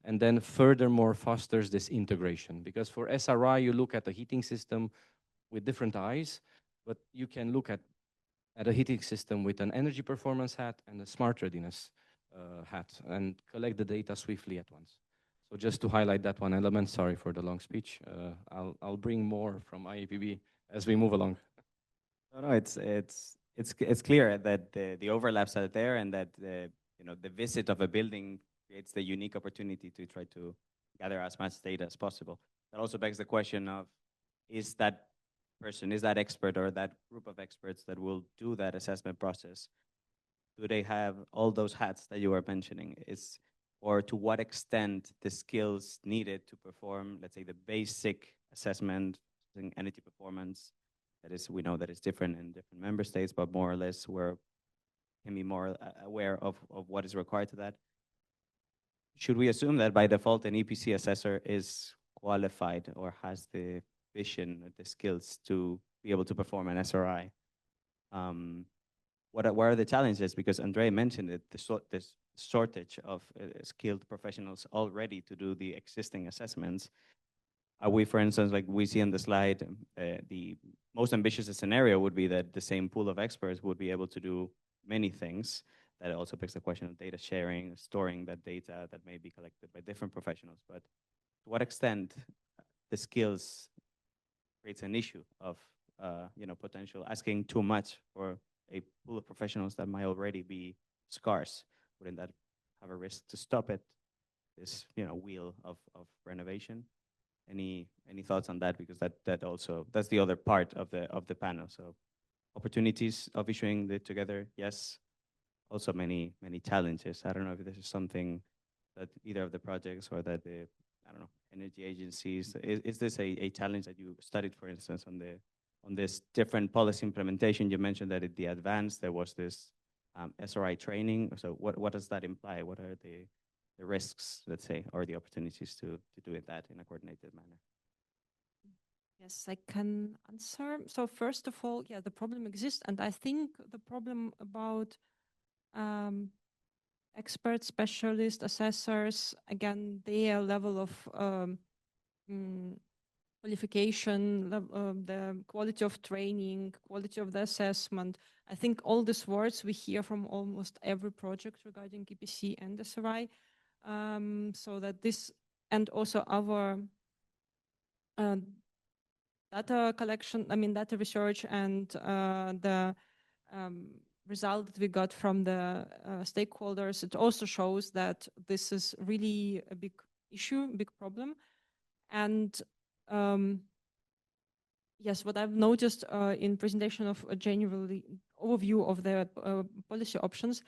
And then furthermore fosters this integration, because for SRI, you look at a heating system with different eyes, but you can look at a heating system with an energy performance hat and a smart readiness hat and collect the data swiftly at once. So just to highlight that one element, sorry for the long speech. I'll bring more from IEPB as we move along. No, it's clear that the overlaps are there, and that the visit of a building creates the unique opportunity to try to gather as much data as possible. That also begs the question of, is that person, is that expert or that group of experts that will do that assessment process, do they have all those hats that you were mentioning? Or to what extent the skills needed to perform, let's say, the basic assessment in energy performance, that is, we know that it's different in different member states, but more or less we're can be more aware of what is required to that. Should we assume that by default an EPC assessor is qualified or has the vision, the skills to be able to perform an SRI? What are the challenges? Because Andre mentioned it, this shortage of skilled professionals already to do the existing assessments. Are we, for instance, like we see on the slide, the most ambitious scenario would be that the same pool of experts would be able to do many things. That also begs the question of data sharing, storing that data that may be collected by different professionals. But to what extent the skills creates an issue of potential asking too much for a pool of professionals that might already be scarce? Wouldn't that have a risk to stop it, this wheel of renovation? Any thoughts on that? Because that's the other part of the panel. So opportunities of issuing it together, yes. Also many challenges. I don't know if this is something that either of the projects or that the energy agencies, is this a challenge that you studied, for instance, on this different policy implementation? You mentioned that at the advanced there was this SRI training. So what does that imply? What are the risks, let's say, or the opportunities to do that in a coordinated manner? Yes, I can answer. So first of all, yeah, the problem exists. And I think the problem about experts, specialists, assessors, again, their level of qualification, the quality of training, quality of the assessment. I think all these words we hear from almost every project regarding EPC and SRI. So that this, and also our data collection, data research and the result that we got from the stakeholders, it also shows that this is really a big issue, big problem. And yes, what I've noticed in presentation of a generally overview of the policy options,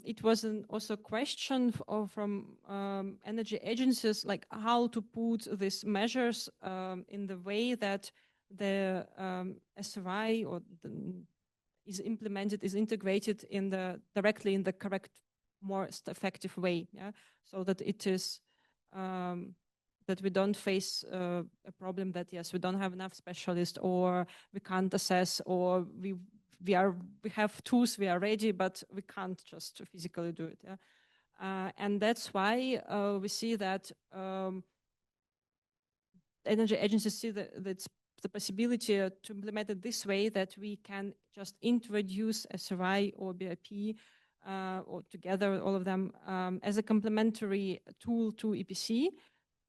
it was also a question from energy agencies, like how to put these measures in the way that the SRI or is implemented, is integrated in directly in the correct, more effective way. Yeah, so that it is that we don't face a problem that yes, we don't have enough specialists, or we can't assess, or we have tools, we are ready, but we can't just physically do it. Yeah? And that's why we see that energy agencies see that the possibility to implement it this way, that we can just introduce SRI or BIP or together, all of them, as a complementary tool to EPC.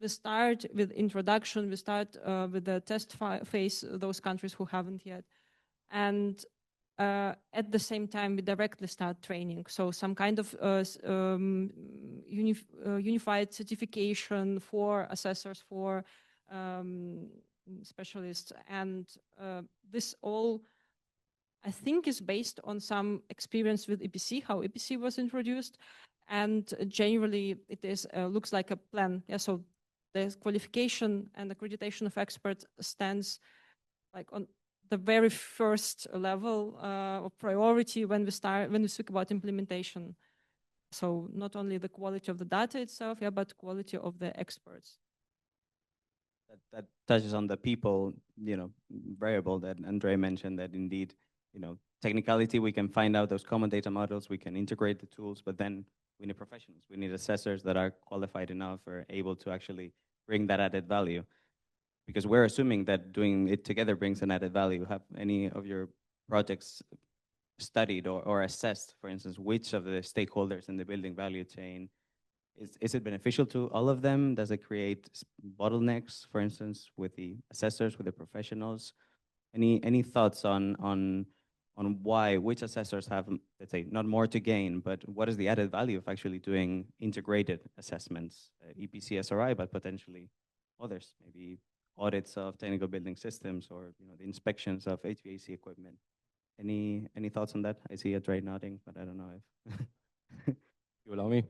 We start with introduction, we start with the test phase, those countries who haven't yet. And at the same time, we directly start training. So some kind of unified certification for assessors, for specialists. And this all, I think, is based on some experience with EPC, how EPC was introduced. And generally, it is looks like a plan. Yeah, so the qualification and accreditation of experts stands like on the very first level of priority when we speak about implementation. So not only the quality of the data itself, yeah, but quality of the experts. That touches on the people, variable that Andre mentioned, that indeed, technicality, we can find out those common data models, we can integrate the tools, but then we need professionals. We need assessors that are qualified enough or able to actually bring that added value. Because we're assuming that doing it together brings an added value. Have any of your projects studied or assessed, for instance, which of the stakeholders in the building value chain, is it beneficial to all of them? Does it create bottlenecks, for instance, with the assessors, with the professionals? Any thoughts on why, which assessors have, let's say, not more to gain, but what is the added value of actually doing integrated assessments, EPC, SRI, but potentially others, maybe audits of technical building systems, or the inspections of HVAC equipment? Any thoughts on that? I see Andre nodding, but I don't know if you allow me.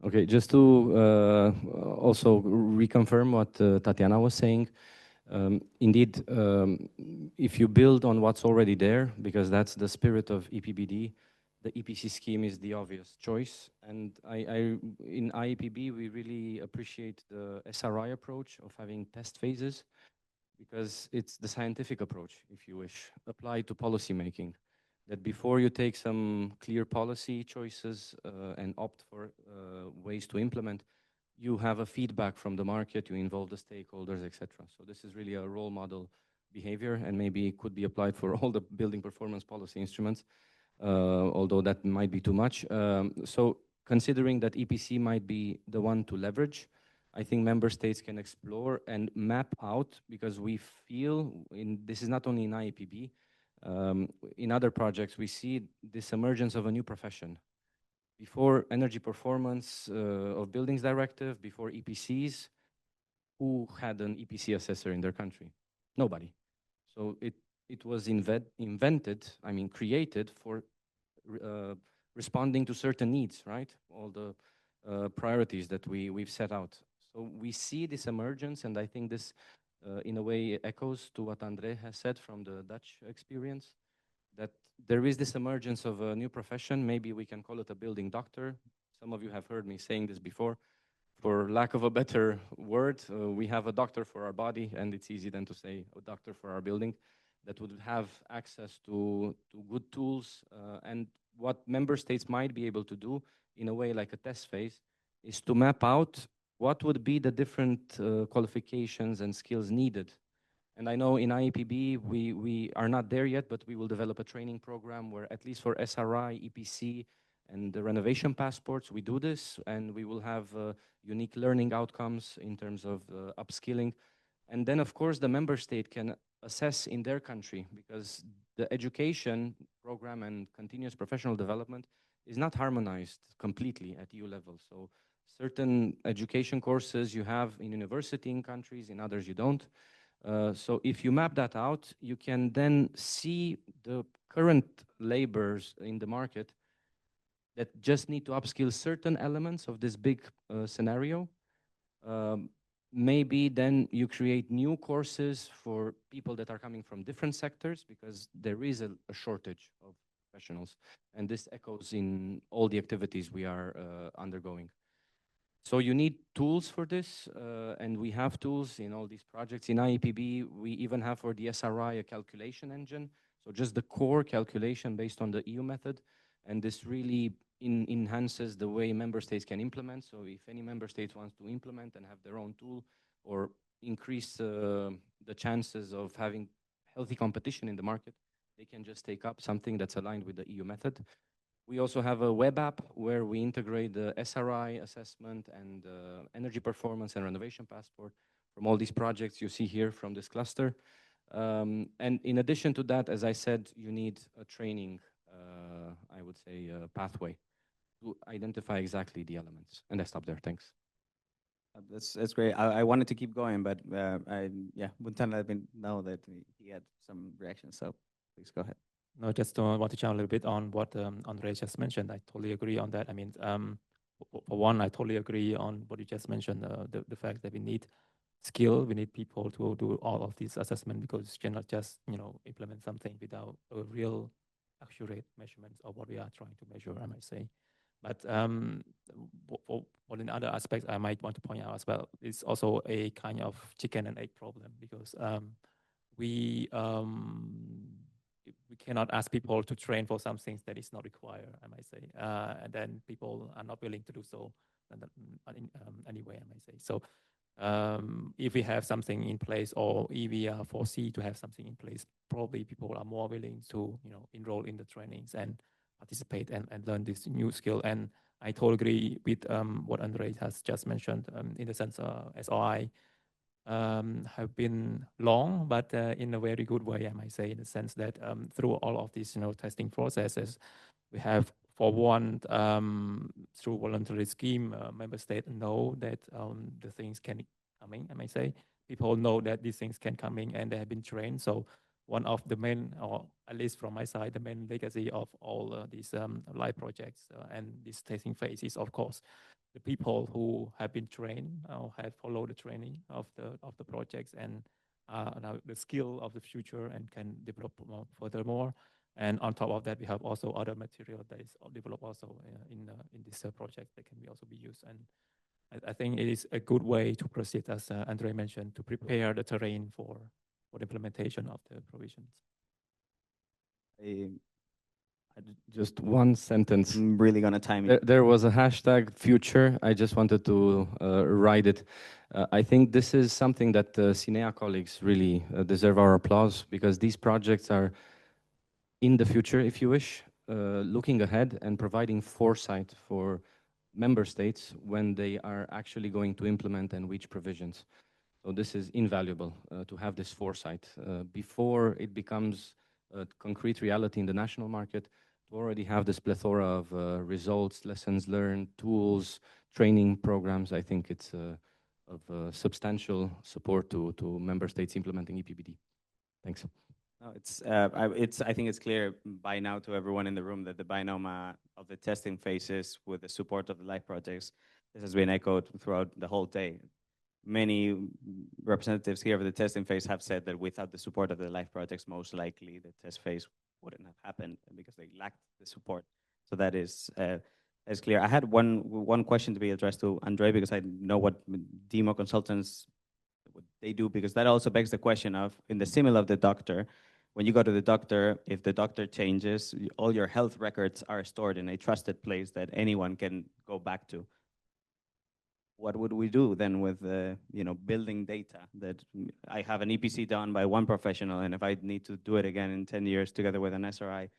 Okay, just to also reconfirm what Tatiana was saying. Indeed, if you build on what's already there, because that's the spirit of EPBD, the EPC scheme is the obvious choice. And in IEPB, we really appreciate the SRI approach of having test phases, because it's the scientific approach, if you wish, applied to policy making. That before you take some clear policy choices and opt for ways to implement, you have a feedback from the market, you involve the stakeholders, etc. So this is really a role model behavior, and maybe it could be applied for all the building performance policy instruments, although that might be too much. So considering that EPC might be the one to leverage, I think member states can explore and map out, because we feel, this is not only in IEPB, in other projects, we see this emergence of a new profession. Before energy performance of buildings directive, before EPCs, who had an EPC assessor in their country? Nobody. So it was invented, created for responding to certain needs, right? All the priorities that we've set out. So we see this emergence, and I think this in a way echoes to what Andre has said from the Dutch experience, that there is this emergence of a new profession. Maybe we can call it a building doctor. Some of you have heard me saying this before. For lack of a better word, we have a doctor for our body, and it's easy then to say a doctor for our building, that would have access to good tools. And what member states might be able to do, in a way like a test phase, is to map out what would be the different qualifications and skills needed. And I know in IEPB, we are not there yet, but we will develop a training program where at least for SRI, EPC, and the renovation passports, we do this, and we will have unique learning outcomes in terms of upskilling. And then, of course, the member state can assess in their country, because the education program and continuous professional development is not harmonized completely at EU level. So certain education courses you have in university in countries, in others you don't. So if you map that out, you can then see the current laborers in the market that just need to upskill certain elements of this big scenario. Maybe then you create new courses for people that are coming from different sectors, because there is a shortage of professionals. And this echoes in all the activities we are undergoing. So you need tools for this, and we have tools in all these projects. In IEPB, we even have for the SRI a calculation engine, so just the core calculation based on the EU method, and this really enhances the way member states can implement. So if any member state wants to implement and have their own tool, or increase the chances of having healthy competition in the market, they can just take up something that's aligned with the EU method. We also have a web app where we integrate the SRI assessment and energy performance and renovation passport from all these projects you see here from this cluster. And in addition to that, as I said, you need a training, I would say, pathway to identify exactly the elements. And I stop there. Thanks. That's great. I wanted to keep going, but Buntan let me know that he had some reactions. So please go ahead. No, just want to chime a little bit on what Andre just mentioned. I totally agree on that. I mean, for one, I totally agree on what you just mentioned, the fact that we need skill, we need people to do all of this assessment, because you cannot just, implement something without a real accurate measurements of what we are trying to measure, I might say. But what in other aspects I might want to point out as well, it's also a kind of chicken and egg problem, because we cannot ask people to train for some things that is not required, I might say, and then people are not willing to do so anyway, I might say. So if we have something in place, or if we are foresee to have something in place, probably people are more willing to enroll in the trainings and participate and learn this new skill. And I totally agree with what Andre has just mentioned, in the sense SOI have been long, but in a very good way, I might say, in the sense that through all of these testing processes, we have, for one, through voluntary scheme, member states know that the things can come in, I might say. People know that these things can come in, and they have been trained. So one of the main, or at least from my side, the main legacy of all these live projects and this testing phase is, of course, the people who have been trained or have followed the training of the projects, and now the skill of the future, and can develop furthermore. And on top of that, we have also other material that is developed also in this project that can also be used. And I think it is a good way to proceed, as Andre mentioned, to prepare the terrain for the implementation of the provisions. Just one sentence. I'm really gonna time it. There was a hashtag future. I just wanted to write it. I think this is something that CINEA colleagues really deserve our applause, because these projects are in the future, if you wish, looking ahead and providing foresight for member states when they are actually going to implement and reach provisions. So this is invaluable to have this foresight before it becomes a concrete reality in the national market. To already have this plethora of results, lessons learned, tools, training programs. I think it's of substantial support to member states implementing EPBD. Thanks. No, I think it's clear by now to everyone in the room that the binomial of the testing phases with the support of the live projects, this has been echoed throughout the whole day. Many representatives here of the testing phase have said that without the support of the live projects, most likely the test phase wouldn't have happened, because they lacked the support. So that is clear. I had one question to be addressed to Andre, because I know what demo consultants, what they do, because that also begs the question of, in the simile of the doctor, when you go to the doctor, if the doctor changes, all your health records are stored in a trusted place that anyone can go back to. what would we do then with building data that I have an EPC done by one professional, and if I need to do it again in 10 years together with an SRI,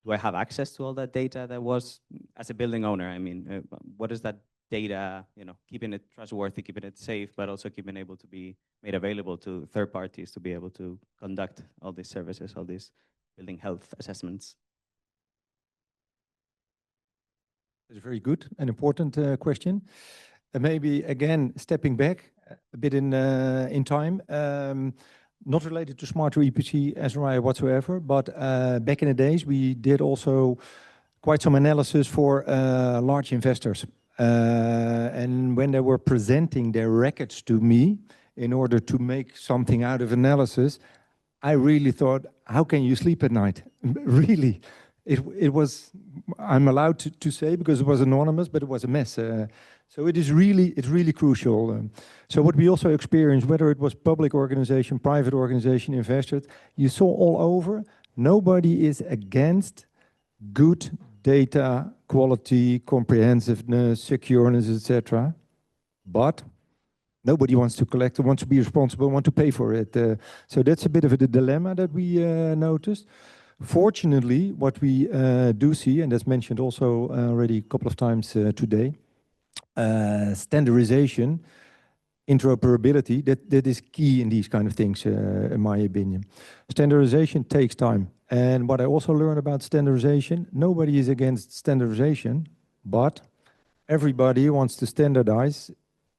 do I have access to all that data that was as a building owner? I mean, what is that data, keeping it trustworthy, keeping it safe, but also keeping able to be made available to third parties to be able to conduct all these services, all these building health assessments? That's a very good and important question. And maybe again, stepping back a bit in time, not related to smarter EPC, SRI whatsoever, but back in the days, we did also quite some analysis for large investors. And when they were presenting their records to me in order to make something out of analysis, I really thought, how can you sleep at night? Really, it was, I'm allowed to say because it was anonymous, but it was a mess. So it's really crucial. So what we also experienced, whether it was public organization, private organization, investors, you saw all over, nobody is against good data quality, comprehensiveness, secureness, etc. But nobody wants to collect, wants to be responsible, want to pay for it. So that's a bit of a dilemma that we noticed. Fortunately, what we do see, and that's mentioned also already a couple of times today, standardization, interoperability, that is key in these kind of things, in my opinion. Standardization takes time. And what I also learned about standardization, nobody is against standardization, but everybody wants to standardize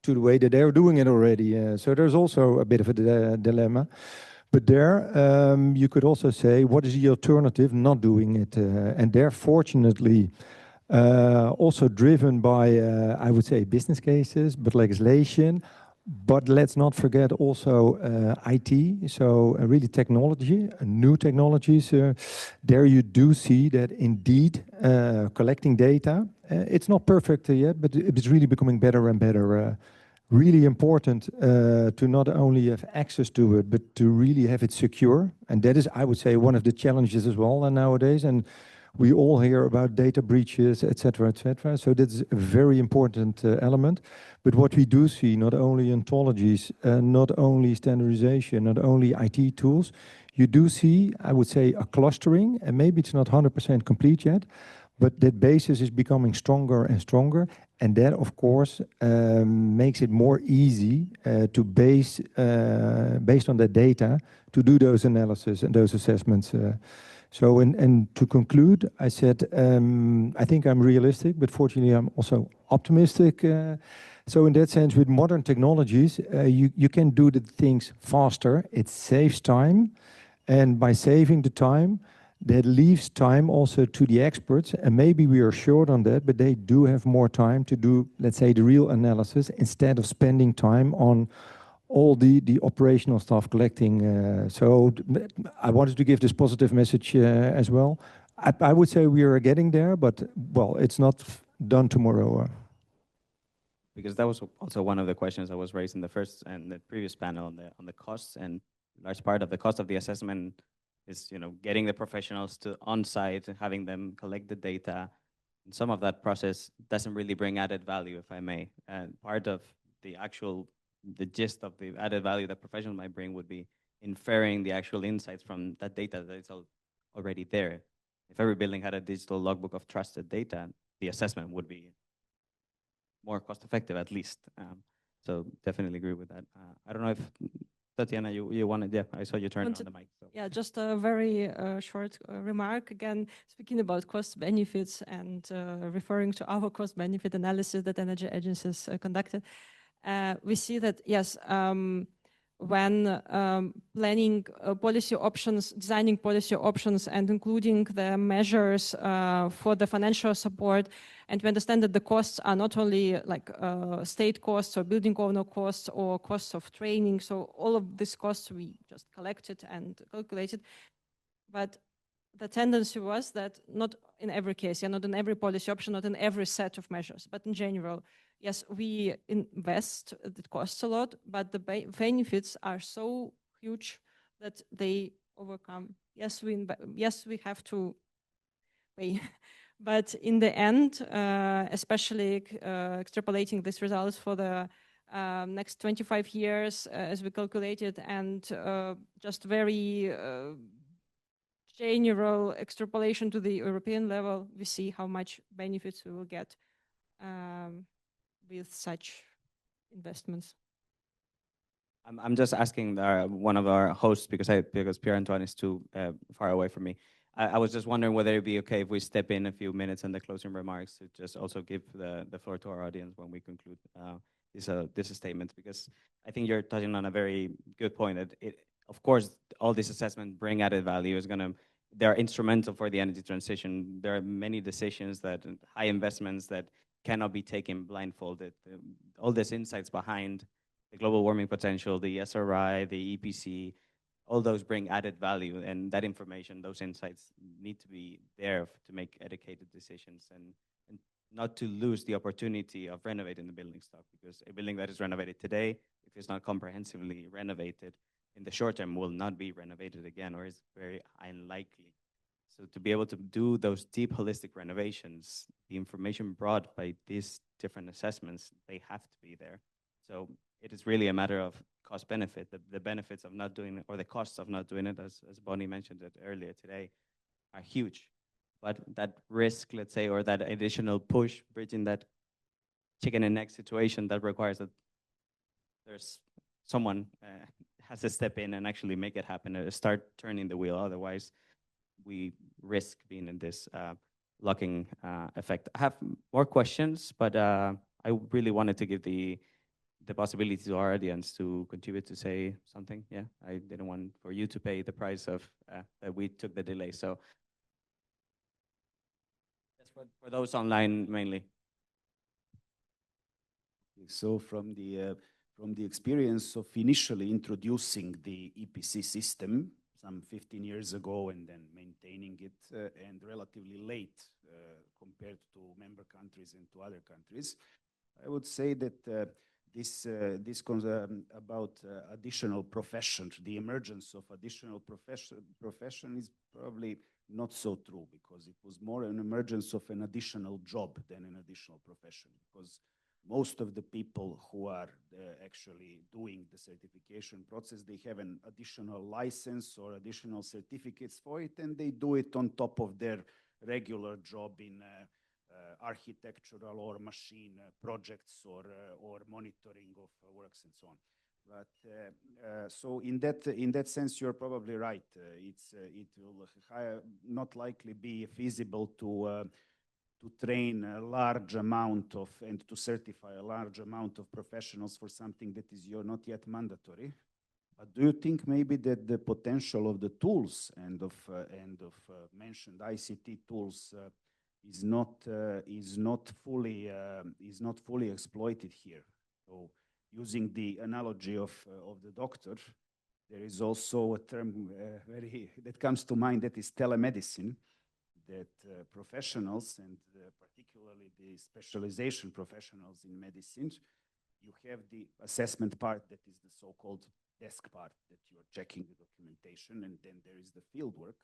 to the way that they're doing it already. So there's also a bit of a dilemma. But there, you could also say, what is the alternative not doing it? And there, fortunately, also driven by, I would say, business cases, but legislation. But let's not forget also IT, so really technology, new technologies. There you do see that indeed collecting data, it's not perfect yet, but it's really becoming better and better. Really important to not only have access to it, but to really have it secure. And that is, I would say, one of the challenges as well nowadays. And we all hear about data breaches, et cetera, et cetera. So that's a very important element. But what we do see, not only ontologies, not only standardization, not only IT tools, you do see, I would say, a clustering, and maybe it's not 100% complete yet, but that basis is becoming stronger and stronger. And that, of course, makes it more easy to based on that data, to do those analysis and those assessments. So, and to conclude, I said, I think I'm realistic, but fortunately I'm also optimistic. So in that sense, with modern technologies, you can do the things faster. It saves time. And by saving the time, that leaves time also to the experts. And maybe we are short on that, but they do have more time to do, let's say, the real analysis instead of spending time on all the operational stuff collecting. So I wanted to give this positive message as well. I would say we are getting there, but well, it's not done tomorrow. Because that was also one of the questions that was raised in the first and the previous panel on the costs, and large part of the cost of the assessment is getting the professionals to on-site and having them collect the data. And some of that process doesn't really bring added value, if I may. And part of the gist of the added value that professionals might bring would be inferring the actual insights from that data that is already there. If every building had a digital logbook of trusted data, the assessment would be more cost effective at least. So definitely agree with that. I don't know if Tatiana, you wanted, yeah, I saw you turn on the mic. So. Yeah, just a very short remark. Again, speaking about cost benefits and referring to our cost benefit analysis that energy agencies conducted, we see that, yes, when planning policy options, designing policy options and including the measures for the financial support, and we understand that the costs are not only like state costs or building owner costs or costs of training. So all of these costs we just collected and calculated. But the tendency was that not in every case, not in every policy option, not in every set of measures, but in general, yes, we invest, it costs a lot, but the benefits are so huge that they overcome. Yes, we have to pay But in the end, especially extrapolating these results for the next 25 years, as we calculated, and just very general extrapolation to the European level, we see how much benefits we will get with such investments. I'm just asking one of our hosts because Pierre-Antoine is too far away from me. I was just wondering whether it'd be okay if we step in a few minutes in the closing remarks to just also give the floor to our audience when we conclude this statement, because I think you're touching on a very good point that of course, all these assessments bring added value. They're instrumental for the energy transition. There are many decisions high investments that cannot be taken blindfolded. All these insights behind the global warming potential, the SRI, the EPC, all those bring added value, and that information, those insights need to be there to make educated decisions and not to lose the opportunity of renovating the building stock, because a building that is renovated today, if it's not comprehensively renovated, in the short term will not be renovated again, or is very unlikely. So to be able to do those deep holistic renovations, the information brought by these different assessments, they have to be there. So it is really a matter of cost benefit. The benefits of not doing it, or the costs of not doing it, as Bonnie mentioned it earlier today, are huge. But that risk, let's say, or that additional push, bridging that chicken and egg situation, that requires that there's someone has to step in and actually make it happen, start turning the wheel. Otherwise, we risk being in this locking effect. I have more questions, but I really wanted to give the possibility to our audience to contribute, to say something. Yeah, I didn't want for you to pay the price of that we took the delay. So that's for those online mainly. So from the experience of initially introducing the EPC system some 15 years ago and then maintaining it and relatively late compared to member countries and to other countries, I would say that this about additional profession, the emergence of additional profession is probably not so true, because it was more an emergence of an additional job than an additional profession, because most of the people who are actually doing the certification process, they have an additional license or additional certificates for it, and they do it on top of their regular job in architectural or machine projects or monitoring of works and so on. But so in that sense, you're probably right. It will not likely be feasible to train a large amount of and to certify a large amount of professionals for something that is not yet mandatory. But do you think maybe that the potential of the tools and of mentioned ICT tools is not fully exploited here? So using the analogy of the doctor, there is also a term that comes to mind, that is telemedicine, that professionals, and particularly the specialization professionals in medicine, you have the assessment part, that is the so-called desk part, that you're checking the documentation, and then there is the field work.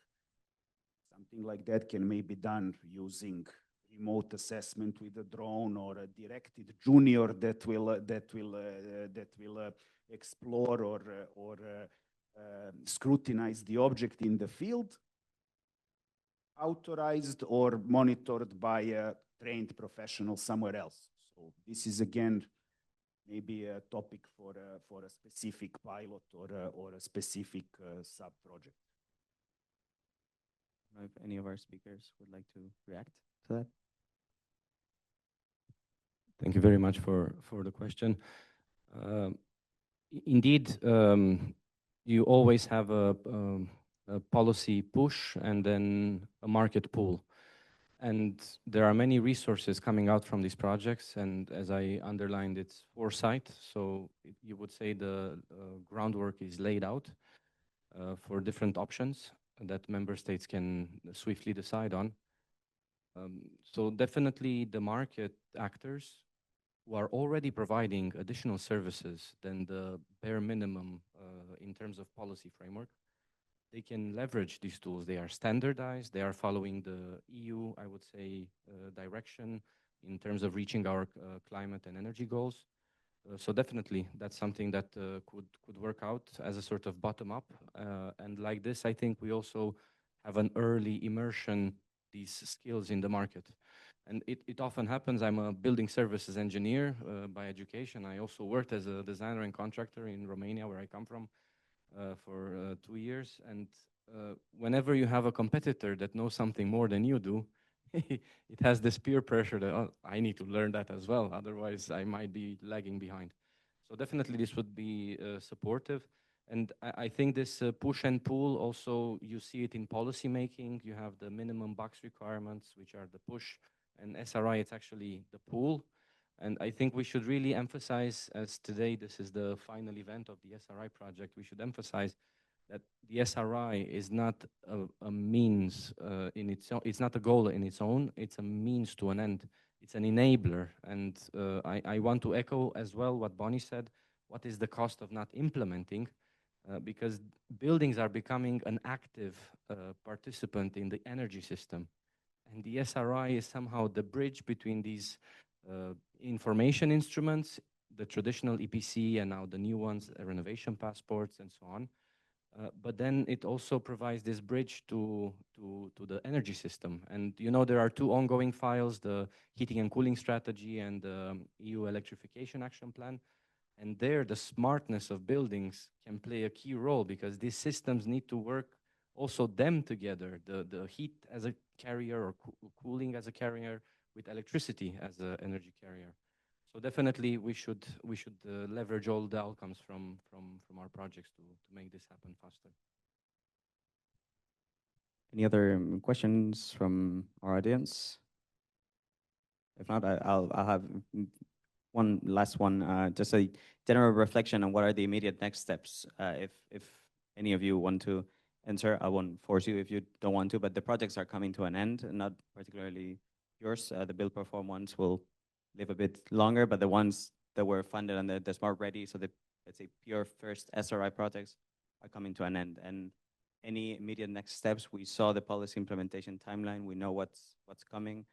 Something like that can maybe done using remote assessment with a drone or a directed junior that will explore or scrutinize the object in the field, authorized or monitored by a trained professional somewhere else. So this is again maybe a topic for a specific pilot or a specific sub-project. I don't know if any of our speakers would like to react to that. Thank you very much for the question. Indeed, you always have a policy push and then a market pull. And there are many resources coming out from these projects, and as I underlined, it's foresight. So you would say the groundwork is laid out for different options that member states can swiftly decide on. So definitely the market actors who are already providing additional services than the bare minimum in terms of policy framework, they can leverage these tools. They are standardized. They are following the EU, I would say, direction in terms of reaching our climate and energy goals. So definitely, that's something that could work out as a sort of bottom-up. And like this, I think we also have an early immersion these skills in the market. And it often happens. I'm a building services engineer by education. I also worked as a designer and contractor in Romania, where I come from, for 2 years. And whenever you have a competitor that knows something more than you do, it has this peer pressure that, oh, I need to learn that as well. Otherwise, I might be lagging behind. So definitely this would be supportive. And I think this push and pull also, you see it in policy making. You have the minimum box requirements, which are the push, and SRI, it's actually the pull. And I think we should really emphasize, as today this is the final event of the SRI project, we should emphasize that the SRI is not a means in its own, it's not a goal in its own, it's a means to an end. It's an enabler. And I want to echo as well what Bonnie said, what is the cost of not implementing? Because buildings are becoming an active participant in the energy system. And the SRI is somehow the bridge between these information instruments, the traditional EPC and now the new ones, renovation passports and so on. But then it also provides this bridge to the energy system. And you know, there are 2 ongoing files, the heating and cooling strategy and the EU electrification action plan. And there, the smartness of buildings can play a key role, because these systems need to work also them together, the heat as a carrier or cooling as a carrier with electricity as an energy carrier. So definitely we should leverage all the outcomes from our projects to make this happen faster. Any other questions from our audience? If not, I'll have one last one, just a general reflection on what are the immediate next steps. If any of you want to answer, I won't force you if you don't want to, but the projects are coming to an end, not particularly yours. The build perform ones will live a bit longer, but the ones that were funded on the Smart Ready, so the, let's say, pure first SRI projects are coming to an end. And any immediate next steps, we saw the policy implementation timeline, we know what's coming.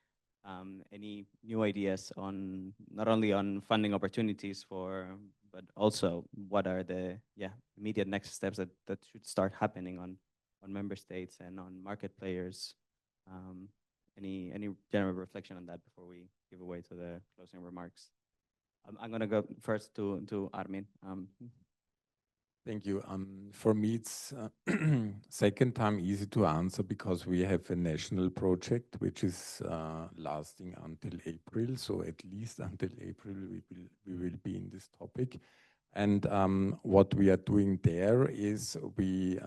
Any new ideas on, not only on funding opportunities for, but also what are the immediate next steps that should start happening on member states and on market players? Any general reflection on that before we give away to the closing remarks? I'm going to go first to Armin. Thank you. For me, it's second time easy to answer, because we have a national project which is lasting until April. So at least until April, we will be in this topic. And what we are doing there is we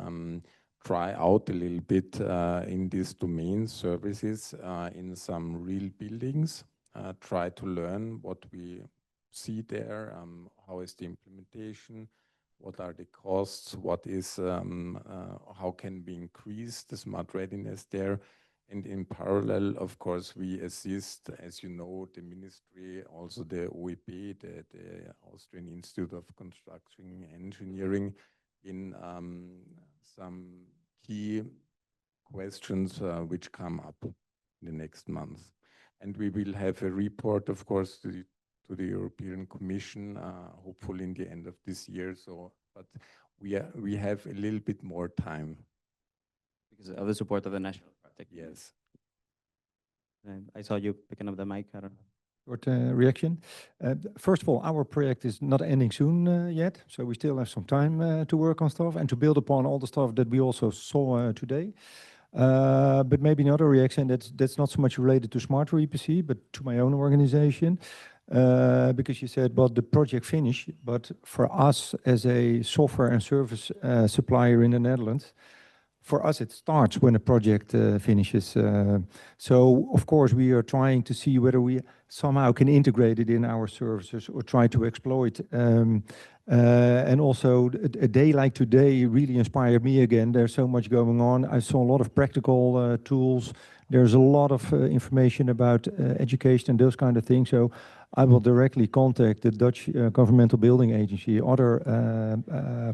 try out a little bit in this domain services in some real buildings, try to learn what we see there, how is the implementation, what are the costs, what is, how can we increase the smart readiness there. And in parallel, of course, we assist, as you know, the ministry, also the OEB, the Austrian Institute of Construction Engineering, in some key questions which come up in the next months. And we will have a report, of course, to the European Commission, hopefully in the end of this year. So, but we have a little bit more time. Because of the support of the national project. Yes. I saw you picking up the mic. I don't know. Short reaction. First of all, our project is not ending soon yet, so we still have some time to work on stuff and to build upon all the stuff that we also saw today. But maybe another reaction that's not so much related to Smarter EPC, but to my own organization. Because you said, well, the project finished, but for us as a software and service supplier in the Netherlands, for us, it starts when a project finishes. So, of course, we are trying to see whether we somehow can integrate it in our services or try to exploit. And also, a day like today really inspired me again. There's so much going on. I saw a lot of practical tools. There's a lot of information about education and those kind of things. So I will directly contact the Dutch Governmental Building Agency, other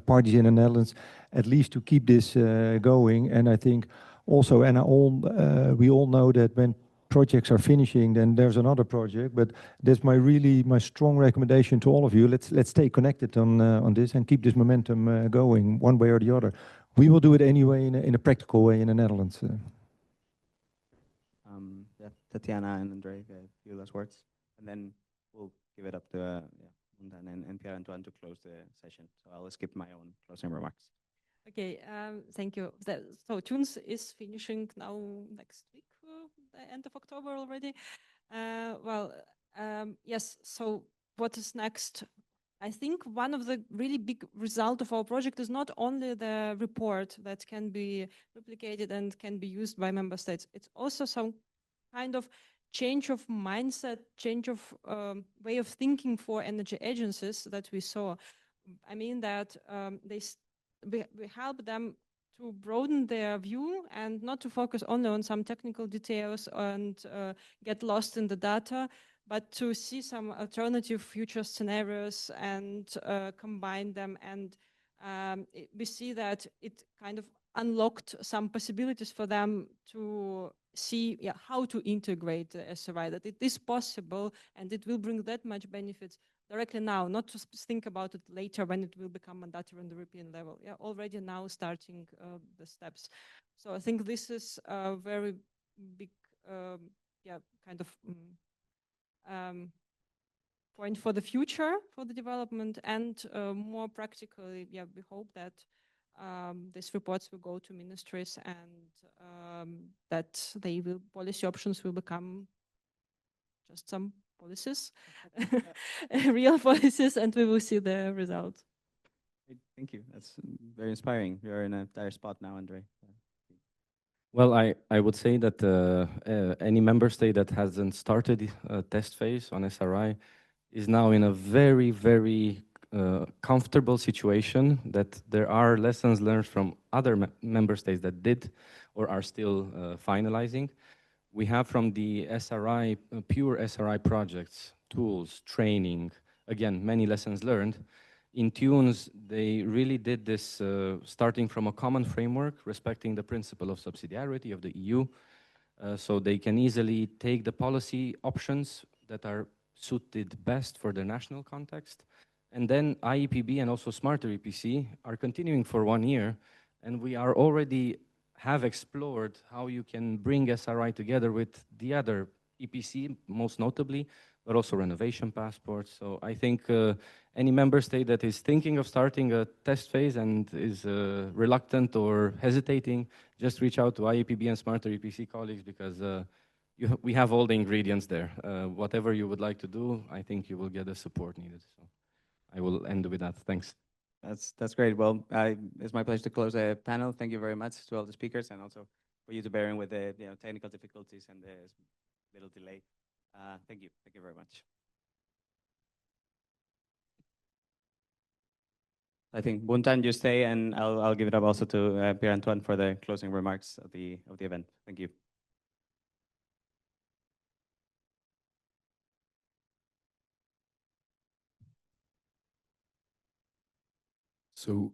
parties in the Netherlands, at least to keep this going. And I think also, and we all know that when projects are finishing, then there's another project. But that's my strong recommendation to all of you. Let's stay connected on this and keep this momentum going one way or the other. We will do it anyway in a practical way in the Netherlands. Yeah, Tatiana and Andre, a few last words, and then we'll give it up to Buntan and Pierre-Antoine to close the session. So I'll skip my own closing remarks. Okay, thank you. So Tunes is finishing now next week, the end of October already. Yes, so what is next? I think one of the really big result of our project is not only the report that can be replicated and can be used by member states. It's also some kind of change of mindset, change of way of thinking for energy agencies that we saw. I mean that we help them to broaden their view and not to focus only on some technical details and get lost in the data, but to see some alternative future scenarios and combine them. And we see that it kind of unlocked some possibilities for them to see how to integrate the SRI, that it is possible and it will bring that much benefits directly now, not to think about it later when it will become mandatory on the European level. Yeah, already now starting the steps. So I think this is a very big, kind of point for the future for the development, and more practically, we hope that these reports will go to ministries and that policy options will become just some policies, real policies, and we will see the results. Thank you. That's very inspiring. You're in a dire spot now, Andre. Well, I would say that any member state that hasn't started a test phase on SRI is now in a very, very comfortable situation, that there are lessons learned from other member states that did or are still finalizing. We have from the SRI, pure SRI projects, tools, training, again, many lessons learned. In Tunes, they really did this starting from a common framework, respecting the principle of subsidiarity of the EU, so they can easily take the policy options that are suited best for the national context. And then IEPB and also Smarter EPC are continuing for 1 year, and we are already have explored how you can bring SRI together with the other EPC, most notably, but also renovation passports. So I think any member state that is thinking of starting a test phase and is reluctant or hesitating, just reach out to IEPB and Smarter EPC colleagues, because we have all the ingredients there. Whatever you would like to do, I think you will get the support needed. So I will end with that. Thanks. That's great. Well, it's my pleasure to close the panel. Thank you very much to all the speakers, and also for you to bearing with the technical difficulties and the little delay. Thank you. Thank you very much. I think Buntan, you stay, and I'll give it up also to Pierre-Antoine for the closing remarks of the event. Thank you. So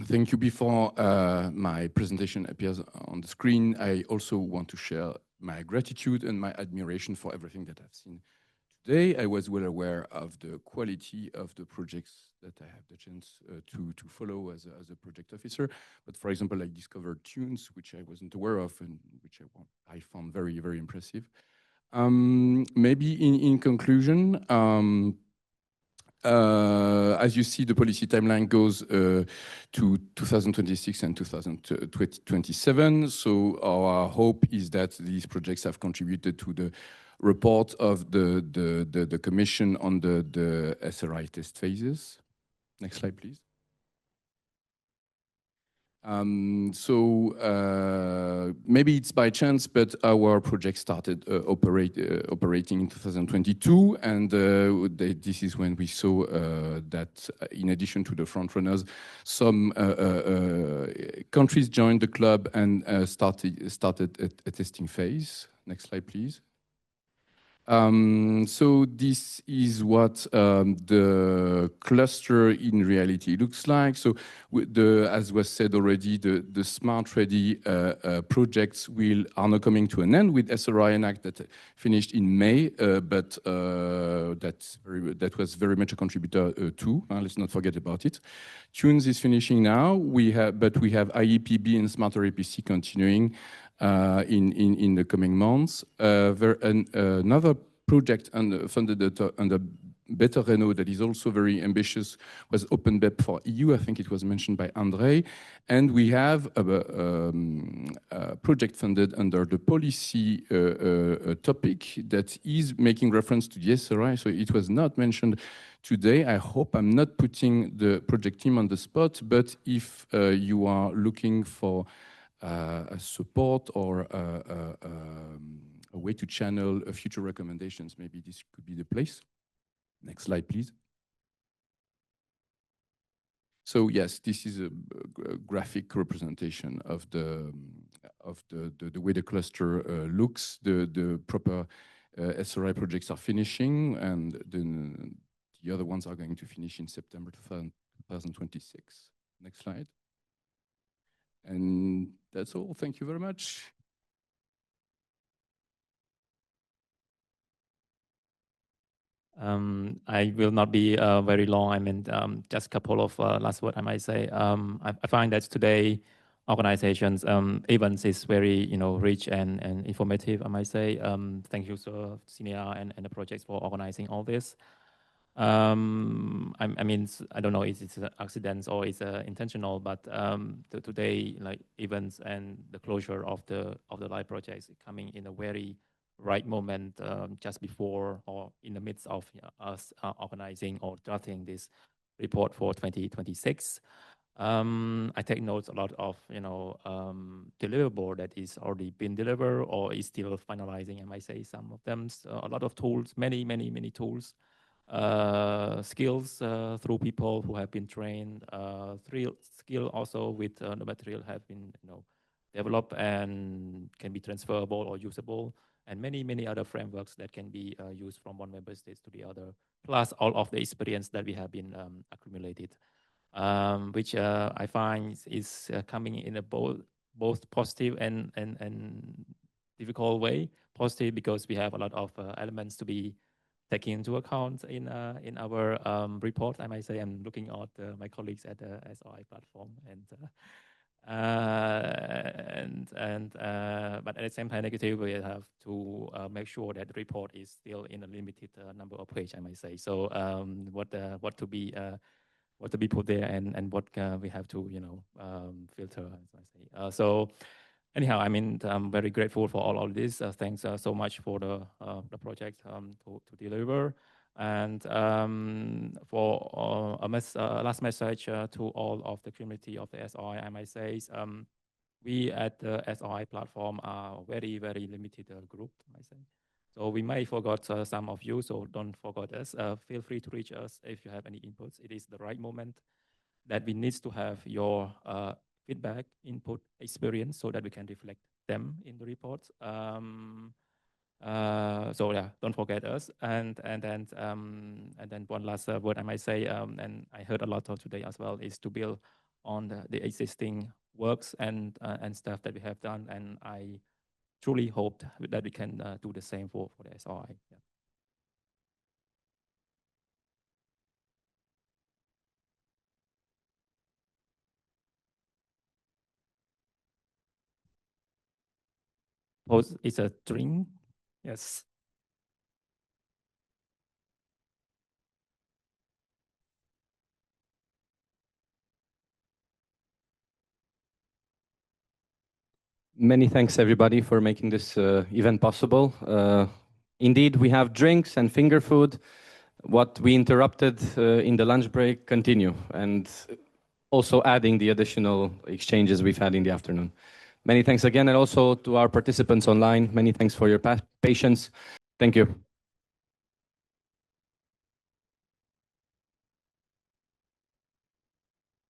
thank you. Before my presentation appears on the screen, I also want to share my gratitude and my admiration for everything that I've seen today. I was well aware of the quality of the projects that I have the chance to follow as a project officer. But for example, I discovered Tunes, which I wasn't aware of and which I found very, very impressive. Maybe in conclusion, as you see, the policy timeline goes to 2026 and 2027. So our hope is that these projects have contributed to the report of the Commission on the SRI test phases. Next slide, please. Maybe it's by chance, but our project started operating in 2022, and this is when we saw that in addition to the front runners, some countries joined the club and started a testing phase. Next slide, please. So this is what the cluster in reality looks like. So as was said already, the Smart Ready projects are now coming to an end with SRI and Act that finished in May, but that was very much a contributor too. Let's not forget about it. Tunes is finishing now. But we have IEPB and Smarter APC continuing in the coming months. Another project funded under Better Renault that is also very ambitious was OpenBEP for EU. I think it was mentioned by André. And we have a project funded under the policy topic that is making reference to the SRI. So it was not mentioned today. I hope I'm not putting the project team on the spot, but if you are looking for a support or a way to channel future recommendations, maybe this could be the place. Next slide, please. So yes, this is a graphic representation of the way the cluster looks. The proper SRI projects are finishing, and the other ones are going to finish in September 2026. Next slide. And that's all. Thank you very much. I will not be very long. I mean, just a couple of last words I might say. I find that today organizations events is very rich and informative. I might say. Thank you, CINEA and the projects for organizing all this. I mean, I don't know if it's an accident or it's intentional, but today, like events and the closure of the live projects coming in a very right moment, just before or in the midst of us organizing or drafting this report for 2026. I take notes a lot of deliverable that is already been delivered or is still finalizing. I might say some of them. A lot of tools, many tools. Skills through people who have been trained, skill also with the material have been developed and can be transferable or usable, and many other frameworks that can be used from one member state to the other, plus all of the experience that we have been accumulated, which I find is coming in a both positive and difficult way. Positive because we have a lot of elements to be taking into account in our report. I might say I'm looking at my colleagues at the SRI platform, but at the same time, negative, we have to make sure that the report is still in a limited number of pages. I might say so. What to be put there and what we have to filter. As I say. So. Anyhow, I mean, I'm very grateful for all of this. Thanks so much for the project to deliver. And for a last message to all of the community of the SRI, I might say, we at the SRI platform are a very limited group, I might say. So we may forgot some of you, so don't forget us. Feel free to reach us if you have any inputs. It is the right moment that we need to have your feedback, input, experience, so that we can reflect them in the reports. So yeah, don't forget us. And then one last word I might say, and I heard a lot of today as well, is to build on the existing works and stuff that we have done. And I truly hope that we can do the same for the SRI. Yeah. Suppose it's a drink. Yes. Many thanks, everybody, for making this event possible. Indeed, we have drinks and finger food. What we interrupted in the lunch break continue, and also adding the additional exchanges we've had in the afternoon. Many thanks again, and also to our participants online. Many thanks for your patience. Thank you.